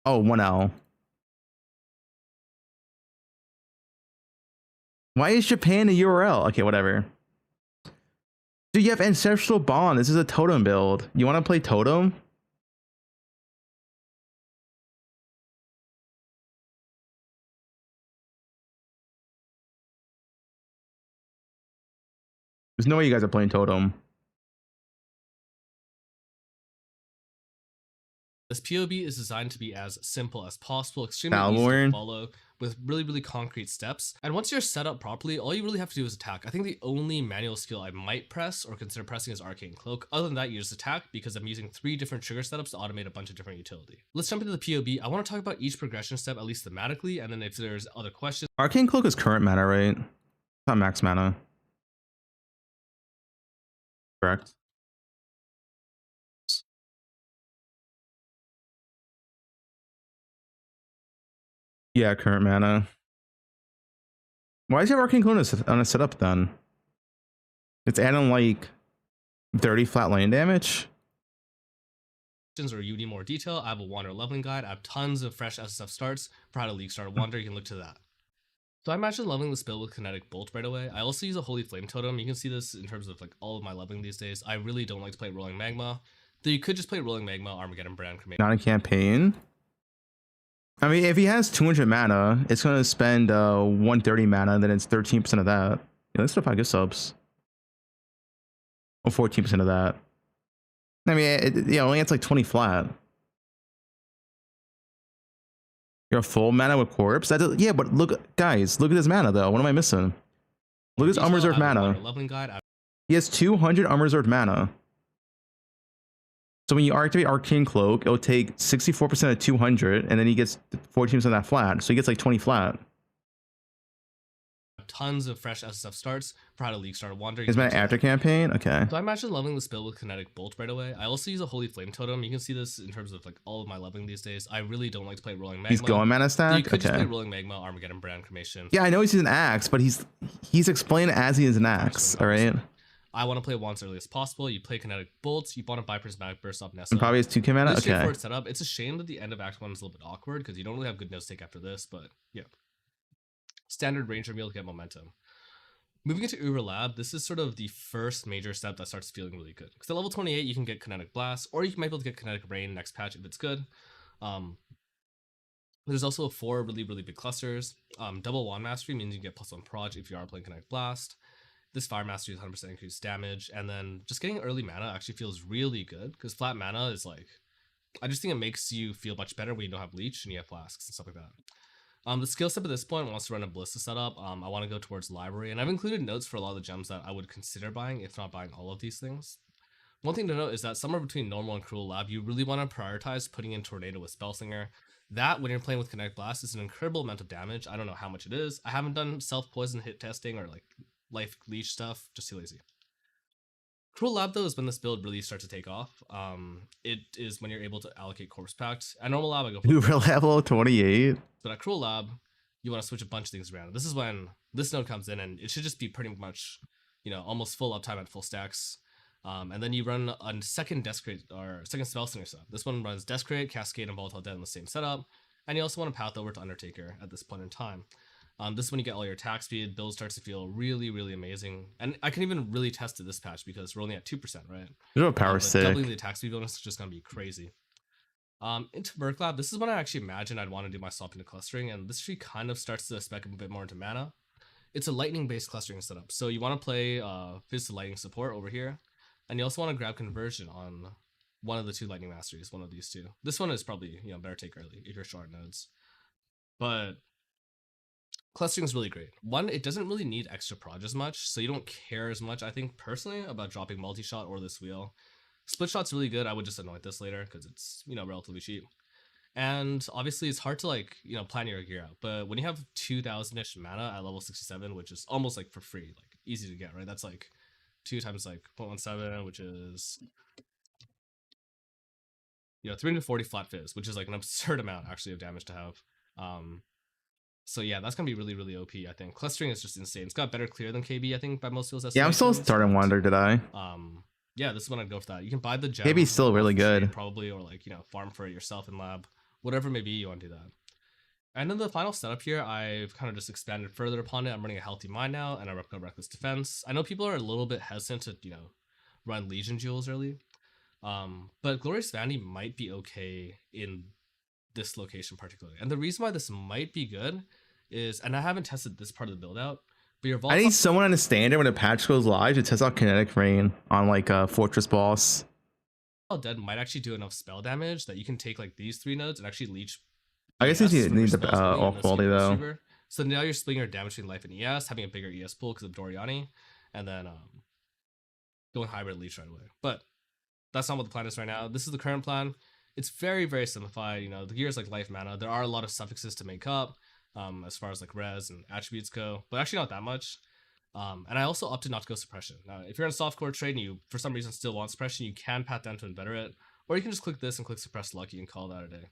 Oh, 1L. Why is Japan a URL? Okay, whatever. Dude, you have Ancestral Bond. This is a totem build. You want to play totem? There's no way you guys are playing totem. This POB is designed to be as simple as possible, extremely easy Valorn. to follow, with really concrete steps. And once you're set up properly, all you really have to do is attack. I think the only manual skill I might press or consider pressing is Arcane Cloak. Other than that, you just attack because I'm using 3 different trigger setups to automate a bunch of different utility. Let's jump into the POB. I want to talk about each progression step, at least thematically, and then if there's other questions. Arcane Cloak is current mana, right? Not max mana. Correct. Yeah, current mana. Why is your Arcane Cloak on a setup then? It's adding like 30 flat lane damage. Or you need more detail, I have a Wander leveling guide. I have tons of fresh SSF starts for how to League start a Wander. You can look to that. So I imagine leveling this build with Kinetic Bolt right away. I also use a Holy Flame Totem. You can see this in terms of like all of my leveling these days. I really don't like to play Rolling Magma. Though you could just play Rolling Magma, Armageddon Brand Cremation. Not a campaign. I mean, if he has 200 mana, it's going to spend 130 mana, then it's 13% of that. Yeah, let's still good subs. Or 14% of that. I mean, only it's like 20 flat. You're a full mana with Corpse? Yeah, but look, guys, look at his mana though. What am I missing? Look at his unreserved mana. He has 200 unreserved mana. So when you activate Arcane Cloak, it'll take 64% of 200, and then he gets 14% of that flat. So he gets like 20 flat. Tons of fresh SSF starts for how to League start a Wander. Is mana after campaign? Okay. So I imagine leveling this build with Kinetic Bolt right away. I also use a Holy Flame Totem. You can see this in terms of like all of my leveling these days. I really don't like to play Rolling Magma. He's going mana stack? You could just Okay. play Rolling Magma, Armageddon Brand Cremation. Yeah, I know he's an axe, but he's explained as he is an axe, alright? I want to play once early as possible. You play Kinetic Bolts. You want to buy Prismatic Burst off Nessa. And probably has 2k mana? Really Okay. straightforward setup. It's a shame that the end of Act 1 is a little bit awkward because you don't really have good nose take after this, but yeah. Standard Ranger meal to get momentum. Moving into Uber Lab, this is sort of the first major step that starts feeling really good. Because at level 28, you can get Kinetic Blast, or you might be able to get Kinetic Rain next patch if it's good. There's also 4 really big clusters. Double Wand Mastery means you get +1 proj if you are playing Kinetic Blast. This Fire Mastery is 100% increased damage, and then just getting early mana actually feels really good, because flat mana is like, I just think it makes you feel much better when you don't have Leech and you have Flasks and stuff like that. The skill step at this point wants to run a Ballista setup. I want to go towards Library, and I've included notes for a lot of the gems that I would consider buying, if not buying all of these things. One thing to note is that somewhere between Normal and Cruel Lab, you really want to prioritize putting in Tornado with Spellslinger. That, when you're playing with Kinetic Blast, is an incredible amount of damage. I don't know how much it is. I haven't done self-poison hit testing or like life leech stuff, just too lazy. Cruel Lab, though, is when this build really starts to take off. It is when you're able to allocate Corpse Pact. At Normal Lab, I go for Uber level 28. But at Cruel Lab, you want to switch a bunch of things around. This is when this node comes in, and it should just be pretty much, almost full uptime at full stacks. And then you run a second Desecrate, or second Spellslinger setup. This one runs Desecrate, Cascade, and Volatile Dead in the same setup. And you also want to path over to Undertaker at this point in time. This is when you get all your attack speed. Build starts to feel really amazing. And I can even really test it this patch because we're only at 2%, right? There's a power stick. Doubling the attack speed bonus is just going to be crazy. Into Merklab, this is when I actually imagine I'd want to do my swap into clustering, and this tree kind of starts to spec a bit more into mana. It's a lightning-based clustering setup, so you want to play Fizz to Lightning support over here, and you also want to grab conversion on one of the two Lightning Masteries, one of these two. This one is probably, better take early if you're short nodes. But clustering is really great. One, it doesn't really need extra proj as much, so you don't care as much, I think, personally, about dropping multi-shot or this wheel. Split shot's really good. I would just anoint this later because it's, relatively cheap. And obviously it's hard to plan your gear out. But when you have 2,000-ish mana at level 67, which is almost like for free, like easy to get, right? That's like 2 times like 0.17, which is 340 flat fizz, which is like an absurd amount actually of damage to have. So yeah, that's gonna be really, really OP, I think. Clustering is just insane. It's got better clear than KB, I think, by most people's estimations. Yeah, I'm still starting Wonder, did I? Yeah, this is when I'd go for that. You can buy the gem. KB's still really good. Probably, or farm for it yourself in lab. Whatever it may be, you want to do that. And then the final setup here, I've kind of just expanded further upon it. I'm running a healthy mind now, and I rep Reckless Defense. I know people are a little bit hesitant to, run Legion Jewels early. But Glorious Vanity might be okay in this location particularly. And the reason why this might be good is, and I haven't tested this part of the build out, but your I need someone on the standard when a patch goes live to test out Kinetic Rain on like a Fortress boss. Dead might actually do enough spell damage that you can take like these 3 nodes and actually leech. I guess you need the all quality though. So now you're splitting your damage between life and ES, having a bigger ES pool because of Doriani, and then going hybrid leech right away. But that's not what the plan is right now. This is the current plan. It's very, very simplified. The gear is like life mana. There are a lot of suffixes to make up as far as like res and attributes go, but actually not that much. And I also opted not to go suppression. Now, if you're in a softcore trade and you, for some reason, still want suppression, you can pat down to inveterate, or you can just click this and click suppress lucky and call that a day.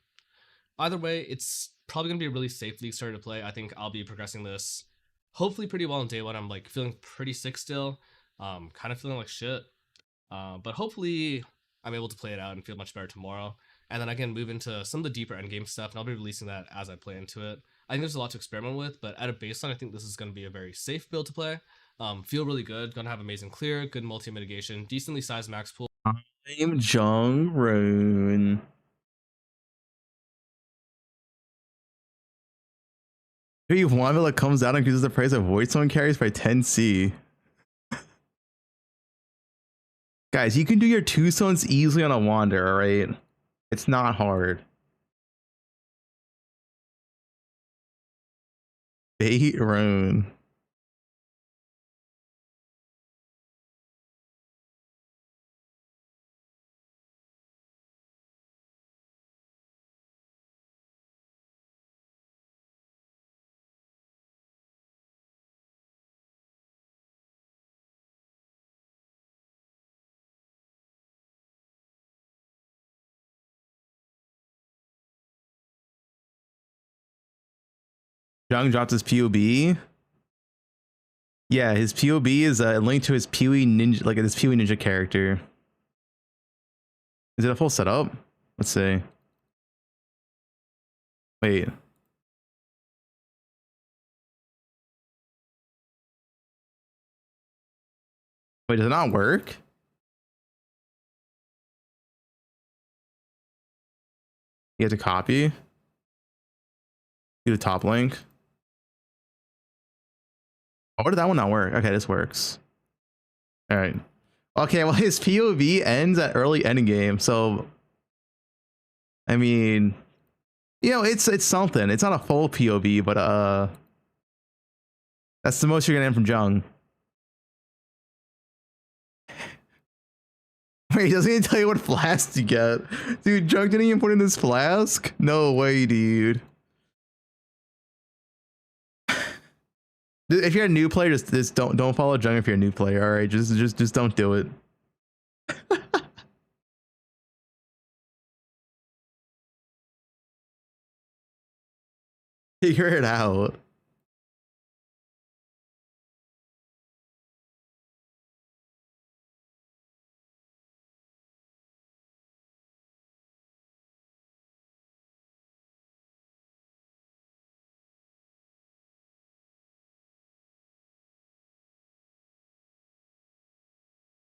Either way, it's probably going to be a really safe league starter to play. I think I'll be progressing this hopefully pretty well on day 1. I'm like feeling pretty sick still, kind of feeling like shit. But hopefully I'm able to play it out and feel much better tomorrow. And then I can move into some of the deeper endgame stuff, and I'll be releasing that as I play into it. I think there's a lot to experiment with, but at a baseline, I think this is going to be a very safe build to play. Feel really good, gonna have amazing clear, good multi-mitigation, decently sized max pool. I'm Jung Rune. Maybe Wanda comes out and increases the price of voice zone carries by 10C. Guys, you can do your 2 zones easily on a Wander, alright? It's not hard. Bait Rune. Jung dropped his POB. Yeah, his POB is linked to his Pewee Ninja, like his Pewee Ninja character. Is it a full setup? Let's see. Wait. Wait, does it not work? You have to copy. Do the top link. Oh, why did that one not work? Okay, this works. All right. Okay, well, his POV ends at early ending game, so I mean, it's something. It's not a full POV, but that's the most you're gonna end from Jung. Wait, doesn't he tell you what flask to get? Dude, Jung didn't even put in this flask? No way, dude. If you're a new player, just don't follow Jung if you're a new player, alright? Just don't do it. Figure it out.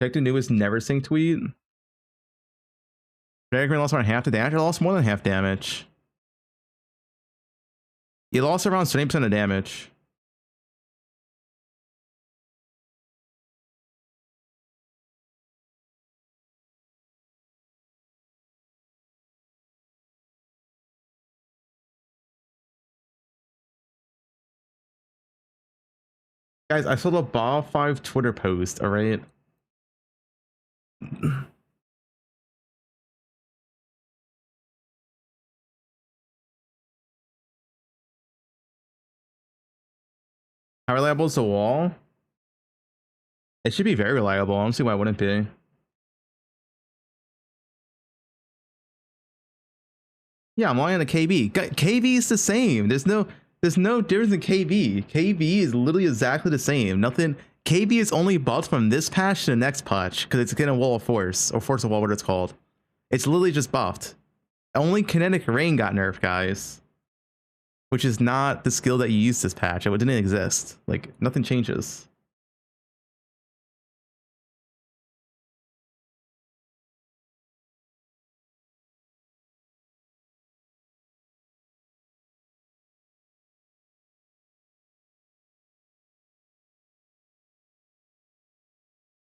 Check the newest Never Sing tweet. Dragon lost around half the damage. It lost more than half damage. He lost around 70% of damage. Guys, I saw the Bob 5 Twitter post, alright? How reliable is the wall? It should be very reliable. I don't see why it wouldn't be. Yeah, I'm lying on the KB. KB is the same. There's no difference in KB. KB is literally exactly the same. Nothing. KB is only buffed from this patch to the next patch because it's getting a wall of force or force of wall, what it's called. It's literally just buffed. Only kinetic rain got nerfed, guys, which is not the skill that you use this patch. It didn't exist. Like nothing changes.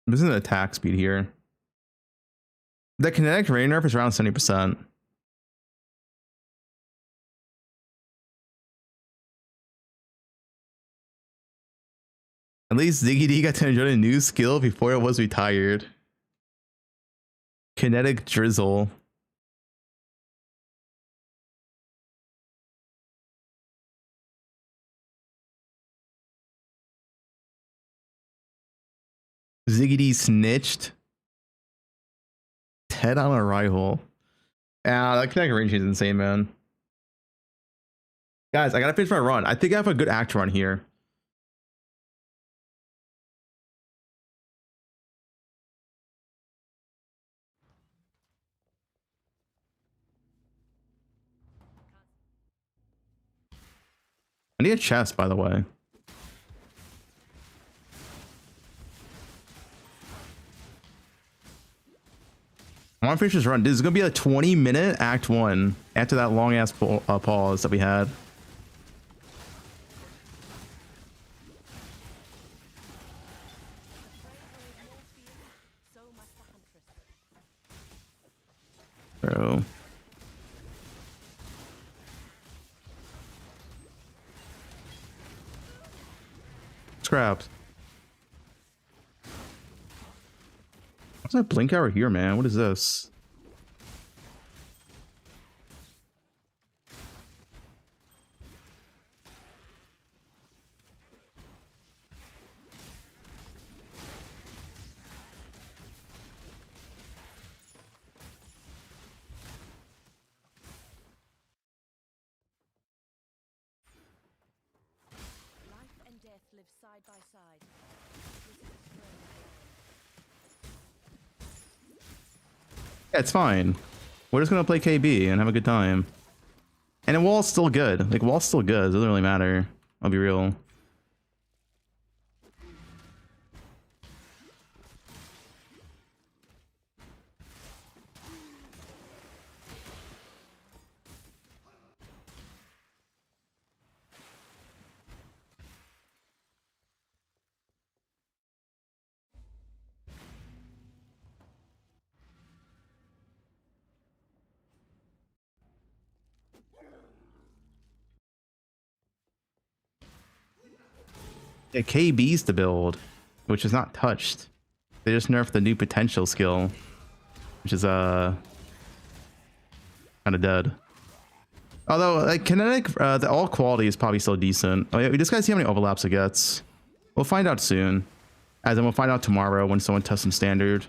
This is an attack speed here. The kinetic rain nerf is around 70%. At least Ziggy D got to enjoy a new skill before it was retired. Kinetic drizzle. Ziggy D snitched. Ted on arrival. Ah, that kinetic range is insane, man. Guys, I gotta finish my run. I think I have a good act run here. I need a chest, by the way. I want to finish this run. This is gonna be a 20-minute Act 1 after that long ass pause that we had. Bro. Scrapped. What's that blink hour here, man? What is this? Life and death live side by side. Yeah, it's fine. We're just gonna play KB and have a good time. And the wall's still good. Like, wall's still good. It doesn't really matter. I'll be real. Yeah, KB's the build, which is not touched. They just nerfed the new potential skill, which is kind of dead. Although like kinetic, the all quality is probably still decent. Oh yeah, we just gotta see how many overlaps it gets. We'll find out soon. As in, we'll find out tomorrow when someone tests some standard.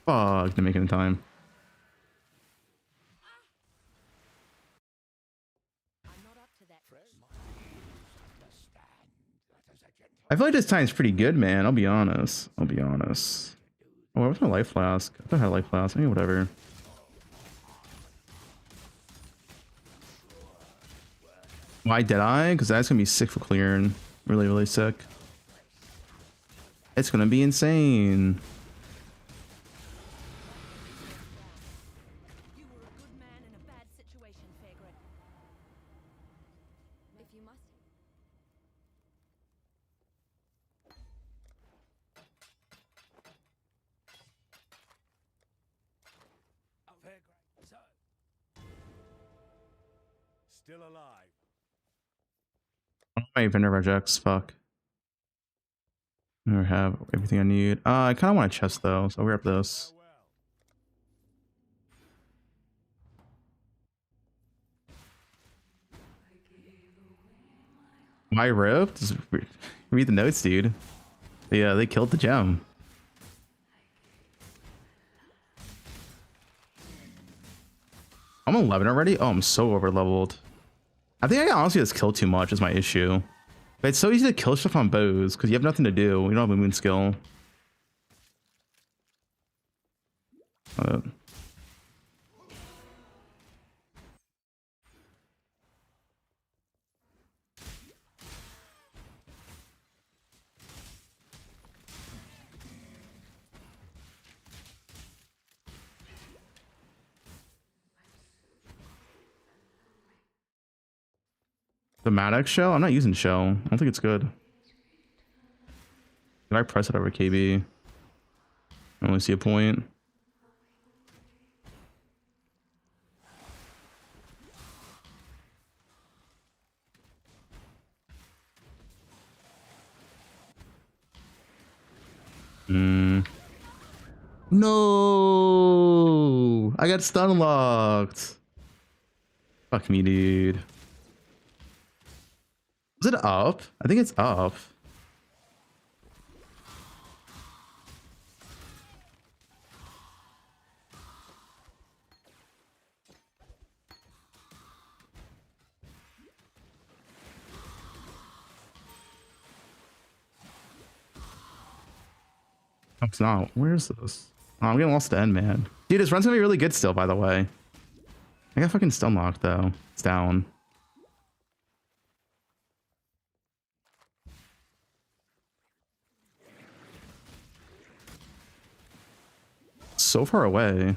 Fuck, didn't make it in time. I feel like this time's pretty good, man. I'll be honest. I'll be honest. Oh, what's my life flask? I thought I had a life flask. I mean, whatever. Why Deadeye? Because that's gonna be sick for clearing. Really, really sick. It's gonna be insane. You were a good man in a bad situation, Fagrid. If you must. Still alive. My vendor rejects. Fuck. I never have everything I need. I kind of want a chest though, so I'll grab this. My ripped? Just read the notes, dude. Yeah, they killed the gem. I'm 11 already? Oh, I'm so over leveled. I think I honestly just kill too much is my issue. But it's so easy to kill stuff on bows because you have nothing to do. You don't have a moon skill. The Maddox shell? I'm not using shell. I don't think it's good. Did I press it over KB? I only see a point. No, I got stun locked. Fuck me, dude. Is it up? I think it's up. Oh, it's not. Where is this? Oh, I'm getting lost to end, man. Dude, this run's gonna be really good still, by the way. I got fucking stun locked though. It's down. So far away.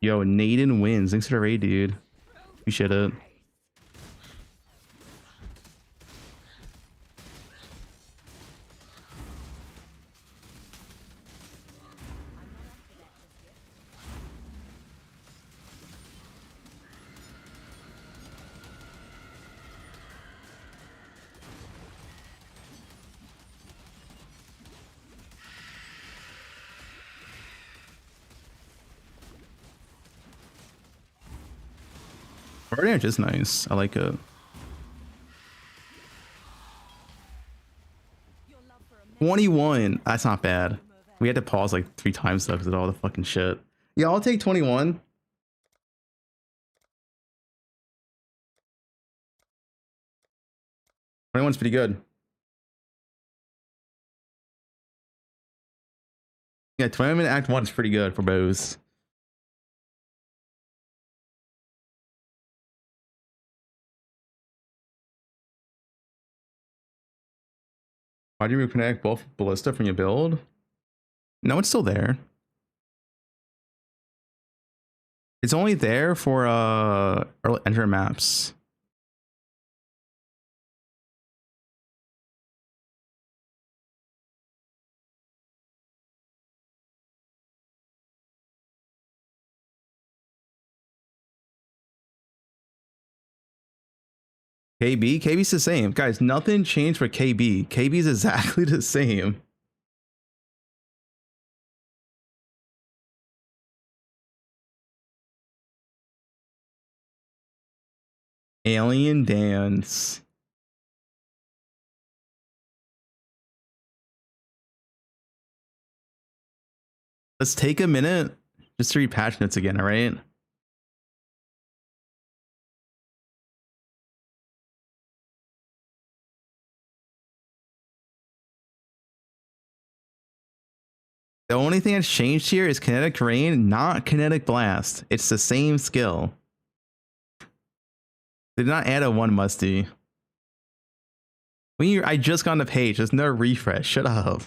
Yo, Naden wins. Thanks for the raid, dude. Appreciate it. Guardian is nice. I like it. 21. That's not bad. We had to pause like 3 times though because of all the fucking shit. Yeah, I'll take 21. One's pretty good. Yeah, 20-minute Act 1 is pretty good for bows. Why do you reconnect both ballista from your build? No, it's still there. It's only there for early enter maps. KB's the same. Guys, nothing changed for KB. KB's exactly the same. Alien Dance. Let's take a minute just to read patch notes again, all right? The only thing that's changed here is Kinetic Rain, not Kinetic Blast. It's the same skill. They did not add a 1 musty. I just got on the page. There's no refresh. Shut up.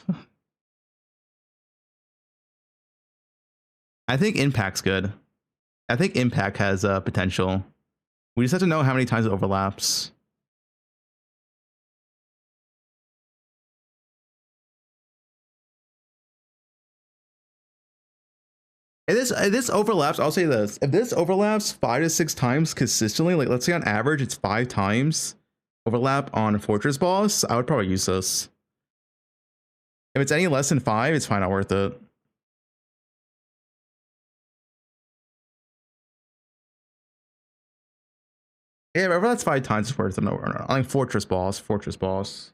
I think Impact's good. I think Impact has potential. We just have to know how many times it overlaps. If this overlaps, I'll say this. If this overlaps 5 to 6 times consistently, like let's say on average it's 5 times overlap on a Fortress boss, I would probably use this. If it's any less than 5, it's fine, not worth it. Yeah, whatever that's 5 times is worth it. No, I think Fortress boss.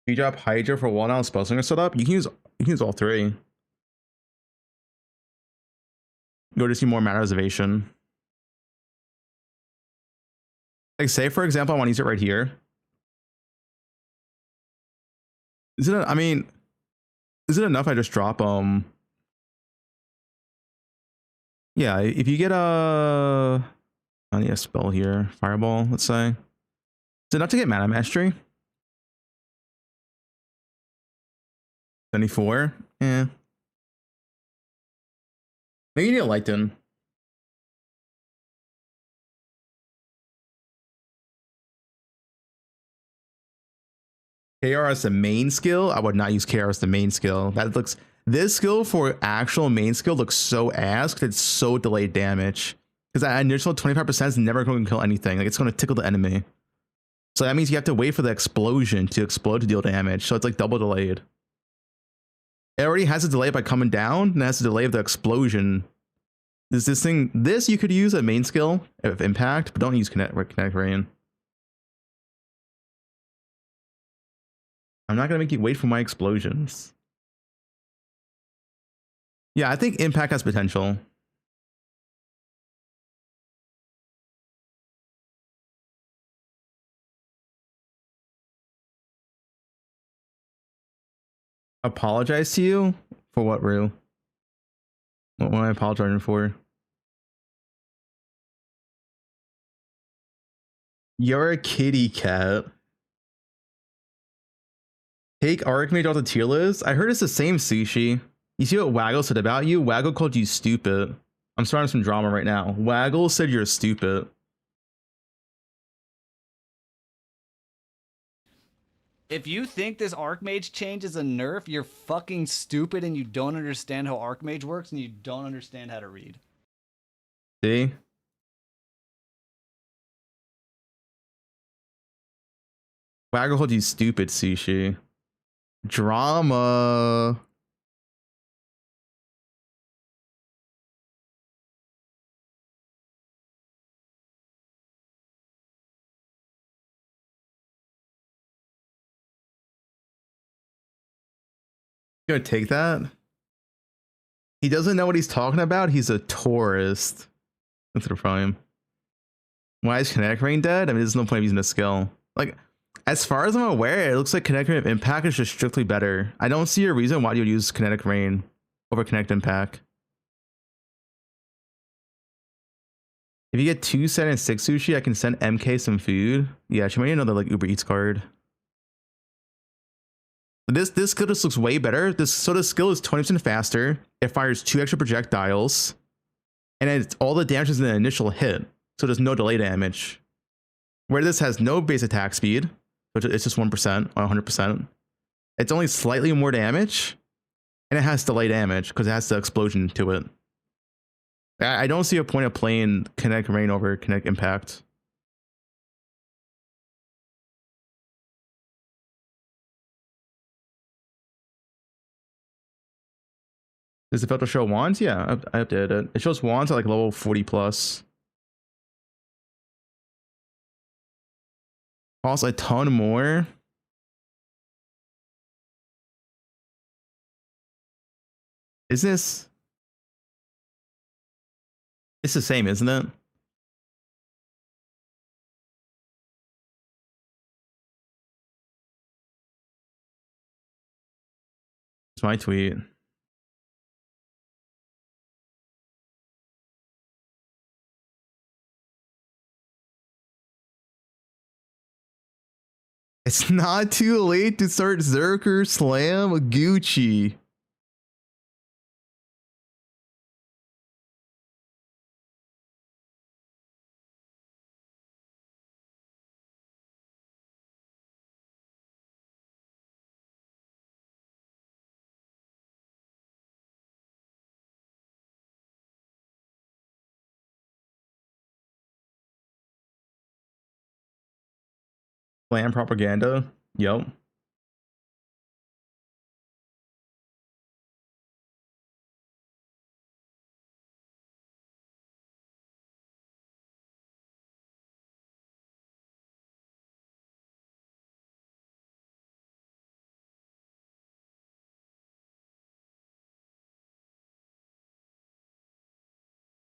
You drop Hydra for 1 ounce spell slinger setup. You can use all 3. Go to see more mana reservation. Like say for example, I want to use it right here. Is it enough I just drop yeah, if you get I need a spell here, fireball, let's say. Is it enough to get mana mastery? 74? Yeah. Maybe you need a Lighten. KR as the main skill? I would not use KR as the main skill. This skill for actual main skill looks so ass because it's so delayed damage. Because that initial 25% is never going to kill anything. Like it's going to tickle the enemy. So that means you have to wait for the explosion to explode to deal damage. So it's like double delayed. It already has a delay by coming down, and it has a delay of the explosion. This you could use a main skill of impact, but don't use kinetic rain. I'm not gonna make you wait for my explosions. Yeah, I think impact has potential. Apologize to you? For what, Rue? What am I apologizing for? You're a kitty cat. Take Archmage off the tier list? I heard it's the same, Sushi. You see what Waggle said about you? Waggle called you stupid. I'm starting some drama right now. Waggle said you're stupid. If you think this Archmage change is a nerf, you're fucking stupid and you don't understand how Archmage works and you don't understand how to read. See? Waggle called you stupid, Sushi. Drama. You gonna take that? He doesn't know what he's talking about. He's a tourist. That's the problem. Why is Kinetic Rain dead? I mean, there's no point of using a skill. Like, as far as I'm aware, it looks like Kinetic Rain of Impact is just strictly better. I don't see a reason why you would use Kinetic Rain over Kinetic Impact. If you get 2 set and 6 sushi, I can send MK some food. Yeah, she might need another like Uber Eats card. This skill just looks way better. This skill is 20% faster. It fires 2 extra projectiles, and all the damage is in the initial hit, so there's no delay damage. Where this has no base attack speed, which it's just 1% or 100%. It's only slightly more damage, and it has delay damage because it has the explosion to it. I don't see a point of playing Kinetic Rain over Kinetic Impact. Does the filter show wands? Yeah, I updated it. It shows wands at like level 40 plus. Costs a ton more. Is this? It's the same, isn't it? It's my tweet. It's not too late to start Zerker Slam Gucci. Slam propaganda. Yep.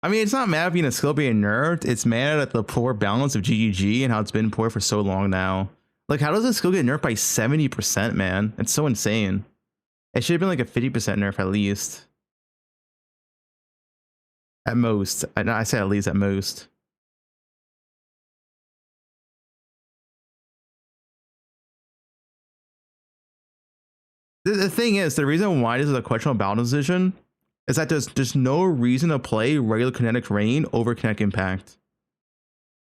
I mean, it's not mad at being a skill being nerfed. It's mad at the poor balance of GGG and how it's been poor for so long now. Like, how does this skill get nerfed by 70%, man? It's so insane. It should have been like a 50% nerf at least. At most. I say at least at most. The thing is, the reason why this is a questionable balance decision is that there's no reason to play regular kinetic rain over kinetic impact.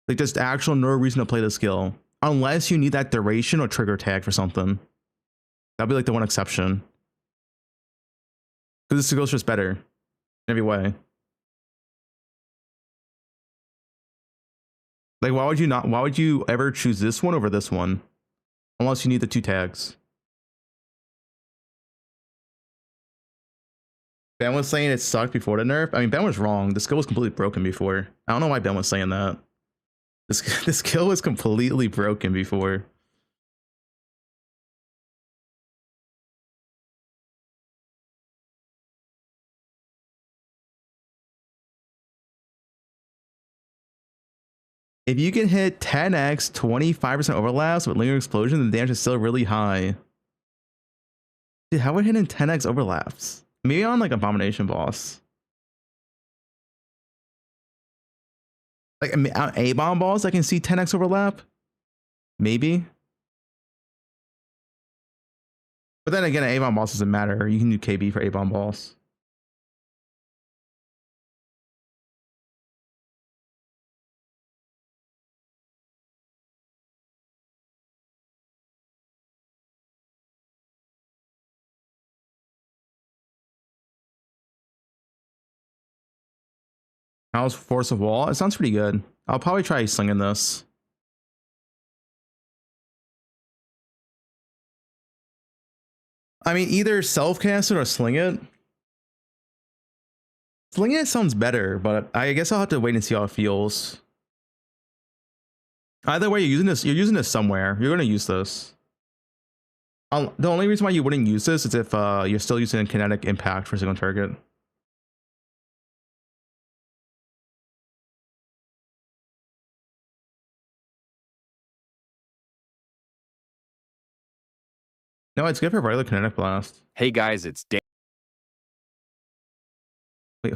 Like, there's actual no reason to play the skill unless you need that duration or trigger tag for something. That'd be like the one exception. Because this skill's just better in every way. Like, why would you ever choose this one over this one? Unless you need the two tags. Ben was saying it sucked before the nerf. I mean, Ben was wrong. The skill was completely broken before. I don't know why Ben was saying that. This skill was completely broken before. If you can hit 10x 25% overlaps with linear explosion, the damage is still really high. Dude, how would hitting 10x overlaps? Maybe on like Abomination boss. Like on A-bomb balls, I can see 10x overlap. Maybe. But then again, A-bomb boss doesn't matter. You can do KB for A-bomb balls. How's Force of Wall? It sounds pretty good. I'll probably try slinging this. I mean, either self-cast it or sling it. Slinging it sounds better, but I guess I'll have to wait and see how it feels. Either way, you're using this somewhere. You're going to use this. The only reason why you wouldn't use this is if you're still using kinetic impact for a single target. No, it's good for regular kinetic blast. Hey guys, it's Dan. Wait,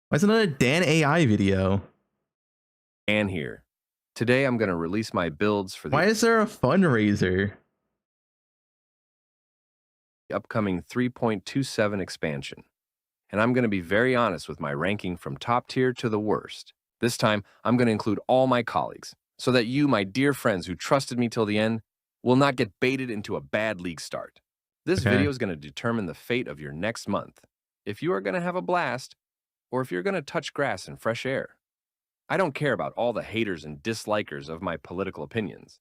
why's another Dan AI video? Dan here. Today I'm going to release my builds for the Why is there a fundraiser? upcoming 3.27 expansion. And I'm going to be very honest with my ranking from top tier to the worst. This time, I'm going to include all my colleagues, so that you, my dear friends who trusted me till the end, will not get baited into a bad league start. This video is going to determine the fate of your next month, if you are going to have a blast, or if you're going to touch grass and fresh air. I don't care about all the haters and dislikers of my political opinions.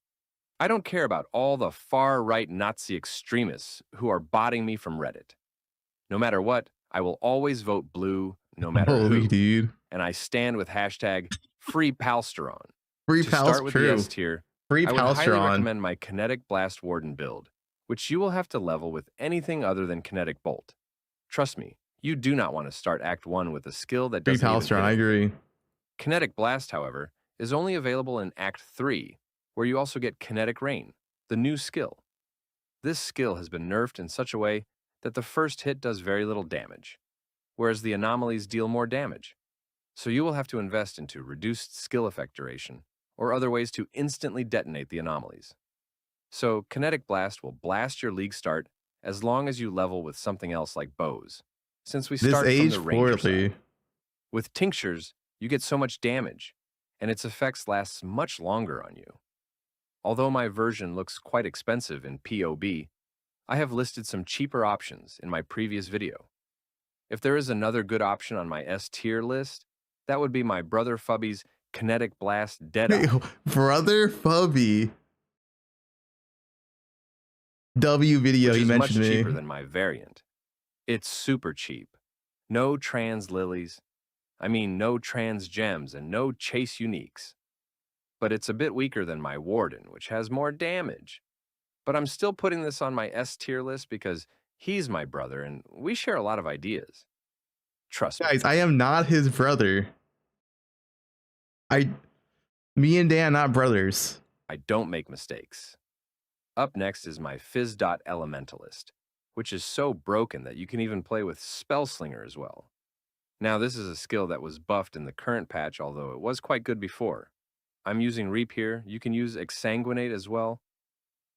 I don't care about all the far-right Nazi extremists who are botting me from Reddit. No matter what, I will always vote blue, no matter who. Dude. And I stand with hashtag #FreePalsteron. Free To start with the true. S tier, Free I would highly Palsteron. recommend my Kinetic Blast Warden build, which you will have to level with anything other than Kinetic Bolt. Trust me, you do not want to start Act 1 with a skill that Free doesn't even Palsteron, hit I it. agree. Kinetic Blast, however, is only available in Act 3, where you also get Kinetic Rain, the new skill. This skill has been nerfed in such a way that the first hit does very little damage, whereas the anomalies deal more damage. So you will have to invest into reduced skill effect duration, or other ways to instantly detonate the anomalies. So Kinetic Blast will blast your league start as long as you level with something else like bows, since we This start from aged the ranger poorly. side. With Tinctures, you get so much damage, and its effects lasts much longer on you. Although my version looks quite expensive in POB, I have listed some cheaper options in my previous video. If there is another good option on my S tier list, that would be my brother Fubby's Kinetic Blast Deadeye. Wait, brother Fubby. W video, which he is much mentioned me. cheaper than my variant. It's super cheap. No trans lilies. I mean, no trans gems and no chase uniques. But it's a bit weaker than my Warden, which has more damage. But I'm still putting this on my S tier list because he's my brother and we share a lot of ideas. Trust me. Guys, I am not his brother. Me and Dan not brothers. I don't make mistakes. Up next is my Fizz.Elementalist, Elementalist, which is so broken that you can even play with Spellslinger as well. Now, this is a skill that was buffed in the current patch, although it was quite good before. I'm using Reap here. You can use Exsanguinate as well.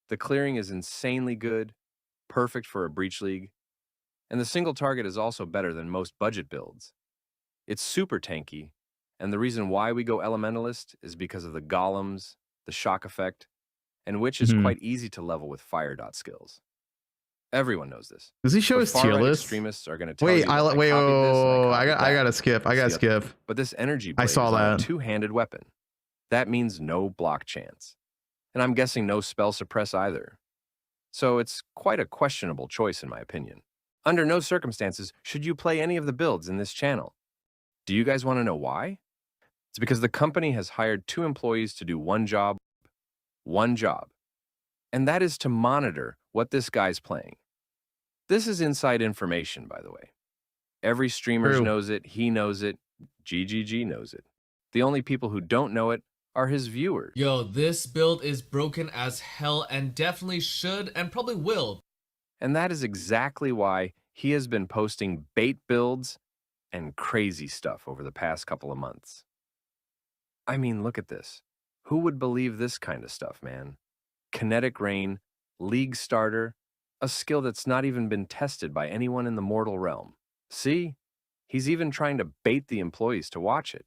The clearing is insanely good, perfect for a Breach League, and the single target is also better than most budget builds. It's super tanky, and the reason why we go Elementalist is because of the golems, the shock effect, and which is quite easy to level with fire dot skills. Everyone knows this. Does he show But his tier far-right list? extremists are going to tell Wait, you that I copied this and I copied I that. gotta skip. I gotta See, skip. But this energy blade I saw is on that. a two-handed weapon. That means no block chance. And I'm guessing no spell suppress either. So it's quite a questionable choice in my opinion. Under no circumstances should you play any of the builds in this channel. Do you guys want to know why? It's because the company has hired 2 employees to do one job. And that is to monitor what this guy's playing. This is inside information, by the way. Every streamer knows it, he knows it, GGG knows it. The only people who don't know it are his viewers. Yo, this build is broken as hell and definitely should and probably will. And that is exactly why he has been posting bait builds and crazy stuff over the past couple of months. I mean, look at this. Who would believe this kind of stuff, man? Kinetic Rain, League Starter, a skill that's not even been tested by anyone in the mortal realm. See? He's even trying to bait the employees to watch it.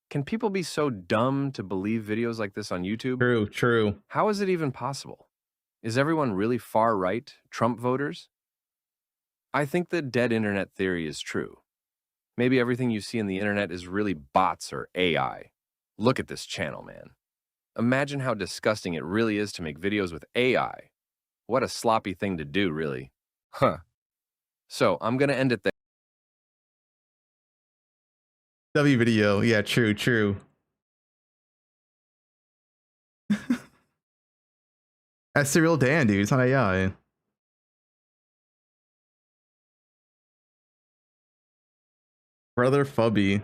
Can people be so dumb to believe videos like this on YouTube? True. How is it even possible? Is everyone really far-right Trump voters? I think the dead internet theory is true. Maybe everything you see in the internet is really bots or AI. Look at this channel, man. Imagine how disgusting it really is to make videos with AI. What a sloppy thing to do, really. Huh. So, I'm gonna end it there. W video, yeah, true. That's the real Dan, dude. It's not AI. Brother Fubby.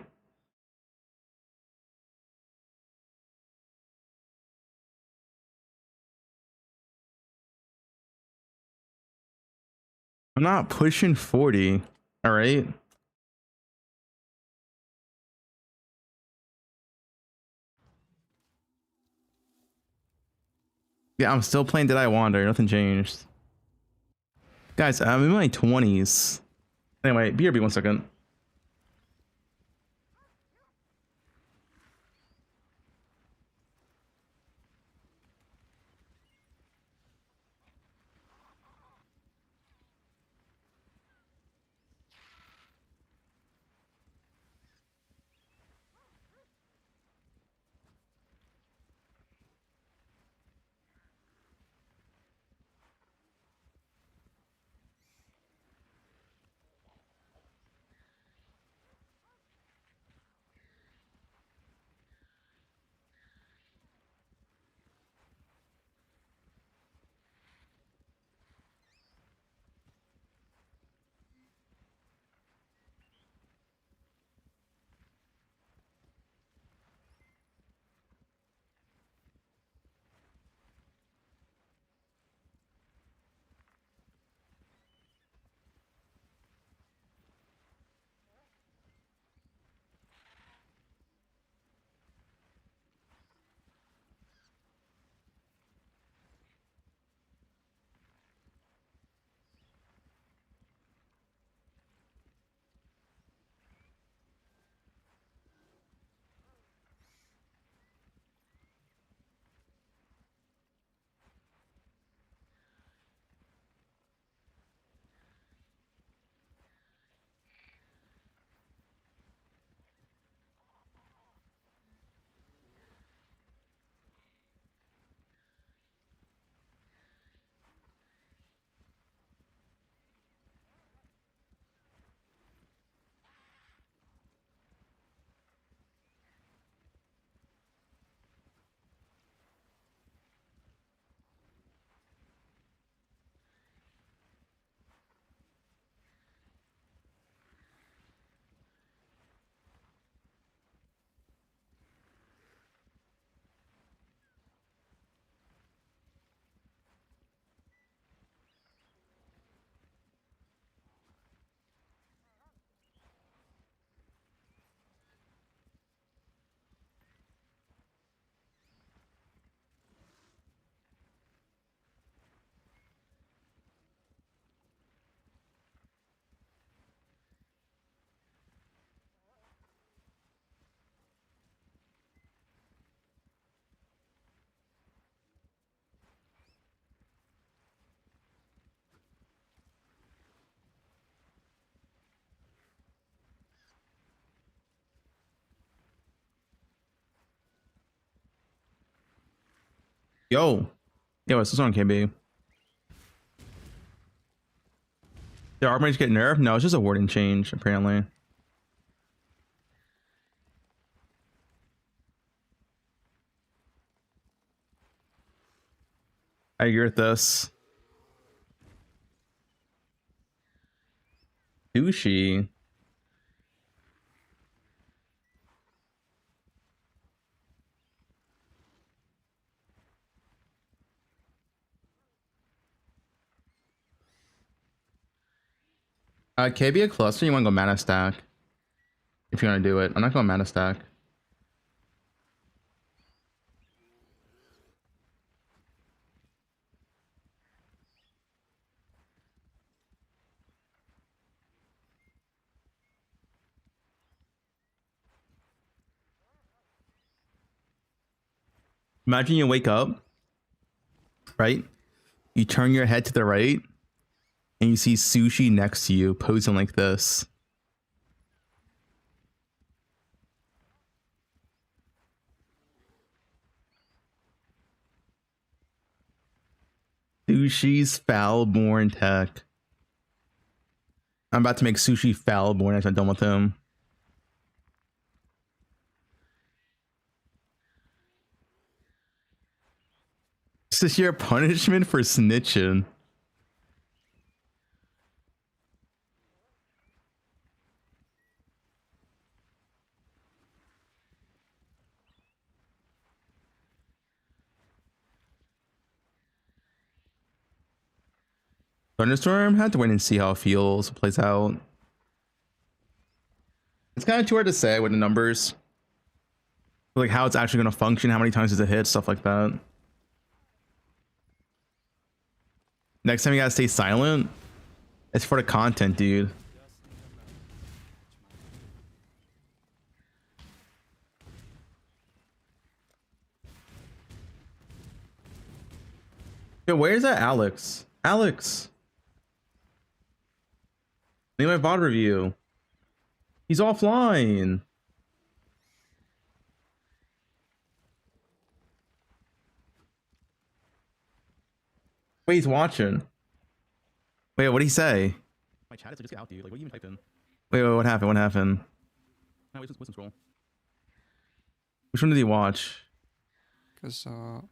I'm not pushing 40. All right. Yeah, I'm still playing Did I Wander. Nothing changed. Guys, I'm in my 20s. Anyway, BRB 1 second. Yo, what's this on KB? Did Archmage get nerfed? No, it's just a wording change, apparently. I agree with this. Sushi. KB a cluster, you want to go mana stack. If you're going to do it. I'm not going mana stack. Imagine you wake up, right? You turn your head to the right, and you see Sushi next to you, posing like this. Sushi's Foulborn tech. I'm about to make Sushi Foulborn after I'm done with him. This is your punishment for snitching. Thunderstorm, had to wait and see how it feels, plays out. It's kind of too hard to say with the numbers. Like how it's actually going to function, how many times does it hit, stuff like that. Next time you gotta stay silent. It's for the content, dude. Yo, where's that Alex? Alex! Need my VOD review. He's offline. Wait, he's watching. Wait, what did he say? My chat is just out, dude. Like, what are you even typing? Wait, what happened? What happened? No, wait, what's scroll? Which one did he watch? Because, I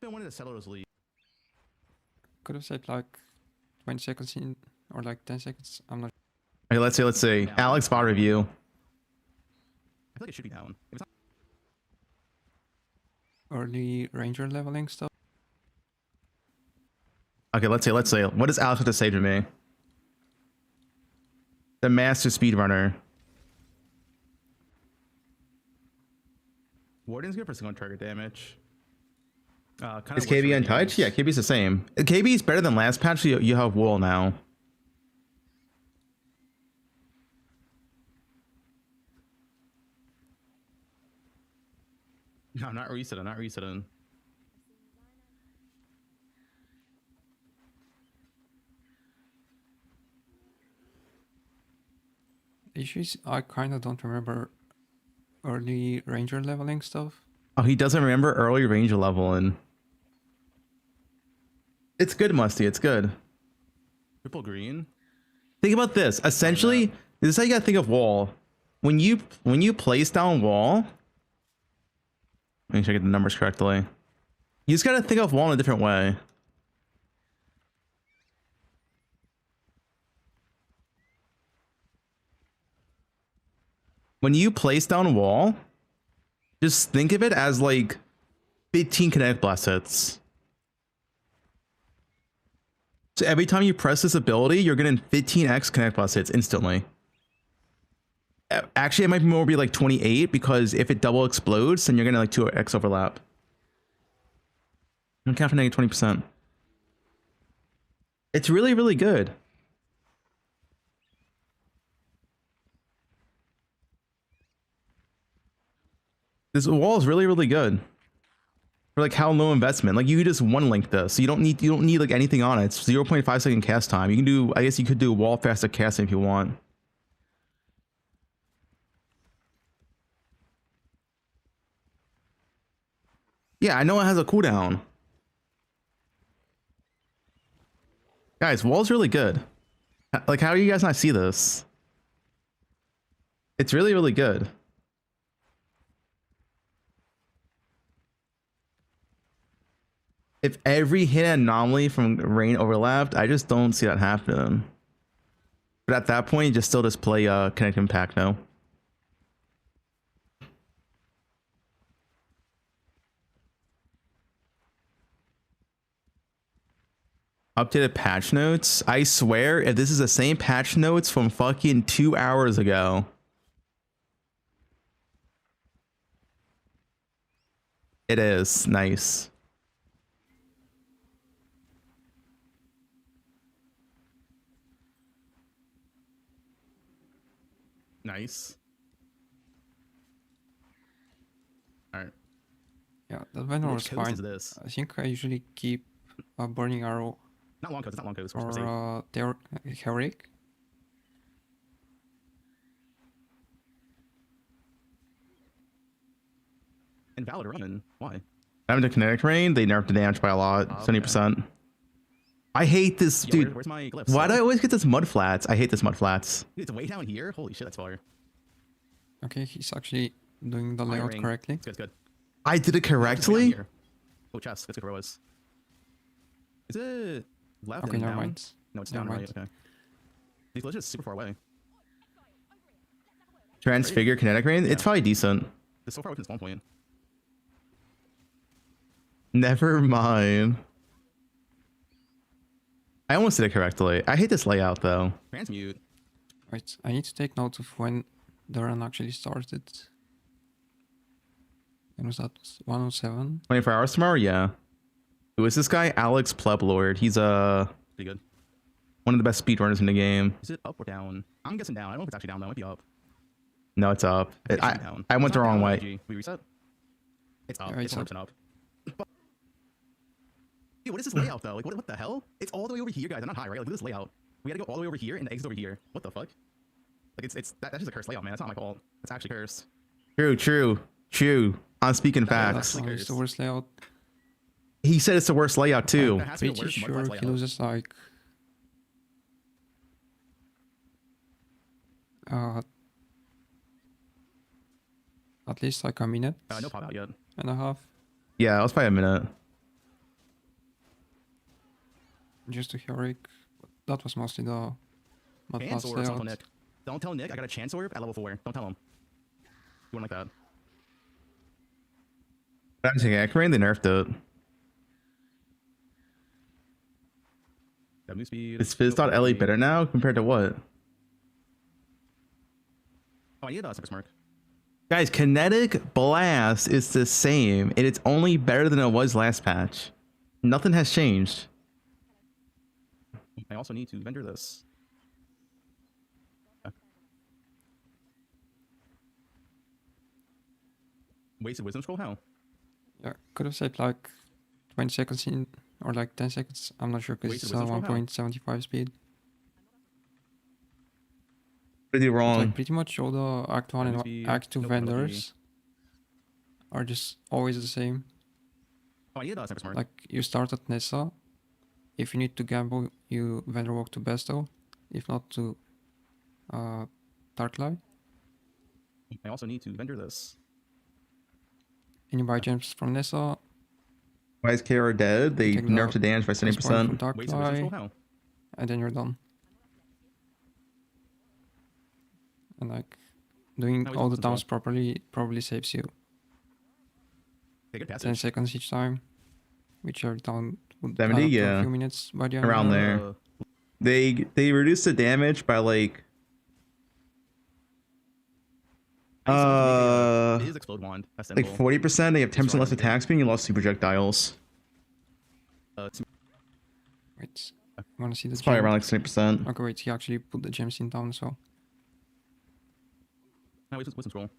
wanted to settle his lead. could have said like 20 seconds in, or like 10 seconds. I'm not. Okay, let's see. Alex VOD review. I feel like it should be down. If it's not Early ranger leveling stuff. okay, let's see. What does Alex have to say to me? The master speedrunner. Warden's good for single target damage. Is KB untouched? Yeah, KB's the same. KB's better than last patch. So you have wool now. No, not resetting. Not resetting. Issues, I kind of don't remember early ranger leveling stuff. Oh, he doesn't remember early ranger leveling. It's good, Musty. It's good. Triple green. Think about this. Essentially, this is how you gotta think of wall. When you place down wall. Make sure I get the numbers correctly. You just gotta think of wall in a different way. When you place down wall, just think of it as like 15 kinetic blast hits. So every time you press this ability, you're getting 15x kinetic blast hits instantly. Actually, it might more be like 28 because if it double explodes, then you're getting like 2x overlap. I'm counting negative 20%. It's really, really good. This wall is really, really good. For like how low investment. Like you could just one link this. So you don't need like anything on it. It's 0.5 second cast time. You can do, I guess you could do wall faster casting if you want. Yeah, I know it has a cooldown. Guys, wall's really good. Like, how do you guys not see this? It's really, really good. If every hit anomaly from rain overlapped, I just don't see that happen. But at that point, you just still just play Connect Impact, no? Updated patch notes. I swear, if this is the same patch notes from fucking 2 hours ago. It is. Nice. Nice. Alright. Yeah, that vendor Which was coast fine. is this? I think I usually keep a burning arrow. Not long coast, it's not long coast. Or heroic. Invalid run. Why? Having the kinetic rain, they nerfed the damage by a lot. 70%. I hate this, dude. Where's my glyphs? Why do I always get this mud flats? I hate this mud flats. Dude, it's way down here. Holy shit, that's fire. Okay, he's actually doing the Iron layout ring. correctly. It's good, it's good. I did it correctly? Oh, chest. That's good for was. Is it left Okay, and never down? mind. No, it's Never down, right? mind. Okay. These glitches are super far away. Transfigure kinetic rain? It's probably decent. It's so far away from the spawn point. Never mind. I almost did it correctly. I hate this layout though. Transmute. Wait, I need to take note of when the run actually started. When was that? 107? 24 hours tomorrow? Yeah. Who is this guy? Alex Pleblord. He's Pretty good. one of the best speedrunners in the game. Is it up or down? I'm guessing down. I don't know if it's actually down though. It might be up. No, it's up. It's I down. went It's the not wrong down, way. IG. We reset? It's up. Yeah, It's it's 100% up. Dude, what is this layout though? Like, what the hell? It's all the way over here, guys. I'm not high, right? Like, look at this layout. We had to go all the way over here, and the exit's over here. What the fuck? Like, that's just a cursed layout, man. That's not my fault. It's actually cursed. True. I'm speaking facts. It's the worst layout. He said it's the worst layout too. That has to be the Pretty worst mud sure flats he layout. loses like at least like a minute No pop out yet. and a half Yeah, it was probably a minute. just to heroic. That was mostly the mud Chance flats orb, don't tell layout. Nick. Don't tell Nick I got a chance orb at level 4. Don't tell him. You wouldn't like that. I'm taking Rain, they nerfed it. Got move speed. Is Fizz.le better now compared to what? Oh, I need a super smirk. Guys, Kinetic Blast is the same, and it's only better than it was last patch. Nothing has changed. I also need to vendor this. Okay. Wasted wisdom scroll? How? Yeah, could have saved like 20 seconds in or like 10 seconds. I'm not sure because Wasted it's wisdom scroll? How? 1.75 speed. Pretty But, wrong. like, pretty much all the Act 1 and Speed, Act 2 no penalty. vendors are just always the same. Oh, I need a super smart. Like, you start at Nessa. If you need to gamble, you vendor walk to Besto. If not, to Darklight. I also need to vendor this. And you buy gems from Nessa. Wise K are dead. They take nerfed the damage by plus point from 70%. Wasted wisdom scroll? Darklight. How? And then you're done. And like, doing No, all the it's downs properly probably saves you Take good 10 passage. seconds each time. Which are down would 70, add up to yeah. a few minutes by the end. Around there. They reduced the damage by like It is explode wand. That's like simple. 40%. They have 10% less attack speed. And you lost 2 projectiles. Wait, wanna see the It's probably gem? around like 70%. Okay, wait, he actually put the gems in down as well. No, wisdom scroll.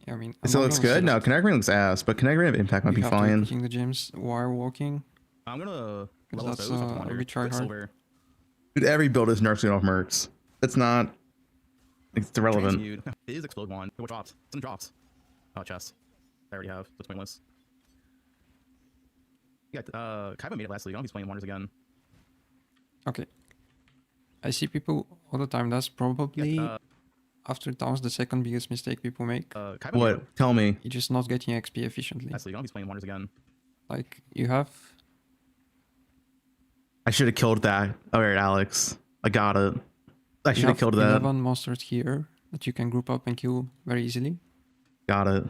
Yeah, I mean, It still looks good. No, Kinetic Rain looks ass, but Kinetic Rain of Impact might be fine. Putting the gems while walking. I'm gonna Because level that's those up a wonder. bit try Quick hard. silver. Dude, every build is nerfing off mercs. It's not. It's irrelevant. Transmute. It is explode wand. What drops? Some drops. Oh, chest. I already have. That's pointless. Yeah, Kaiba made it last league. I don't know if he's playing Wonders again. Okay. I see people all the time. That's probably Yeah, after downs the second biggest mistake people make. What? Tell me. You're just not getting XP efficiently. Last league. I don't know if he's playing Wonders again. Like you have. I should have killed that. Alright, Alex. I got it. I should have killed that. 11 monsters here that you can group up and kill very easily. Got it.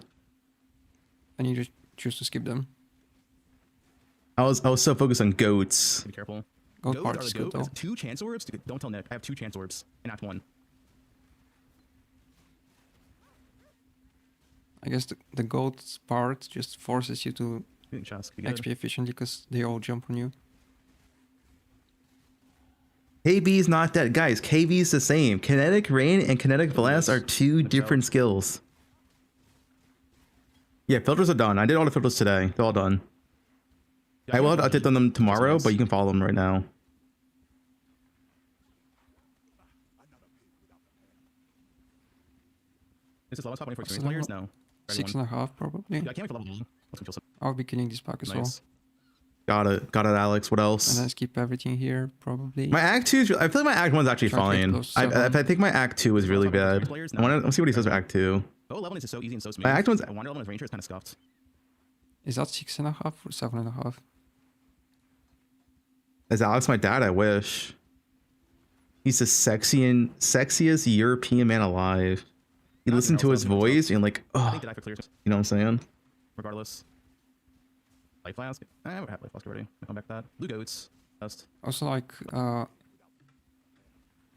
And you just choose to skip them. I was so focused on goats. Be careful. Goat part is good though. 2 chance orbs? Dude, don't tell Nick. I have 2 chance orbs in Act 1. I guess the goat part just forces you to XP efficiently because they all jump on you. KB's not dead. Guys, KB's the same. Kinetic Rain and Kinetic Blast are 2 different skills. Yeah, filters are done. I did all the filters today. They're all done. I will update them tomorrow, but you can follow them right now. This is lowest top 24 experience players? No. 6.5 probably. Yeah, I can't wait for level 1. Let's kill some. I'll be killing this pack as well. Got it, Alex. What else? And then skip everything here, probably. My Act 2 is... I feel like my Act 1's actually fine. I think my Act 2 is really bad. I want to see what he says for Act 2. Oh, 11 is so easy and so smooth. My Act 1's... Wonder 11's Ranger is kind of scuffed. Is that 6.5 or 7.5? Is Alex my dad? I wish. He's the sexiest European man alive. You listen to his voice and like, oh, you know what I'm saying? Regardless. Life Flask? I would have Life Flask already. I'll come back to that. Blue Goats. Best. Also, like,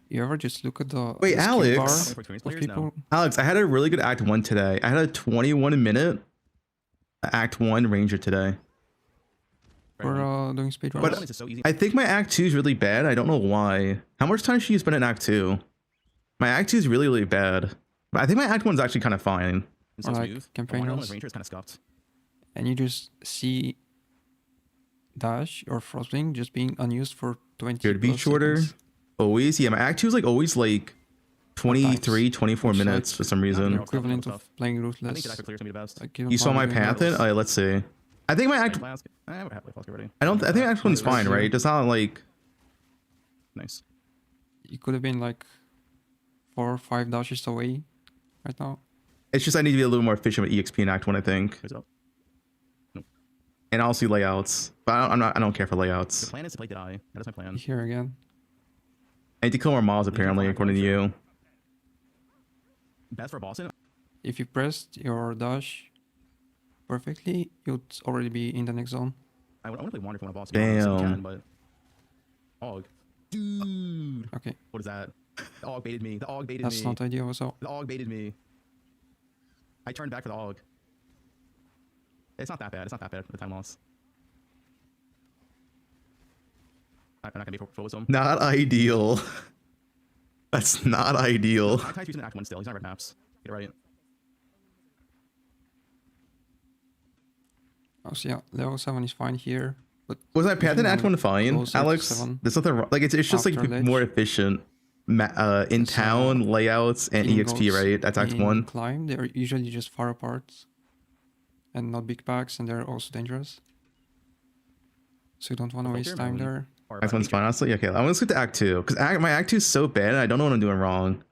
you ever just look at the Wait, the Alex. bar of people? Alex, I had a really good Act 1 today. I had a 21-minute Act 1 Ranger today. For doing speedruns. But I think my Act 2 is really bad. I don't know why. How much time should you spend in Act 2? My Act 2 is really, really bad. But I think my Act 1 is actually kind of fine. Or like campaign runs. Ranger is kind of scuffed. And you just see Dash or Frostwing just being unused for 20 Could be shorter. seconds. Always. Yeah, my Act 2 is like always like 23, 24 minutes for some reason. Equivalent of playing Ruthless. Like, You saw my Pathin? Alright, let's see. I think my Act... I think Act 1's fine, right? It's not like... Nice. You could have been like 4 or 5 dashes away right now. It's just I need to be a little more efficient with EXP in Act 1, I think. And I'll see layouts. But I don't care for layouts. The plan is to play Deadeye. That is my plan. Here again. I need to kill more mobs, apparently, according to you. Best for Boston? If you pressed your dash perfectly, you'd already be in the next zone. I want to play Wander for one of Boston. Damn. But... Og. Dude. Okay. What is that? The Og baited me. The Og baited me. That's not ideal also. The Og baited me. I turned back for the Og. It's not that bad. It's not that bad for the time loss. I'm not gonna be full with him. Not ideal. That's not ideal. Ty's using Act 1 still. He's on red maps. Get it right. Oh, so yeah, level 7 is fine here. But was my path in Act 1 fine, Alex? There's nothing wrong. Like, it's just like more efficient in town layouts and EXP, right? That's Act 1. Climb, they're usually just far apart and not big packs, and they're also dangerous. So you don't want to waste time there. Act 1's fine, honestly. Okay, I'm gonna skip to Act 2 because my Act 2 is so bad and I don't know what I'm doing wrong.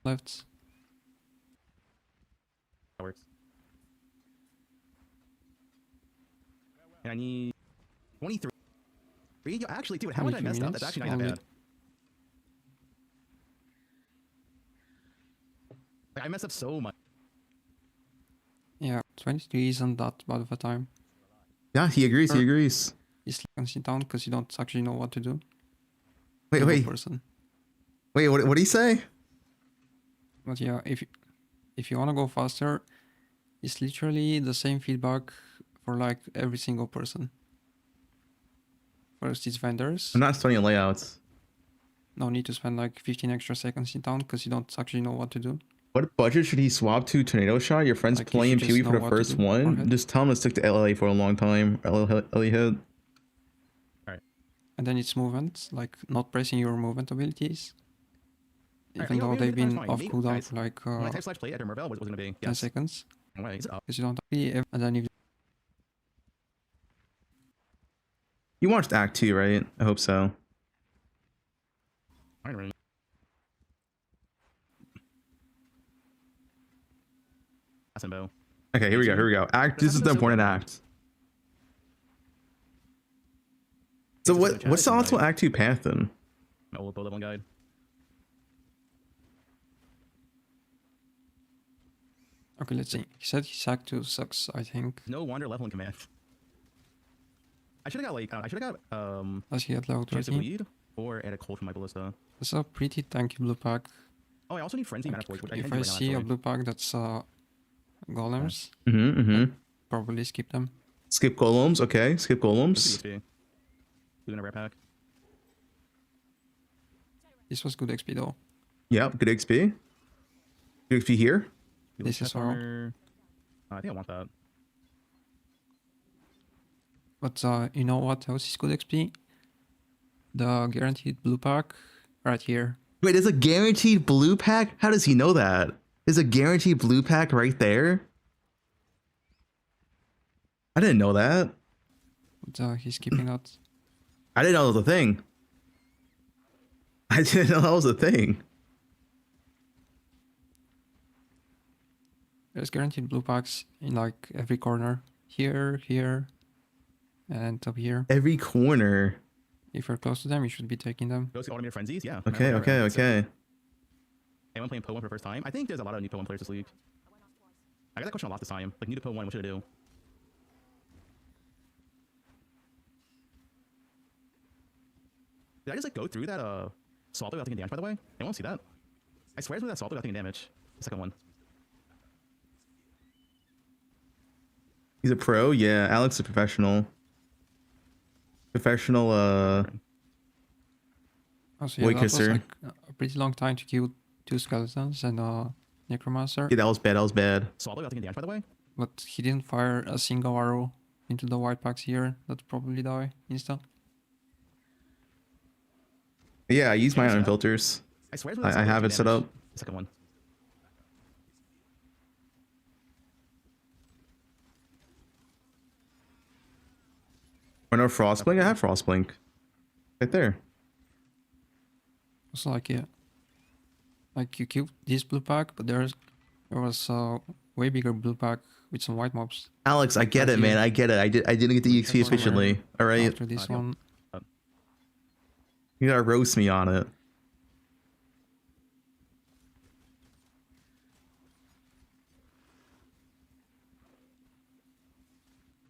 Left. That works. And I need 23. Actually, dude, how much I messed up? That's actually not that bad. Like, I messed up so much. Yeah, 23 isn't that bad of a time. Yeah, he agrees. He agrees. He's like sit down because you don't actually know what to do. Wait. Wait, what did he say? But yeah, if you want to go faster, it's literally the same feedback for like every single person. First, it's vendors. I'm not studying layouts. No need to spend like 15 extra seconds in town because you don't actually know what to do. What budget should he swap to Tornado Shot? Your friend's Like, playing if you just PvE for know the what to first do, one? Just tell him to stick to LA for a long time. LA hit. And then it's movement, like not pressing your movement abilities. even though they've been off cooldown for like when I type slash play at Merville, what's it gonna be? 10 seconds. Why is it up? Because you don't and then if You watched Act 2, right? I hope so. I don't really. Okay, here we go. Act. This is the important act. So what's the optimal Act 2 path then? Old level guide. Okay, let's see. He said his Act 2 sucks, I think. No wonder leveling command. I should have got like I should have got Does he get level chance to 13? bleed or add a cold from my ballista. That's a pretty tanky blue pack. Oh, I also need frenzy mana poise, which I If can I do right now, see a actually. blue pack that's golems, probably skip them. Skip golems, okay. Skip golems. Blue in a rare pack. This was good XP though. Yep, good XP. Good XP here. This is all. I think I want that. But you know what else is good XP? The guaranteed blue pack right here. Wait, there's a guaranteed blue pack? How does he know that? There's a guaranteed blue pack right there? I didn't know that. But he's keeping that. I didn't know that was a thing. I didn't know that was a thing. There's guaranteed blue packs in like every corner. Here, here, and up here. Every corner. If you're close to them, you should be taking them. Those automated frenzies, yeah. Okay. Anyone playing Poe 1 for the first time? I think there's a lot of new Poe 1 players this league. I got that question a lot this time. Like, new to Poe 1, what should I do? Did I just like go through that Swallow without taking damage, by the way? Anyone see that? I swear I was with that Swallow without taking damage. The second one. He's a pro? Yeah, Alex is a professional. Professional, Oh, so yeah, Boy that was kisser. like a pretty long time to kill 2 skeletons and necromancer. Yeah, that was bad. Swallow without taking damage, by the way? But he didn't fire a single arrow into the white packs here. That'd probably die instant. Yeah, I use my own filters. I swear I have it set up. The second one. Or no Frostblink? I have Frostblink. Right there. Also like yeah. Like you killed this blue pack, but there was a way bigger blue pack with some white mobs. Alex, I get it, man. I get it. I didn't get the EXP efficiently. All right. After this one. You gotta roast me on it.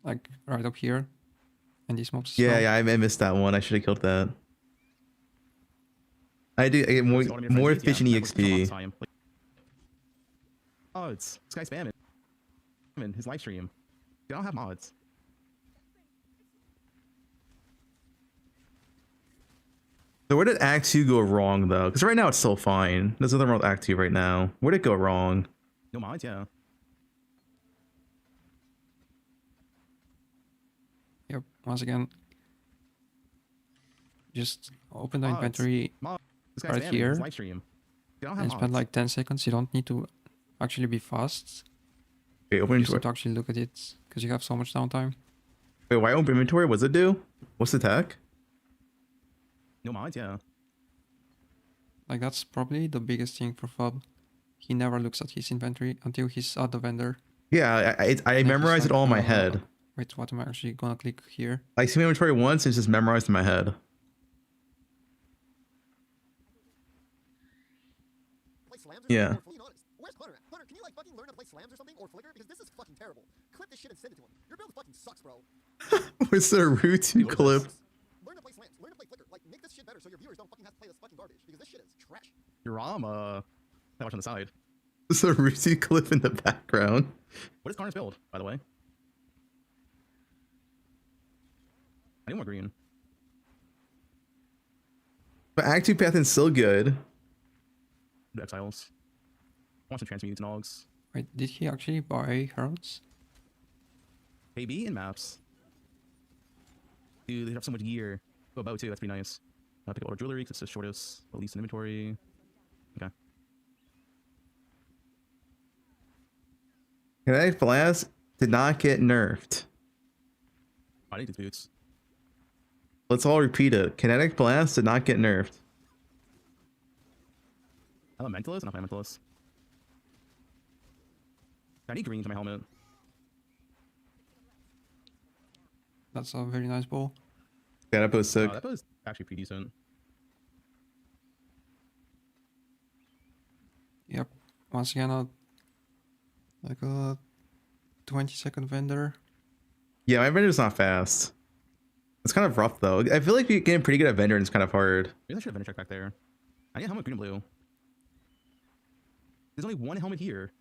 Like right up here. And these mobs. Yeah, I missed that one. I should have killed that. I get more efficient EXP. Oh, it's this guy spamming his live stream. They don't have mods. So where did Act 2 go wrong though? Because right now it's still fine. There's nothing wrong with Act 2 right now. Where did it go wrong? No mods, yeah. Yep, once again. Just open the inventory right here and spend like 10 seconds. You don't need to actually be fast. Okay, open You just inventory. have to actually look at it because you have so much downtime. Wait, why open inventory? What's it do? What's the tech? No mods, yeah. Like that's probably the biggest thing for Fub. He never looks at his inventory until he's at the vendor. Yeah, I memorized it all in my head. Wait, what am I actually gonna click here? I see my inventory once, it's just memorized in my head. Yeah. Where's Hunter at? Hunter, can you like fucking learn to play slams or something? Or flicker? Because this is fucking terrible. Clip this shit and send it to him. Your build fucking sucks, bro. What's the root to clip? Learn to play slams. Learn to play flicker. Like, make this shit better so your viewers don't fucking have to play this fucking garbage. Because this shit is trash. Your ROM, not much on the side. There's a Rooty clip in the background. What is Connor's build, by the way? I need more green. But Act 2 path is still good. Exiles. I want some transmutes and logs. Wait, did he actually buy heralds? KB and maps. Dude, they have so much gear. Oh, bow too, that's pretty nice. I'll pick up all the jewelry because it's the shortest, at least in inventory. Okay. Kinetic Blast did not get nerfed. I need these boots. Let's all repeat it. Kinetic Blast did not get nerfed. Elementalist? Not Elementalist. I need green for my helmet. That's a very nice ball. Yeah, that was sick. Oh, That was actually pretty decent. Yep. Once again, like a 20-second vendor. Yeah, my vendor's not fast. It's kind of rough though. I feel like getting pretty good at vendor and it's kind of hard. Maybe I should have vendor check back there. I need a helmet green and blue. There's only one helmet here.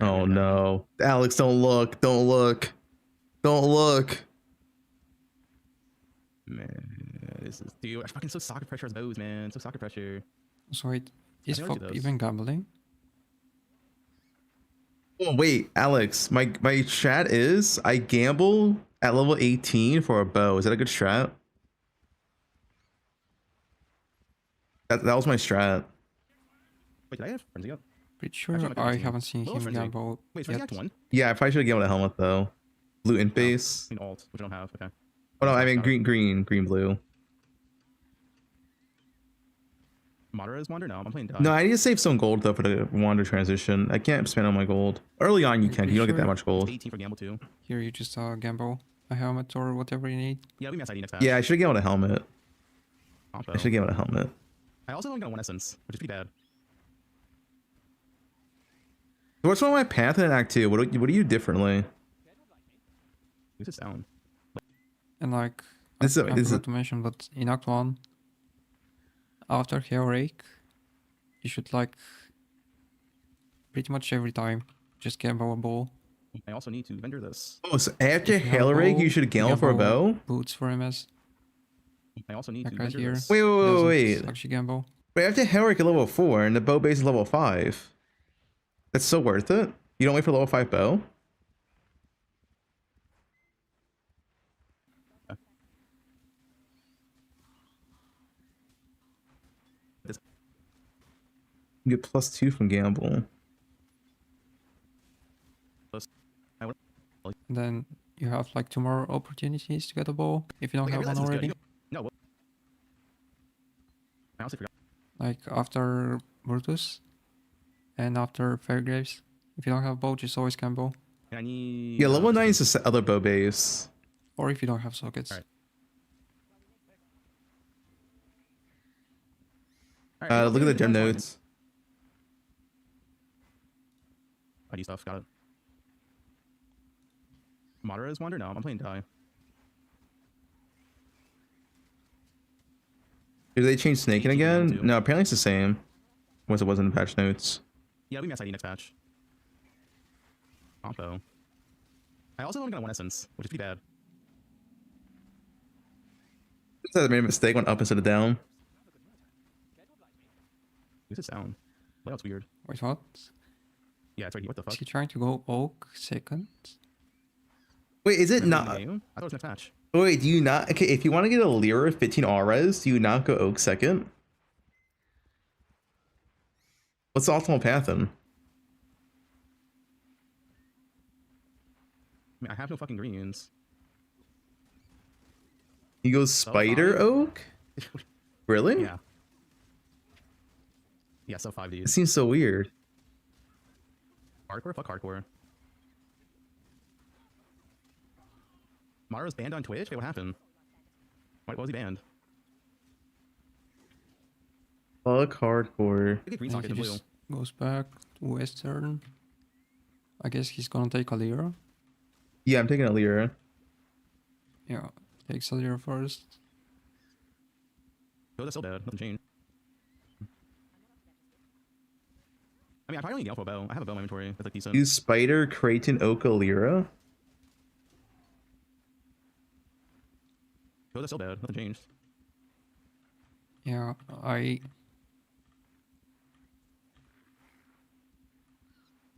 Oh no. Alex, don't look. Don't look. Don't look. Man, this is dude. I fucking so soccer pressure as those, man. So soccer pressure. So wait, is I never do Fub those. even gambling? Oh wait, Alex, my strat is I gamble at level 18 for a bow. Is that a good strat? That was my strat. Wait, did I have frenzy up? Pretty sure I haven't seen him gamble Wait, yet. frenzy one? Yeah, I probably should have gambled a helmet though. Blue int base. I mean alt, which I don't have. Okay. Oh no, I mean green, blue. Madara's Wander? No, I'm playing die. No, I need to save some gold though for the wander transition. I can't spend all my gold. Early on you can. You don't get that much gold. 18 for gamble too. Here you just gamble a helmet or whatever you need. Yeah, we SID next patch. Yeah, I should have gambled a helmet. Compo. I should have gambled a helmet. I also only got one essence, which is pretty bad. So what's wrong with my path in Act 2? What do you do differently? Use it down. And like, This I is forgot to mention, but in Act 1, after Hail Rake, you should like, pretty much every time, just gamble a ball. I also need to vendor this. Oh, so after If you have Hail Rake, bow, you should gamble for a bow? Boots for MS. I also need That to guy vendor here. this. Wait. Actually gamble. Wait, after Hail Rake at level 4 and the bow base is level 5. That's so worth it? You don't wait for level 5 bow? You get +2 from gamble. And then you have like 2 more opportunities to get a ball if you don't have one already. No. I honestly forgot. Like after Brutus and after Fairgraves. If you don't have bow, just always gamble. I need. Yeah, level 9 is the other bow base. Or if you don't have sockets. Look at the gem nodes. ID stuff, got it. Madara's Wander? No, I'm playing die. Did they change snaking again? No, apparently it's the same. Was it wasn't in the patch notes. Yeah, we SID next patch. Compo. I also only got one essence, which is pretty bad. I made a mistake, went up instead of down. Use it sound. Layout's weird. Wait, what? Yeah, it's right here. What the fuck? Is he trying to go Oak second? Wait, is it not? I thought it was next match. Wait, do you not? Okay, if you want to get a Lyra 15 Auras, do you not go Oak second? What's the optimal path then? I mean, I have no fucking greens. He goes Spider Oak? Really? Yeah. Yeah, so 5 It Ds. seems so weird. Hardcore? Fuck hardcore. Mara's banned on Twitch? Wait, what happened? What was he banned? Fuck hardcore. Look at green And socket he and blue. just goes back to Western. I guess he's gonna take a Lyra. Yeah, I'm taking a Lyra. Yeah, takes a Lyra first. Oh, that's so bad. Nothing changed. I mean, I probably only get for a bow. I have a bow in my inventory. That's like decent. Use Spider, Kraton, Oak, Lyra. Oh, that's so bad. Nothing changed. Yeah,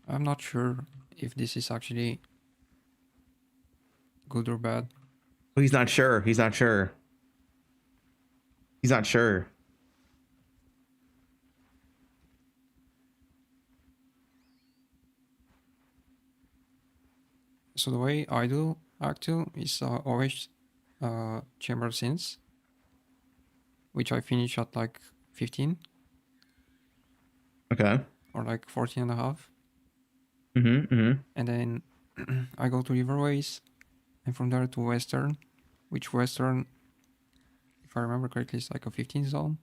I'm not sure if this is actually good or bad. Oh, he's not sure. He's not sure. He's not sure. So the way I do Act 2 is always Chamber of Sins, which I finish at like 15. Okay. Or like 14 and a half. Mm-hmm. And then I go to Riverways, and from there to Western, which Western, if I remember correctly, is like a 15 zone.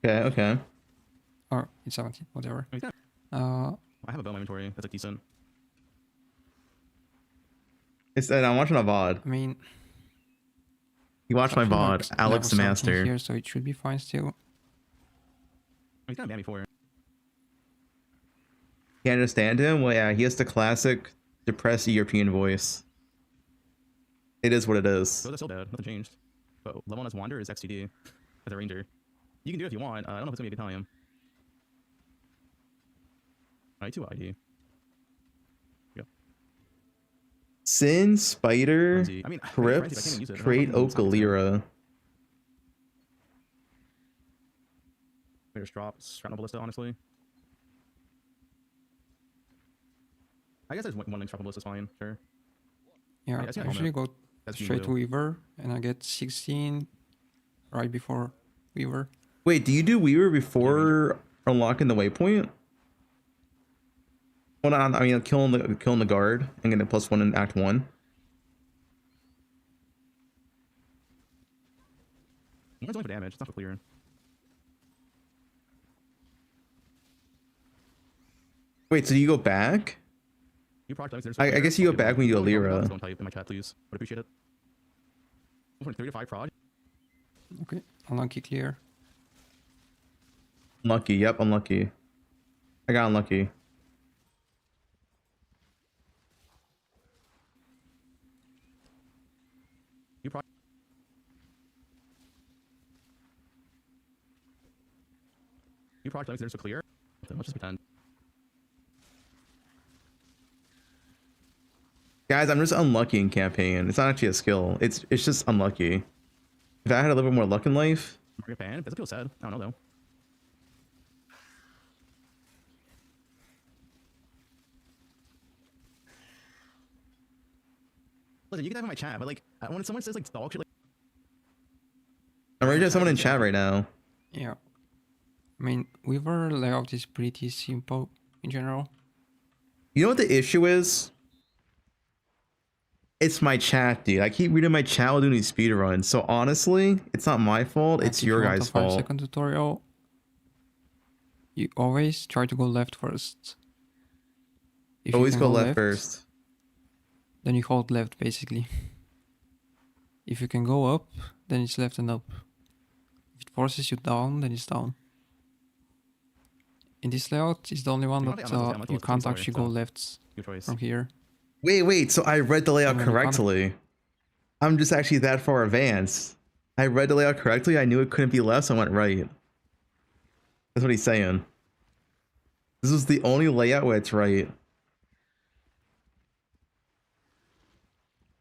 Okay. Or it's 17, whatever. I have a bow in my inventory. That's like decent. It's I'm watching a VOD. I mean, you watch my actually, VOD, like, Alex the level 17 Master. here, so it should be fine still. He's kind of bad before. Can't understand him? Well, yeah, he has the classic depressed European voice. It is what it is. Those are still bad. Nothing changed. But level 1 as Wander is XTD as a Ranger. You can do it if you want. I don't know if it's gonna be a good time. I2 ID. Yeah. Sin, Spider, Crypt, Crate, Okalira. There's drops. Shrapnel Ballista, honestly. I guess there's one link. Shrapnel Ballista is fine. Sure. Yeah, that's I your usually helmet. go That's straight to blue. Weaver, and I get 16 right before Weaver. Wait, do you do Weaver before unlocking the waypoint? Well, I mean, killing the guard and getting a +1 in Act 1. It's only for damage. It's not for clear. Wait, so you go back? I guess you go back when you do Alira. Don't type in my chat, please. Would appreciate it. 3 to 5 prod. Okay, unlucky clear. Unlucky. Yep, unlucky. I got unlucky. You probably think there's a clear. Then let's just pretend. Guys, I'm just unlucky in campaign. It's not actually a skill. It's just unlucky. If I had a little bit more luck in life. Japan, that's what people said. I don't know though. Listen, you can have in my chat, but like when someone says like dog shit, like I'm ready to have someone in chat right now. Yeah. I mean, Weaver layout is pretty simple in general. You know what the issue is? It's my chat, dude. I keep reading my chat while doing these speedruns. So honestly, it's not my fault. It's your guys' fault. 5-second tutorial. You always try to go left first. If you Always can go left first. Then you hold left, basically. If you can go up, then it's left and up. If it forces you down, then it's down. In this layout, it's the only one that you can't actually go left from here. Wait. So I read the layout correctly. I'm just actually that far advanced. I read the layout correctly. I knew it couldn't be left, so I went right. That's what he's saying. This is the only layout where it's right.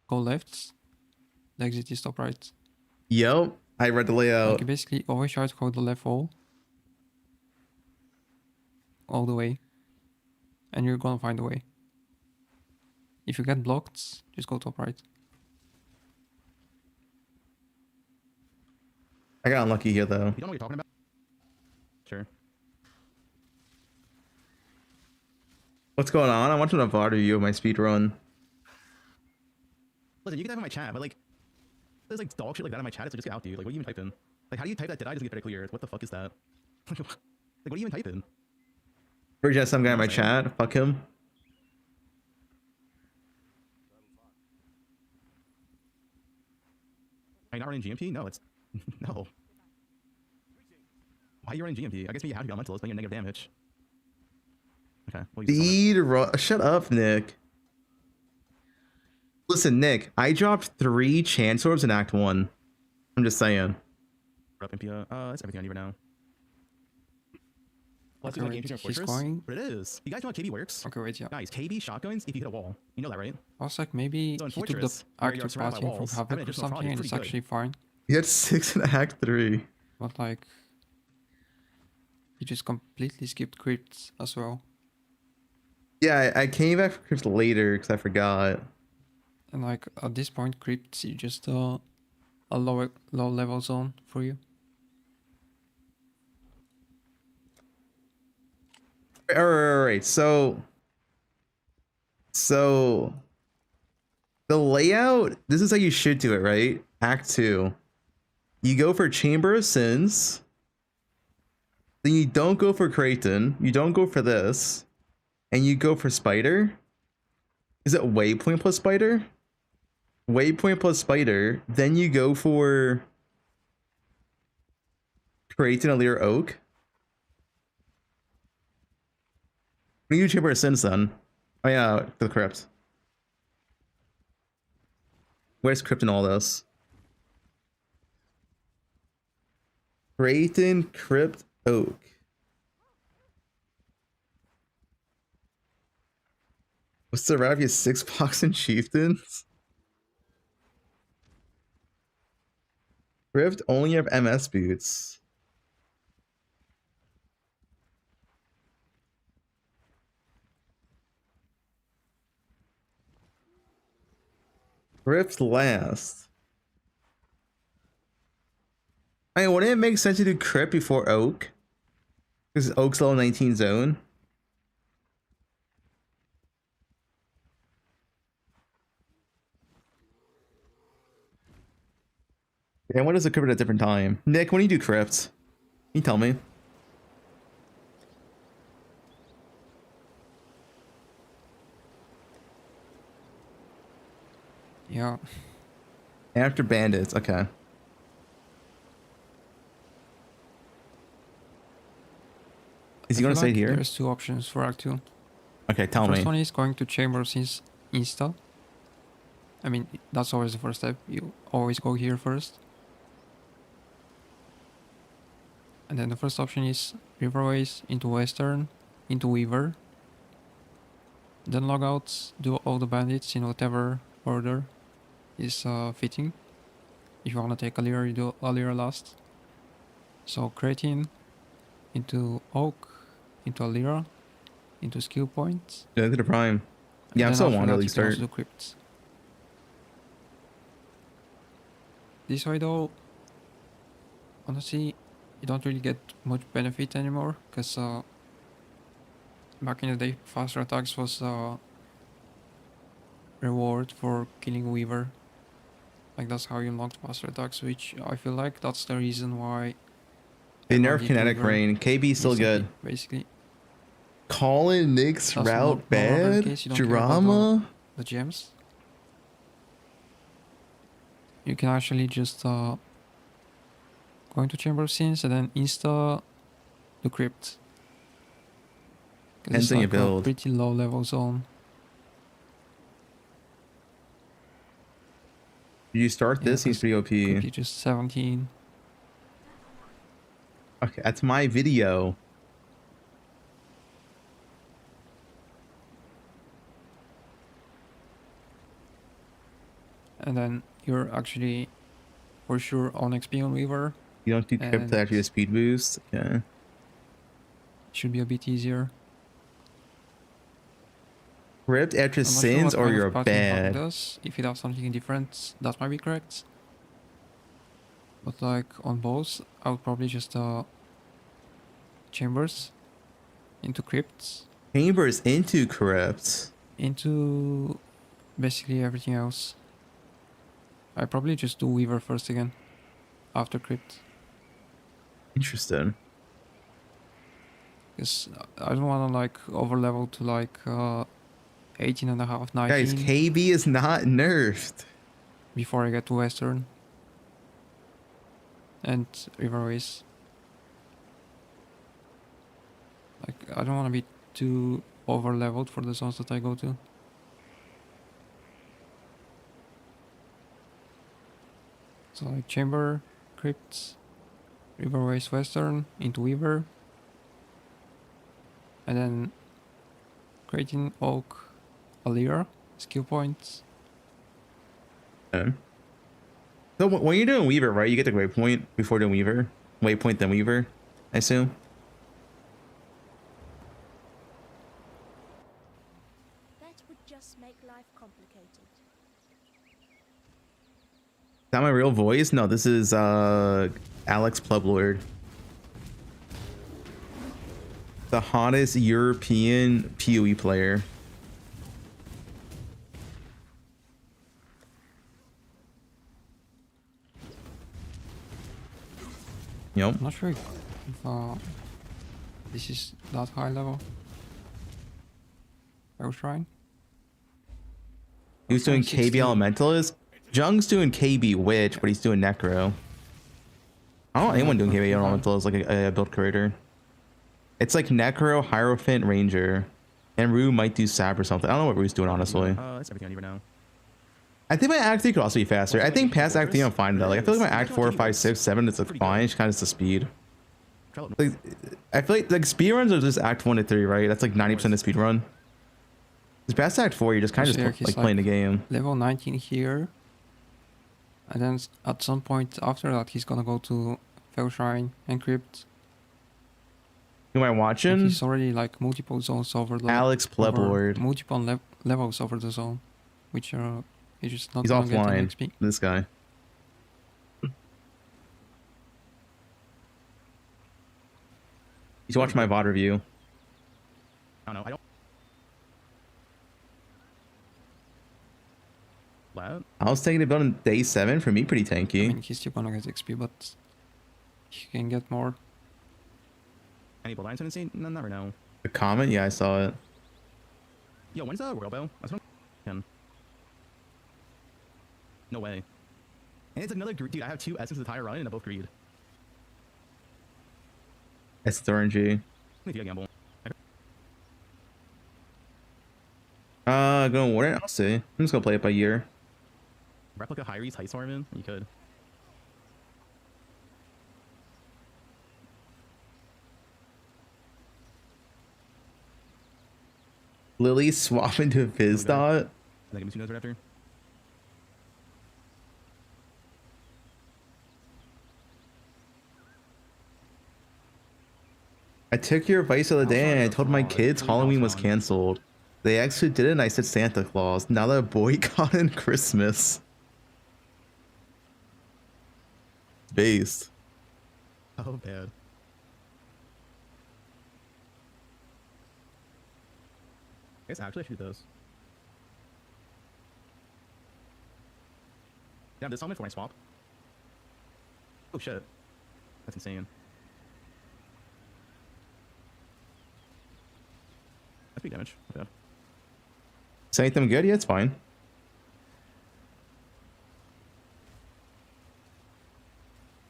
Go left. The exit is top right. Yep. I read the layout. Like you basically always try to go the left wall. All the way. And you're gonna find a way. If you get blocked, just go top right. I got unlucky here though. You don't know what you're talking about? Sure. What's going on? I'm watching a VOD review of my speedrun. Listen, you can type in my chat, but like there's like dog shit like that in my chat, so just get out, dude. Like what do you even type in? Like how do you type that? Did I just get very clear? What the fuck is that? Like what do you even type in? Virgin has some guy in my chat. Fuck him. Are you not running GMP? No, it's no. Why are you running GMP? I guess you have to be elementalist, but you're negative damage. Okay. Well, shut up, Nick. Listen, Nick, I dropped 3 chance orbs in Act 1. I'm just saying. That's everything I need right now. Let's do like Game Fortress. But it is. You guys know how KB works? Okay, wait, yeah. Guys, KB shotguns if you hit a wall. You know that, right? I was like, maybe So in he took the Fortress, where active you're surrounded by passing from walls, having Havoc or additional something, fraud is and it's pretty actually good. fine. You had 6 in Act 3. But like, You just completely skipped crypts as well. Yeah, I came back for crypt later because I forgot. And like at this point, crypts is just a low level zone for you. All right. So the layout. This is how you should do it, right? Act 2. You go for Chamber of Sins. Then you don't go for Kraton. You don't go for this. And you go for Spider. Is it Waypoint plus Spider? Waypoint plus Spider. Then you go for Kraton, Allure, Oak. When you do Chamber of Sins then? Oh yeah, for the Crypt. Where's Crypt in all this? Kraton, Crypt, Oak. What's the route if you have 6 box and chieftains? Crypt only have MS boots. Crypt last. I mean, wouldn't it make sense to do Crypt before Oak? Because Oak's level 19 zone. And when does the Crypt at a different time? Nick, when do you do Crypt? Can you tell me? Yeah. After Bandits, okay. Is he gonna stay here? There's 2 options for Act 2. Okay, tell the me. first one is going to Chamber since Insta. I mean, that's always the first step. You always go here first. And then the first option is Riverways into Western, into Weaver. Then logouts, do all the bandits in whatever order is fitting. If you want to take Alira, you do Alira last. So Kratin into Oak, into Alira, into skill points. Yeah, to the Prime. Yeah, I'm still on at least start. Do crypts. This way though, honestly, you don't really get much benefit anymore, because back in the day, faster attacks was reward for killing Weaver. Like that's how you unlocked faster attacks, which I feel like that's the reason why They nerf Kinetic Rain. KB still good. Basically. Colin Nick's That's route more of bad? in case you don't care about Drama? the gems. You can actually just go into Chamber of Sins and then insta the crypt. 'Cause it's Depends on your like a build. pretty low level zone. You start Yeah, this, he's 'cause pretty OP. could be just 17. Okay, that's my video. And then you're actually for sure on XP on Weaver. You don't do crypt to actually a speed boost? Okay. Should be a bit easier. Crypt after I'm not sure Sins what or kind of you're pattern Hawk bad? does. If it has something different, that might be correct. But like on both, I would probably just chambers into crypts. Chambers into crypt. Into basically everything else. I probably just do Weaver first again. After crypt. Interesting. Because I don't want to like over level to like 18 and a half, 19. Guys, KB is not nerfed. Before I get to Western. And Riverways. Like, I don't want to be too over leveled for the zones that I go to. So like Chamber, Crypts, Riverways Western, into Weaver. And then Kratin, Oak, Alira, skill points. Okay. So when you're doing Weaver, right, you get the waypoint before doing Weaver? Waypoint then Weaver, I assume? That would just make life complicated. Is that my real voice? No, this is Alex Plublord. The hottest European PoE player. Yep. I'm not sure if this is that high level. I was trying. He was doing KB Elementalist. Jung's doing KB Witch, but he's doing Necro. I don't know anyone doing KB Elementalist like a build creator. It's like Necro, Hierophant, Ranger. And Rue might do Sap or something. I don't know what Rue's doing, honestly. That's everything I need right now. I think my Act 3 could also be faster. I think past Act 3 I'm fine though. Like, I feel like my Act 4, 5, 6, 7 is like fine. It's kind of the speed. Like, I feel like speed runs are just Act 1 to 3, right? That's like 90% of speed run. Because past Act 4, you're just kind of just like playing the game. Level 19 here. And then at some point after that, he's gonna go to Fell Shrine and Crypt. Who am I watching? He's already like multiple zones over the Alex Plublord. Multiple levels over the zone, which are he's just not He's gonna get any offline. XP. This guy. He's watching my VOD review. I don't know. I don't. What? I was taking it build on day 7. For me, pretty tanky. I mean, he's still gonna get XP, but he can get more. Any build lines tendency? No, never know. A comment? Yeah, I saw it. Yo, when's Royal Bow? No way. And it's another dude. I have 2 Essences of the entire run and they're both greed. It's the RNG. Maybe I gamble. Going Warden? I'll see. I'm just gonna play it by year. Replica Hyries, Heist Horman? You could. Lily swap into Fizz Dot. I think I'm 2 nodes right after. I took your advice the other day and I told my kids Halloween was canceled. They actually did it and I said Santa Claus. Now they're boycotting Christmas. Based. Oh, bad. I guess actually I should do those. Damn, this helmet for my swap. Oh shit. That's insane. That's big damage. Okay. Say them good? Yeah, it's fine.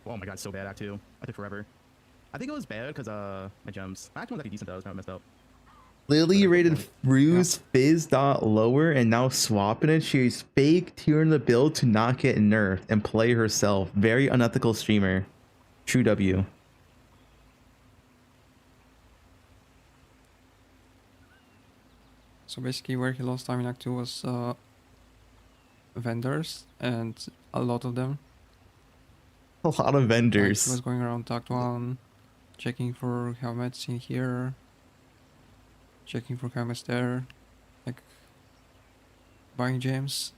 Oh my god, so bad Act 2. I took forever. I think it was bad because my gems. Act 1 was actually decent though, it's not messed up. Lily rated Ruse Fizz Dot lower and now swapping it. She's fake tiering the build to not get nerfed and play herself. Very unethical streamer. True W. So basically, where he lost time in Act 2 was vendors, and a lot of them. A lot of vendors. Like, he was going around Act 1, checking for helmets in here, checking for helmets there, like buying gems.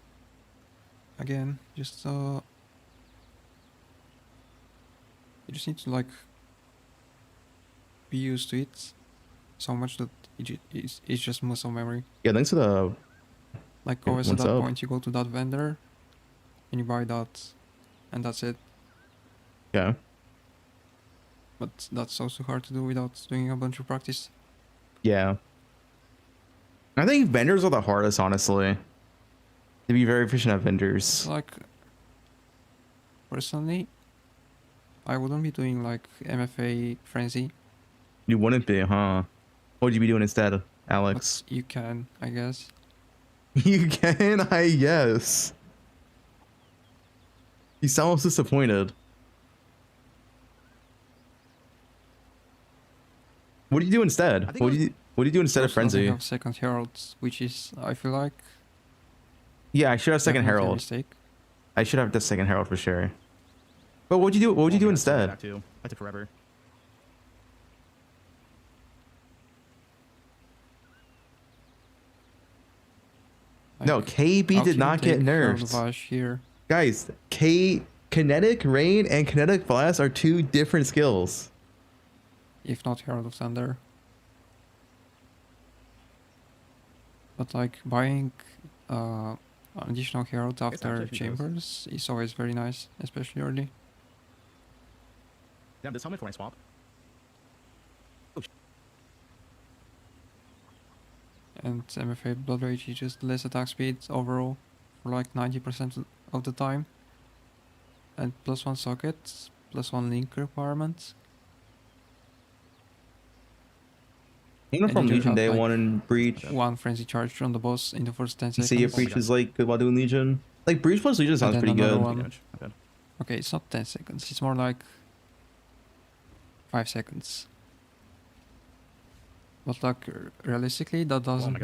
Again, just you just need to like be used to it so much that it's just muscle memory. Yeah, thanks for the... Like always at that point you go to that vendor and you buy that and that's it. Yeah. But that's also hard to do without doing a bunch of practice. Yeah. I think vendors are the hardest, honestly. To be very efficient at vendors. Like, personally, I wouldn't be doing like MFA Frenzy. You wouldn't be, huh? What would you be doing instead, Alex? But you can, I guess. You can, I guess. You sound almost disappointed. What do you do instead? What do you do instead of Frenzy? I have Second Herald, which is, I feel like... Yeah, I should have Second definitely a Herald. mistake. I should have the Second Herald for sure. But what'd you do? What would you do instead? Act 2. I took forever. No, KB did not get nerfed. Here. Guys, Kinetic Rain and Kinetic Blast are two different skills. If not Herald of Thunder. But like buying an additional Herald after Chambers is always very nice, especially early. Damn, this helmet for my swap. And MFA Blood Rage is just less attack speed overall for like 90% of the time. And +1 socket, +1 link requirement. Even from Legion Day like 1 and Breach. One Frenzy Charge on the boss in the first 10 seconds. See if Breach is like good while doing Legion. Like Breach plus Legion sounds pretty good. Okay, it's not 10 seconds, it's more like 5 seconds. But like realistically, that doesn't make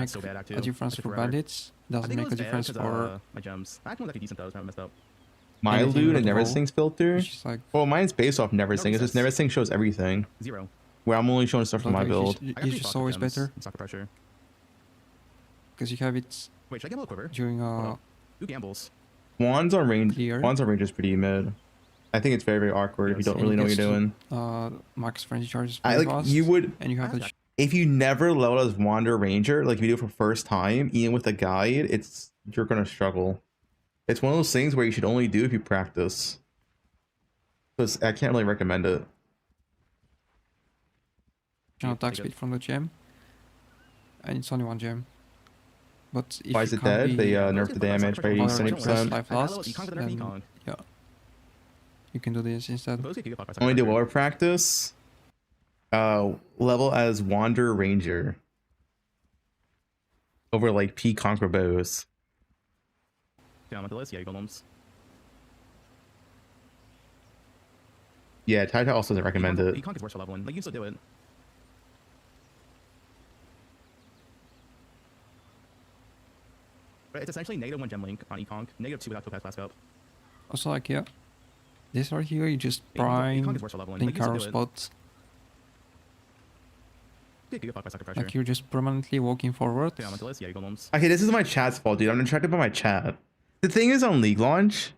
a difference for bandits. Doesn't make a difference for my gems. That one was actually decent though. It's not messed up. My loot and Neversing's filter. Like, well, mine's based off Neversing. It's just Neversing shows everything. 0. Where I'm only showing stuff from my build. It's just always better. Soccer pressure. Because you have it. Wait, should I gamble a quiver? During Who gambles? Wands on range. Wands on range is pretty mid. I think it's very, very awkward if you don't really know what you're doing. Max Frenzy Charges. You would. And you have the. If you never level as Wander Ranger, like if you do it for first time, even with a guide, you're gonna struggle. It's one of those things where you should only do if you practice. Because I can't really recommend it. Attack speed from the gem, and it's only one gem. But if why is it dead? They nerfed the damage by 70%. Life lost, then, yeah, you can do this instead. Only do war practice. Level as Wander Ranger over like P Conquer bows. Yeah, I'm at the list. Yeah, golems. Yeah, Taita also doesn't recommend it. Econk is worse for leveling. Like you can still do it. But it's essentially -1 gem link on Econk, -2 without Topaz Blast Up. Also, like, yeah, this right here, you just prime link arrow spots. Like you're just permanently walking forward. Yeah, I'm at the list. Yeah, golems. Okay, this is my chat's fault, dude. I'm distracted by my chat. The thing is on League Launch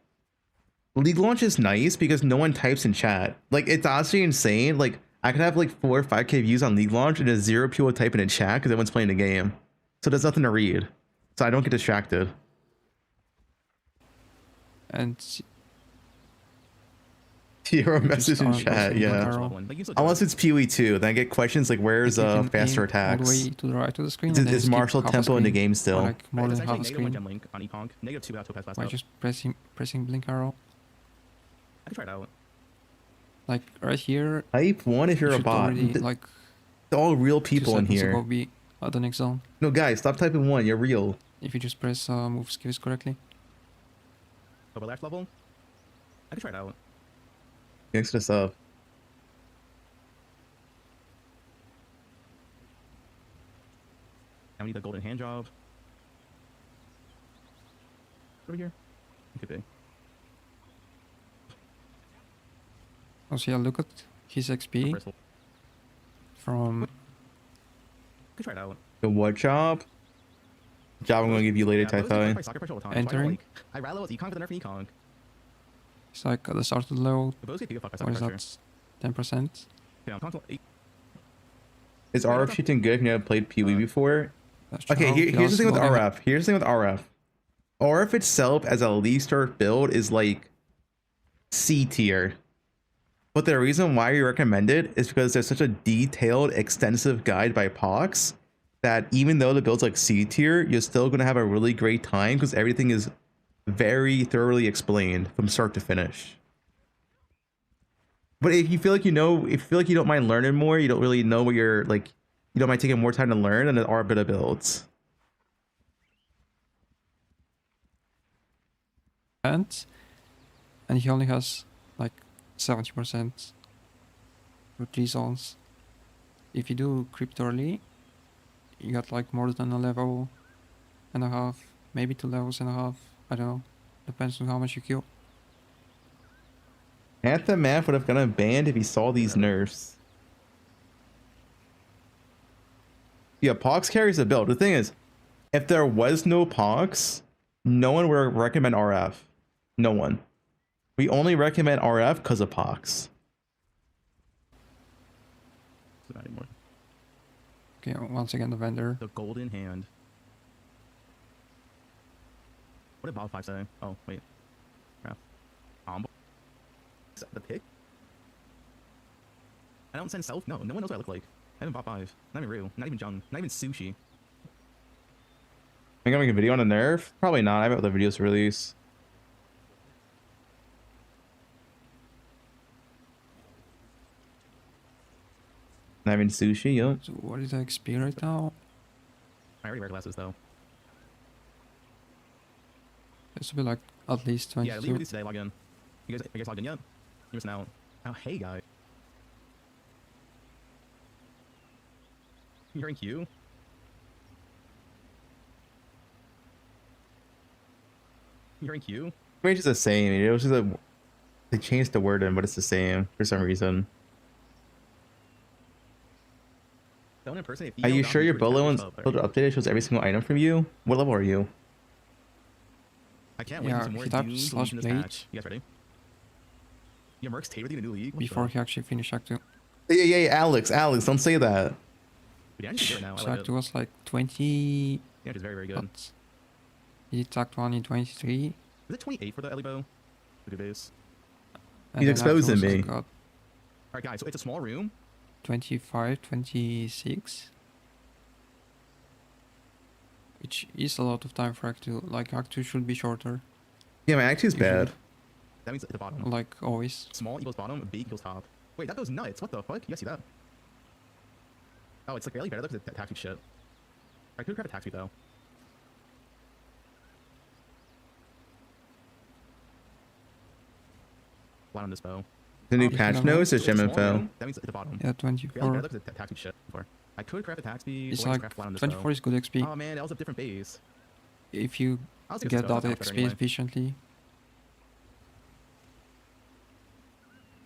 is nice because no one types in chat. Like, it's honestly insane. Like, I could have like 4 or 5K views on League Launch and there's 0 people typing in chat because everyone's playing the game. So there's nothing to read. So I don't get distracted. And You're a message in chat, yeah. Unless it's PoE 2, then I get questions like, where's faster attacks? All the way to the right of the screen. Is martial tempo in the game still? Like more than half the screen. Gem link on Econk, -2 without Topaz Blast By Up. just pressing blink arrow. I can try it out. Like right here. Type 1 if you're a bot. Already, like, all real people in here. Be at the next zone. No, guys, stop typing 1. You're real. If you just press move skills correctly. Over last level. I can try it out. Thanks for the sub. I need the golden hand job. Over here. It could be. Also, yeah, look at his XP from. Could try it out. The what job? Job I'm going to give you later, Typhi. Entering. I rather was Econ for the nerf Econ. It's like at the start of the level. What is that? 10%? Yeah, is RF shooting good if you never played PoE before? Okay, here's the thing with RF. Here's the thing with RF. RF itself as a League start build is like C tier. But the reason why we recommend it is because there's such a detailed, extensive guide by Pox that even though the build's like C tier, you're still going to have a really great time because everything is very thoroughly explained from start to finish. But if you feel like you don't mind learning more, you don't really know what you're like, you don't mind taking more time to learn, then there are better builds. And he only has like 70% for 3 zones. If you do crypt early, you got like more than a level and a half, maybe 2 levels and a half. I don't know. Depends on how much you kill. Anthem Math would have gotten banned if he saw these nerfs. Yeah, Pox carries the build. The thing is, If there was no POX, no one would recommend RF. No one. We only recommend RF because of POX. Not anymore. Okay, once again the vendor. The golden hand. What did Bob 5 say? Oh, wait. Crap. Is that the pick? I don't send self? No, no one knows what I look like. I haven't bought 5. Not even Ryu. Not even Jung. Not even Sushi. Am I gonna make a video on a nerf? Probably not. I have other videos to release. Not even Sushi, yo. So what is the XP right now? I already wear glasses, though. This will be like at least 22. Yeah, leave release today. Log in. You guys logged in yet? You're missing out. Oh, hey, guy. You hearing Q? You hearing Q? Range is the same. It was just they changed the word in, but it's the same for some reason. Don't impersonate. Are you sure your Bolo one's updated shows every single item from you? What level are you? I can't wait Yeah, to see more he typed dudes slash in this blade. match. You guys ready? Yeah, Merc's Tate in a new league. What Before the- he actually finished Act 2. Yeah, Alex, don't say that. Yeah, I need to do it now. I So like Act it. 2 was like 20. Yeah, it's very, very good. But he did Act 1 in 23. Is it 28 for the Elibo? The good base. And He's then Act 2 exposing also me. got Alright, guys, so it's a small room. 25, 26. Which is a lot of time for Act 2. Like, Act 2 should be shorter. Yeah, my Act 2's bad. That means at the bottom. Like, always. Small equals bottom, big equals top. Wait, that goes nuts. What the fuck? You guys see that? Oh, it's like barely better because it's taxi shit. I could grab a taxi though. Light on this bow. The new patch notes is gem info. That means at the bottom. Yeah, Barely 24. better because it's taxi shit before. I could craft a taxi. It's or like craft light on this 24 bow. is good XP. Oh man, that was a different base. If you I'll see if get this that goes. That's XP anyway. efficiently.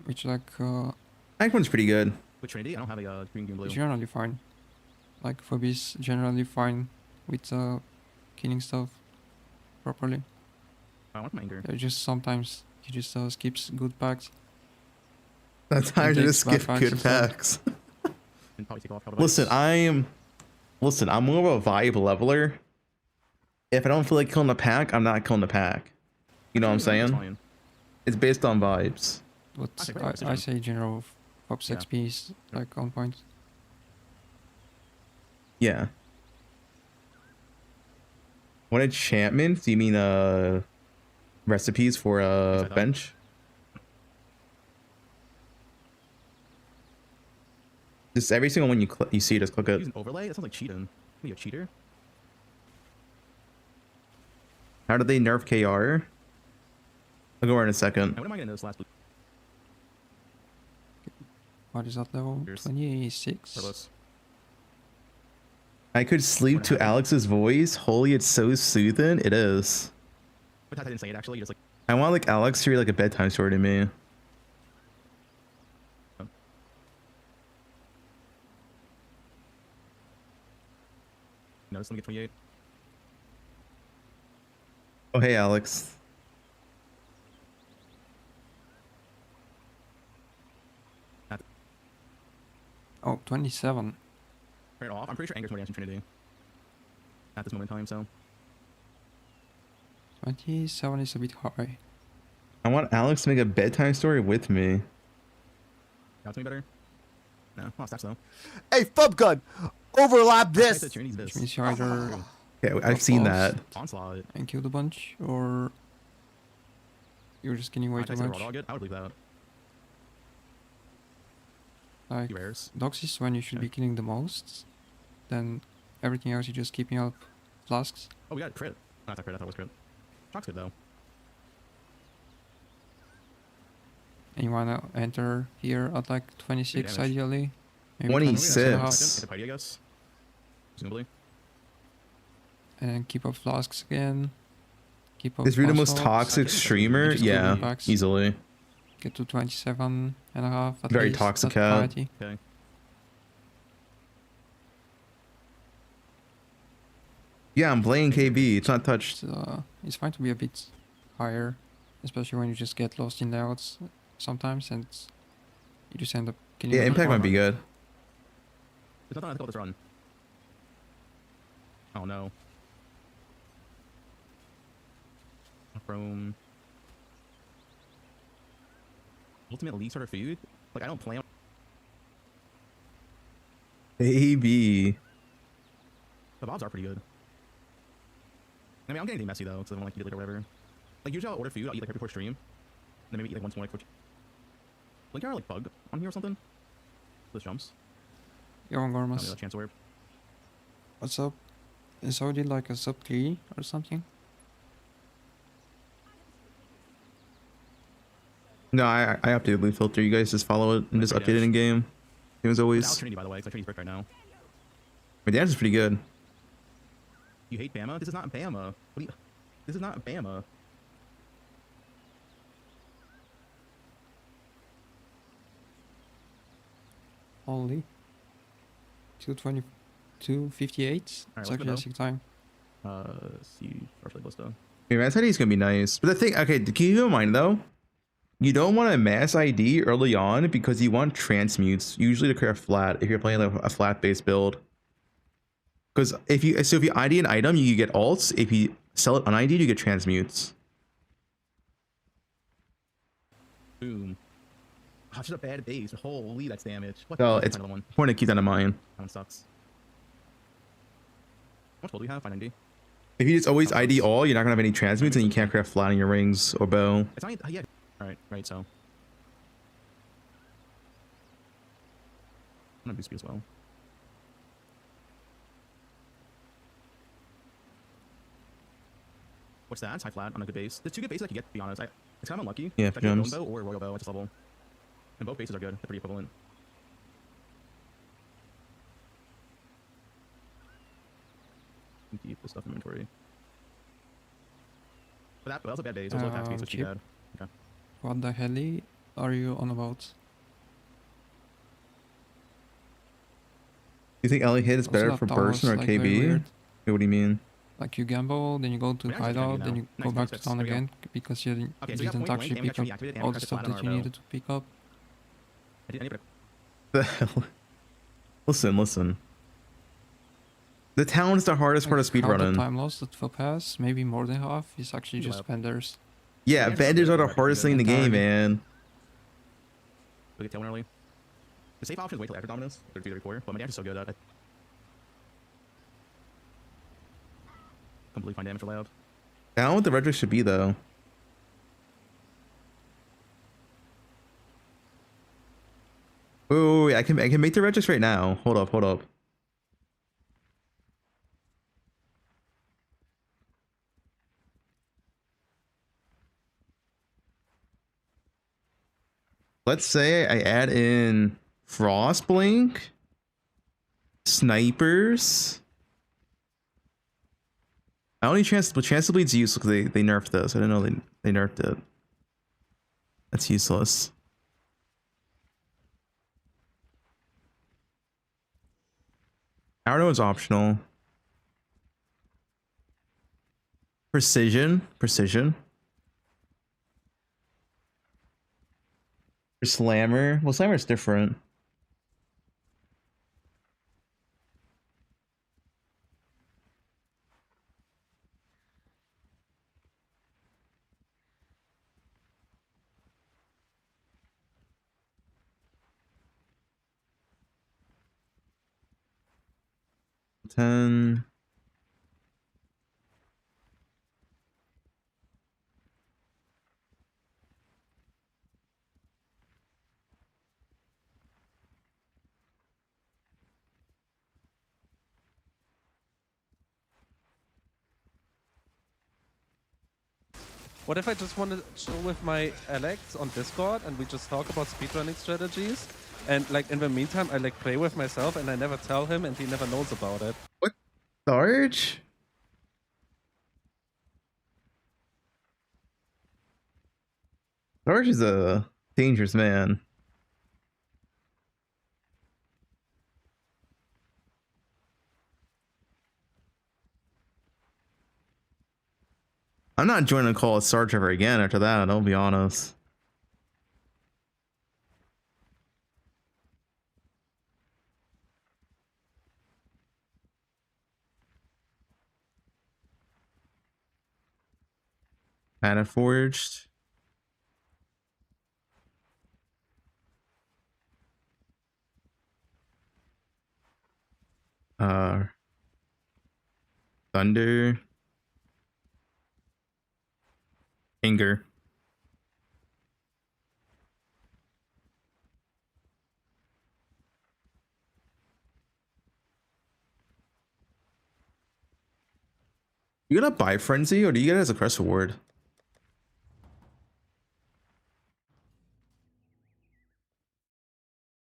Which like Act 1's pretty good. With Trinity, I don't have a green blue. generally fine. Like Phobe's generally fine with killing stuff properly. I want my anger. Just sometimes he just skips good packs. That's how And to takes just bad skip packs good instead. packs. And probably take off all the Listen, I'm more of a vibe leveler. If I don't feel like killing the pack, I'm not killing the pack. You know what I'm saying? It's based on vibes. But Okay, great I decision. say general Phobe's Yeah. XP is like on point. Yeah. What enchantments? Do you mean recipes for that. bench? Just every single one you see, just click it. Use an overlay? That sounds like cheating. Are you a cheater? How did they nerf KR? I'll go over in a second. Now, what am I gonna know this last blue? What is that level? 26. Carlos. I could sleep to Alex's voice. Holy, it's so soothing. It is. But I didn't say it actually. You just like. I want like Alex to read like a bedtime story to me. Notice. Let me get 28. Oh hey Alex. Oh, 27. Turn it off. I'm pretty sure anger's more damage than Trinity. At this moment in time, so. 27 is a bit high. I want Alex to make a bedtime story with me. That's me better. No, well, stats though. Hey, Fubgun, overlap this. Which Which means you either Okay, I've seen that. Onslaught. and kill the bunch, or you're just getting way I too say raw much. dog it. I would leave that. Like, He rares. dogs is when you should be killing the most. Then everything else you're just keeping up flasks. Oh, we got crit. Not that crit. I thought it was crit. Shock's good though. And you wanna enter here at like 26 damage. ideally. Maybe 26. Hit a party, I guess. Presumably. And then keep up flasks again. Keep up. Is Rue the most fast toxic dogs. streamer? Just do Yeah, good packs. easily. Get to 27 and a half. At Very least, toxic at cat. parity. Okay. Yeah, I'm playing KB. It's not touched. It's fine to be a bit higher, especially when you just get lost in layouts sometimes, and you just end up killing. Yeah, impact might be good. There's nothing I call this run. Oh no. Chrome. Ultimate League sort of food? Like, I don't plan. AB. The bobs are pretty good. I mean, I'm getting messy though, because I don't like eat it like or whatever. Like, usually I'll order food, I'll eat like right before stream. And then maybe eat like once more like before. Like, are like bug on here or something? Those jumps. You're on Gormas. Chance orb. What's up? Is already like a sub 3 or something? No, I updated Blue Filter. You guys just follow it and just update it in game. Same as always. Trinity, by the way, because Trinity's brick right now. My damage is pretty good. You hate Bama? This is not Bama. What do you? This is not Bama. Only 220, 258. It's actually a sick time. See, partially Ballista. Yeah, mass ID is gonna be nice. But the thing, okay, keep in mind though, you don't want a mass ID early on because you want transmutes usually to create a flat if you're playing like a flat based build. Because if you ID an item, you get alts. If you sell it un-ID'd, you get transmutes. Boom. Oh, just a bad base. Holy, that's damage. What So it's one? important to keep that in mind. That one sucks. How much gold do we have? 590. If you just always ID all, you're not gonna have any transmutes, and you can't craft flat in your rings or bow. It's not. Yeah. All right. Right. So. I'm gonna do speed as well. What's that? It's high flat on a good base. There's two good bases I could get, to be honest. It's kind of unlucky. Yeah, If I get a gems. Bone Bow or Royal Bow at this level. And both bases are good. They're pretty equivalent. Keep the stuff in inventory. But that was a bad base. It was low attack speed, so it's too Chip. bad. Okay. What the hell are you on about? You think Ellie hit is Also, better that for tower burst was, or like, very KB? weird. Wait, what do you mean? Like you gamble, then you go to We're actually hideout, now. then you Nice, go back nice to fix. town There we go. again because you Okay, so we got didn't point blank, actually and we pick got up Trinity activated, and all we the got stuff flat on that our you bow. needed to pick up. I did it. The hell? Listen. The town's the hardest part of Half the speedrunning. time lost at full pass, maybe more than half, is actually just vendors. Yeah, vendors are the hardest thing in the game, man. We get tailwind early. The safe option is wait till after dominance. 33, 34. But my dash is so good that I completely fine damage allowed. I don't know what the red should be though. Oh, I can make the regis right now. Hold up. Let's say I add in Frostblink, snipers. I only chance to bleed's useless because they nerfed this. I didn't know they nerfed it. That's useless. Arrow is optional. Precision. For Slammer. Well, Slammer's different. Ten. What if I just want to chill with my Alex on Discord and we just talk about speedrunning strategies? And like in the meantime, I like play with myself and I never tell him and he never knows about it. What? Sarge? Sarge is a dangerous man. I'm not joining a call with Sarge ever again after that, I'll be honest. Mana Forged. Thunder. Anger. You gonna buy Frenzy or do you get it as a crest reward?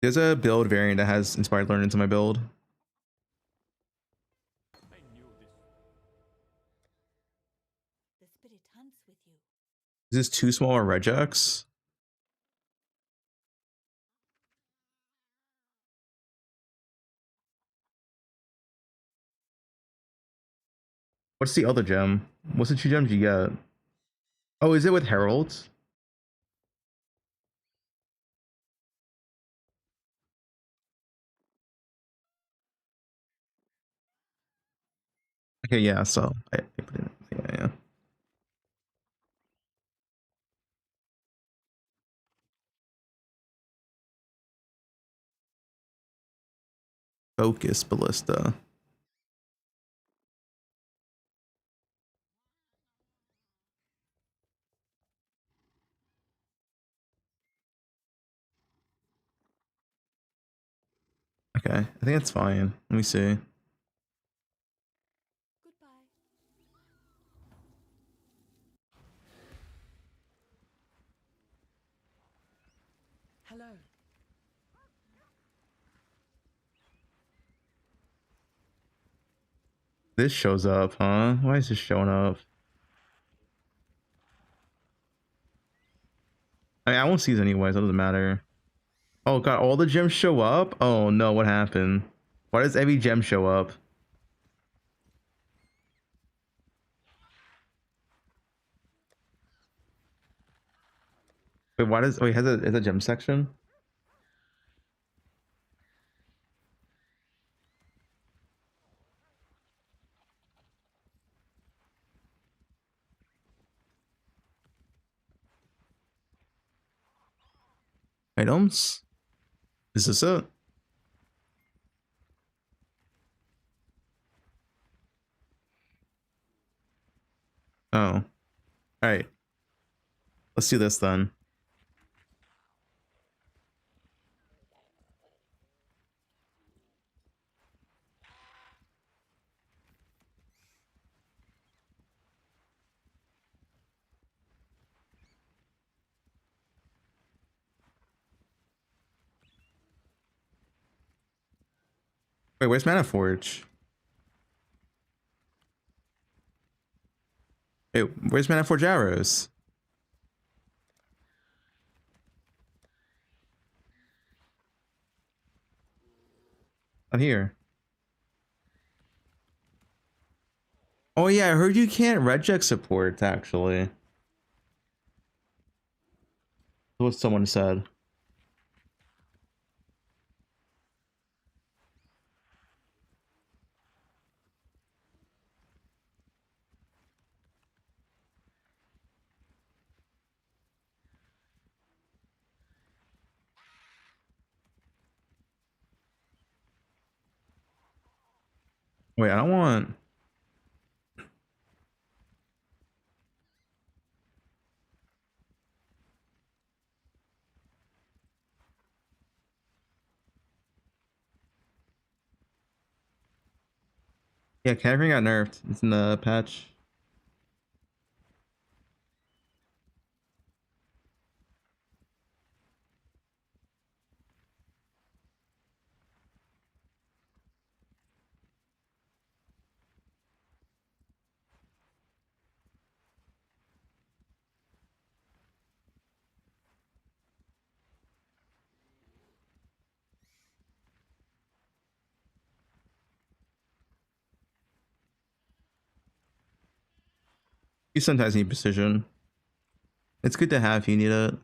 There's a build variant that has inspired learn into my build. Is this too small a regex? What's the other gem? What's the 2 gems you get? Oh, is it with heralds? Okay, yeah, so I put it in, yeah. Focus Ballista. Okay, I think that's fine. Let me see. Hello. This shows up, huh? Why is this showing up? I mean, I won't see these anyways, so it doesn't matter. Oh god, all the gems show up? Oh no, what happened? Why does every gem show up? Wait, why does, wait, has a gem section? Items? Is this it? Oh. Alright. Let's do this then. Wait, where's Mana Forge? Wait, where's Mana Forge arrows? Not here. Oh yeah, I heard you can't regex support actually. What someone said. Wait, I don't want. Yeah, Cavering got nerfed. It's in the patch. You sometimes need precision. It's good to have if you need it.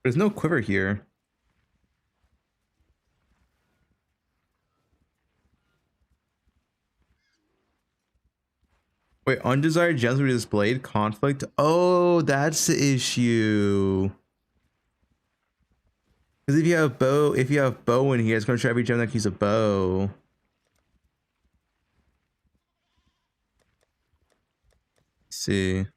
There's no quiver here. Wait, undesired gems will be displayed? Conflict? Oh, that's the issue. Because if you have bow in here, it's gonna show every gem that keeps a bow. Let's see.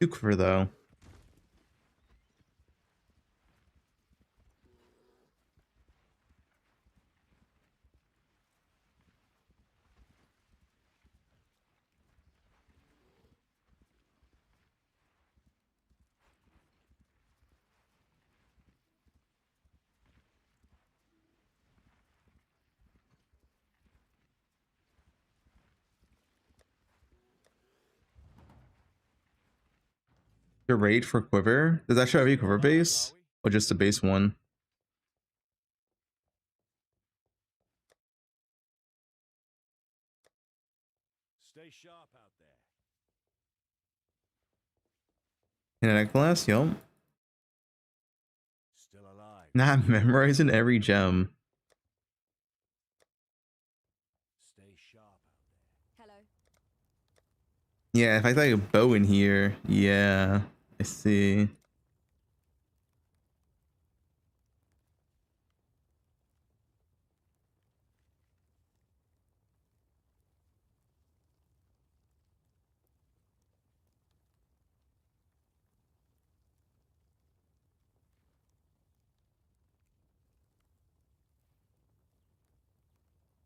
Two quiver though. The rate for quiver? Does that show every quiver base? Or just the base one? Stay sharp out there. Kinetic blast, yup. Still alive. Not memorizing every gem. Stay sharp out there. Hello. Yeah, if I like a bow in here, yeah. I see.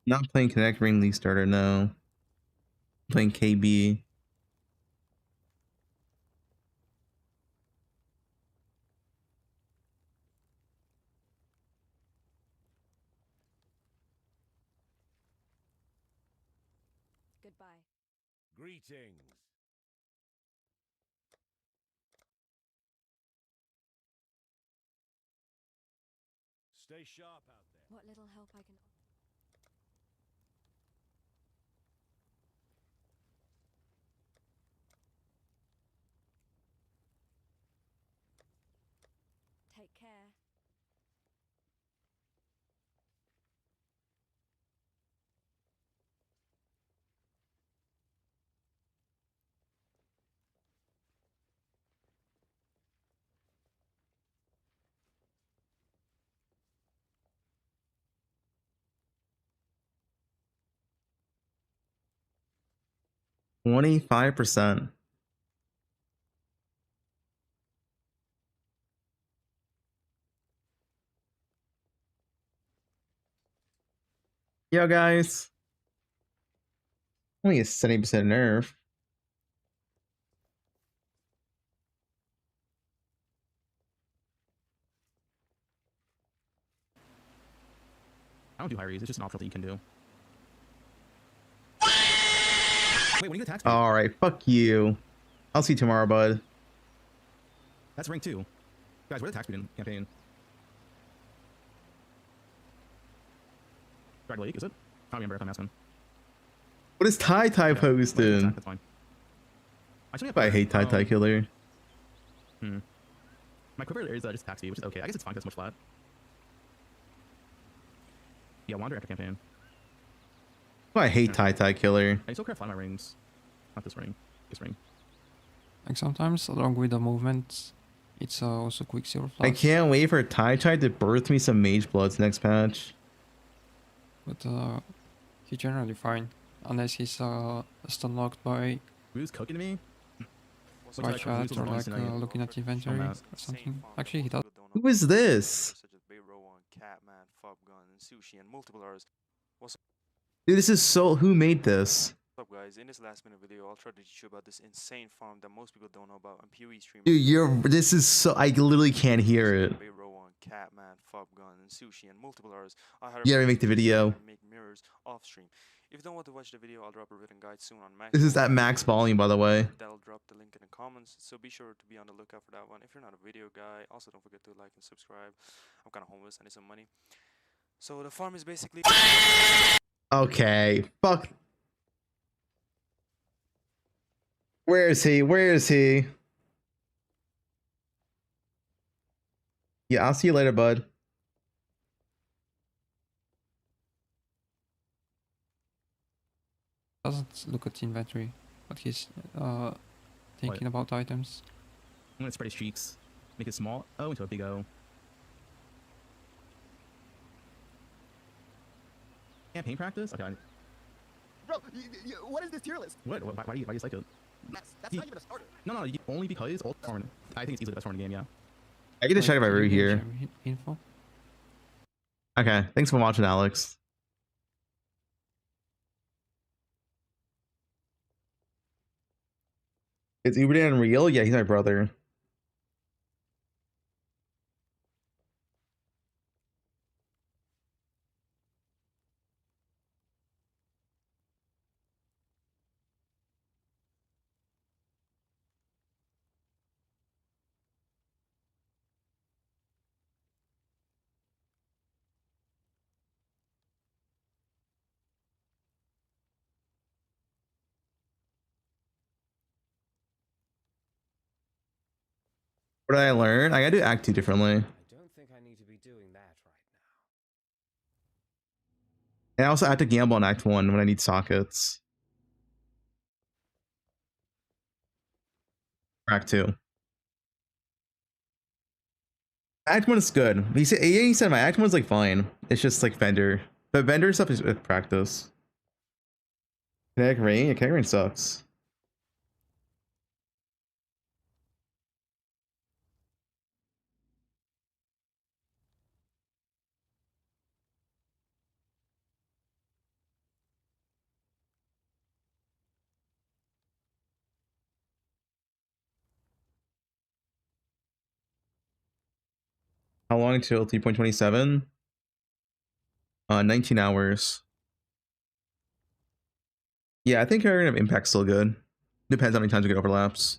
Not playing Connect Ring League Starter, no. Playing KB. Goodbye. Greetings. Stay sharp out there. What little help I can. Take care. $25%. Yo, guys. Only a 70% nerf. I don't do high reads, it's just an optional that you can do. Wait, when you attack speed, Alright, fuck you. I'll see you tomorrow, bud. that's rank 2. Guys, where's the attack speed in campaign? Drag Lake, is it? I don't remember if I'm asking. What is Tai posting? That's fine. I hate Tai Killer. My quiver is just attack speed, which is okay. I guess it's fine because it's much flat. Yeah, Wander after campaign. I hate Tai Killer. I still craft fly my rings. Not this ring. This ring. Like sometimes along with the movement, it's also Quicksilver I Plus. can't wait for Tai to birth me some Mage Bloods next patch. But he's generally fine. Unless he's stun locked by Who's cooking me? by chat or like looking at inventory or something. Actually he does. Who is this? Dude, this is so... Who made this? What's up, guys? In this last minute video, I'll try to teach you about this insane farm that most people don't know about. I'm PoE streamer. Dude, this is so... I literally can't hear it. Bayrowan Catman, Fubgun, and Sushi, and multiple others. I had Yeah, we make the video. make mirrors off stream. If you don't want to watch the video, I'll drop a written guide soon on Max. This is at max volume, by the way. That'll drop the link in the comments, so be sure to be on the lookout for that one. If you're not a video guy, also don't forget to like and subscribe. I'm kind of homeless, I need some money. So the farm is basically... Okay, fuck. Where is he? Where is he? Yeah, I'll see you later, bud. Doesn't look at the inventory, but he's thinking about items. I'm gonna spread his cheeks. Make it small. Oh, into a big O. Campaign practice? Okay. Bro, what is this tier list? What? Why do you like it? That's not even a starter. No, only because Old Farm. I think it's easily the best farm in the game, yeah. I get to check if I root here. Info. Okay, thanks for watching, Alex. Is Uberdan real? Yeah, he's my brother. What did I learn? I gotta do Act 2 differently. I don't think I need to be doing that right now. And I also have to gamble on Act 1 when I need sockets. Act 2. Act 1 is good. He said my Act 1 is like fine. It's just like vendor. But vendor stuff is with practice. Kinetic Rain? Yeah, Kinetic Rain sucks. How long till 3.27? 19 hours. Yeah, I think Area of Impact's still good. Depends how many times we get overlaps.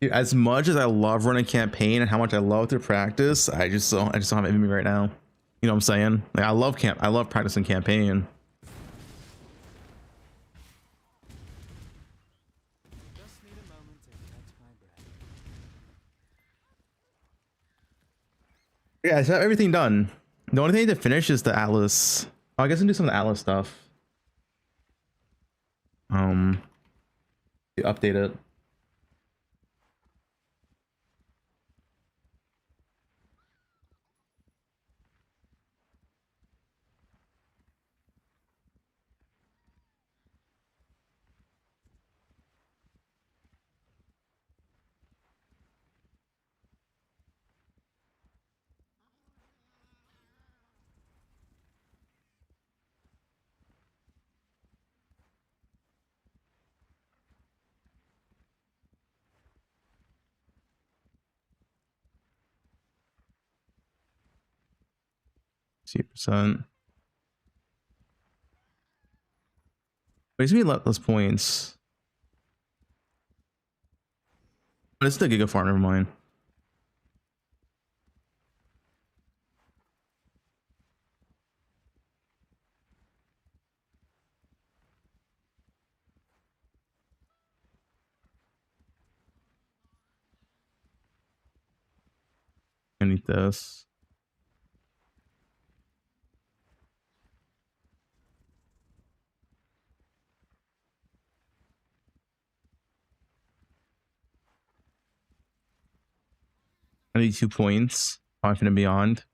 Dude, as much as I love running campaign and how much I love to practice, I just don't have it in me right now. You know what I'm saying? Like I love practicing campaign. Yeah, so everything done. The only thing to finish is the Atlas. Oh, I guess I'll do some of the Atlas stuff. To update it. %. Wait, me less points. But it's the Giga Farm, never mind. I need this. I need 2 points. Infinite Beyond.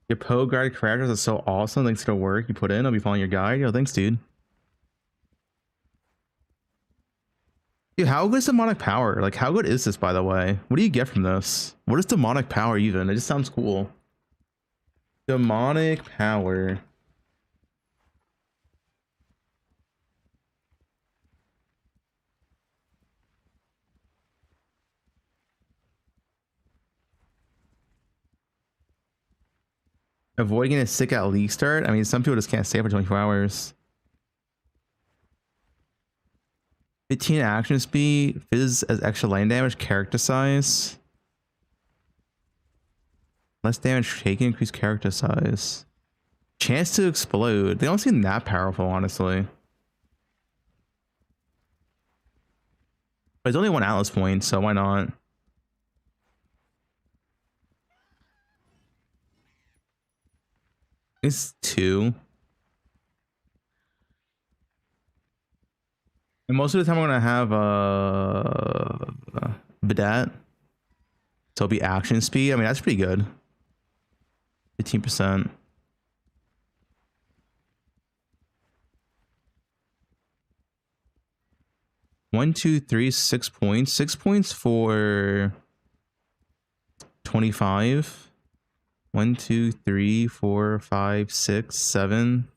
Your Poe guide characters are so awesome. Thanks for the work you put in. I'll be following your guide. Yo, thanks, dude. Dude, how good is demonic power? Like, how good is this, by the way? What do you get from this? What is demonic power even? It just sounds cool. Demonic power. Avoiding a sick at league start. I mean, some people just can't stay for 24 hours. 15 action speed, fizz as extra line damage, character size. Less damage taken, increased character size. Chance to explode. They don't seem that powerful, honestly. But it's only one Atlas point, so why not? It's 2. And most of the time I'm gonna have Bidet. So it'll be action speed. I mean, that's pretty good. 15%. One, two, three, 6 points. 6 points for 25. 1, 2, 3, 4, 5, 6, 7.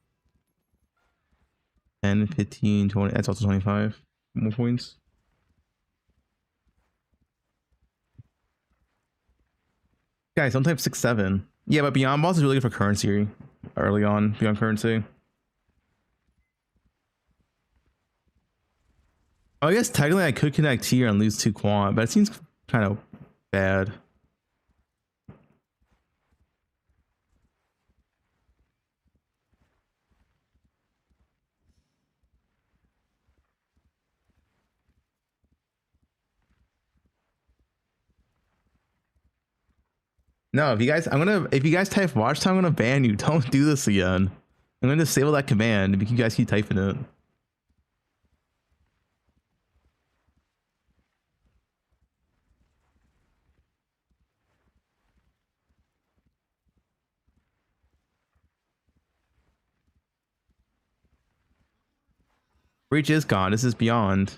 10, 15, 20. That's also 25 more points. Guys, sometimes 6, 7. Yeah, but Beyond Boss is really good for currency early on. Beyond currency. Oh, I guess technically I could connect here and lose 2 quant, but it seems kind of bad. No, if you guys type watch time, I'm gonna ban you. Don't do this again. I'm gonna disable that command if you guys keep typing it. Breach is gone. This is Beyond.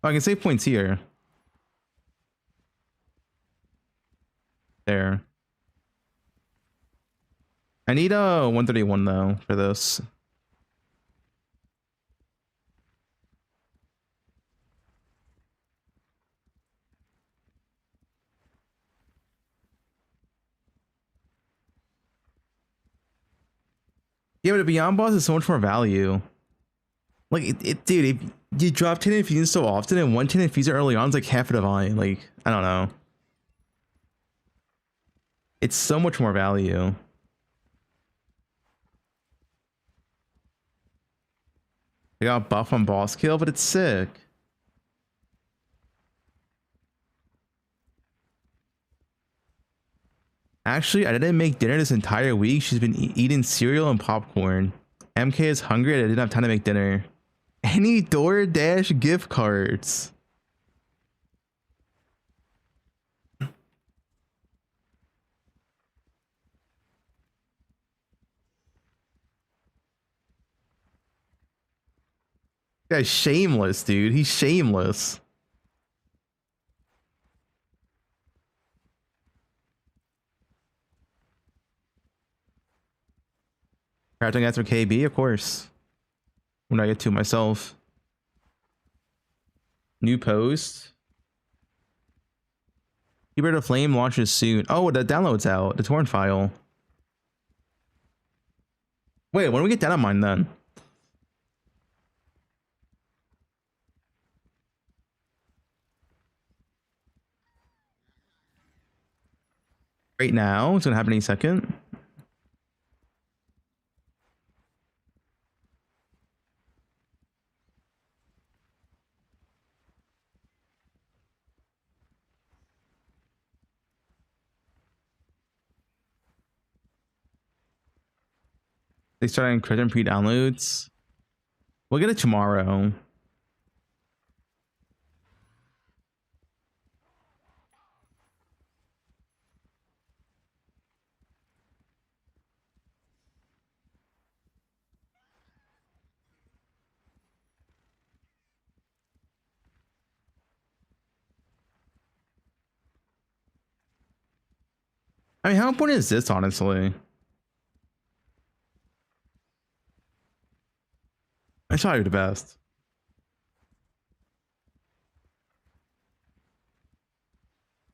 Oh, I can save points here. There. I need a 131 though for this. Yeah, but the Beyond boss is so much more value. Like dude, if you drop 10 infusions so often and 1 10 infuser early on is like half a divine. Like, I don't know. It's so much more value. They got buff on boss kill, but it's sick. Actually, I didn't make dinner this entire week. She's been eating cereal and popcorn. MK is hungry and I didn't have time to make dinner. Any DoorDash gift cards. Guy's shameless, dude. He's shameless. Crafting answer KB, of course. When I get to myself. New post. Keeper to Flame launches soon. Oh, the download's out. The torrent file. Wait, when do we get that on mine then? Right now? It's gonna happen any second. They start encrypting pre-downloads. We'll get it tomorrow. I mean, how important is this, honestly? It's probably the best.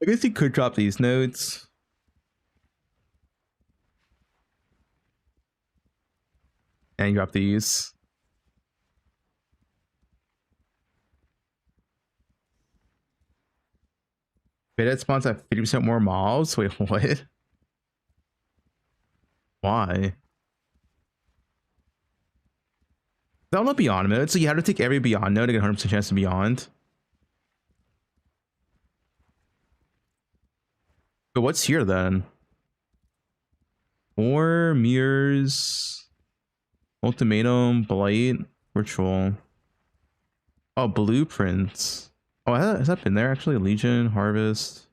I guess you could drop these nodes. And drop these. Beta spawns at 50% more mobs? Wait, what? Why? That not beyond mode, so you have to take every beyond node to get 100% chance to beyond. But what's here then? Or mirrors, ultimatum, blight, ritual. Oh, blueprints. Oh, has that been there actually? Legion, harvest,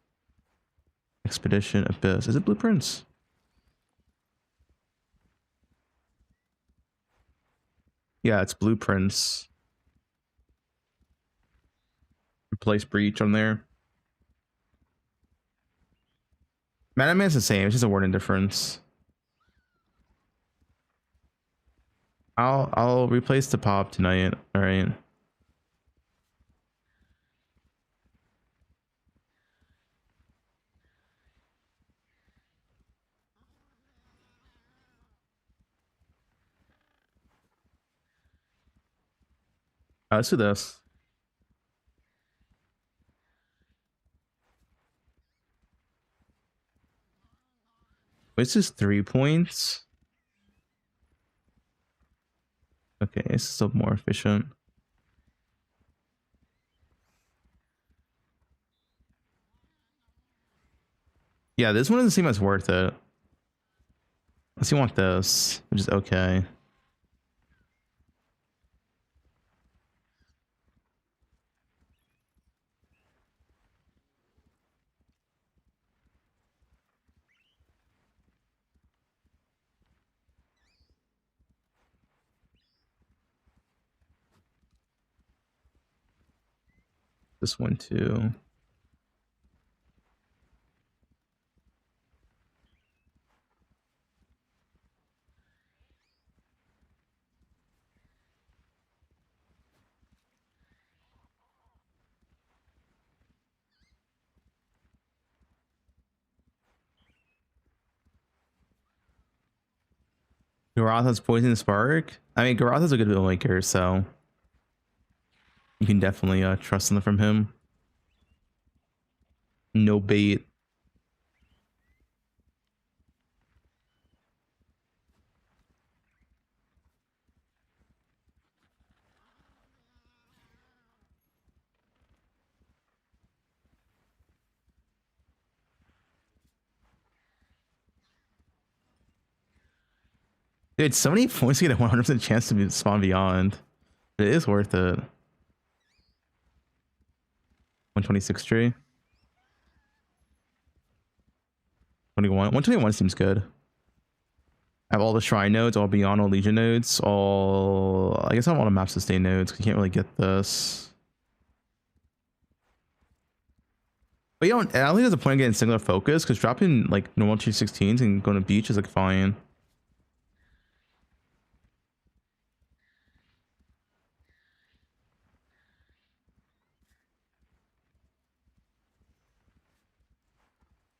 expedition, abyss. Is it blueprints? Yeah, it's blueprints. Replace breach on there. Mana Man's the same. It's just a word difference. I'll replace the pop tonight. All right. Let's do this. This is 3 points. Okay, it's still more efficient. Yeah, this one doesn't seem as worth it. Unless you want this, which is okay. This one too. Garatha's Poison Spark. I mean, Garatha's a good build maker, so you can definitely trust them from him. No bait. Dude, so many points to get a 100% chance to spawn beyond. It is worth it. 126 tree. 21. 121 seems good. I have all the shrine nodes, all beyond, all legion nodes, all. I guess I don't want to map sustain nodes because you can't really get this. But you don't. I don't think there's a point in getting singular focus because dropping like normal 216s and going to beach is like fine.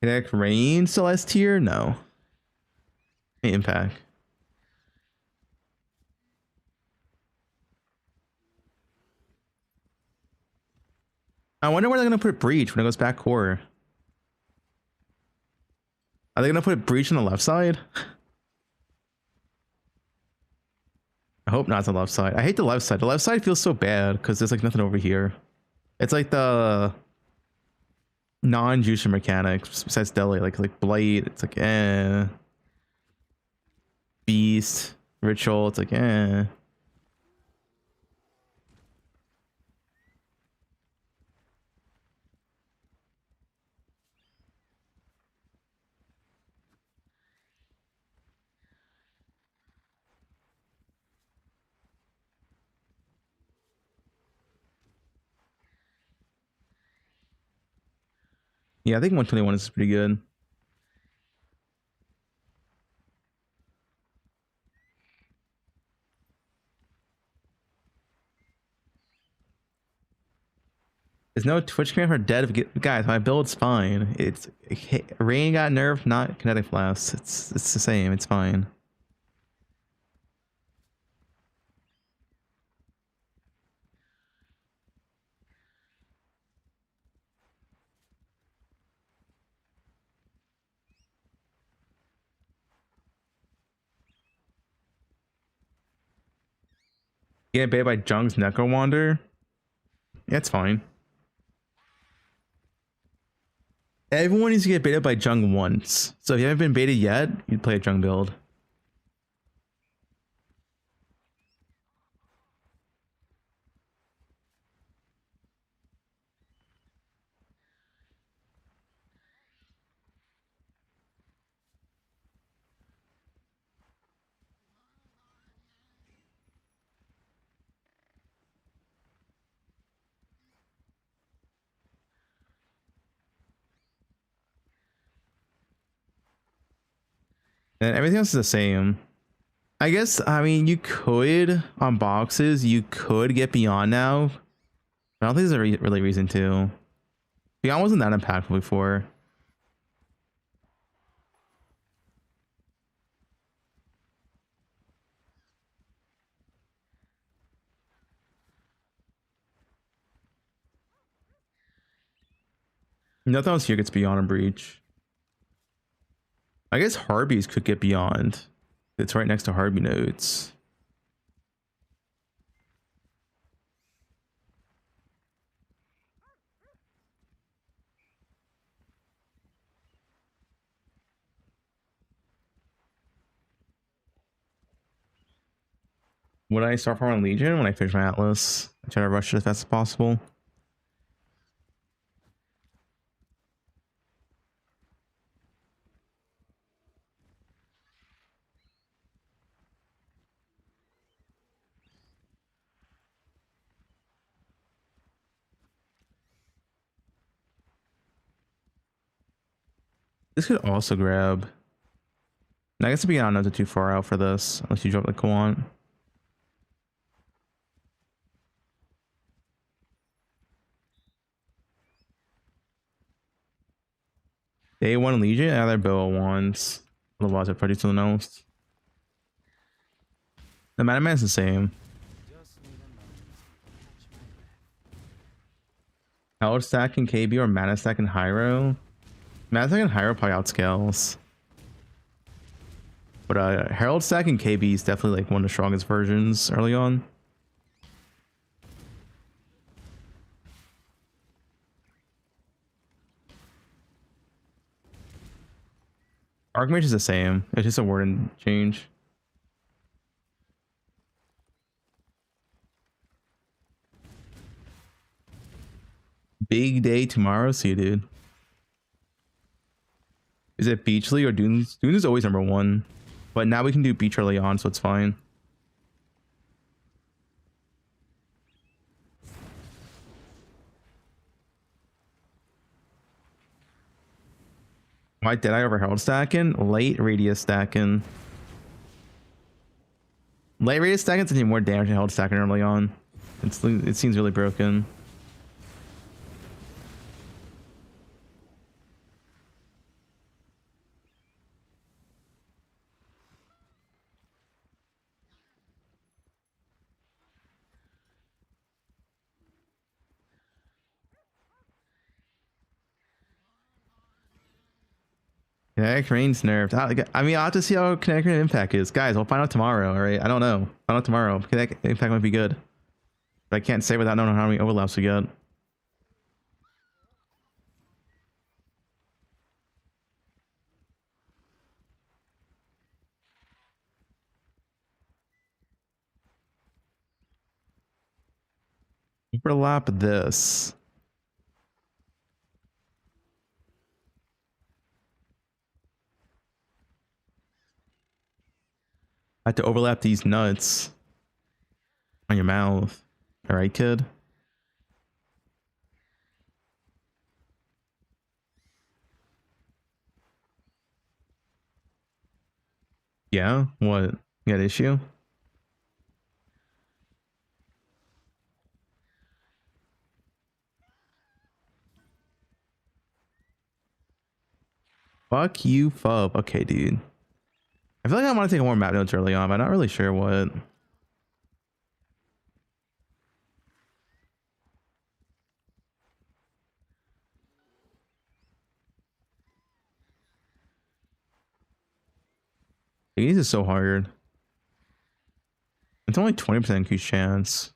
Kinetic Rain still S tier? No. Hey, Impact. I wonder where they're gonna put Breach when it goes back core. Are they gonna put Breach on the left side? I hope not the left side. I hate the left side. The left side feels so bad because there's like nothing over here. It's like the non-juicer mechanics besides Deli, like Blight. It's like Beast, Ritual. It's like Yeah, I think 121 is pretty good. There's no Twitch command for dead. Guys, my build's fine. Rain got nerfed, not kinetic blast. It's the same. It's fine. Get baited by Jung's Neko Wander. Yeah, it's fine. Everyone needs to get baited by Jung once. So if you haven't been baited yet, you'd play a Jung build. And everything else is the same. I guess, I mean, you could, on boxes, you could get Beyond now. I don't think there's a really reason to. Beyond wasn't that impactful before. Nothing else here gets Beyond and Breach. I guess Harbies could get Beyond. It's right next to Harbie nodes. Would I start farming Legion when I finish my Atlas? I try to rush it as fast as possible. This could also grab. I guess the Beyond nodes are too far out for this, unless you drop the Quant. Day 1 Legion, other Boa ones. Otherwise, I'd probably do something else. The Mana Man's the same. Herald stack in KB or Mana stack in Hyro? Mana stack in Hyro probably outscales. But Herald stack in KB is definitely like one of the strongest versions early on. Archmage is the same. It's just a word and change. Big day tomorrow. See you, dude. Is it Beachly or Dunes? Dunes is always number 1. But now we can do Beach early on, so it's fine. Why did I over Herald stacking? Late Radius stacking. Late Radius stacking is taking more damage than Herald stacking early on. It seems really broken. Kinetic Rain's nerfed. I mean, I'll have to see how Kinetic Rain impact is. Guys, we'll find out tomorrow, alright? I don't know. Find out tomorrow. Kinetic impact might be good. But I can't say without knowing how many overlaps we get. Overlap this. I have to overlap these nuts on your mouth. All right, kid? Yeah? What? You got an issue? Fuck you, Fub. Okay, dude. I feel like I want to take more map notes early on, but I'm not really sure what. These is so hard. It's only 20% increased chance.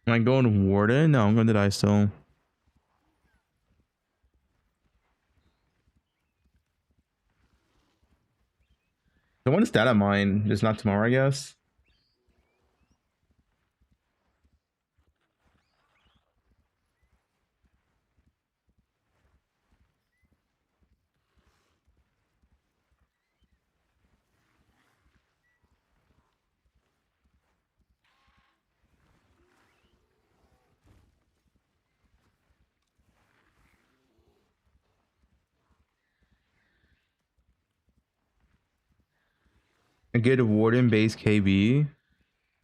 Am I going Warden? No, I'm going to die still. So when is data mine? Just not tomorrow, I guess. I get a Warden base KB.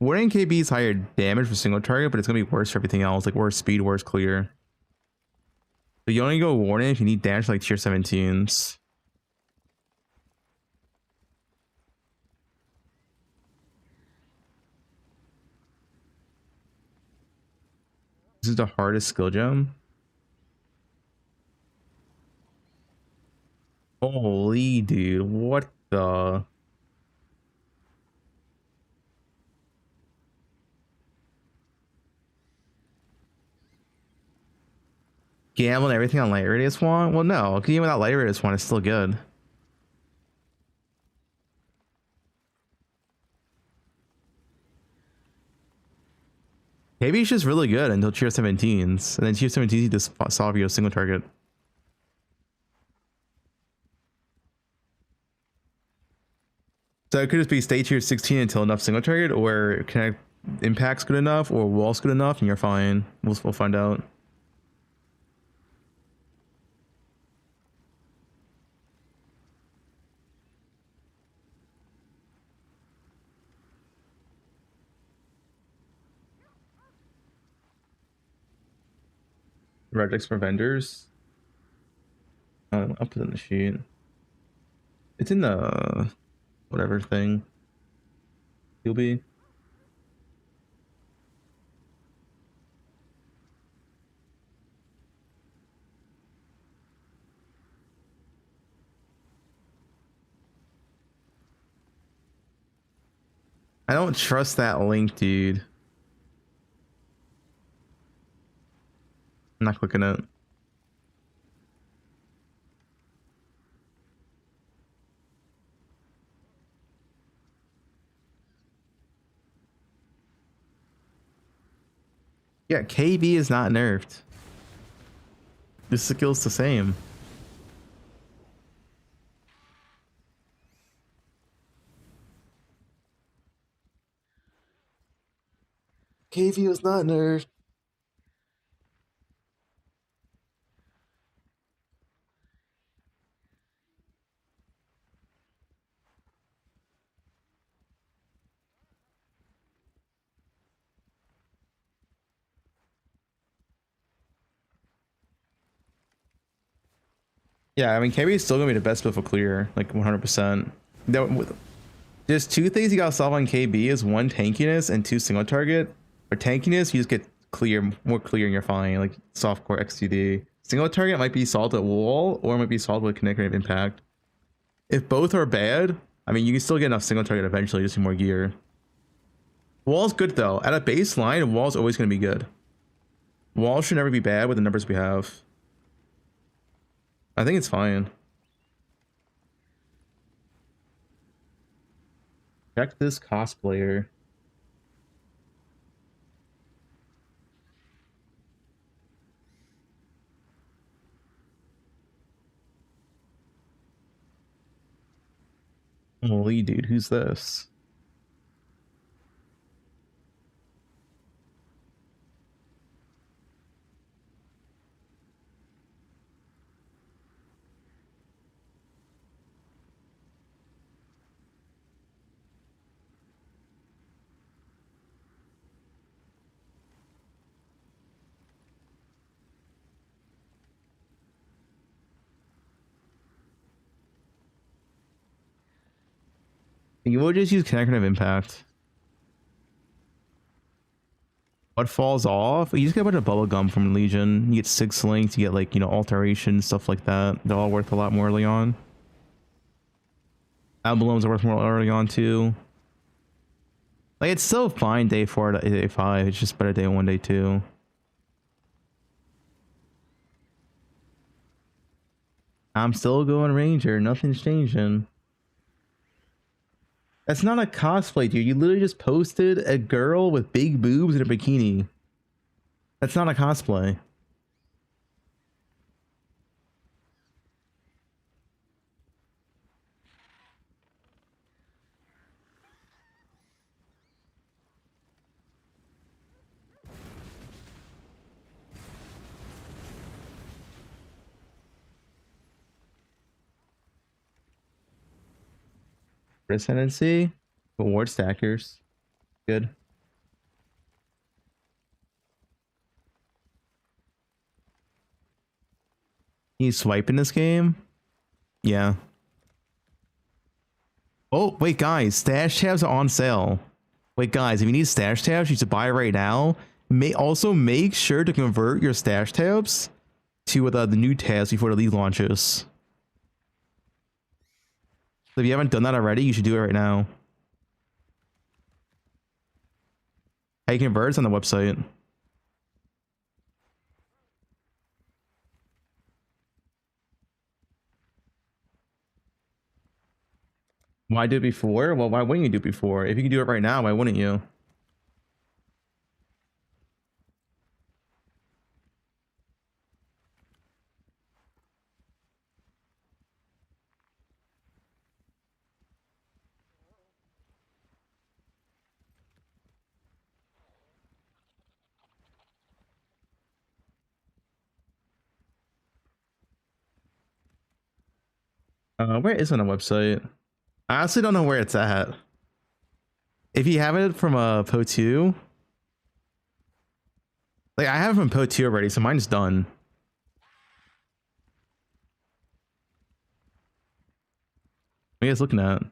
Warden KB is higher damage for single target, but it's gonna be worse for everything else, like worse speed, worse clear. So you only go Warden if you need damage like tier 17s. This is the hardest skill gem. Holy dude, what the? Gambling everything on light radius one? Well, no, even without light radius one, it's still good. Maybe it's just really good until tier 17s, and then tier 17s you just solve your single target. So it could just be stay tier 16 until enough single target, or connect impact's good enough, or wall's good enough, and you're fine. We'll find out. Regex for vendors. I'll put it in the sheet. It's in the whatever thing. You'll be. I don't trust that link, dude. I'm not clicking it. Yeah, KB is not nerfed. This skill's the same. KV is not nerfed. Yeah, I mean, KB is still gonna be the best build for clear, like 100%. There's two things you gotta solve on KB: is one, tankiness, and two, single target. For tankiness, you just get clear, more clear, and you're fine. Like softcore XTD. Single target might be solved at wall, or it might be solved with kinetic rate of impact. If both are bad, I mean, you can still get enough single target eventually, just more gear. Wall's good though. At a baseline, wall's always gonna be good. Wall should never be bad with the numbers we have. I think it's fine. Check this cosplayer. Holy dude, who's this? You would just use Connective Impact. What falls off? You just get a bunch of bubblegum from Legion. You get 6 links, you get like, you know, alteration, stuff like that. They're all worth a lot more early on. Albums are worth more early on too. Like, it's still fine day 4 to day 5. It's just better day 1, day 2. I'm still going Ranger. Nothing's changing. That's not a cosplay, dude. You literally just posted a girl with big boobs in a bikini. That's not a cosplay. Ascendancy, reward stackers, good. Can you swipe in this game? Yeah. Oh wait, guys, stash tabs are on sale. Wait, guys, if you need stash tabs, you should buy right now. Also make sure to convert your stash tabs to the new tabs before the league launches. So if you haven't done that already, you should do it right now. How you convert is on the website. Why do it before? Well, why wouldn't you do it before? If you can do it right now, why wouldn't you? Where is it on the website? I honestly don't know where it's at. If you have it from a Po2, like I have it from Po2 already, so mine's done. What are you guys looking at?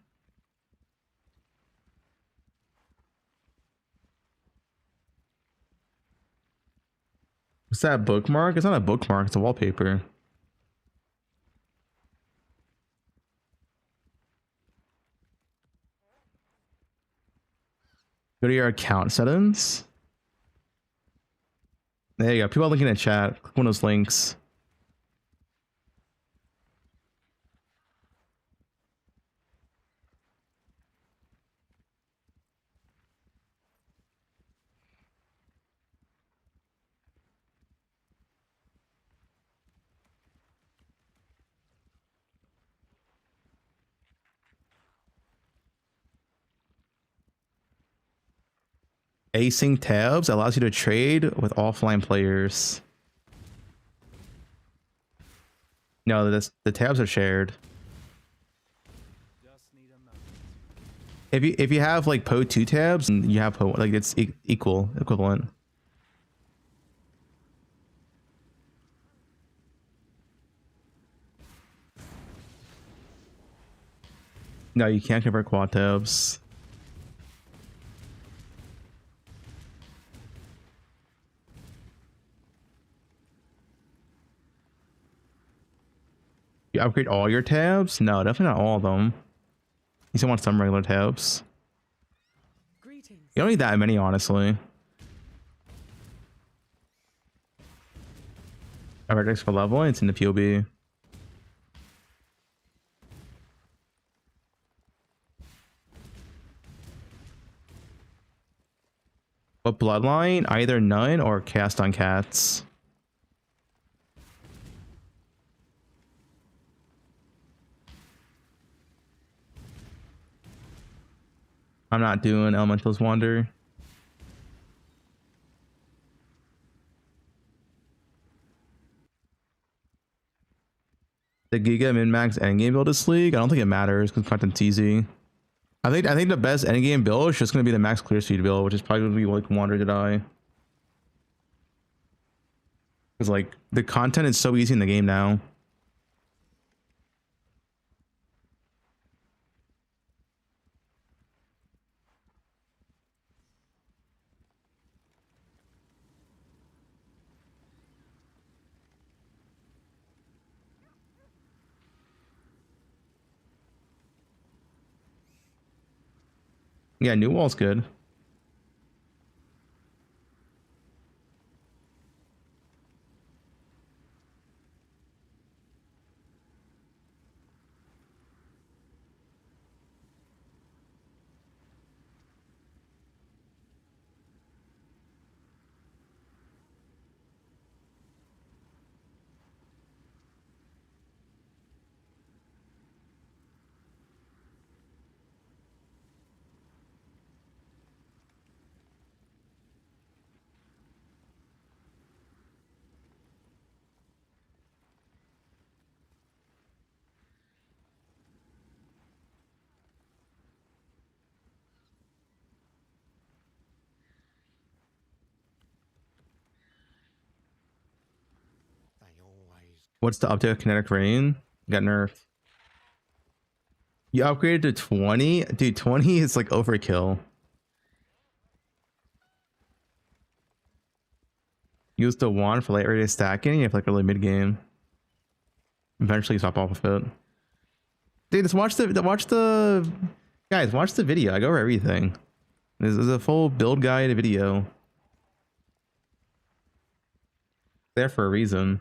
What's that bookmark? It's not a bookmark, it's a wallpaper. Go to your account settings. There you go. People are looking at chat. Click one of those links. Async tabs allows you to trade with offline players. No, the tabs are shared. If you have like Po2 tabs and you have Po, like it's equivalent. No, you can't convert quad tabs. You upgrade all your tabs? No, definitely not all of them. You still want some regular tabs. You don't need that many, honestly. Vertex for level, it's in the POB. What bloodline? Either none or cast on cats. I'm not doing Elemental's Wander. The Giga min-max endgame build this league? I don't think it matters because content's easy. I think the best endgame build is just going to be the max clear speed build, which is probably going to be like Wander to Die. Because like the content is so easy in the game now. Yeah, new wall's good. What's the update of kinetic rain? Got nerfed. You upgraded to 20? Dude, 20 is like overkill. Use the wand for late rate stacking. You have like early mid game. Eventually stop off of it. Dude, just watch the guys, watch the video. I go over everything. This is a full build guide video. There for a reason.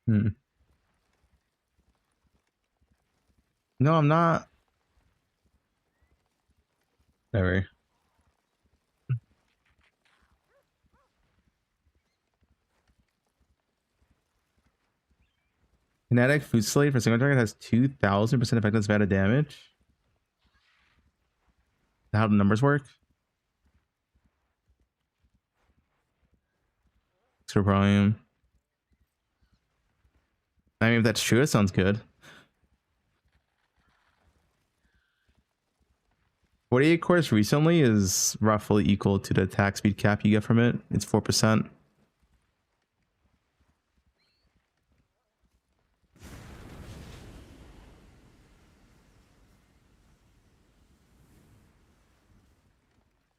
Hmm. No, I'm not. Never. Kinetic food slate for single target has 2000% effectiveness of added damage. How the numbers work? Extra prime. I mean, if that's true, it sounds good. 48 cores recently is roughly equal to the attack speed cap you get from it. It's 4%.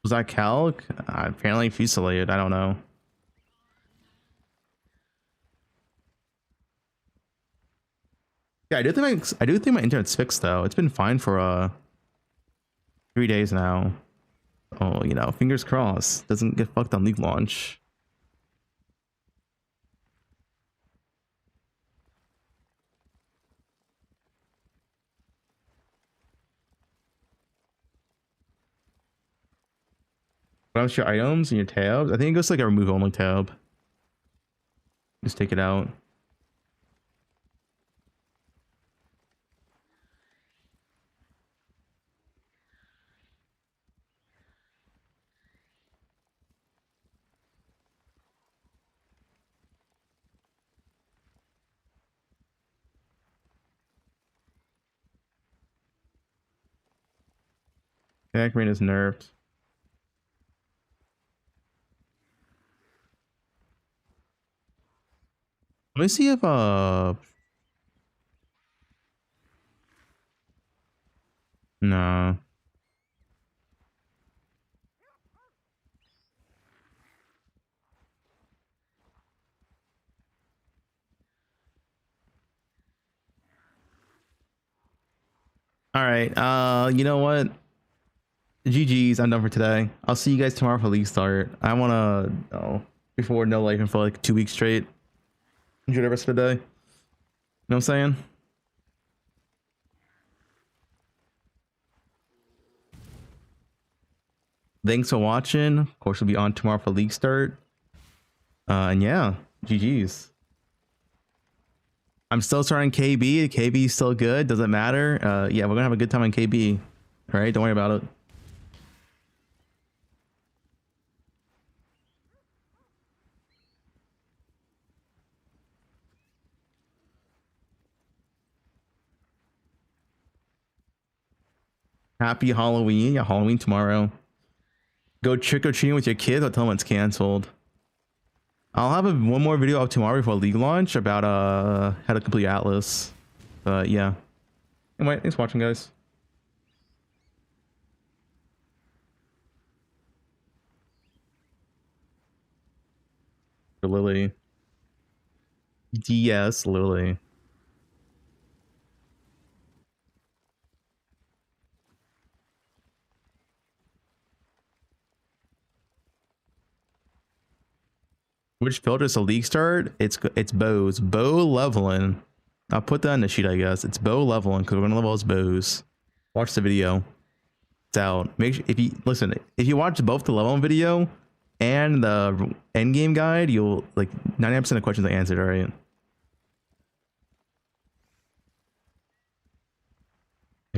Was that calc? Apparently fusilade. I don't know. Yeah, I do think my internet's fixed though. It's been fine for 3 days now. Oh, you know, fingers crossed. Doesn't get fucked on League launch. Bounce your items and your tabs. I think it goes to like a remove only tab. Just take it out. Kinetic rain is nerfed. Let me see if no. All right. You know what? GG's. I'm done for today. I'll see you guys tomorrow for league start. I wanna before no life for like 2 weeks straight. Enjoy the rest of the day. You know what I'm saying? Thanks for watching. Of course, we'll be on tomorrow for league start. And yeah, GG's. I'm still starting KB. KB is still good. Doesn't matter. Yeah, we're gonna have a good time on KB. All right, don't worry about it. Happy Halloween. Yeah, Halloween tomorrow. Go trick or treating with your kids or tell them it's canceled. I'll have one more video up tomorrow before league launch about how to complete Atlas. But yeah. Anyway, thanks for watching, guys. For Lily. DS Lily. Which filter is a league start? It's bows. Bow leveling. I'll put that in the sheet, I guess. It's bow leveling because we're gonna level as bows. Watch the video. It's out. Make sure if you watch both the leveling video and the end game guide, you'll like 99% of questions are answered. All right.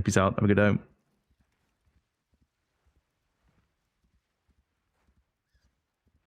Peace out. Have a good day.